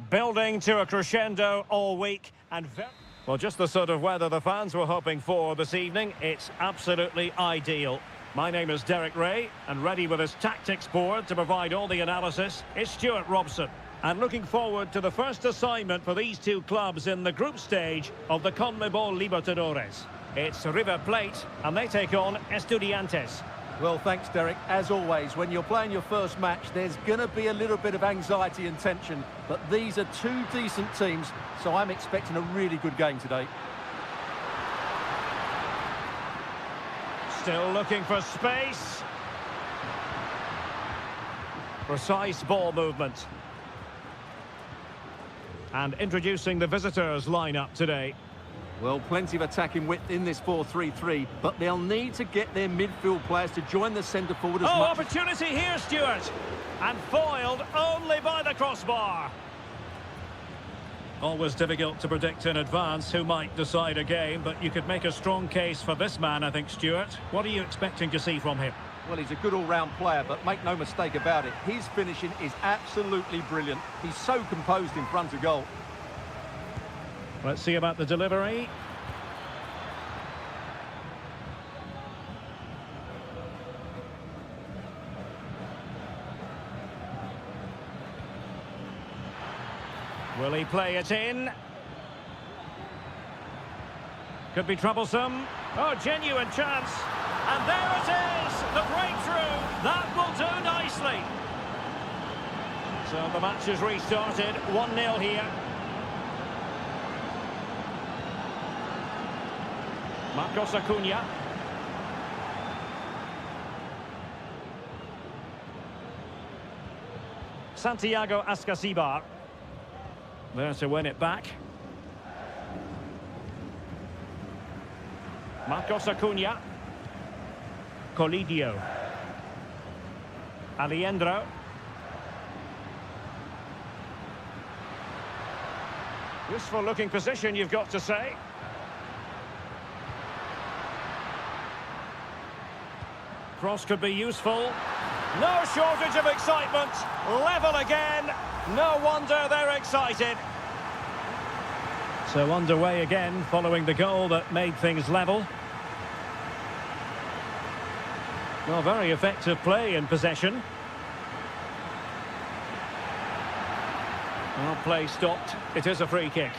Building to a crescendo all week and well, just the sort of weather the fans were hoping for this evening. It's absolutely ideal. My name is Derek Ray, and ready with his tactics board to provide all the analysis is Stuart Robson. And looking forward to the first assignment for these two clubs in the group stage of the CONMEBOL Libertadores. It's River Plate, and they take on Estudiantes. Well, thanks, Derek. As always, when you're playing your first match, there's going to be a little bit of anxiety and tension. But these are two decent teams, so I'm expecting a really good game today. Still looking for space. Precise ball movement. And introducing the visitors' lineup today. Well, plenty of attacking width in this 4-3-3, but they'll need to get their midfield players to join the centre forward as much. Opportunity here, Stuart. And foiled only by the crossbar. Always difficult to predict in advance who might decide a game, but you could make a strong case for this man, I think, Stuart. What are you expecting to see from him? Well, he's a good all-round player, but make no mistake about it, his finishing is absolutely brilliant. He's so composed in front of goal. Let's see about the delivery. Will he play it in? Could be troublesome. Oh, genuine chance. And there it is, the breakthrough. That will do nicely. So the match is restarted, 1-0 here. Marcos Acuna. Santiago Ascasibar. There to win it back. Marcos Acuna. Colidio. Aliendro. Useful looking position, you've got to say. Cross could be useful. No shortage of excitement. Level again. No wonder they're excited. So underway again following the goal that made things level. Well, very effective play in possession. Well, play stopped. It is a free kick.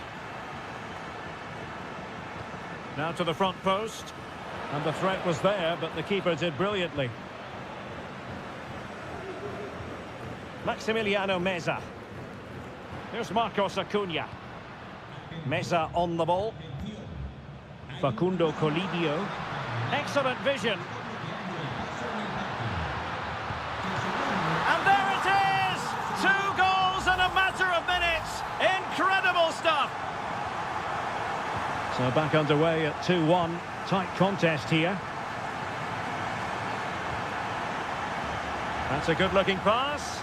Now to the front post. And the threat was there, but the keeper did brilliantly. Maximiliano Meza. Here's Marcos Acuna. Meza on the ball. Facundo Colidio. Excellent vision. And there it is! 2 goals in a matter of minutes. Incredible stuff. So back underway at 2-1. Tight contest here. That's a good-looking pass.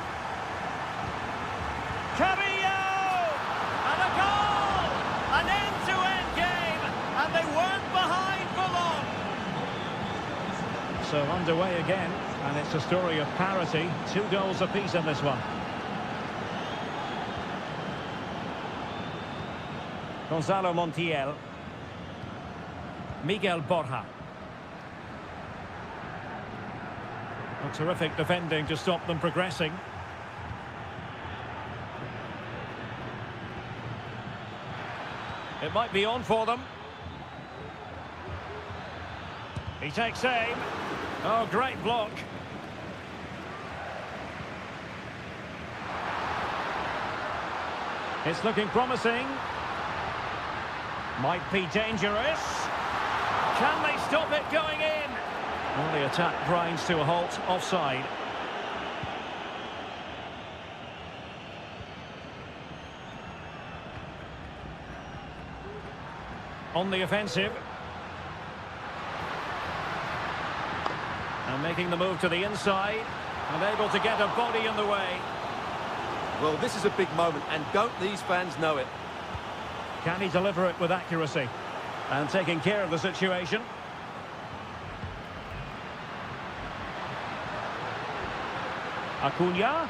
Cavillo! And a goal! An end-to-end game, and they weren't behind for long. So underway again, and it's a story of parity. 2 goals apiece in this one. Gonzalo Montiel. Miguel Borja. A terrific defending to stop them progressing. It might be on for them. He takes aim. Oh, great block. It's looking promising. Might be dangerous. Can they stop it going in? Well, the attack grinds to a halt, offside. On the offensive. And making the move to the inside. And able to get a body in the way. Well, this is a big moment, and don't these fans know it? Can he deliver it with accuracy? And taking care of the situation. Acuna.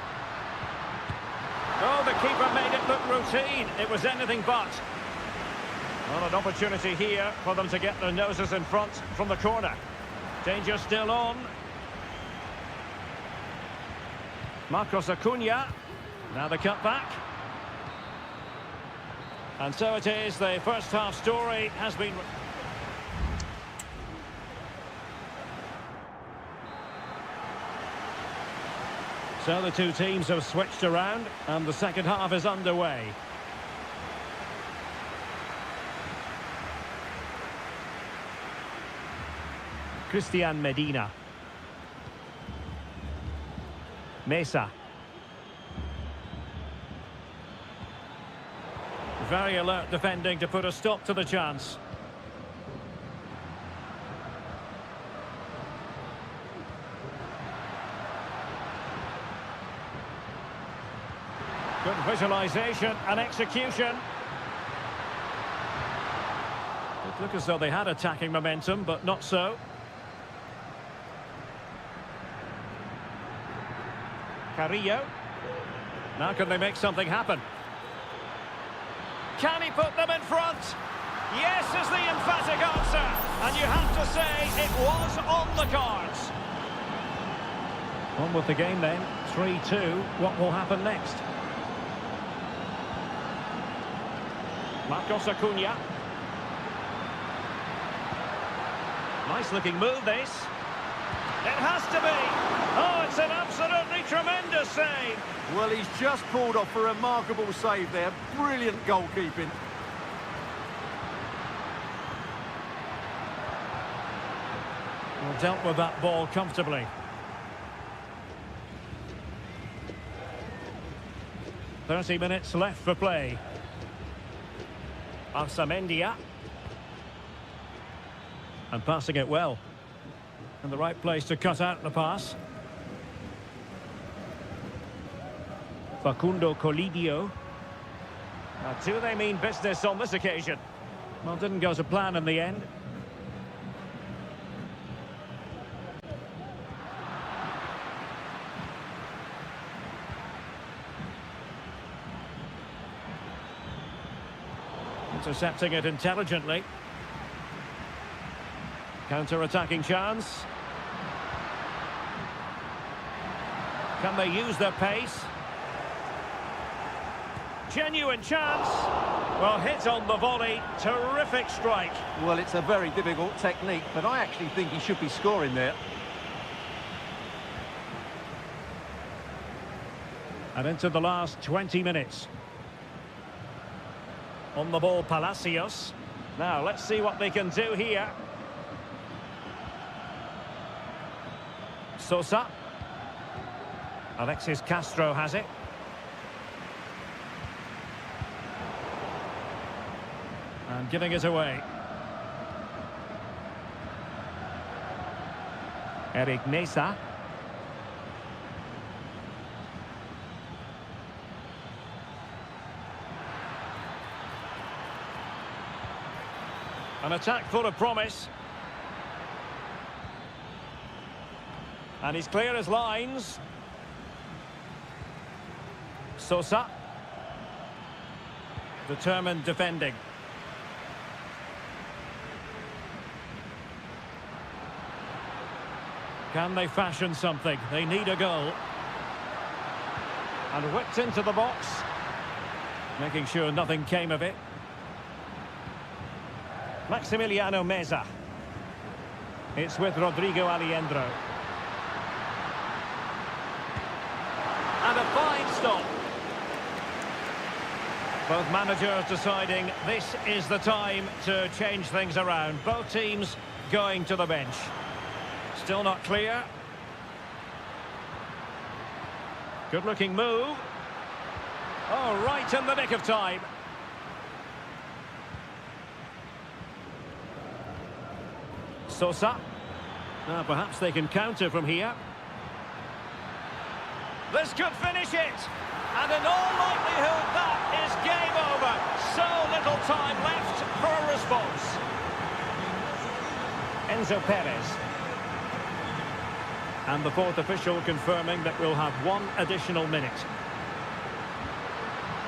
Oh, the keeper made it look routine. It was anything but. Well, an opportunity here for them to get their noses in front from the corner. Danger still on. Marcos Acuna. Now the cutback. And so it is, the first half story has been... So the two teams have switched around and the second half is underway. Christian Medina. Mesa. Very alert defending to put a stop to the chance. Good visualisation and execution. It looked as though they had attacking momentum, but not so. Carrillo. Now can they make something happen? Can he put them in front? Yes is the emphatic answer. And you have to say it was on the cards. On with the game then. 3-2. What will happen next? Marcos Acuna. Nice looking move this. It has to be. Oh, it's an absolutely tremendous save. Well, he's just pulled off a remarkable save there. Brilliant goalkeeping. Well, dealt with that ball comfortably. "30 minutes left for play. Arsamendia. And passing it well. In the right place to cut out the pass. Facundo Colidio. Now, do they mean business on this occasion? Well, didn't go to plan in the end. Intercepting it intelligently. Counter-attacking chance. Can they use their pace? Genuine chance. Well, hit on the volley. Terrific strike. Well, it's a very difficult technique, but I actually think he should be scoring there. And into the last 20 minutes. On the ball, Palacios. Now, let's see what they can do here. Sosa. Alexis Castro has it. And giving it away. Eric Mesa. An attack full of promise. And he's clear as lines. Sosa. Determined defending. Can they fashion something? They need a goal. And whipped into the box. Making sure nothing came of it. Maximiliano Meza. It's with Rodrigo Aliendro. And a fine stop. Both managers deciding this is the time to change things around. Both teams going to the bench. Still not clear. Good looking move. Oh, right in the nick of time. Sosa. Now perhaps they can counter from here. This could finish it. And in all likelihood, that is game over. So little time left for a response. Enzo Perez. And the fourth official confirming that we'll have one additional minute.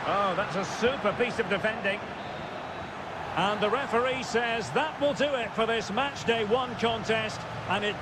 Oh, that's a super piece of defending. And the referee says that will do it for this match day one contest. And it...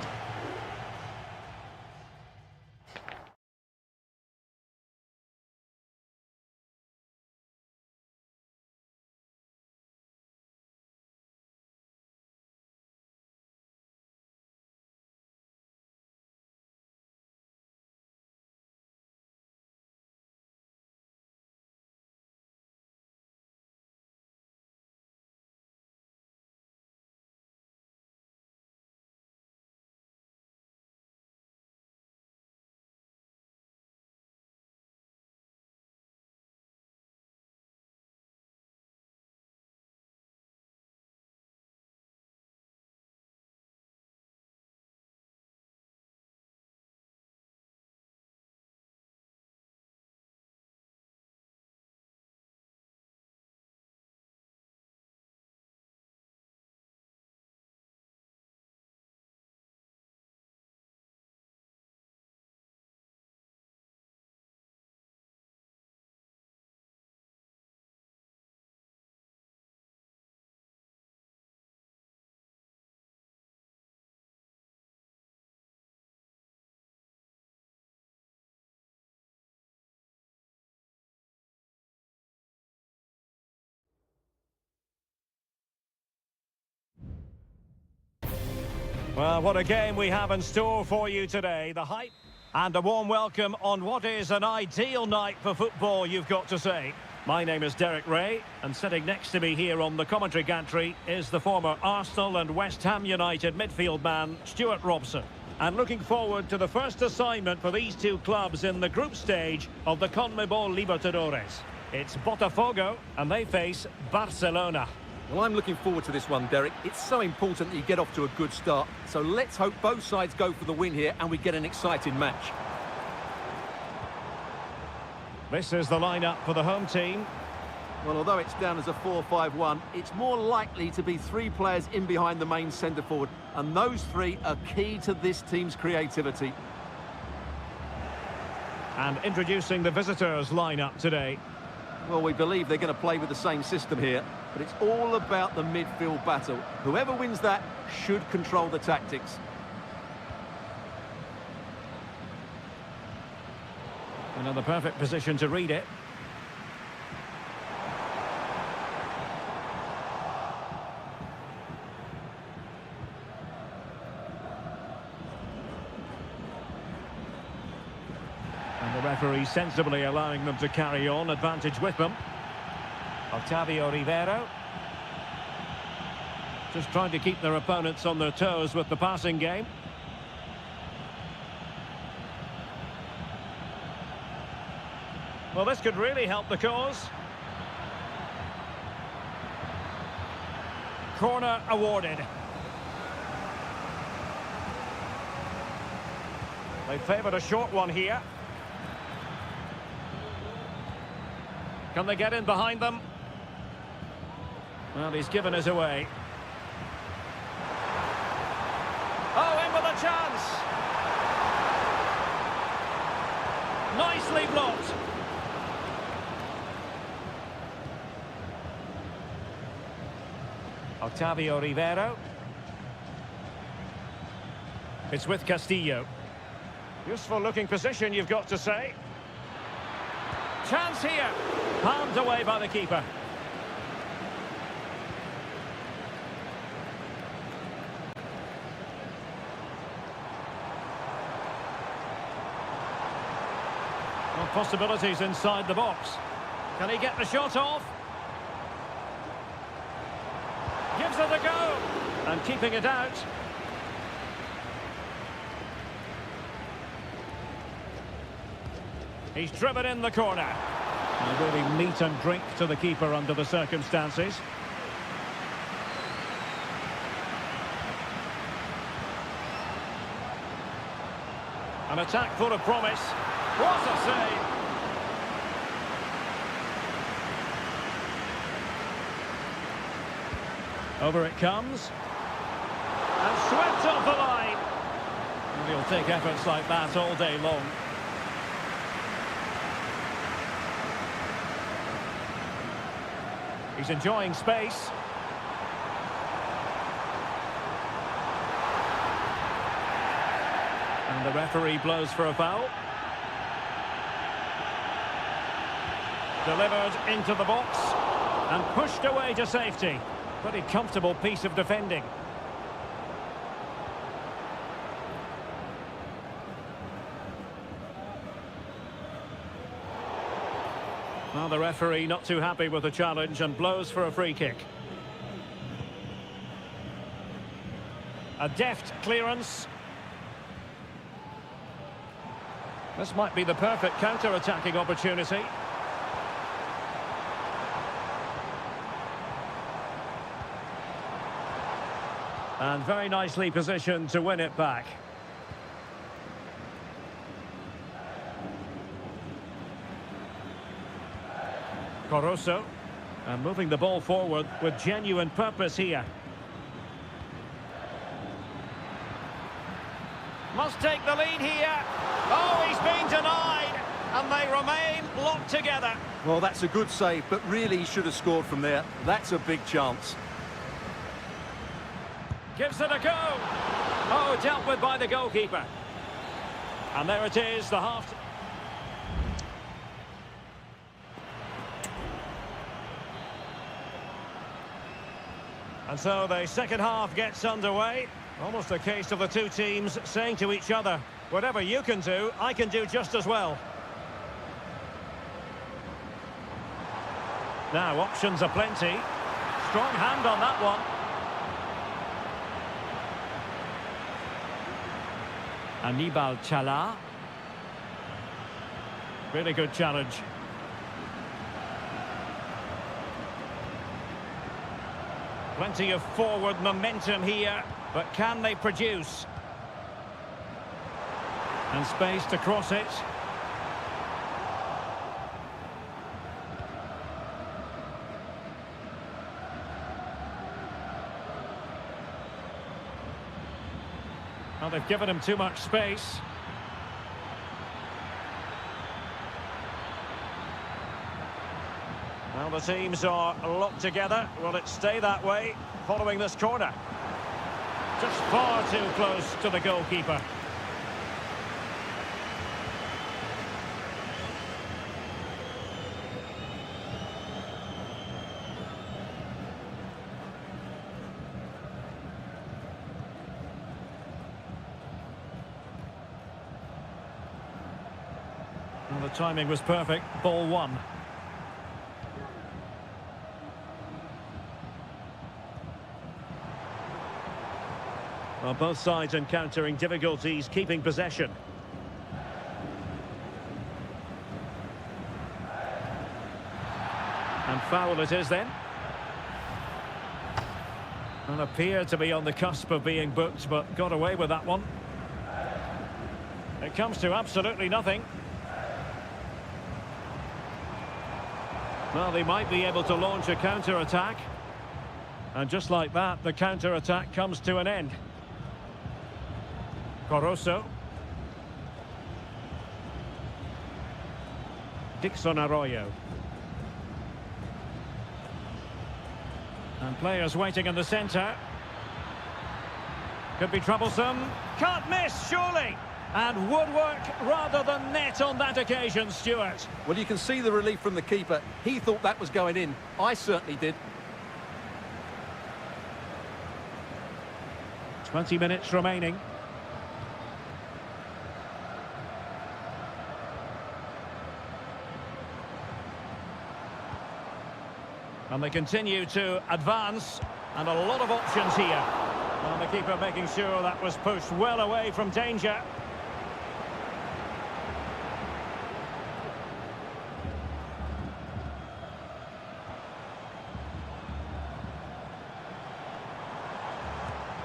Well, what a game we have in store for you today. The hype and a warm welcome on what is an ideal night for football, you've got to say. My name is Derek Ray, and sitting next to me here on the commentary gantry is the former Arsenal and West Ham United midfield man, Stuart Robson. And looking forward to the first assignment for these two clubs in the group stage of the CONMEBOL Libertadores. It's Botafogo, and they face Barcelona. Well, I'm looking forward to this one, Derek. It's so important that you get off to a good start. So let's hope both sides go for the win here and we get an exciting match. This is the lineup for the home team. Well, although it's down as a 4-5-1, it's more likely to be three players in behind the main centre-forward. And those three are key to this team's creativity. And introducing the visitors' lineup today. Well, we believe they're going to play with the same system here, but it's all about the midfield battle. Whoever wins that should control the tactics. Another perfect position to read it. And the referee sensibly allowing them to carry on, advantage with them. Octavio Rivero. Just trying to keep their opponents on their toes with the passing game. Well, this could really help the cause. Corner awarded. They favoured a short one here. Can they get in behind them? Well, he's given us away. Oh, in with a chance! Nicely blocked. Octavio Rivero. It's with Castillo. Useful looking position, you've got to say. Chance here. Palmed away by the keeper. Well, possibilities inside the box. Can he get the shot off? Gives it a go. And keeping it out. He's driven in the corner. And really meat and drink to the keeper under the circumstances. An attack full of promise. What a save! Over it comes. And swept off the line. And he'll take efforts like that all day long. He's enjoying space. And the referee blows for a foul. Delivered into the box and pushed away to safety. Pretty comfortable piece of defending. Well, the referee not too happy with the challenge and blows for a free kick. A deft clearance. This might be the perfect counter-attacking opportunity. And very nicely positioned to win it back. Caruso, and moving the ball forward with genuine purpose here. Must take the lead here. Oh, he's been denied, and they remain locked together. Well, that's a good save, but really he should have scored from there. That's a big chance. Gives it a go. Oh, dealt with by the goalkeeper. And there it is, the half. And so the second half gets underway. Almost a case of the two teams saying to each other, whatever you can do, I can do just as well. Now, options are plenty. Strong hand on that one. Anibal Chala. Really good challenge. Plenty of forward momentum here, but can they produce? And space to cross it. Well, they've given him too much space. Well, the teams are locked together. Will it stay that way following this corner? Just far too close to the goalkeeper. Well, the timing was perfect. Ball one. Well, both sides encountering difficulties keeping possession. And foul it is then. And appeared to be on the cusp of being booked, but got away with that one. It comes to absolutely nothing. Well, they might be able to launch a counter-attack. And just like that, the counter-attack comes to an end. Caruso. Dixon Arroyo. And players waiting in the centre. Could be troublesome. Can't miss, surely. And woodwork rather than net on that occasion, Stuart. Well, you can see the relief from the keeper. He thought that was going in. I certainly did. 20 minutes remaining. And they continue to advance, and a lot of options here. And the keeper making sure that was pushed well away from danger.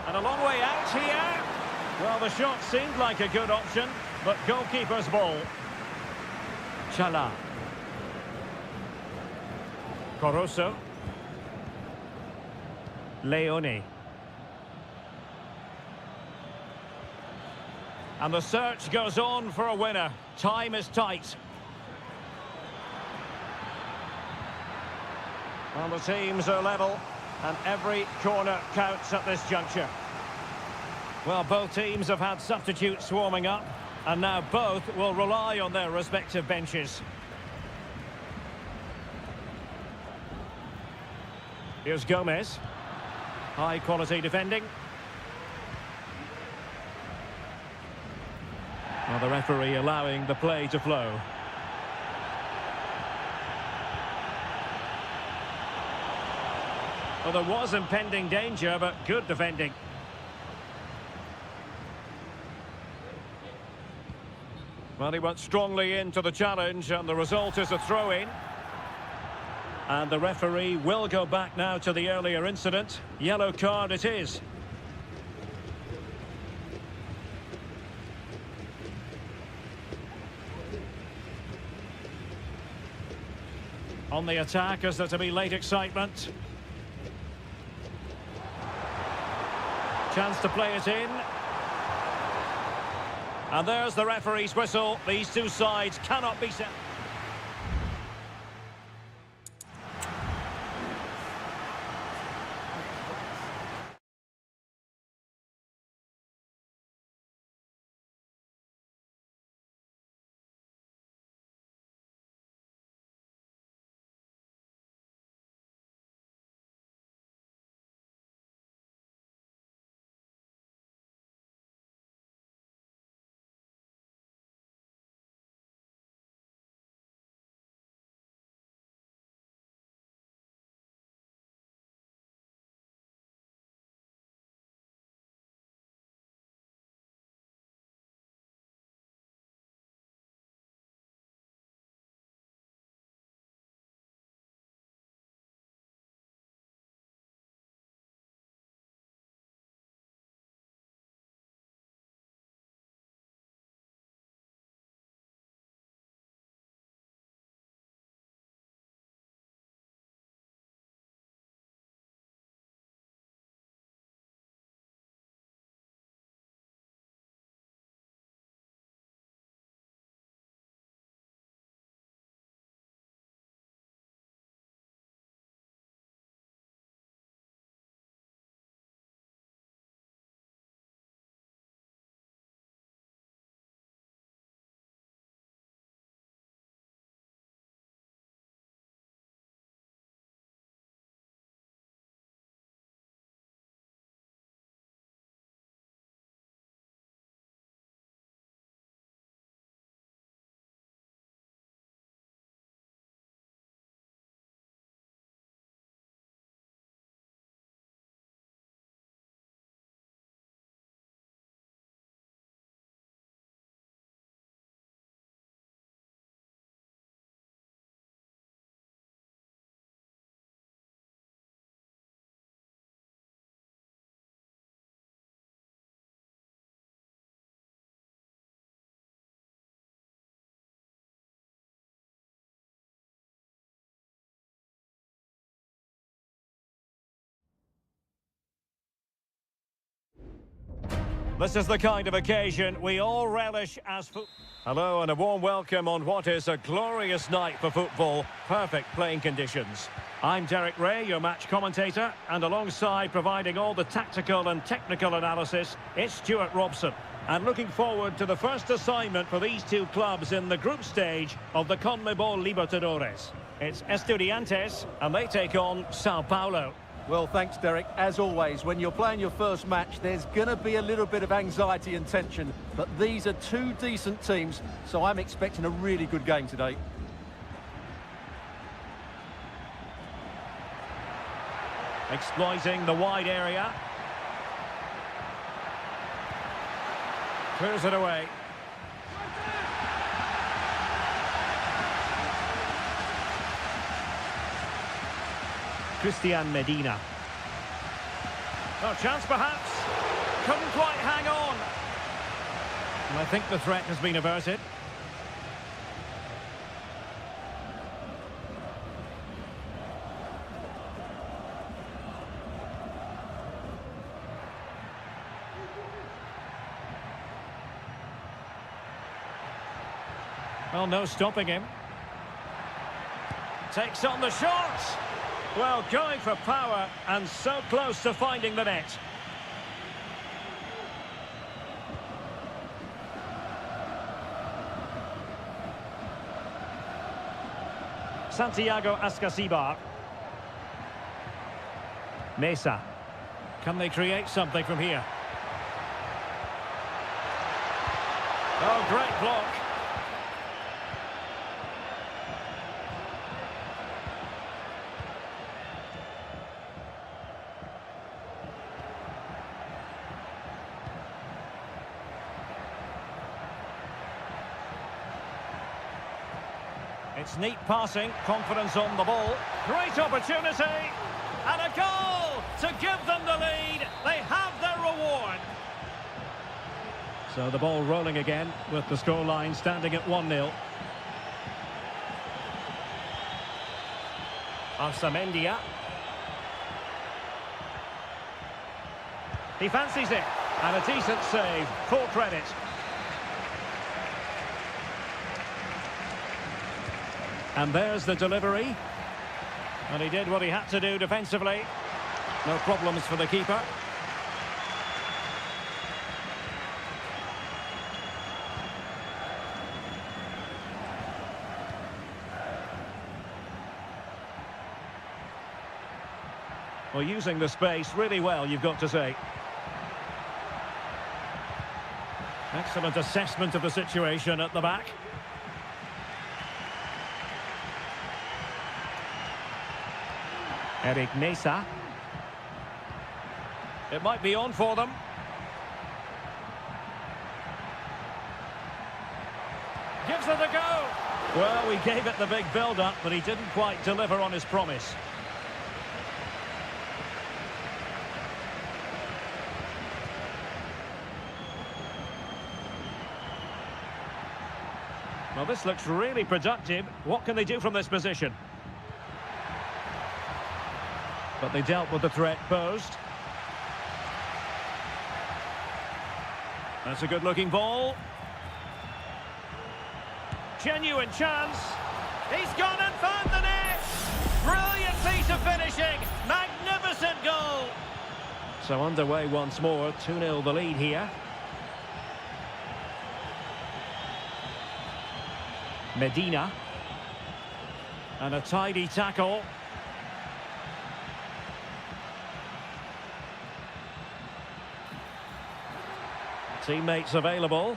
And a long way out here. Well, the shot seemed like a good option, but goalkeeper's ball. Chala. Caruso. Leone. And the search goes on for a winner. Time is tight. Well, the teams are level, and every corner counts at this juncture. Well, both teams have had substitutes warming up, and now both will rely on their respective benches. Here's Gomez. High quality defending. Well, the referee allowing the play to flow. Well, there was impending danger, but good defending. Well, he went strongly into the challenge, and the result is a throw-in. And the referee will go back now to the earlier incident. Yellow card it is. On the attack, is there to be late excitement? Chance to play it in. And there's the referee's whistle. These two sides cannot be set. This is the kind of occasion we all relish as football. Hello and a warm welcome on what is a glorious night for football. Perfect playing conditions. I'm Derek Ray, your match commentator, and alongside providing all the tactical and technical analysis, it's Stuart Robson. And looking forward to the first assignment for these two clubs in the group stage of the CONMEBOL Libertadores. It's Estudiantes, and they take on Sao Paulo. Well, thanks, Derek. As always, when you're playing your first match, there's going to be a little bit of anxiety and tension. But these are two decent teams, so I'm expecting a really good game today. Exploiting the wide area. Clears it away. Christian Medina. Oh, chance perhaps. Couldn't quite hang on. And I think the threat has been averted. Well, no stopping him. Takes on the shot. Well, going for power and so close to finding the net. Santiago Ascasibar. Mesa. Can they create something from here? Oh, great block. It's neat passing, confidence on the ball. Great opportunity, and a goal to give them the lead. They have their reward. So the ball rolling again with the scoreline standing at 1-0. Arsamendia. He fancies it, and a decent save, full credit. And there's the delivery. And he did what he had to do defensively. No problems for the keeper. Well, using the space really well, you've got to say. Excellent assessment of the situation at the back. Eric Mesa. It might be on for them. Gives it a go. Well, we gave it the big build-up, but he didn't quite deliver on his promise. Well, this looks really productive. What can they do from this position? But they dealt with the threat posed. That's a good-looking ball. Genuine chance. He's gone and found the net. Brilliant piece of finishing. Magnificent goal. So underway once more. 2-0 the lead here. Medina. And a tidy tackle. Teammates available.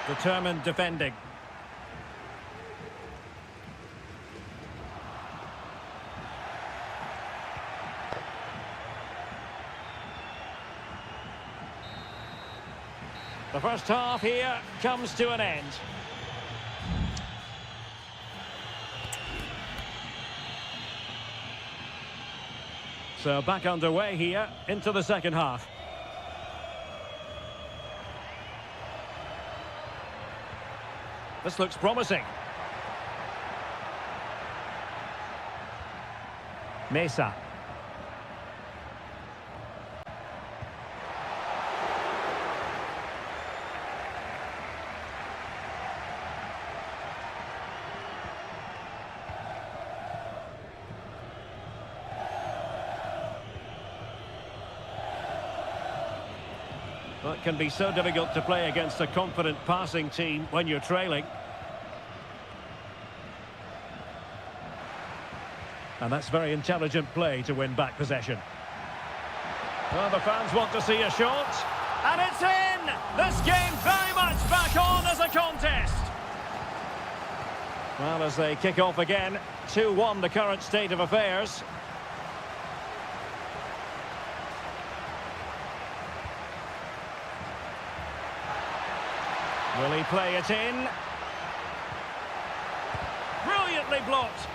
Determined defending. The first half here comes to an end. So back underway here into the second half. This looks promising. Mesa. Well, it can be so difficult to play against a confident passing team when you're trailing. And that's very intelligent play to win back possession. Well, the fans want to see a shot. And it's in! This game very much back on as a contest. Well, as they kick off again, 2-1 the current state of affairs. Will he play it in? Brilliantly blocked.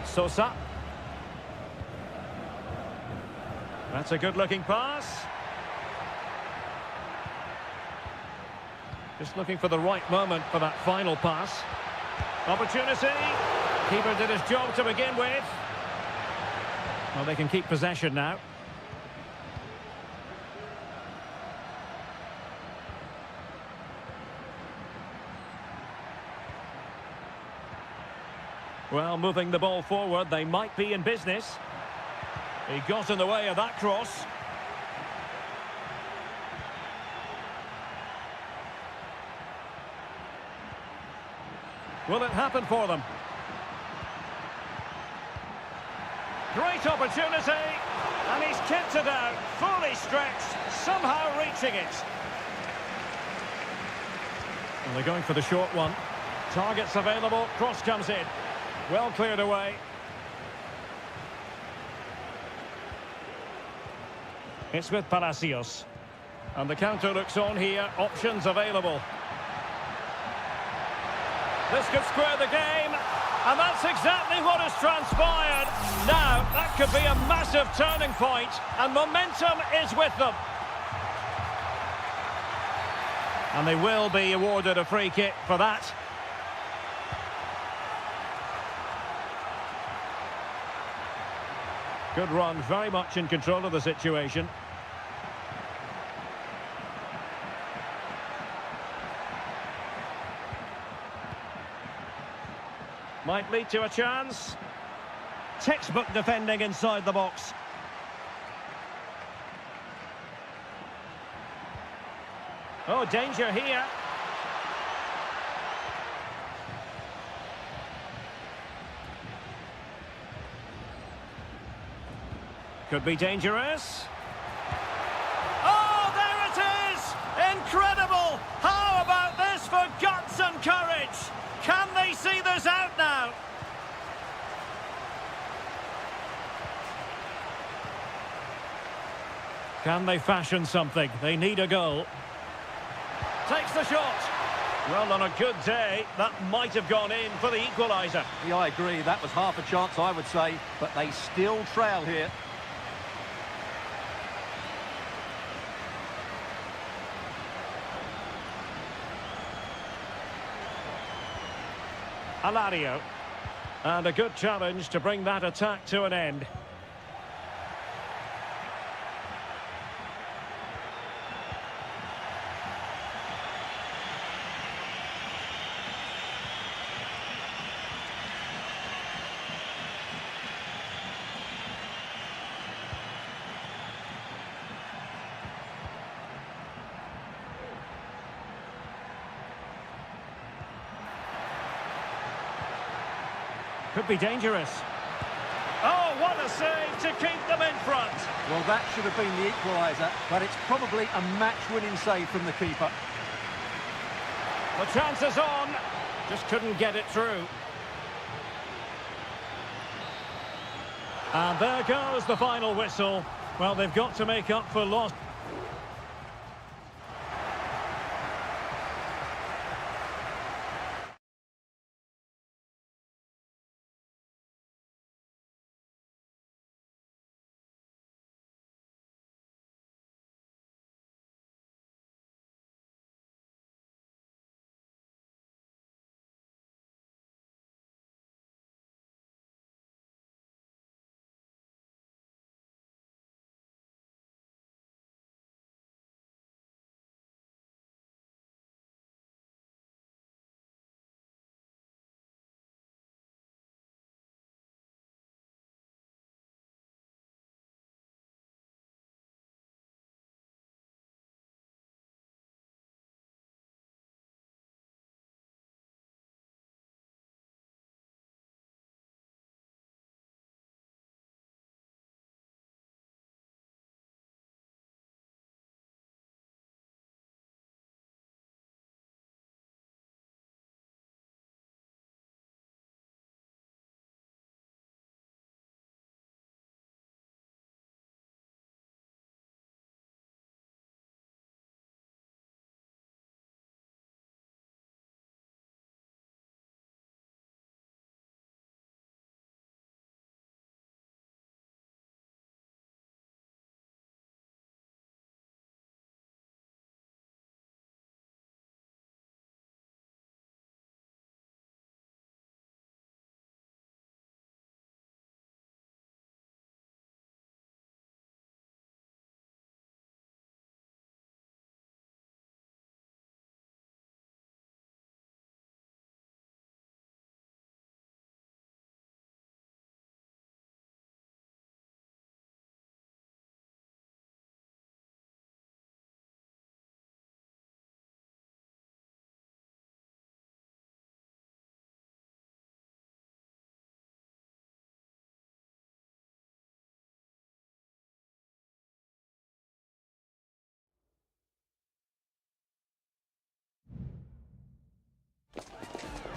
Sosa. That's a good-looking pass. Just looking for the right moment for that final pass. Opportunity. Keeper did his job to begin with. Well, they can keep possession now. Well, moving the ball forward, they might be in business. He got in the way of that cross. Will it happen for them? Great opportunity, and he's kicked it out, fully stretched, somehow reaching it. And they're going for the short one. Targets available, cross comes in. Well cleared away. It's with Palacios. And the counter looks on here, options available. This could square the game, and that's exactly what has transpired. Now, that could be a massive turning point, and momentum is with them. And they will be awarded a free kick for that. Good run, very much in control of the situation. Might lead to a chance. Textbook defending inside the box. Oh, danger here. Could be dangerous. Oh, there it is! Incredible! How about this for guts and courage? Can they see this out now? Can they fashion something? They need a goal. Takes the shot. Well, on a good day, that might have gone in for the equaliser. Yeah, I agree. That was half a chance, I would say, but they still trail here. Alario. And a good challenge to bring that attack to an end. Could be dangerous. Oh, what a save to keep them in front. Well, that should have been the equaliser, but it's probably a match-winning save from the keeper. The chance is on. Just couldn't get it through. And there goes the final whistle. Well, they've got to make up for lost.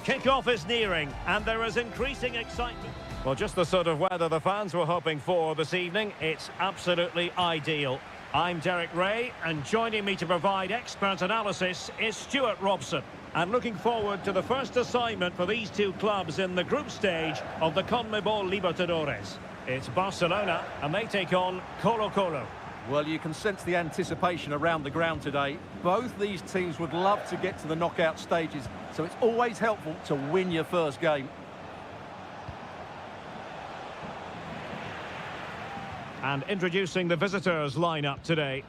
Kick-off is nearing, and there is increasing excitement. Well, just the sort of weather the fans were hoping for this evening. It's absolutely ideal. I'm Derek Ray, and joining me to provide expert analysis is Stuart Robson. And looking forward to the first assignment for these two clubs in the group stage of the CONMEBOL Libertadores. It's Barcelona, and they take on Colo-Colo. Well, you can sense the anticipation around the ground today. Both these teams would love to get to the knockout stages, so it's always helpful to win your first game. And introducing the visitors' lineup today.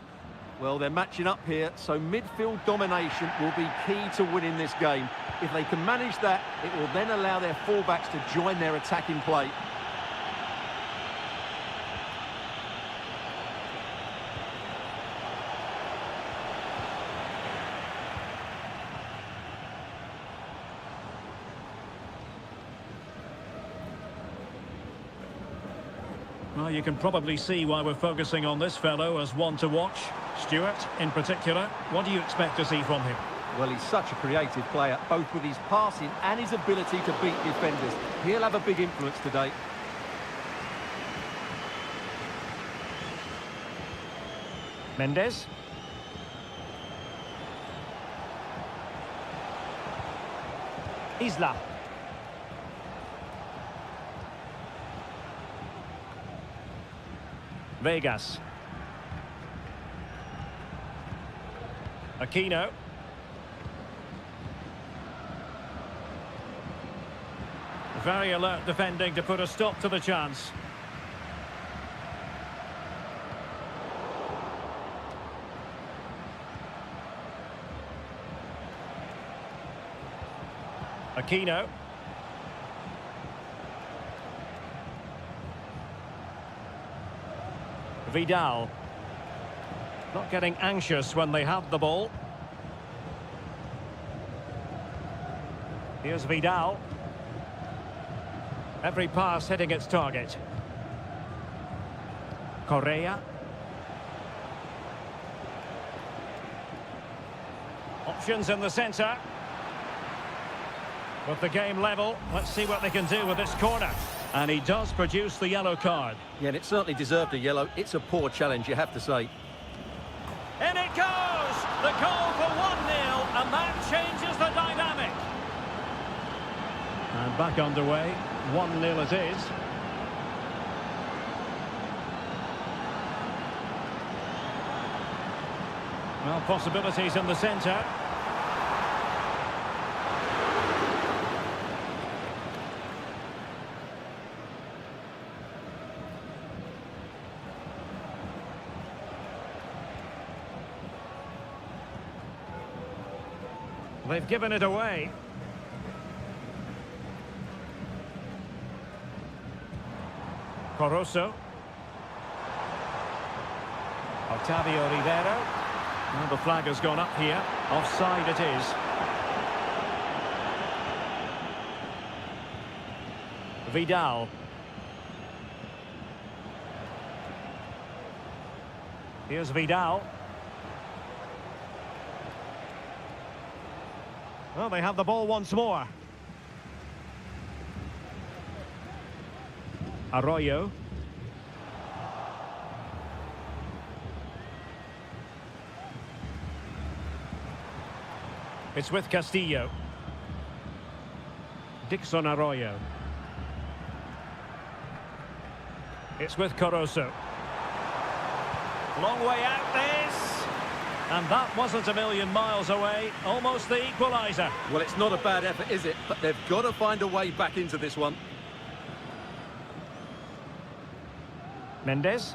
Well, they're matching up here, so midfield domination will be key to winning this game. If they can manage that, it will then allow their fullbacks to join their attacking play. Well, you can probably see why we're focusing on this fellow as one to watch. Stuart, in particular, what do you expect to see from him? Well, he's such a creative player, both with his passing and his ability to beat defenders. He'll have a big influence today. Mendes. Isla. Vegas. Aquino. Very alert defending to put a stop to the chance. Aquino. Vidal. Not getting anxious when they have the ball. Here's Vidal. Every pass hitting its target. Correa. Options in the centre. With the game level, let's see what they can do with this corner. And he does produce the yellow card. Yeah, and it certainly deserved a yellow. It's a poor challenge, you have to say. In it goes! The goal for 1-0, and that changes the dynamic. And back underway, 1-0 it is. Well, possibilities in the centre. They've given it away. Corozo. Octavio Rivero. Well, the flag has gone up here. Offside it is. Vidal. Here's Vidal. Well, they have the ball once more. Arroyo. It's with Castillo. Dixon Arroyo. It's with Corozo. Long way out this. And that wasn't a million miles away. Almost the equaliser. Well, it's not a bad effort, is it? But they've got to find a way back into this one. Mendes.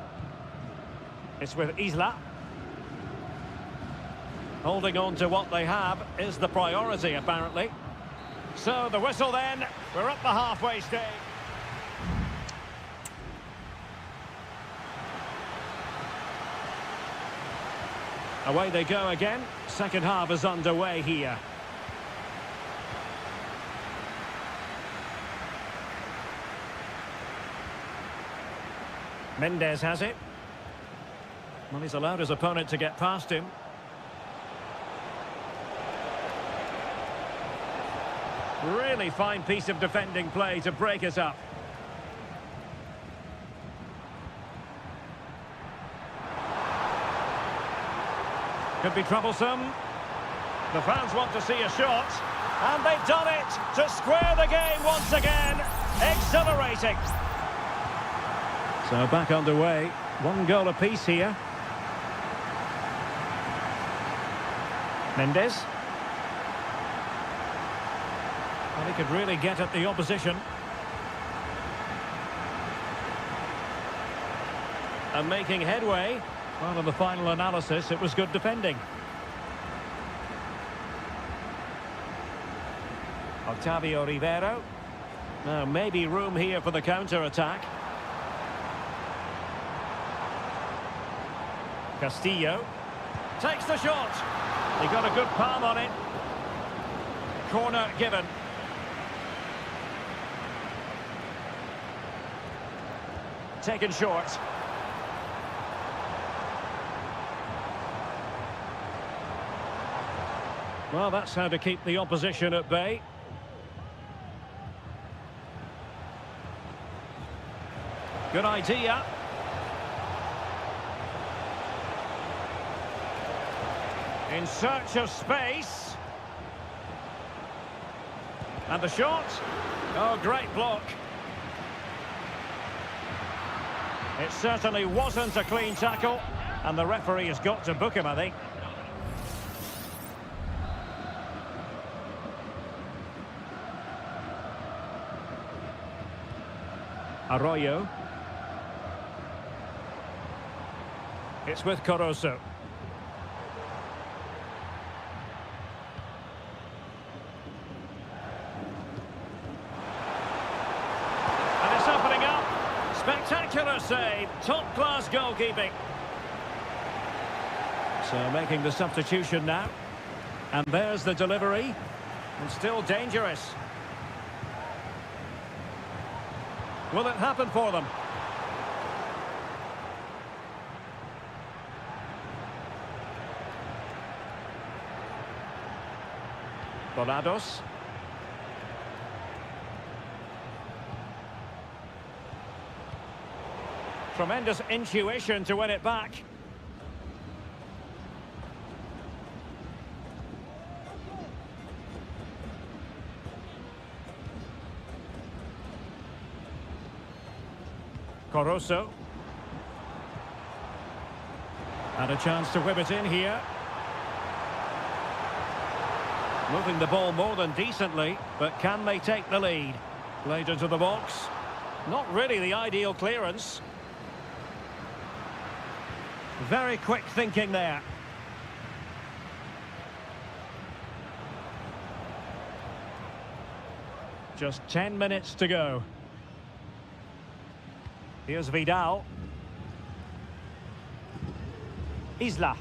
It's with Isla. Holding on to what they have is the priority, apparently. So the whistle then. We're at the halfway stage. Away they go again. Second half is underway here. Mendes has it. Well, he's allowed his opponent to get past him. Really fine piece of defending play to break us up. Could be troublesome. The fans want to see a shot. And they've done it to square the game once again. Exhilarating. So back underway. One goal apiece here. Mendes. Well, he could really get at the opposition. And making headway. Well, in the final analysis, it was good defending. Octavio Rivero. Now, maybe room here for the counter-attack. Castillo. Takes the shot. He got a good palm on it. Corner given. Taken short. Well, that's how to keep the opposition at bay. Good idea. In search of space. And the shot. Oh, great block. It certainly wasn't a clean tackle. And the referee has got to book him, I think. Arroyo. It's with Caruso. And it's opening up. Spectacular save. Top-class goalkeeping. So making the substitution now. And there's the delivery. And still dangerous. Will it happen for them? Volados. Tremendous intuition to win it back. Caruso. And a chance to whip it in here. Moving the ball more than decently, but can they take the lead? Played into the box. Not really the ideal clearance. Very quick thinking there. Just 10 minutes to go. Here's Vidal. Isla.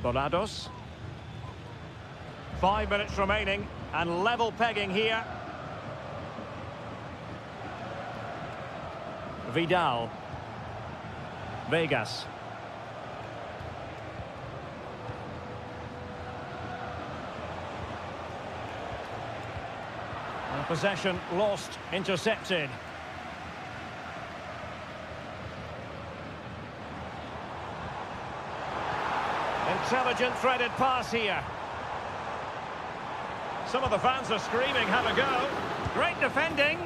Volados. 5 minutes remaining and level pegging here. Vidal. Vegas. And possession lost, intercepted. Intelligent threaded pass here. Some of the fans are screaming, have a go. Great defending.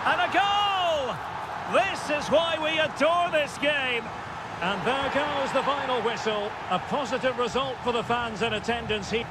And a goal! This is why we adore this game. And there goes the final whistle. A positive result for the fans in attendance here.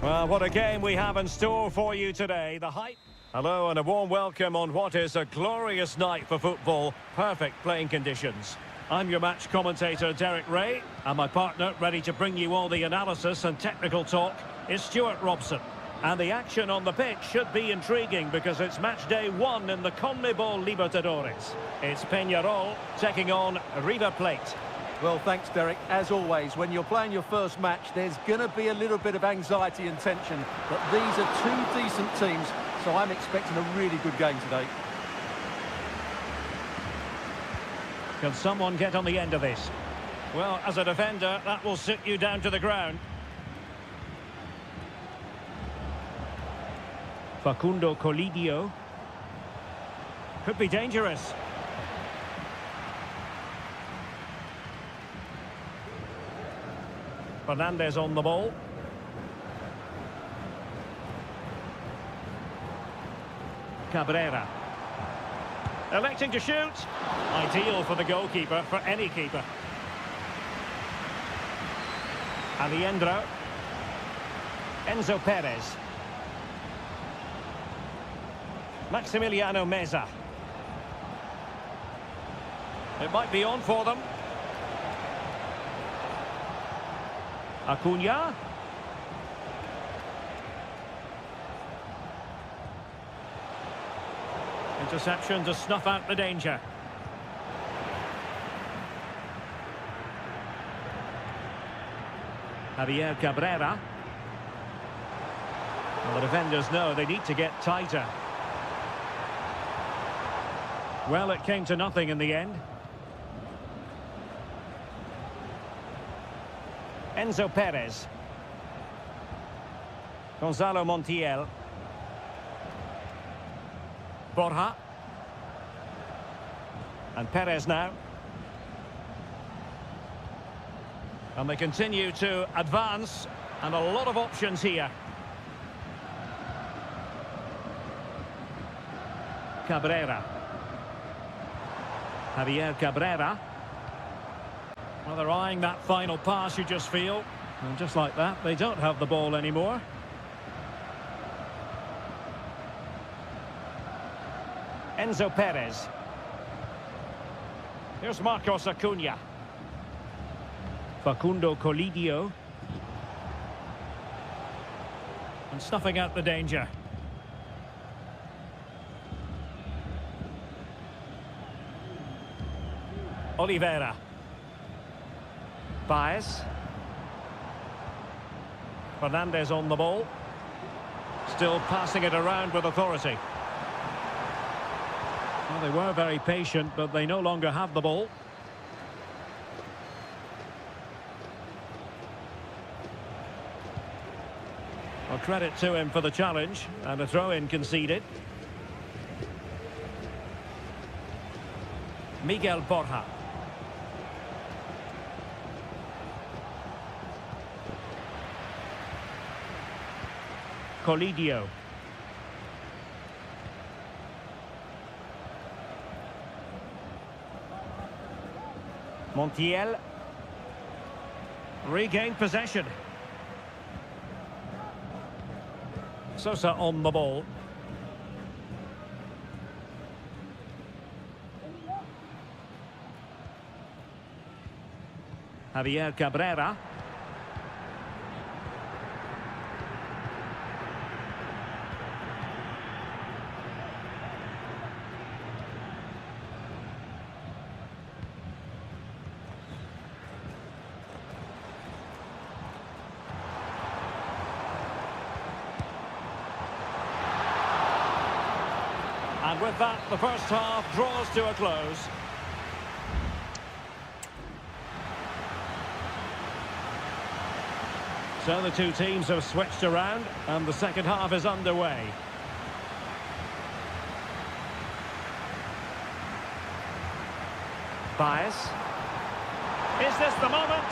Well, what a game we have in store for you today. The hype. Hello and a warm welcome on what is a glorious night for football. Perfect playing conditions. I'm your match commentator, Derek Ray, and my partner, ready to bring you all the analysis and technical talk, is Stuart Robson. And the action on the pitch should be intriguing because it's match day 1 in the CONMEBOL Libertadores. It's Peñarol taking on River Plate. Well, thanks, Derek. As always, when you're playing your first match, there's going to be a little bit of anxiety and tension. But these are two decent teams, so I'm expecting a really good game today. Can someone get on the end of this? Well, as a defender, that will sit you down to the ground. Facundo Colidio. Could be dangerous. Fernandez on the ball. Cabrera. Electing to shoot. Ideal for the goalkeeper, for any keeper. Aliendro. Enzo Perez. Maximiliano Meza. It might be on for them. Acuna. Interception to snuff out the danger. Javier Cabrera. Well, the defenders know they need to get tighter. Well, it came to nothing in the end. Enzo Perez. Gonzalo Montiel. Borja. And Perez now. And they continue to advance. And a lot of options here. Cabrera. Javier Cabrera. Well, they're eyeing that final pass, you just feel. And just like that, they don't have the ball anymore. Enzo Perez. Here's Marcos Acuna. Facundo Colidio. And snuffing out the danger. Oliveira. Baez. Fernandez on the ball. Still passing it around with authority. Well, they were very patient, but they no longer have the ball. Well, credit to him for the challenge, and a throw-in conceded. Miguel Borja. Colidio. Montiel. Regained possession. Sosa on the ball. Javier Cabrera. And with that, the first half draws to a close. So the two teams have switched around, and the second half is underway. Baez. Is this the moment?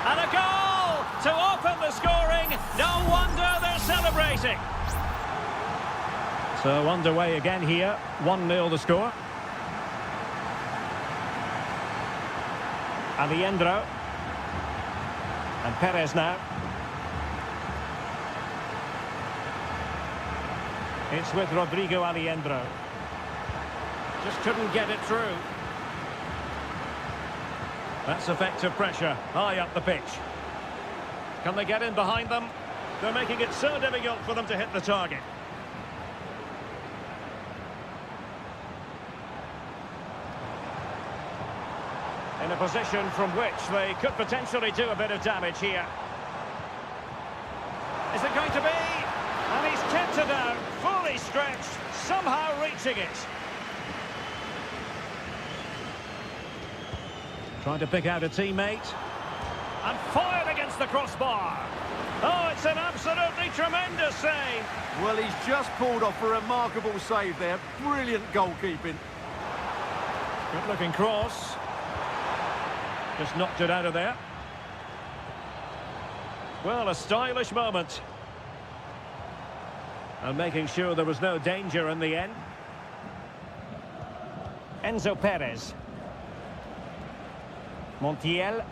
And a goal to open the scoring. No wonder they're celebrating. So underway again here. 1-0 the score. Aliendro. And Perez now. It's with Rodrigo Aliendro. Just couldn't get it through. That's effective pressure, high up the pitch. Can they get in behind them? They're making it so difficult for them to hit the target. In a position from which they could potentially do a bit of damage here. Is it going to be? And he's kept it out, fully stretched, somehow reaching it. Trying to pick out a teammate. And fired against the crossbar. Oh, it's an absolutely tremendous save. Well, he's just pulled off a remarkable save there. Brilliant goalkeeping. Good looking cross. Just knocked it out of there. Well, a stylish moment. And making sure there was no danger in the end. Enzo Perez. Montiel.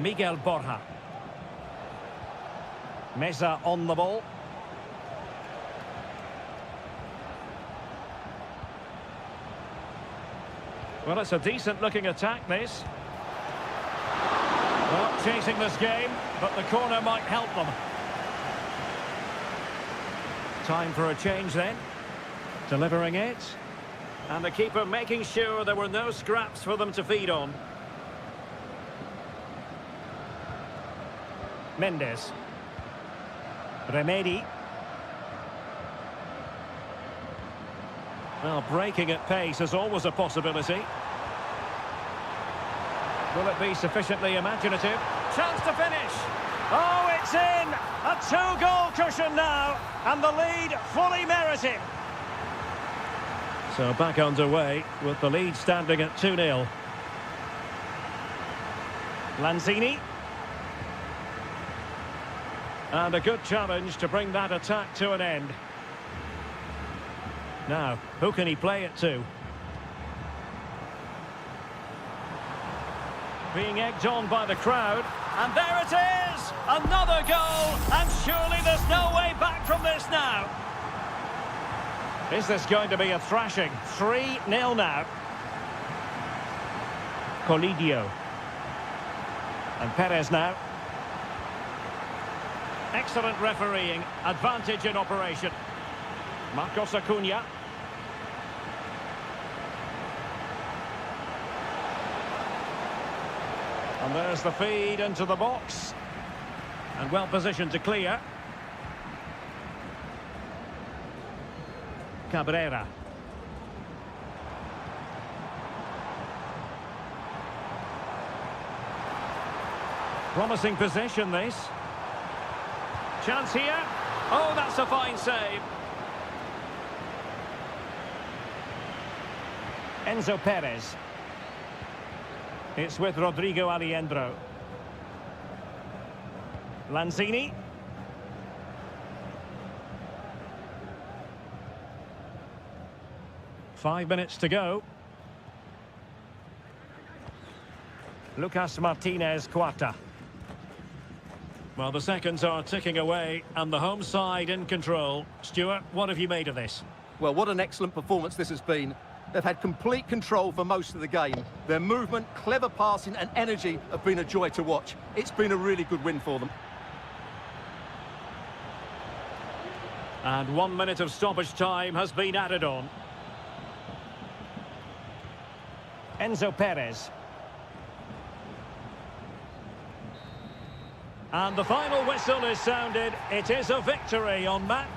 Miguel Borja. Meza on the ball. Well, it's a decent-looking attack, this. Well, chasing this game, but the corner might help them. Time for a change then. Delivering it. And the keeper making sure there were no scraps for them to feed on. Mendes. Remedi. Well, breaking at pace is always a possibility. Will it be sufficiently imaginative? Chance to finish. Oh, it's in! A two-goal cushion now, and the lead fully merited. So back underway with the lead standing at 2-0. Lanzini. And a good challenge to bring that attack to an end. Now, who can he play it to? Being egged on by the crowd. And there it is! Another goal! And surely there's no way back from this now. Is this going to be a thrashing? 3-0 now. Colidio. And Perez now. Excellent refereeing. Advantage in operation. Marcos Acuna. And there's the feed into the box. And well positioned to clear. Cabrera. Promising possession, this. Chance here. Oh, that's a fine save. Enzo Perez. It's with Rodrigo Aliendro. Lanzini. Five minutes to go. Lucas Martinez Quarta. Well, the seconds are ticking away and the home side in control. Stuart, what have you made of this? Well, what an excellent performance this has been. They've had complete control for most of the game. Their movement, clever passing and energy have been a joy to watch. It's been a really good win for them. And 1 minute of stoppage time has been added on. Enzo Perez. And the final whistle is sounded. It is a victory on Matt.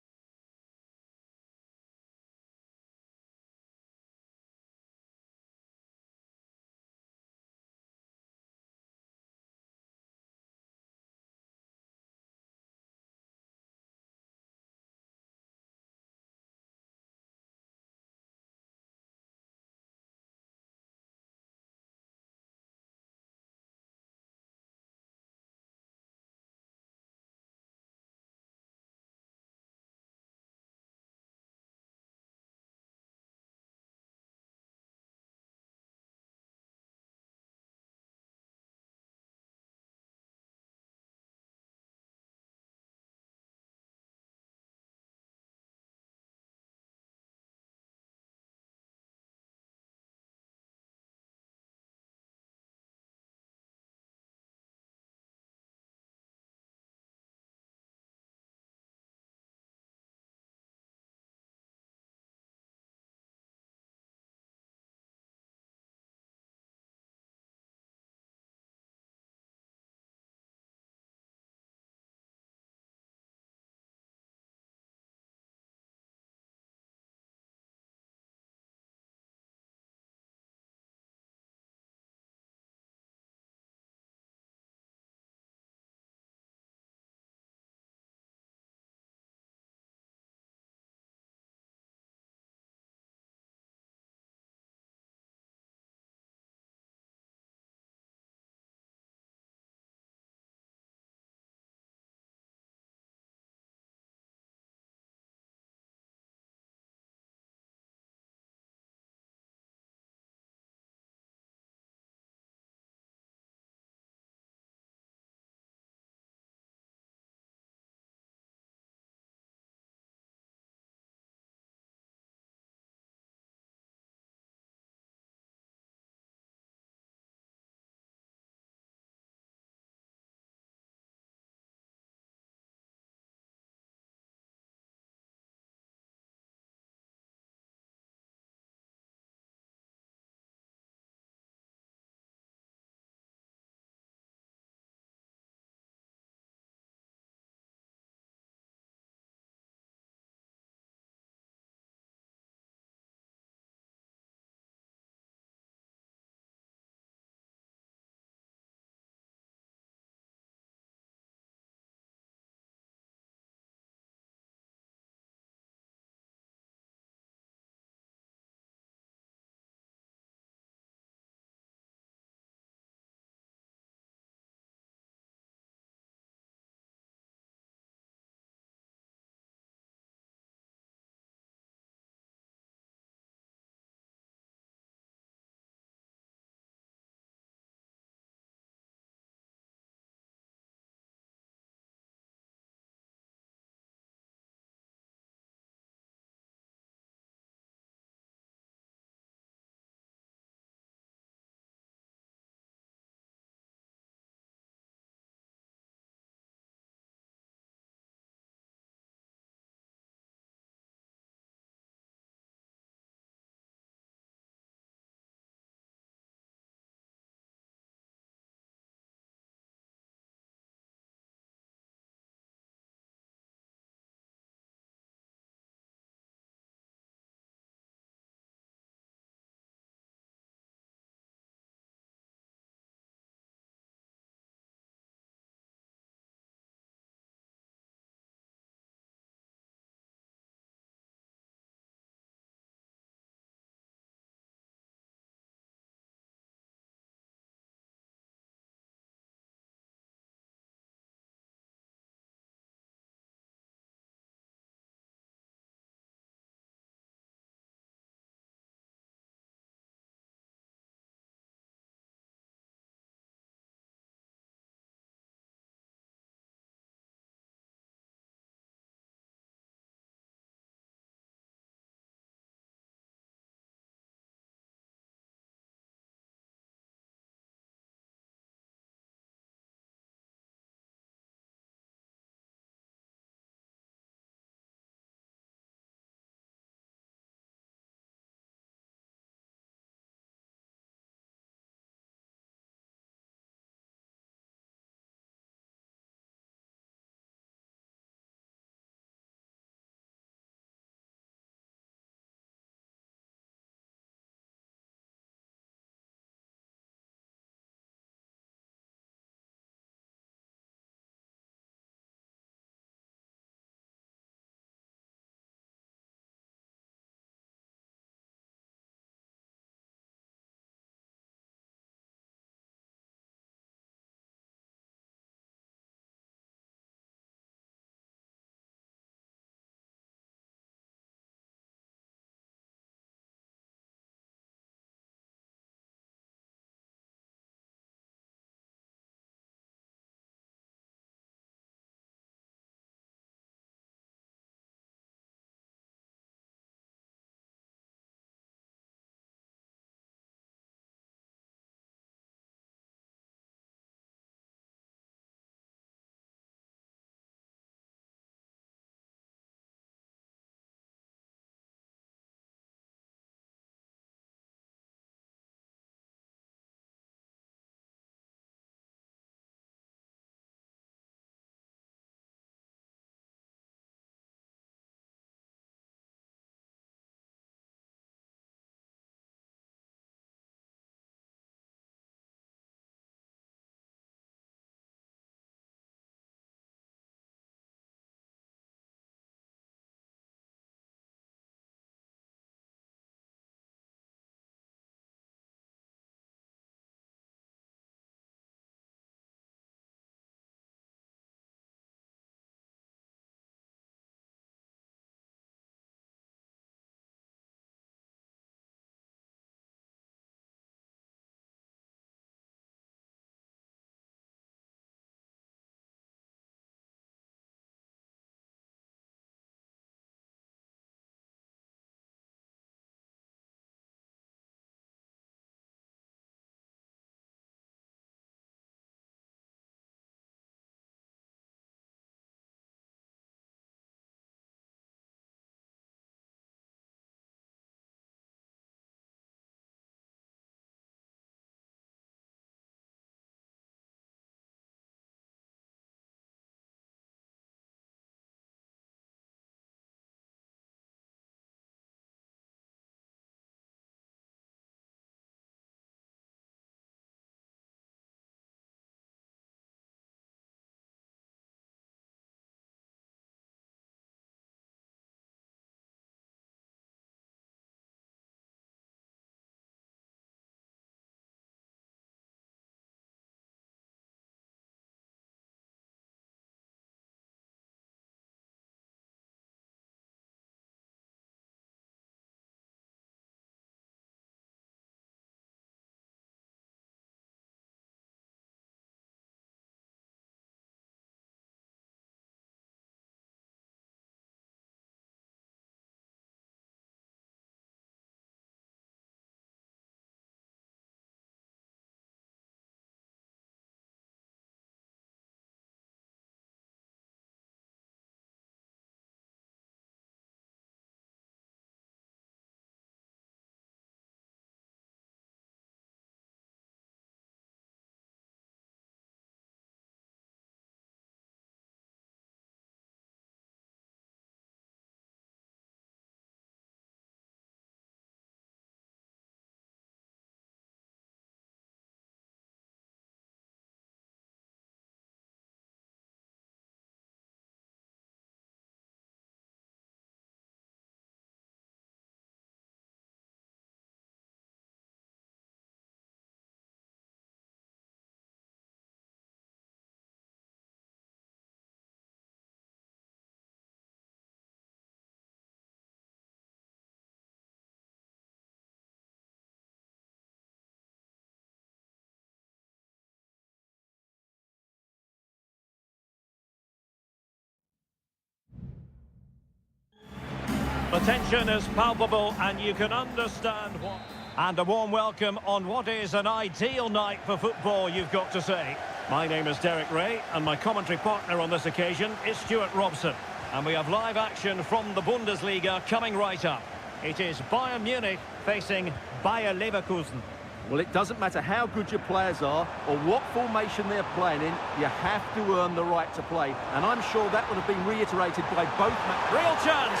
The tension is palpable and you can understand what... And a warm welcome on what is an ideal night for football, you've got to say. My name is Derek Ray and my commentary partner on this occasion is Stuart Robson. And we have live action from the Bundesliga coming right up. It is Bayern Munich facing Bayer Leverkusen. Well, it doesn't matter how good your players are or what formation they're playing in, you have to earn the right to play. And I'm sure that would have been reiterated by both men. Real chance!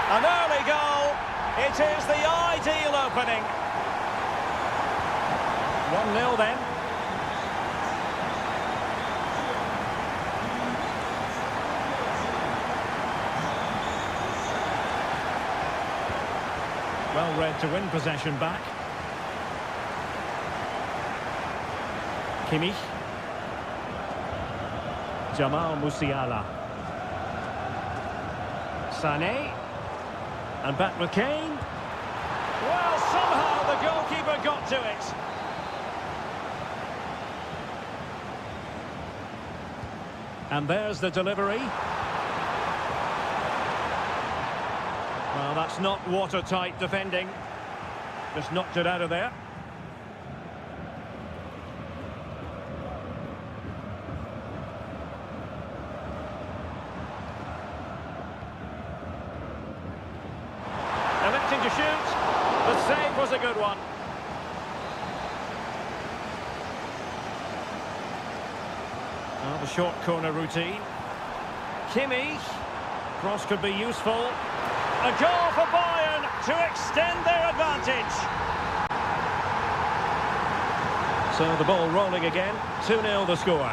An early goal! It is the ideal opening. 1-0 then. Well read to win possession back. Kimmich. Jamal Musiala. Sané. And back with Kane. Well, somehow the goalkeeper got to it. And there's the delivery. Well, that's not watertight defending. Just knocked it out of there. Electing to shoot. The save was a good one. Well, the short corner routine. Kimmich. Cross could be useful. A goal for Bayern to extend their advantage. So the ball rolling again. 2-0 the score.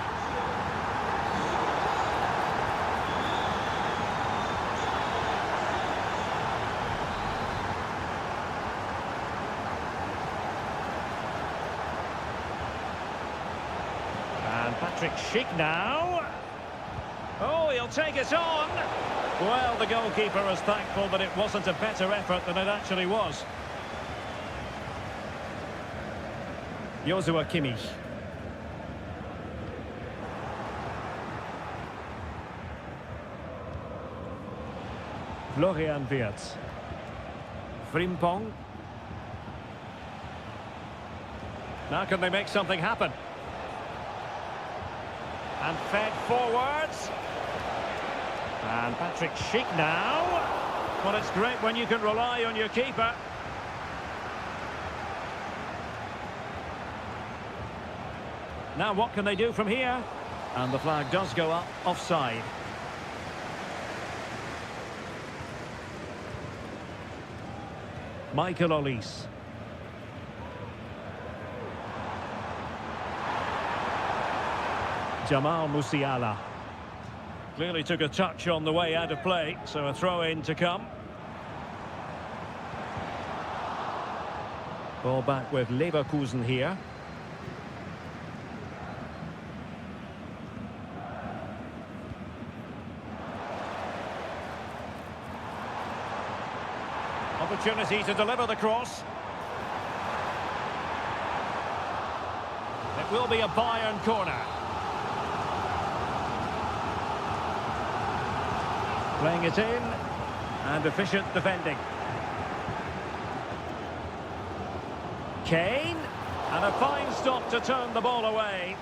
And Patrick Schick now. Oh, he'll take it on. Well, the goalkeeper is thankful that it wasn't a better effort than it actually was. Joshua Kimmich. Florian Wirtz. Frimpong. Now can they make something happen? And fed forwards. And Patrick Schick now. Well, it's great when you can rely on your keeper. Now what can they do from here? And the flag does go up, offside. Michael Olise. Jamal Musiala. Clearly took a touch on the way out of play, so a throw-in to come. Ball back with Leverkusen here. Opportunity to deliver the cross. It will be a Bayern corner. Playing it in, and efficient defending. Kane, and a fine stop to turn the ball away.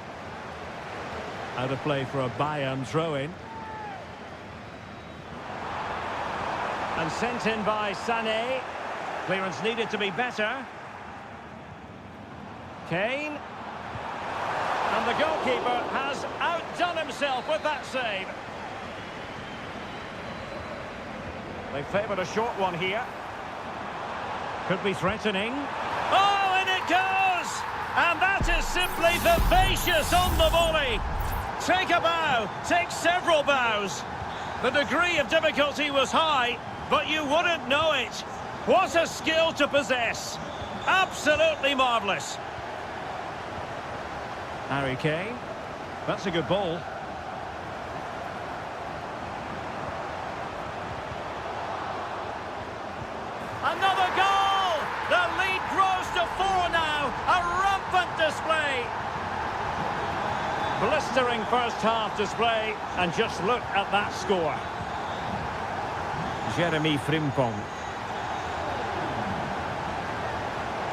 Out of play for a Bayern throw-in. And sent in by Sané. Clearance needed to be better. Kane. And the goalkeeper has outdone himself with that save. They favoured a short one here. Could be threatening. Oh, and it goes! And that is simply vivacious on the volley. Take a bow, take several bows. The degree of difficulty was high, but you wouldn't know it. What a skill to possess. Absolutely marvellous. Harry Kane. That's a good ball. Another goal! The lead grows to 4 now. A rampant display. Blistering first half display. And just look at that score. Jeremy Frimpong.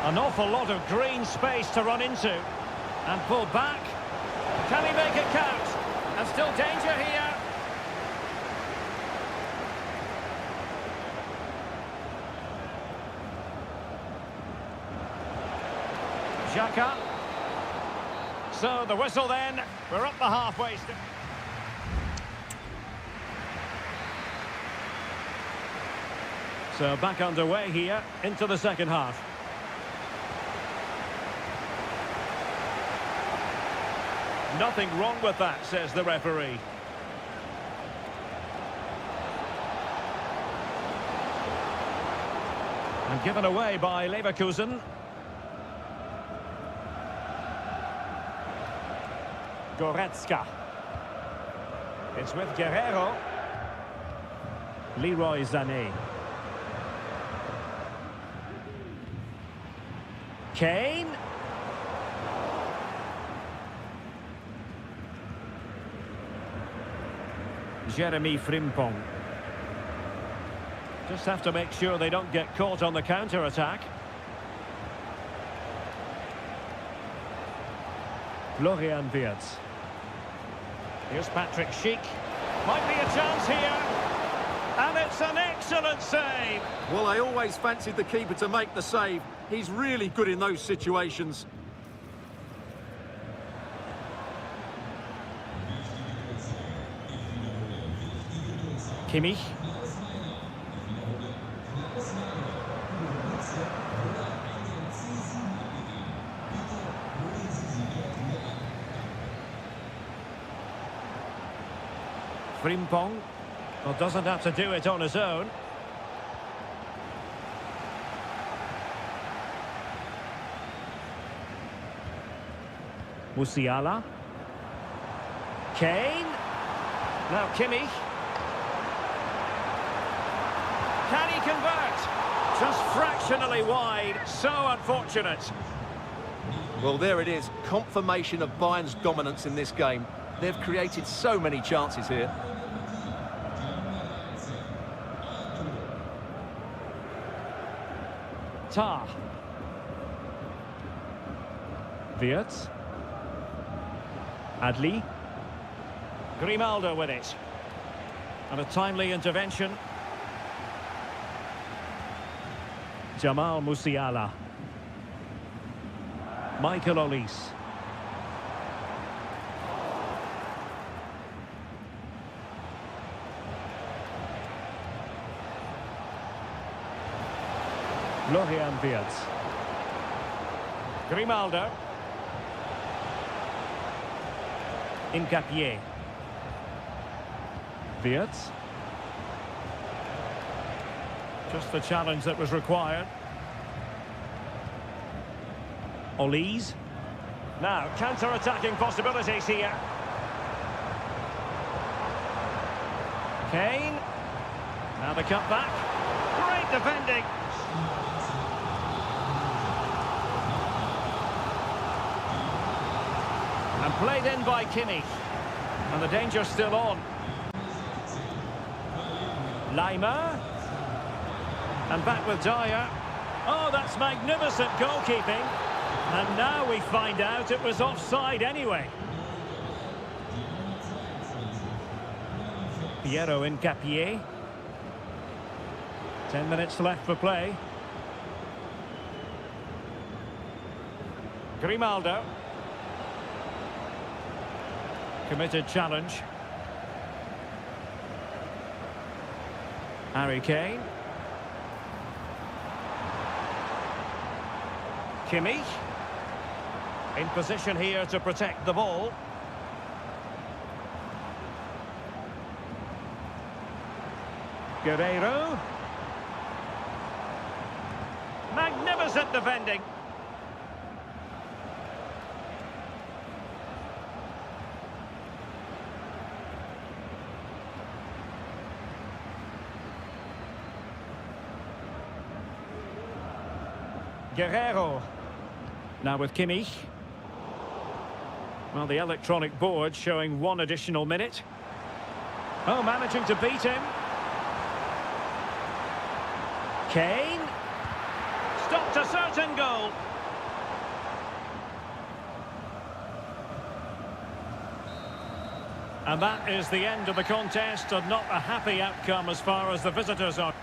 An awful lot of green space to run into. And pull back. Can he make it count? And still danger here. Xhaka. So the whistle then. We're up the halfway step. So back underway here into the second half. Nothing wrong with that, says the referee. And given away by Leverkusen. Goretzka. It's with Guerrero. Leroy Sané. Kane. Jeremy Frimpong. Just have to make sure they don't get caught on the counter-attack. Florian Wirtz. Here's Patrick Schick. Might be a chance here. And it's an excellent save. Well, I always fancied the keeper to make the save. He's really good in those situations. Kimmich. Frimpong. Well, doesn't have to do it on his own. Musiala. Kane. Now Kimmich. Can he convert? Just fractionally wide. So unfortunate. Well, there it is. Confirmation of Bayern's dominance in this game. They've created so many chances here. Tah. Wirtz. Adli. Grimaldo with it. And a timely intervention. Jamal Musiala. Michael Olise. Florian Wirtz. Grimaldo. Incapié. Wirtz. Just the challenge that was required. Olise. Now, counter-attacking possibilities here. Kane. Now the cut back. Great defending. And played in by Kimmich. And the danger's still on. Leimer. And back with Dyer. Oh, that's magnificent goalkeeping. And now we find out it was offside anyway. Piero Incapié. 10 minutes left for play. Grimaldo. Committed challenge. Harry Kane. Kimmich. In position here to protect the ball. Guerrero. Magnificent defending. Guerrero. Now with Kimmich. Well, the electronic board showing one additional minute. Oh, managing to beat him. Kane. Stopped a certain goal. And that is the end of the contest, and not a happy outcome as far as the visitors are.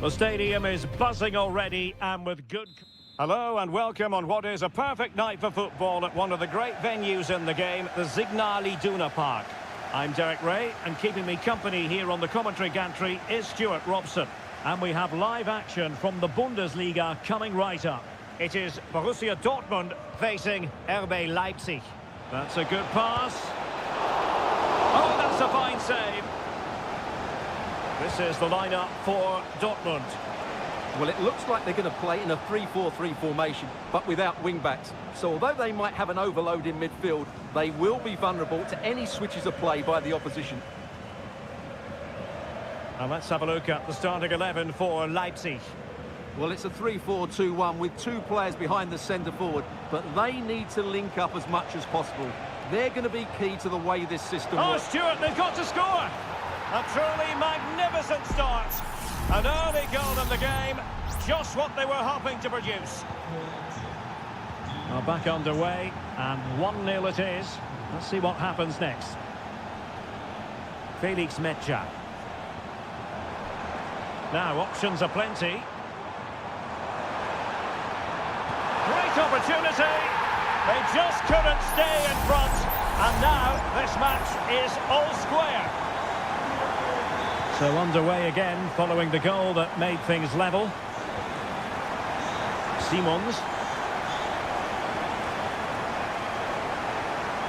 The stadium is buzzing already, and with good... Hello and welcome on what is a perfect night for football at one of the great venues in the game, the Signal Iduna Park. I'm Derek Ray, and keeping me company here on the commentary gantry is Stuart Robson. And we have live action from the Bundesliga coming right up. It is Borussia Dortmund facing RB Leipzig. That's a good pass. Oh, that's a fine save. This is the lineup for Dortmund. Well, it looks like they're going to play in a 3-4-3 formation, but without wing-backs. So although they might have an overload in midfield, they will be vulnerable to any switches of play by the opposition. And let's have a look at the starting 11 for Leipzig. Well, it's a 3-4-2-1 with two players behind the centre-forward, but they need to link up as much as possible. They're going to be key to the way this system works. Stuart, they've got to score! A truly magnificent start. An early goal in the game, just what they were hoping to produce. Well, back underway, and 1-0 it is. Let's see what happens next. Felix Metscher. Now, options are plenty. Great opportunity. They just couldn't stay in front. And now, this match is all square. So underway again, following the goal that made things level. Simons.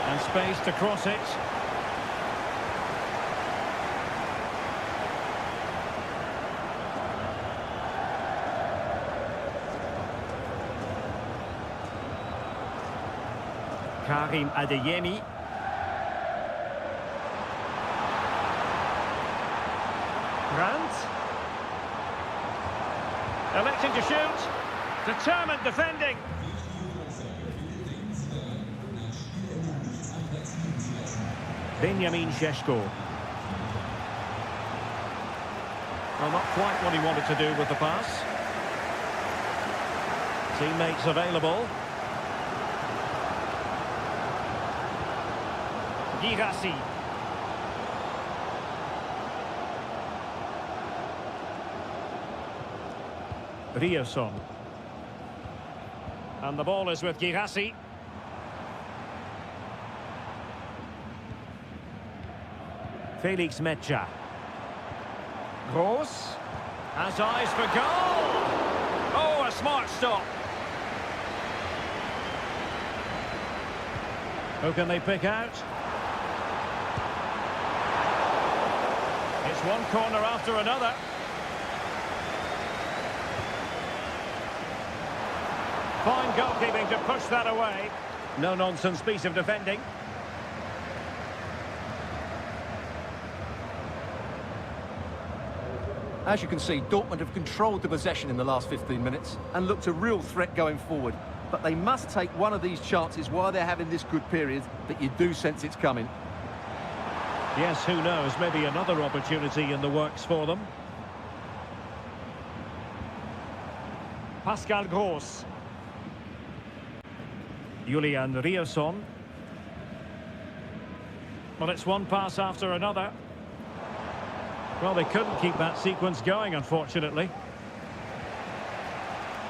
And space to cross it. Karim Adeyemi. Grant. Electing to shoot. Determined defending. Benjamin Šeško. Well, not quite what he wanted to do with the pass. Teammates available. Girassi. Rierson. And the ball is with Girassi. Felix Metscher. Gross. Has eyes for goal. Oh, a smart stop. Who can they pick out? It's one corner after another. Fine goalkeeping to push that away. No-nonsense piece of defending. As you can see, Dortmund have controlled the possession in the last 15 minutes and looked a real threat going forward. But they must take one of these chances while they're having this good period that you do sense it's coming. Yes, who knows? Maybe another opportunity in the works for them. Pascal Gross. Julian Riasson. Well, it's one pass after another. Well, they couldn't keep that sequence going, unfortunately.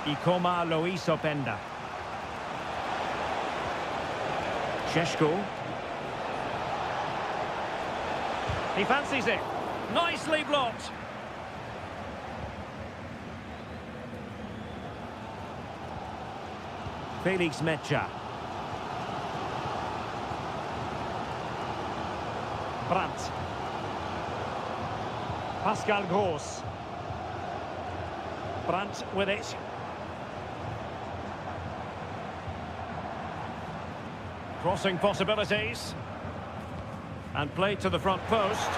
eComp Luis Openda. Sheshko. He fancies it. Nicely blocked. Felix Mecha. Brandt. Pascal Gross. Brandt with it. Crossing possibilities. And played to the front post.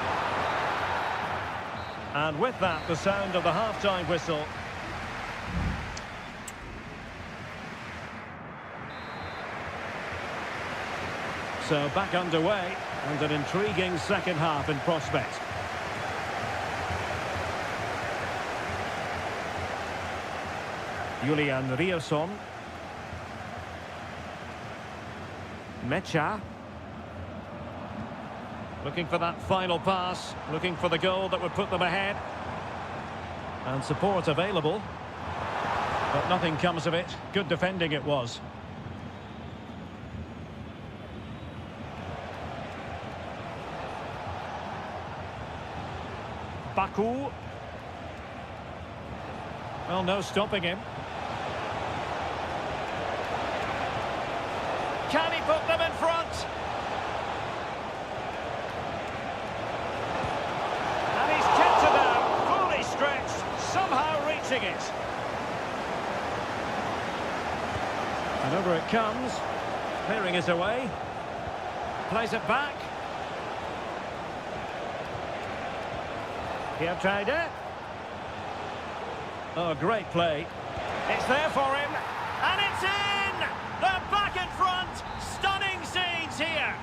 And with that, the sound of the half-time whistle. So back underway, and an intriguing second half in prospect. Julian Riasson. Mecha. Looking for that final pass, looking for the goal that would put them ahead. And support available. But nothing comes of it. Good defending it was. Baku. Well, no stopping him. Can he put them in front? And he's kept it down, fully stretched, somehow reaching it. And over it comes, clearing it away. Plays it back. Here, tried it. Oh, great play. It's there for him, and it's in! They're back in front! Stunning scenes here!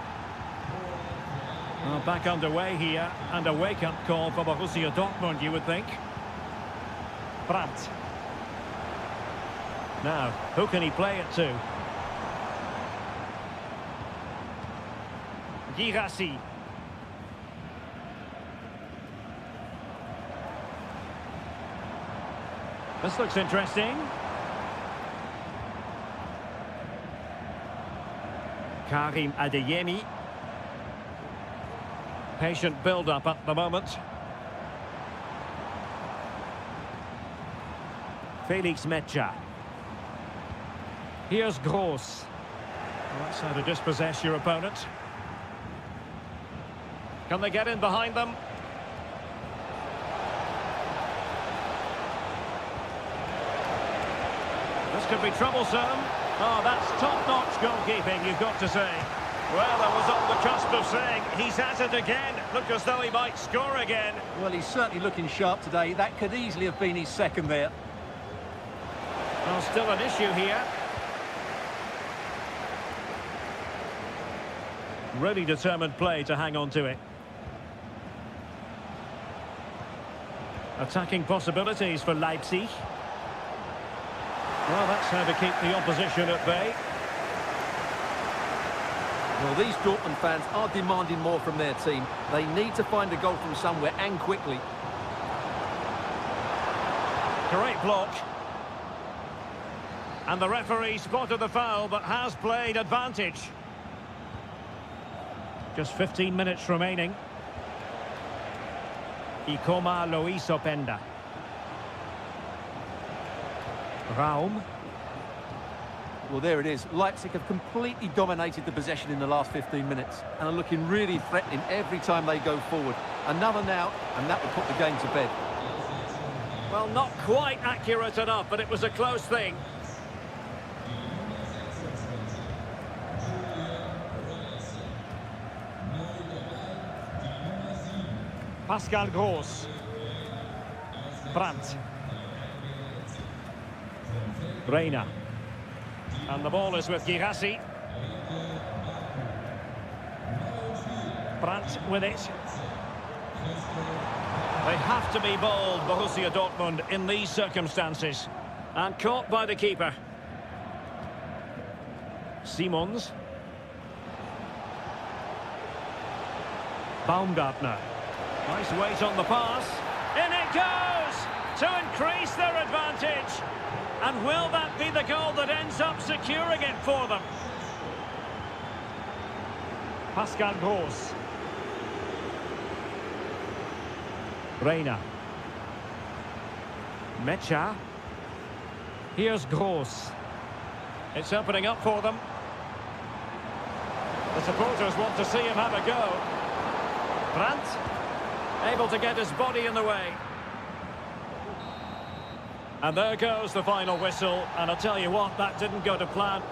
Well, back underway here, and a wake-up call for Borussia Dortmund, you would think. Brandt. Now, who can he play it to? Girassi. This looks interesting. Karim Adeyemi. Patient build-up at the moment. Felix Mecha. Here's Gross. Well, that's how to dispossess your opponent. Can they get in behind them? This could be troublesome. Oh, that's top-notch goalkeeping, you've got to say. Well, I was on the cusp of saying he's at it again. Look as though he might score again. Well, he's certainly looking sharp today. That could easily have been his second there. Well, still an issue here. Really determined play to hang on to it. Attacking possibilities for Leipzig. Well, that's how to keep the opposition at bay. Well, these Dortmund fans are demanding more from their team. They need to find a goal from somewhere, and quickly. Great block. And the referee spotted the foul, but has played advantage. Just 15 minutes remaining. eComp Luis Openda. Raum. Well, there it is. Leipzig have completely dominated the possession in the last 15 minutes and are looking really threatening every time they go forward. Another now, and that would put the game to bed. Well, not quite accurate enough, but it was a close thing. Pascal Gross. Brandt. Reina. And the ball is with Girassi. Brandt with it. They have to be bold, Borussia Dortmund, in these circumstances. And caught by the keeper. Simons. Baumgartner. Nice weight on the pass. In it goes! To increase their advantage. And will that be the goal that ends up securing it for them? Pascal Gross. Reina. Mecha. Here's Gross. It's opening up for them. The supporters want to see him have a go. Brandt, able to get his body in the way. And there goes the final whistle, and I'll tell you what, that didn't go to plan.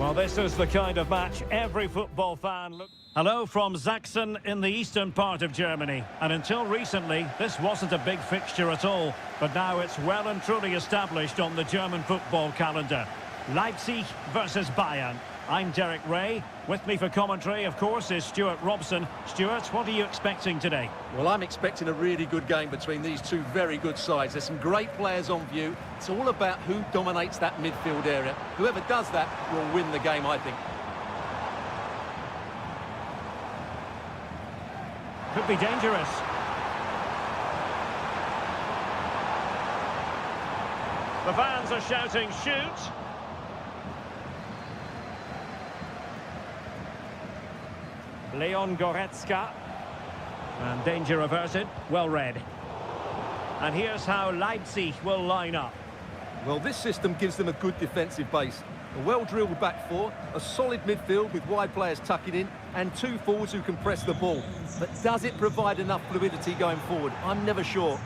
Well, this is the kind of match every football fan look. Hello from Sachsen in the eastern part of Germany. And until recently, this wasn't a big fixture at all. But now it's well and truly established on the German football calendar. Leipzig versus Bayern. I'm Derek Ray. With me for commentary, of course, is Stuart Robson. Stuart, what are you expecting today? Well, I'm expecting a really good game between these two very good sides. There's some great players on view. It's all about who dominates that midfield area. Whoever does that will win the game, I think. Could be dangerous. The fans are shouting, shoot! Leon Goretzka. And danger averted. Well read. And here's how Leipzig will line up. Well, this system gives them a good defensive base. A well-drilled back four, a solid midfield with wide players tucking in, and two forwards who can press the ball. But does it provide enough fluidity going forward? I'm never sure.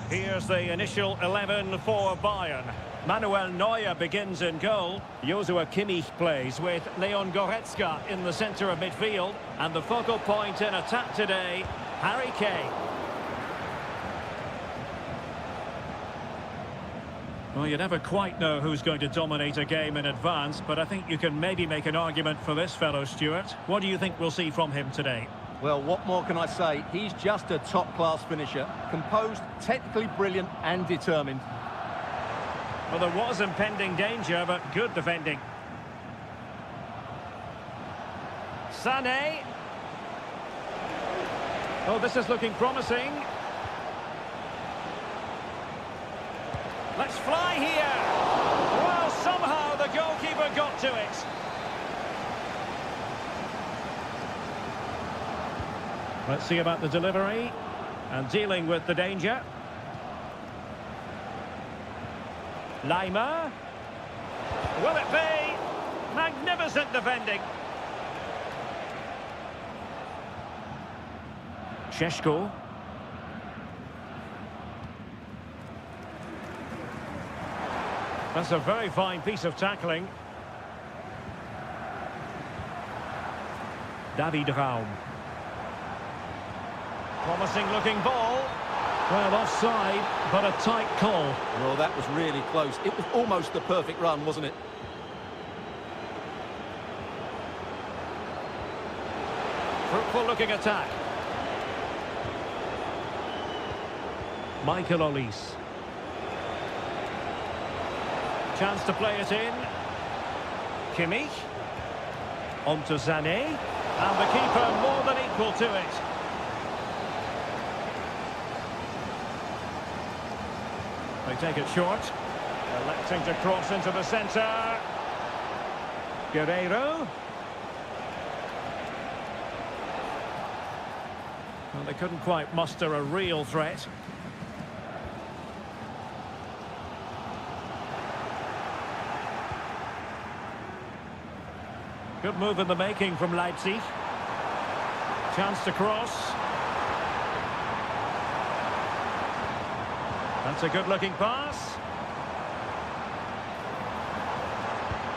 Here's the initial 11 for Bayern. Manuel Neuer begins in goal. Joshua Kimmich plays with Leon Goretzka in the centre of midfield. And the focal point in attack today, Harry Kane. Well, you never quite know who's going to dominate a game in advance, but I think you can maybe make an argument for this fellow, Stuart. What do you think we'll see from him today? Well, what more can I say? He's just a top-class finisher. Composed, technically brilliant and determined. Well, there was impending danger, but good defending. Sané. Oh, this is looking promising. Let's fly here. Well, somehow the goalkeeper got to it. Let's see about the delivery and dealing with the danger. Lima. Will it be? Magnificent defending. Šeško. That's a very fine piece of tackling. David Raum. Promising looking ball. Well, offside, but a tight call. Well, that was really close. It was almost the perfect run, wasn't it? Fruitful looking attack. Michael Olise. Chance to play it in. Kimmich. On to Sané. And the keeper more than equal to it. They take it short. Electing to cross into the centre. Guerreiro. Well, they couldn't quite muster a real threat. Good move in the making from Leipzig. Chance to cross. That's a good-looking pass.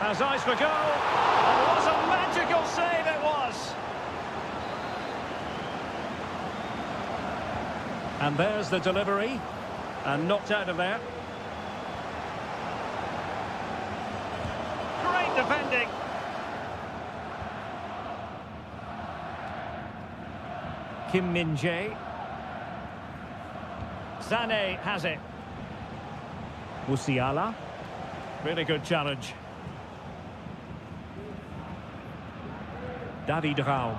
Has eyes for goal. And what a magical save it was. And there's the delivery. And knocked out of there. Great defending. Kim Min-jae. Sané has it. Musiala. Really good challenge. David Raum.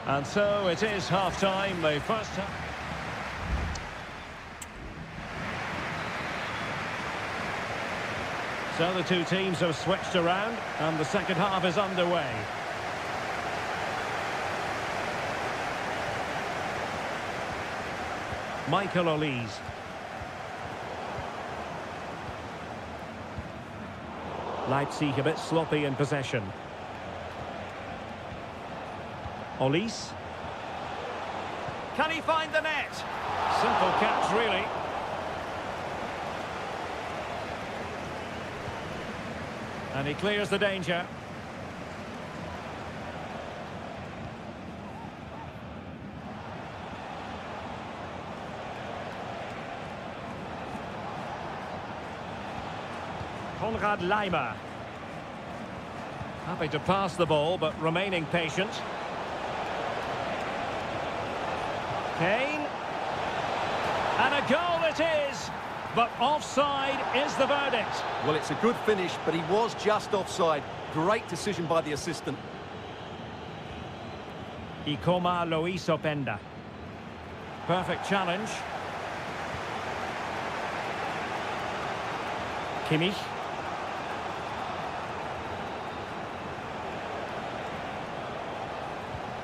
And so it is half-time, the first half. So the two teams have switched around and the second half is underway. Michael Olise. Leipzig a bit sloppy in possession. Olise. Can he find the net? Simple catch, really. And he clears the danger. Konrad Laimer. Happy to pass the ball, but remaining patient. Kane. And a goal it is! But offside is the verdict. Well, it's a good finish, but he was just offside. Great decision by the assistant. Ikoma Lois Openda. Perfect challenge. Kimmich.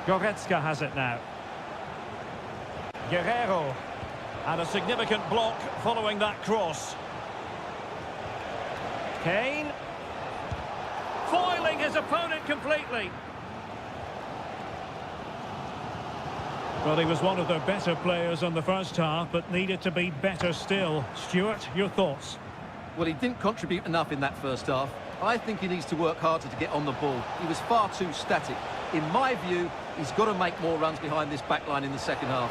Goretzka has it now. Guerreiro. And a significant block following that cross. Kane. Foiling his opponent completely. Well, he was one of their better players in the first half, but needed to be better still. Stuart, your thoughts? Well, he didn't contribute enough in that first half. I think he needs to work harder to get on the ball. He was far too static. In my view, he's got to make more runs behind this back line in the second half.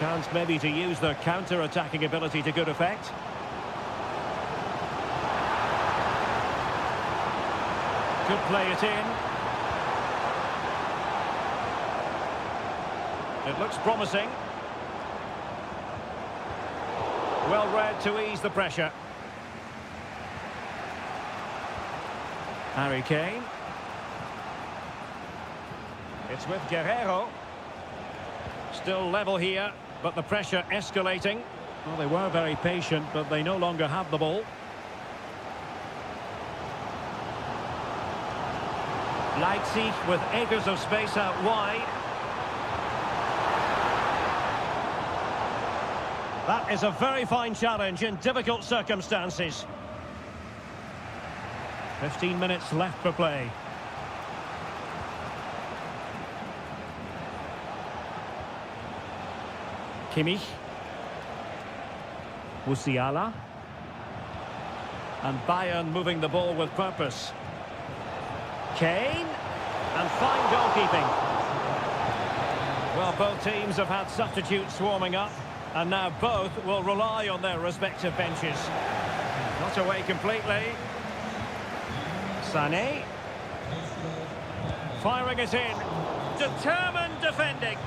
Chance maybe to use their counter-attacking ability to good effect. Could play it in. It looks promising. Well read to ease the pressure. Harry Kane. It's with Guerrero. Still level here, but the pressure escalating. Well, they were very patient, but they no longer have the ball. Leipzig with acres of space out wide. That is a very fine challenge in difficult circumstances. 15 minutes left for play. Kimmich. Musiala. And Bayern moving the ball with purpose. Kane. And fine goalkeeping. Well, both teams have had substitutes warming up. And now both will rely on their respective benches. Not away completely. Sané. Firing it in. Determined defending.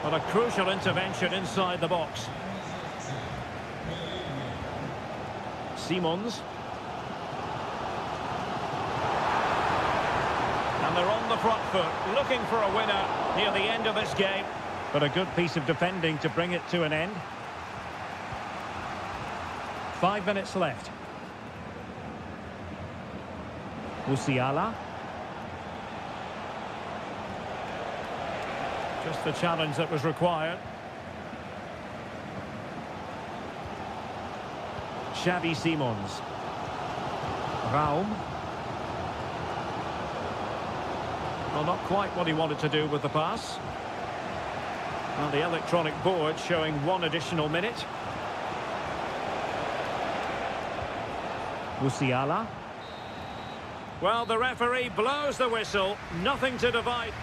But a crucial intervention inside the box. Simons. And they're on the front foot, looking for a winner near the end of this game. But a good piece of defending to bring it to an end. 5 minutes left. Musiala. Just the challenge that was required. Xavi Simons. Raum. Well, not quite what he wanted to do with the pass. Well, the electronic board showing 1 additional minute. Musiala. Well, the referee blows the whistle. Nothing to divide.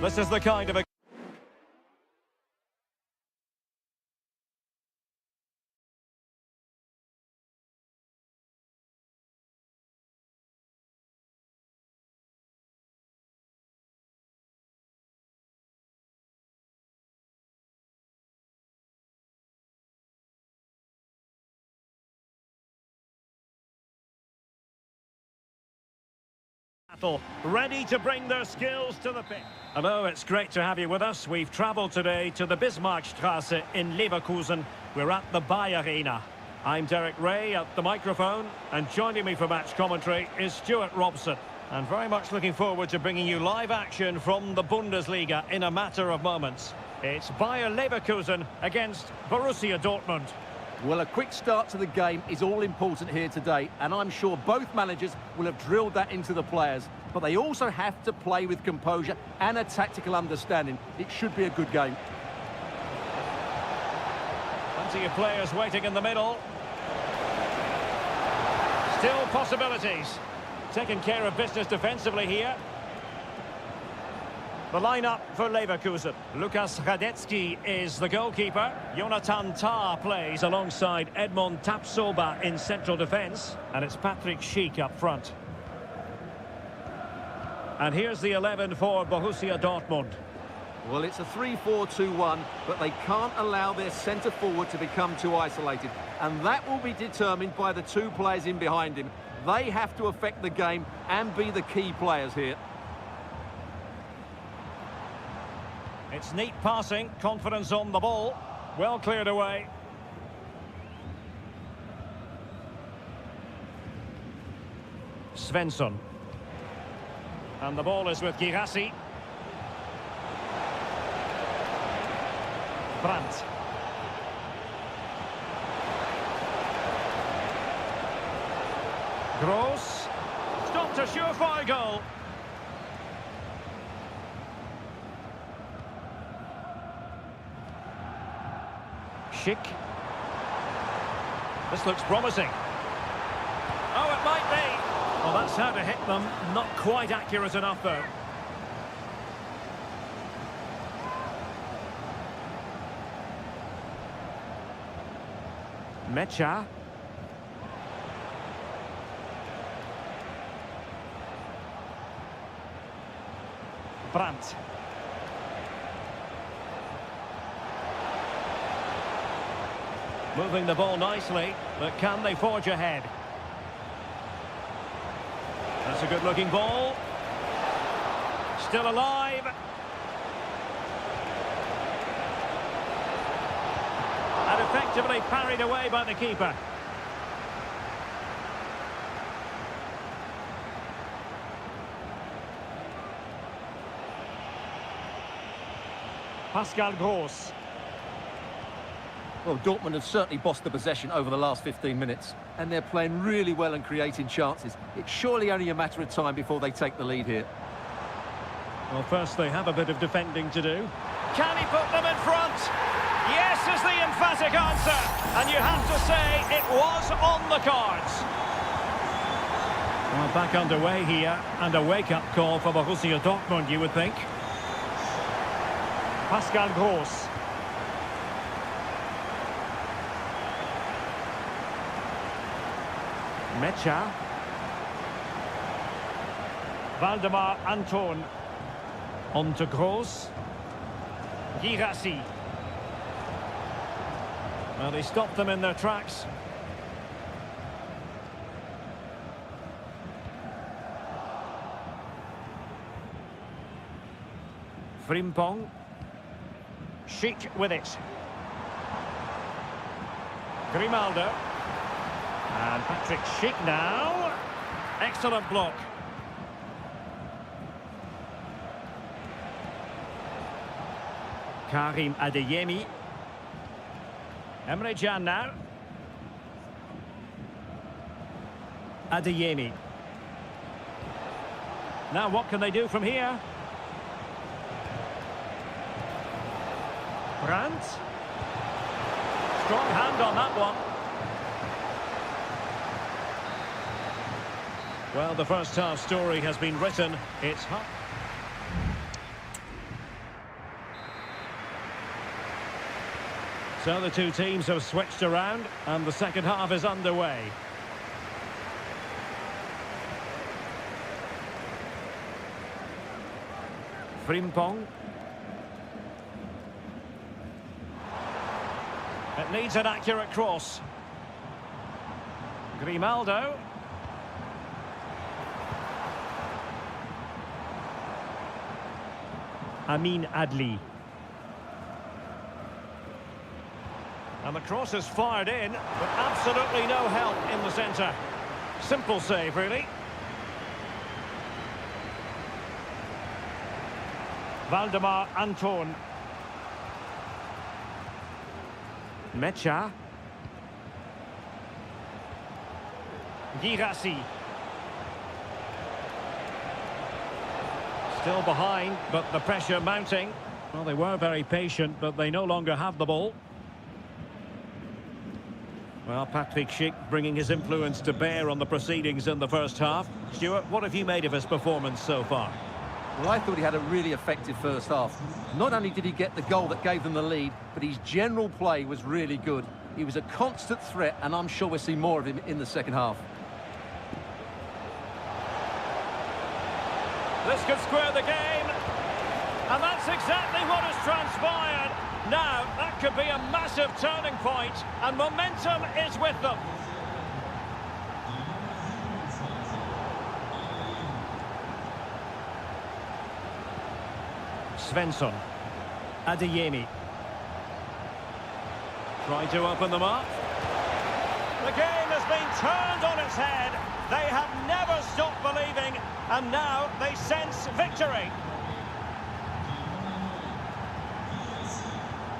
This is the kind of a... ready to bring their skills to the pitch. Hello, it's great to have you with us. We've travelled today to the Bismarckstraße in Leverkusen. We're at the Bayer Arena. I'm Derek Ray at the microphone, and joining me for match commentary is Stuart Robson. And very much looking forward to bringing you live action from the Bundesliga in a matter of moments. It's Bayer Leverkusen against Borussia Dortmund. Well, a quick start to the game is all important here today, and I'm sure both managers will have drilled that into the players. But they also have to play with composure and a tactical understanding. It should be a good game. Plenty of players waiting in the middle. Still possibilities. Taking care of business defensively here. The lineup for Leverkusen. Lukas Radetzky is the goalkeeper. Jonathan Tah plays alongside Edmond Tapsoba in central defence. And it's Patrick Schick up front. And here's the 11 for Borussia Dortmund. Well, it's a 3-4-2-1, but they can't allow their centre-forward to become too isolated. And that will be determined by the two players in behind him. They have to affect the game and be the key players here. It's neat passing, confidence on the ball. Well cleared away. Svensson. And the ball is with Girassi. Brandt. Gross. Stopped a surefire goal. Schick. This looks promising. Oh, it might be. Well, that's how to hit them. Not quite accurate enough, though. Mecha. Brandt. Moving the ball nicely, but can they forge ahead? That's a good-looking ball. Still alive. And effectively parried away by the keeper. Pascal Gross. Well, Dortmund have certainly bossed the possession over the last 15 minutes, and they're playing really well and creating chances. It's surely only a matter of time before they take the lead here. Well, first they have a bit of defending to do. Can he put them in front? Yes is the emphatic answer, and you have to say it was on the cards. Well, back underway here, and a wake-up call for Borussia Dortmund, you would think. Pascal Gross. Mecha. Waldemar Anton. On to Gross. Girassi. Well, they stopped them in their tracks. Frimpong. Schick with it. Grimaldo. And Patrick Schick now. Excellent block. Karim Adeyemi. Emre Can now. Adeyemi. Now what can they do from here? Brandt. Strong hand on that one. Well, the first half story has been written. It's hot. So the two teams have switched around and the second half is underway. Frimpong. It needs an accurate cross. Grimaldo. Amin Adli. And the cross is fired in, but absolutely no help in the centre. Simple save, really. Valdemar Anton. Mecha. Girassi. Still behind, but the pressure mounting. Well, they were very patient, but they no longer have the ball. Well, Patrick Schick bringing his influence to bear on the proceedings in the first half. Stuart, what have you made of his performance so far? Well, I thought he had a really effective first half. Not only did he get the goal that gave them the lead, but his general play was really good. He was a constant threat, and I'm sure we'll see more of him in the second half. This could square the game. And that's exactly what has transpired. Now, that could be a massive turning point, and momentum is with them. Svensson. Adeyemi. Trying to open them up. The game has been turned on its head. They have never stopped believing, and now they sense victory.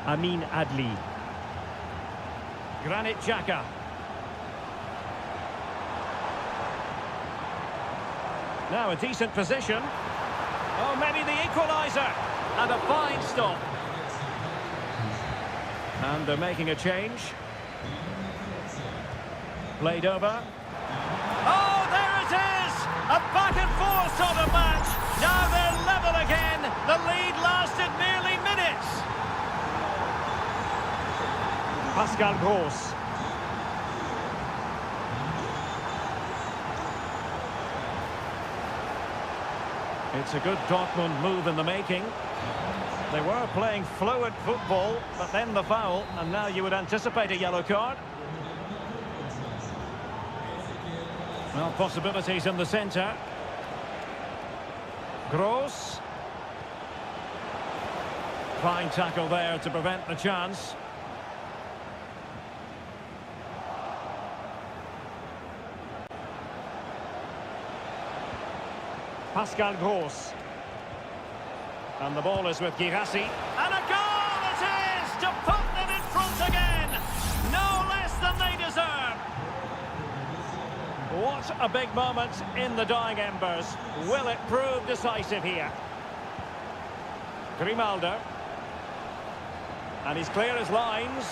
Amin Adli. Granit Xhaka. Now a decent position. Oh, maybe the equaliser. And a fine stop. And they're making a change. Played over. Oh, there it is! A back and forth sort of match. Now they're level again. The lead lasted merely minutes. Pascal Gross. It's a good Dortmund move in the making. They were playing fluid football, but then the foul, and now you would anticipate a yellow card. Well, possibilities in the centre. Gross. Fine tackle there to prevent the chance. Pascal Gross. And the ball is with Girassi. And a goal it is to put them in front again. No less than they deserve. What a big moment in the dying embers. Will it prove decisive here? Grimaldo. And he's clear as lines.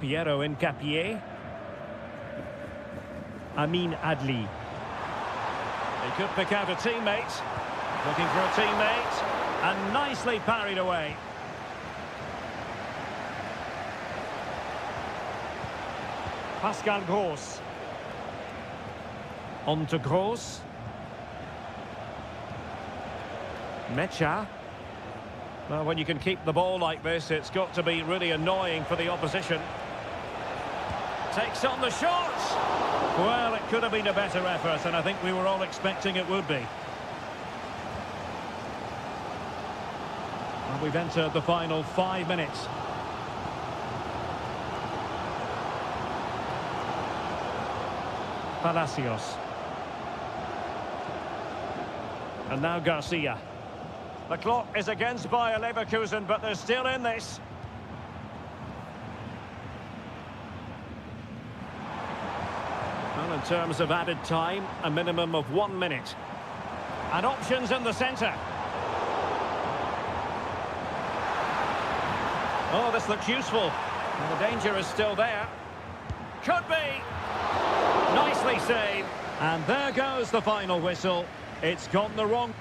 Piero Incapié. Amin Adli. He could pick out a teammate. Looking for a teammate. And nicely parried away. Pascal Gross. On to Gross. Mecha. Well, when you can keep the ball like this, it's got to be really annoying for the opposition. Takes on the shot. Well, it could have been a better effort, and I think we were all expecting it would be. Well, we've entered the final 5 minutes. Palacios. And now Garcia. The clock is against Bayer Leverkusen, but they're still in this. Well, in terms of added time, a minimum of 1 minute. And options in the centre. Oh, this looks useful. And the danger is still there. Could be. Nicely saved. And there goes the final whistle. It's gone the wrong...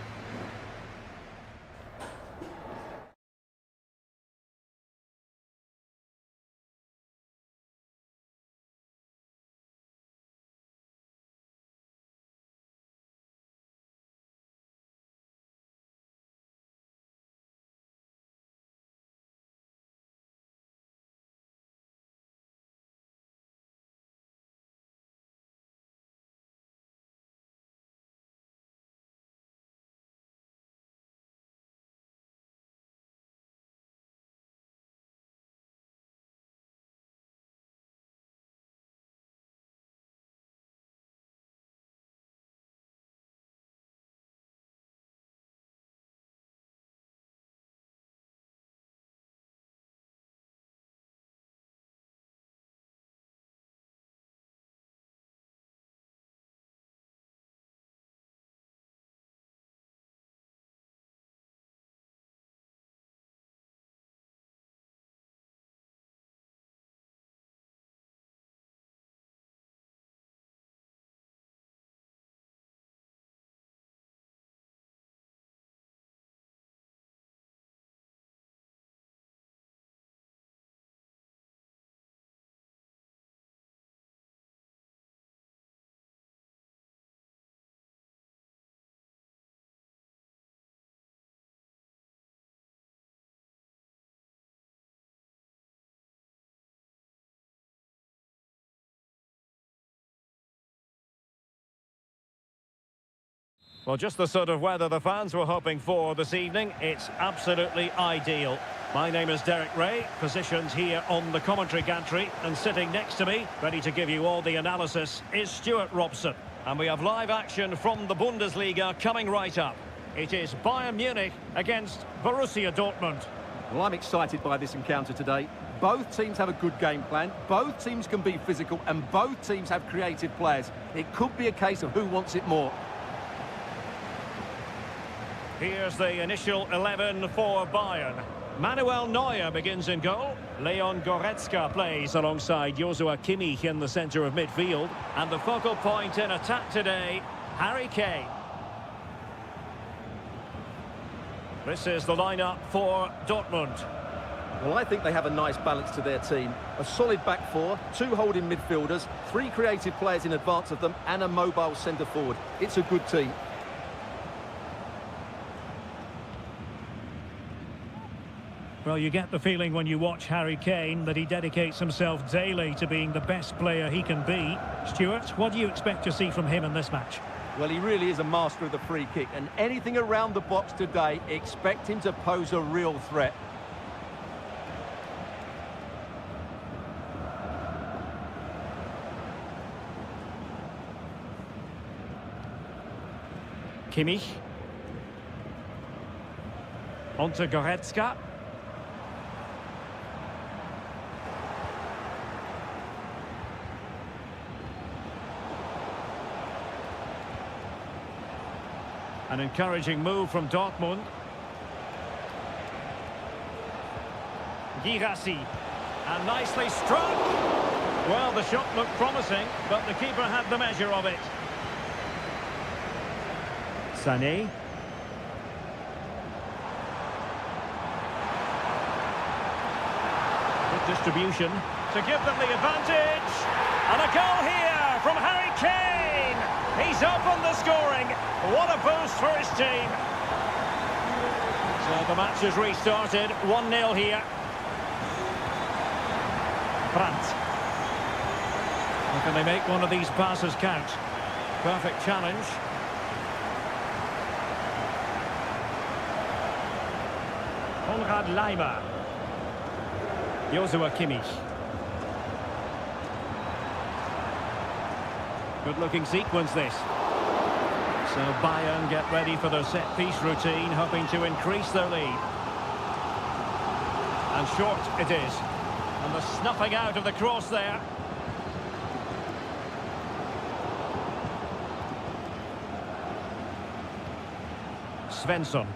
Well, just the sort of weather the fans were hoping for this evening. It's absolutely ideal. My name is Derek Ray, positioned here on the commentary gantry, and sitting next to me, ready to give you all the analysis, is Stuart Robson. And we have live action from the Bundesliga coming right up. It is Bayern Munich against Borussia Dortmund. Well, I'm excited by this encounter today. Both teams have a good game plan, both teams can be physical, and both teams have creative players. It could be a case of who wants it more. Here's the initial 11 for Bayern. Manuel Neuer begins in goal. Leon Goretzka plays alongside Joshua Kimmich in the centre of midfield. And the focal point in attack today, Harry Kane. This is the lineup for Dortmund. Well, I think they have a nice balance to their team. A solid back four, two holding midfielders, three creative players in advance of them, and a mobile centre forward. It's a good team. Well, you get the feeling when you watch Harry Kane that he dedicates himself daily to being the best player he can be. Stuart, what do you expect to see from him in this match? Well, he really is a master of the free kick, and anything around the box today, expect him to pose a real threat. Kimmich. On to Goretzka. An encouraging move from Dortmund. Girassi. And nicely struck. Well, the shot looked promising, but the keeper had the measure of it. Sané. Good distribution to give them the advantage. And a goal here from Harry Kane. He's opened the scoring. What a boost for his team. So the match has restarted. 1-0 here. Brandt. How can they make one of these passes count? Perfect challenge. Konrad Laimer. Joshua Kimmich. Good-looking sequence, this. So Bayern get ready for their set-piece routine, hoping to increase their lead. And short it is. And the snuffing out of the cross there. Svensson.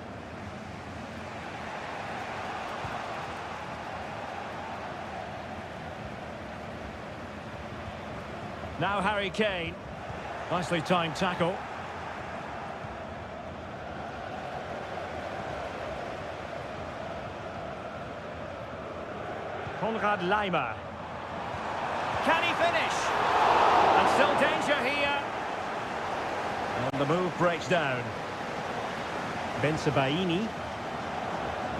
Now Harry Kane. Nicely timed tackle. Konrad Laimer. Can he finish? And still danger here. And the move breaks down. Bensebaini.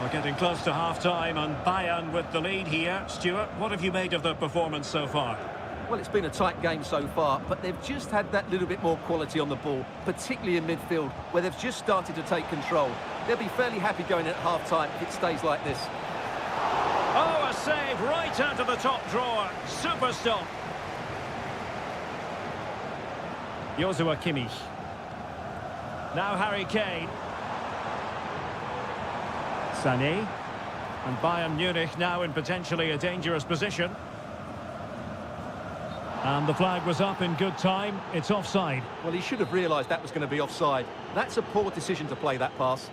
We're getting close to half-time and Bayern with the lead here. Stuart, what have you made of the performance so far? Well, it's been a tight game so far, but they've just had that little bit more quality on the ball, particularly in midfield, where they've just started to take control. They'll be fairly happy going at half-time if it stays like this. Oh, a save right out of the top drawer. Super stop. Joshua Kimmich. Now Harry Kane. Sané. And Bayern Munich now in potentially a dangerous position. And the flag was up in good time. It's offside. Well, he should have realised that was going to be offside. That's a poor decision to play that pass.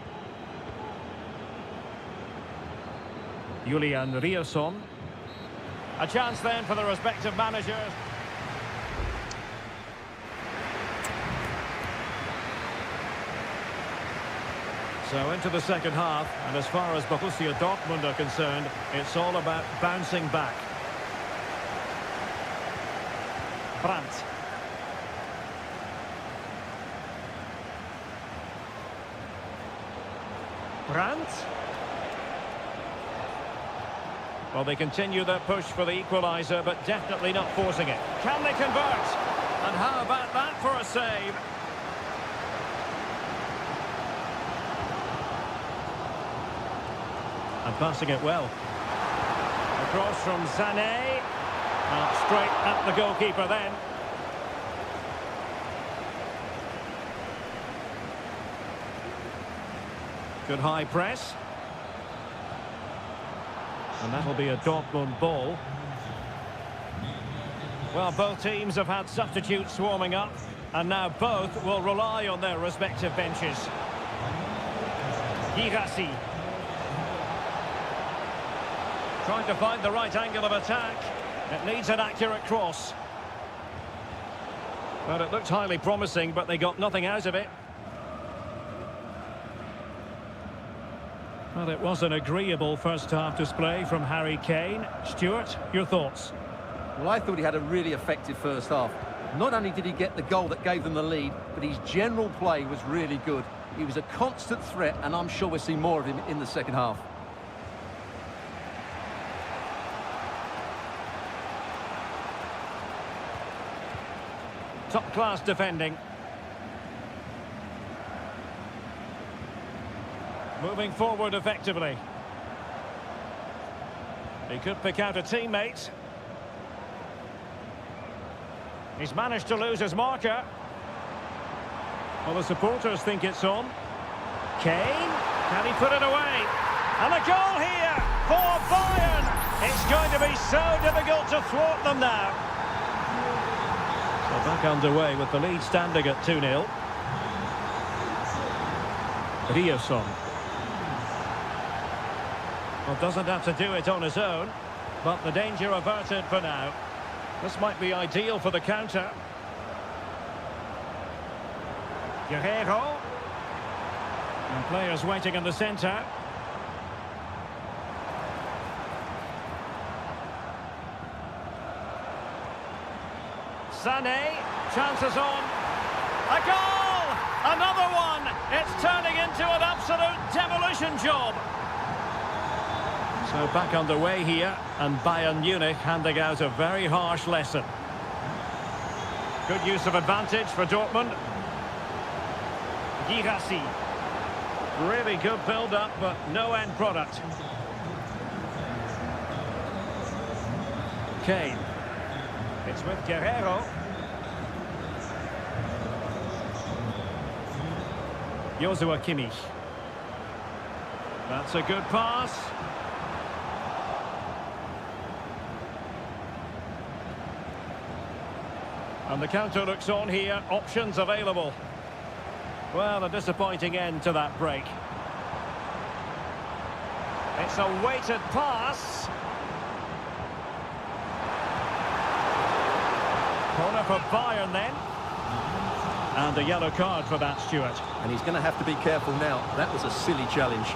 Julian Rierson. A chance then for the respective managers. So into the second half, and as far as Borussia Dortmund are concerned, it's all about bouncing back. Brandt. Brandt. Well, they continue their push for the equaliser, but definitely not forcing it. Can they convert? And how about that for a save? And passing it well. Across from Sané. Straight at the goalkeeper then. Good high press. And that'll be a Dortmund ball. Well, both teams have had substitutes warming up, and now both will rely on their respective benches. Girassi. Trying to find the right angle of attack. It needs an accurate cross. Well, it looked highly promising, but they got nothing out of it. Well, it was an agreeable first-half display from Harry Kane. Stuart, your thoughts? Well, I thought he had a really effective first half. Not only did he get the goal that gave them the lead, but his general play was really good. He was a constant threat, and I'm sure we'll see more of him in the second half. Top-class defending. Moving forward effectively. He could pick out a teammate. He's managed to lose his marker. Well, the supporters think it's on. Kane, can he put it away? And a goal here for Bayern. It's going to be so difficult to thwart them now. So back underway with the lead standing at 2-0. Ryerson. Well, doesn't have to do it on his own, but the danger averted for now. This might be ideal for the counter. Guerreiro. And players waiting in the centre. Sané, chances on. A goal! Another one! It's turning into an absolute demolition job. So back underway here, and Bayern Munich handing out a very harsh lesson. Good use of advantage for Dortmund. Girassi. Really good build-up, but no end product. Kane. It's with Guerreiro. Joshua Kimmich. That's a good pass. And the counter looks on here, options available. Well, a disappointing end to that break. It's a weighted pass. Corner for Bayern then. And a yellow card for that, Stuart. And he's going to have to be careful now. That was a silly challenge.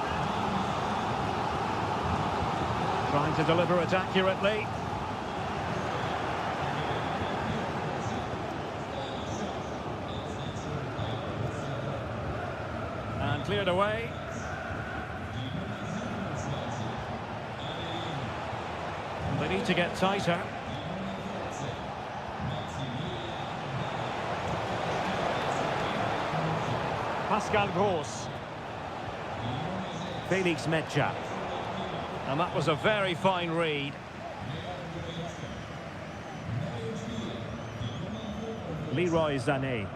Trying to deliver it accurately. And cleared away. And they need to get tighter. Pascal Gross. Felix Metscher. And that was a very fine read. Leroy Sané.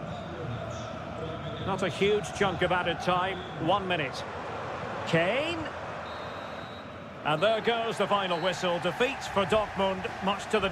Not a huge chunk of added time. 1 minute. Kane. And there goes the final whistle. Defeat for Dortmund, much to the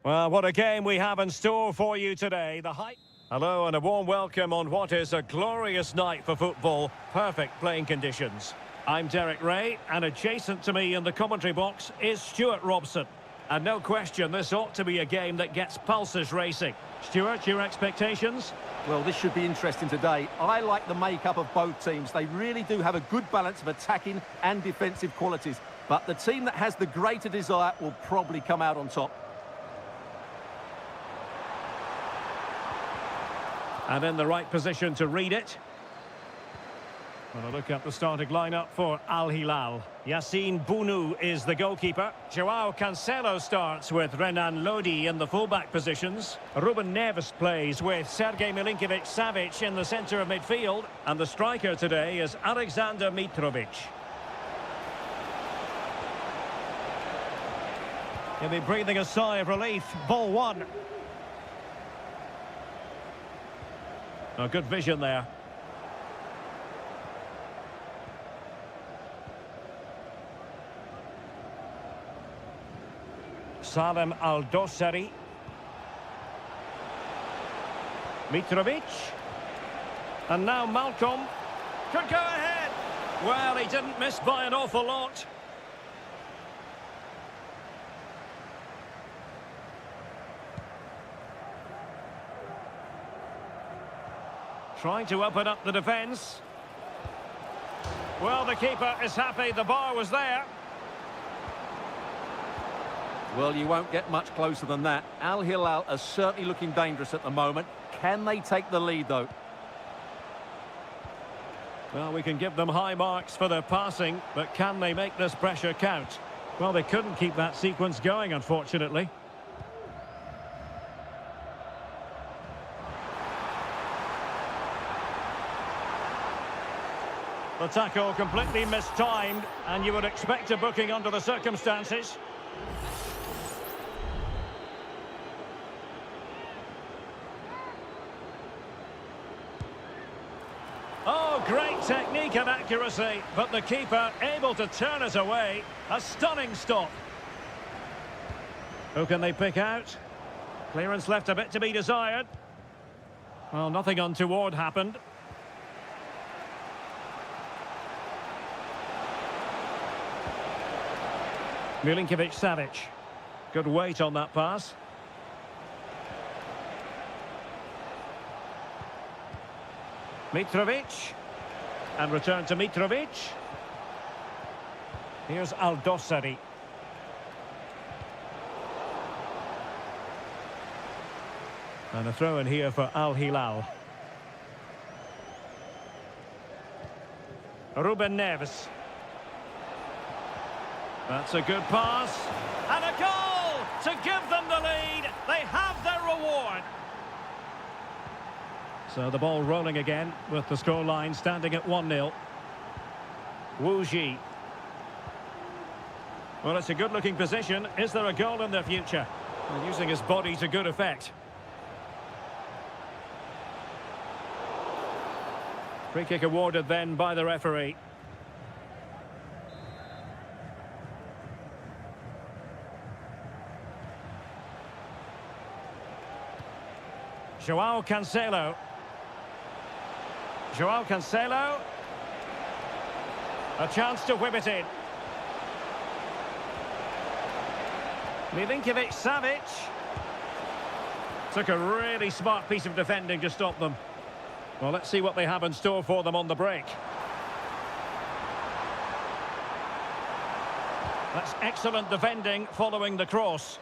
Well, what a game we have in store for you today. Hello and a warm welcome on what is a glorious night for football. Perfect playing conditions. I'm Derek Ray, and adjacent to me in the commentary box is Stuart Robson. And no question, this ought to be a game that gets pulses racing. Stuart, your expectations? Well, this should be interesting today. I like the makeup of both teams. They really do have a good balance of attacking and defensive qualities. But the team that has the greater desire will probably come out on top. And in the right position to read it. Well, a look at the starting lineup for Al Hilal. Yassine Bounou is the goalkeeper. Joao Cancelo starts with Renan Lodi in the fullback positions. Ruben Neves plays with Sergej Milinkovic-Savic in the centre of midfield. And the striker today is Alexander Mitrovic. He'll be breathing a sigh of relief. Ball one. A good vision there. Salem Al-Dossari. Mitrovic. And now Malcolm. Could go ahead. Well, he didn't miss by an awful lot. Trying to open up the defence. Well, the keeper is happy the bar was there. Well, you won't get much closer than that. Al Hilal are certainly looking dangerous at the moment. Can they take the lead, though? Well, we can give them high marks for their passing, but can they make this pressure count? Well, they couldn't keep that sequence going, unfortunately. The tackle completely mistimed, and you would expect a booking under the circumstances. Oh, great technique and accuracy, but the keeper able to turn it away. A stunning stop. Who can they pick out? Clearance left a bit to be desired. Well, nothing untoward happened. Milinkovic-Savic. Good weight on that pass. Mitrovic. And return to Mitrovic. Here's Al-Dossari. And a throw in here for Al Hilal. Ruben Neves. That's a good pass. And a goal to give them the lead. They have their reward. So the ball rolling again with the scoreline standing at 1-0. Wu Ji. Well, it's a good-looking position. Is there a goal in the future? Well, using his body to good effect. Free kick awarded then by the referee. Joao Cancelo. Joao Cancelo. A chance to whip it in. Milinkovic-Savic. Took a really smart piece of defending to stop them. Well, let's see what they have in store for them on the break. That's excellent defending following the cross.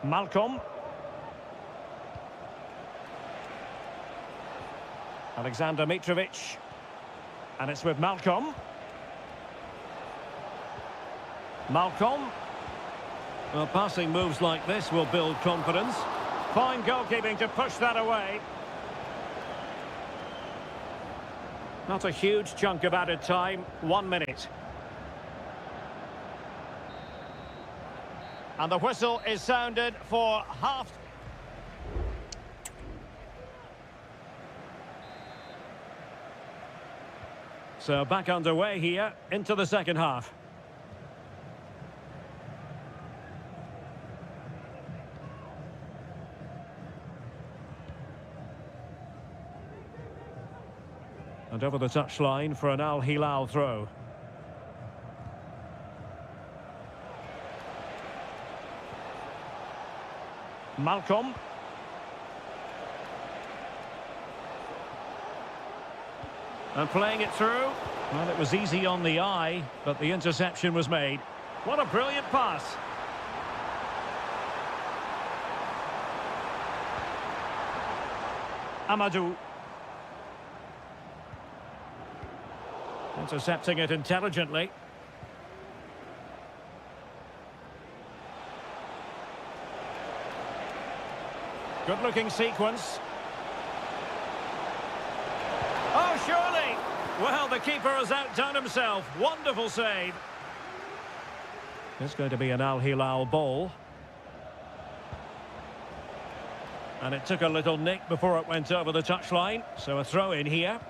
Malcolm. Alexander Mitrovic. And it's with Malcolm. Malcolm. Well, passing moves like this will build confidence. Fine goalkeeping to push that away. Not a huge chunk of added time. 1 minute. And the whistle is sounded for half. So back underway here into the second half. And over the touchline for an Al Hilal throw. Malcolm. And playing it through. Well, it was easy on the eye, but the interception was made. What a brilliant pass. Amadou. Intercepting it intelligently. Good-looking sequence. Oh, surely! Well, the keeper has outdone himself. Wonderful save. It's going to be an Al Hilal ball. And it took a little nick before it went over the touchline. So a throw in here.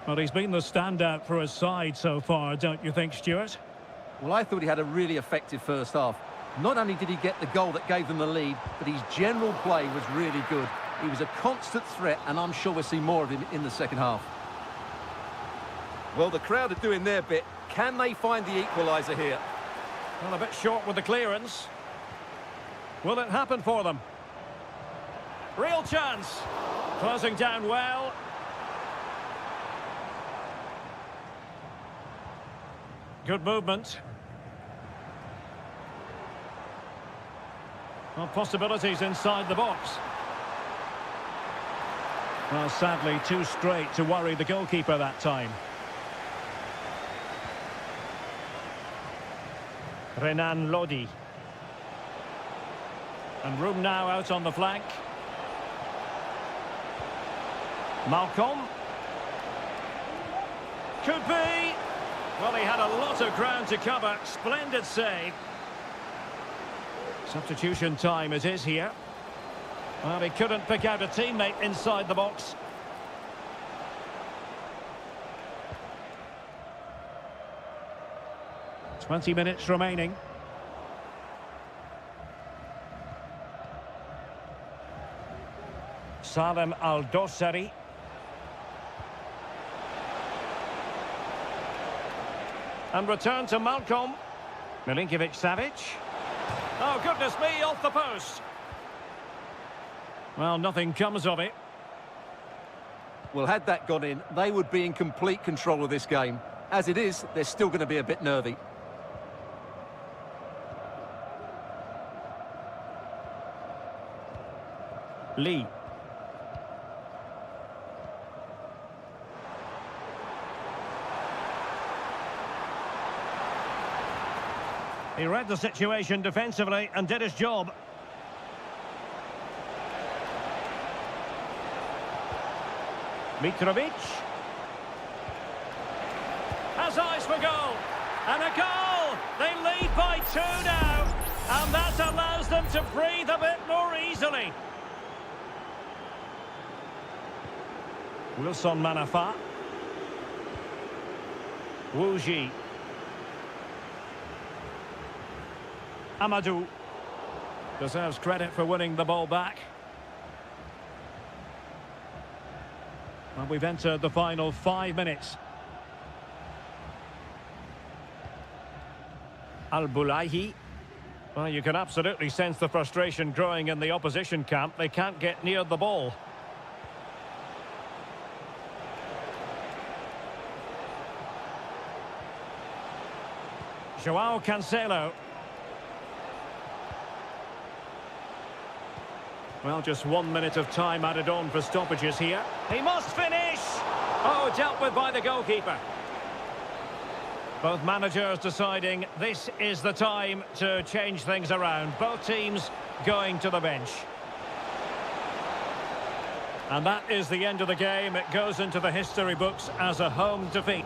Well, he's been the standout for his side so far, don't you think, Stuart? Well, I thought he had a really effective first half. Not only did he get the goal that gave them the lead, but his general play was really good. He was a constant threat, and I'm sure we'll see more of him in the second half. Well, the crowd are doing their bit. Can they find the equaliser here? Well, a bit short with the clearance. Will it happen for them? Real chance. Closing down well. Good movement. Well, possibilities inside the box. Well, sadly, too straight to worry the goalkeeper that time. Renan Lodi. And room now out on the flank. Malcolm. Could be. Well, he had a lot of ground to cover. Splendid save. Substitution time it is here. Well, he couldn't pick out a teammate inside the box. "20 minutes remaining. Salem Al-Dossari. And return to Malcolm. Milinkovic-Savic. Oh, goodness me, off the post. Well, nothing comes of it. Well, had that gone in, they would be in complete control of this game. As it is, they're still going to be a bit nervy. Lee. He read the situation defensively and did his job. Mitrovic. Has eyes for goal. And a goal! They lead by 2 now. And that allows them to breathe a bit more easily. Wilson Manafa. Wu Ji. Amadou deserves credit for winning the ball back. And we've entered the final 5 minutes. Al-Bulaihi. Well, you can absolutely sense the frustration growing in the opposition camp. They can't get near the ball. Joao Cancelo. Well, just 1 minute of time added on for stoppages here. He must finish! Oh, dealt with by the goalkeeper. Both managers deciding this is the time to change things around. Both teams going to the bench. And that is the end of the game. It goes into the history books as a home defeat.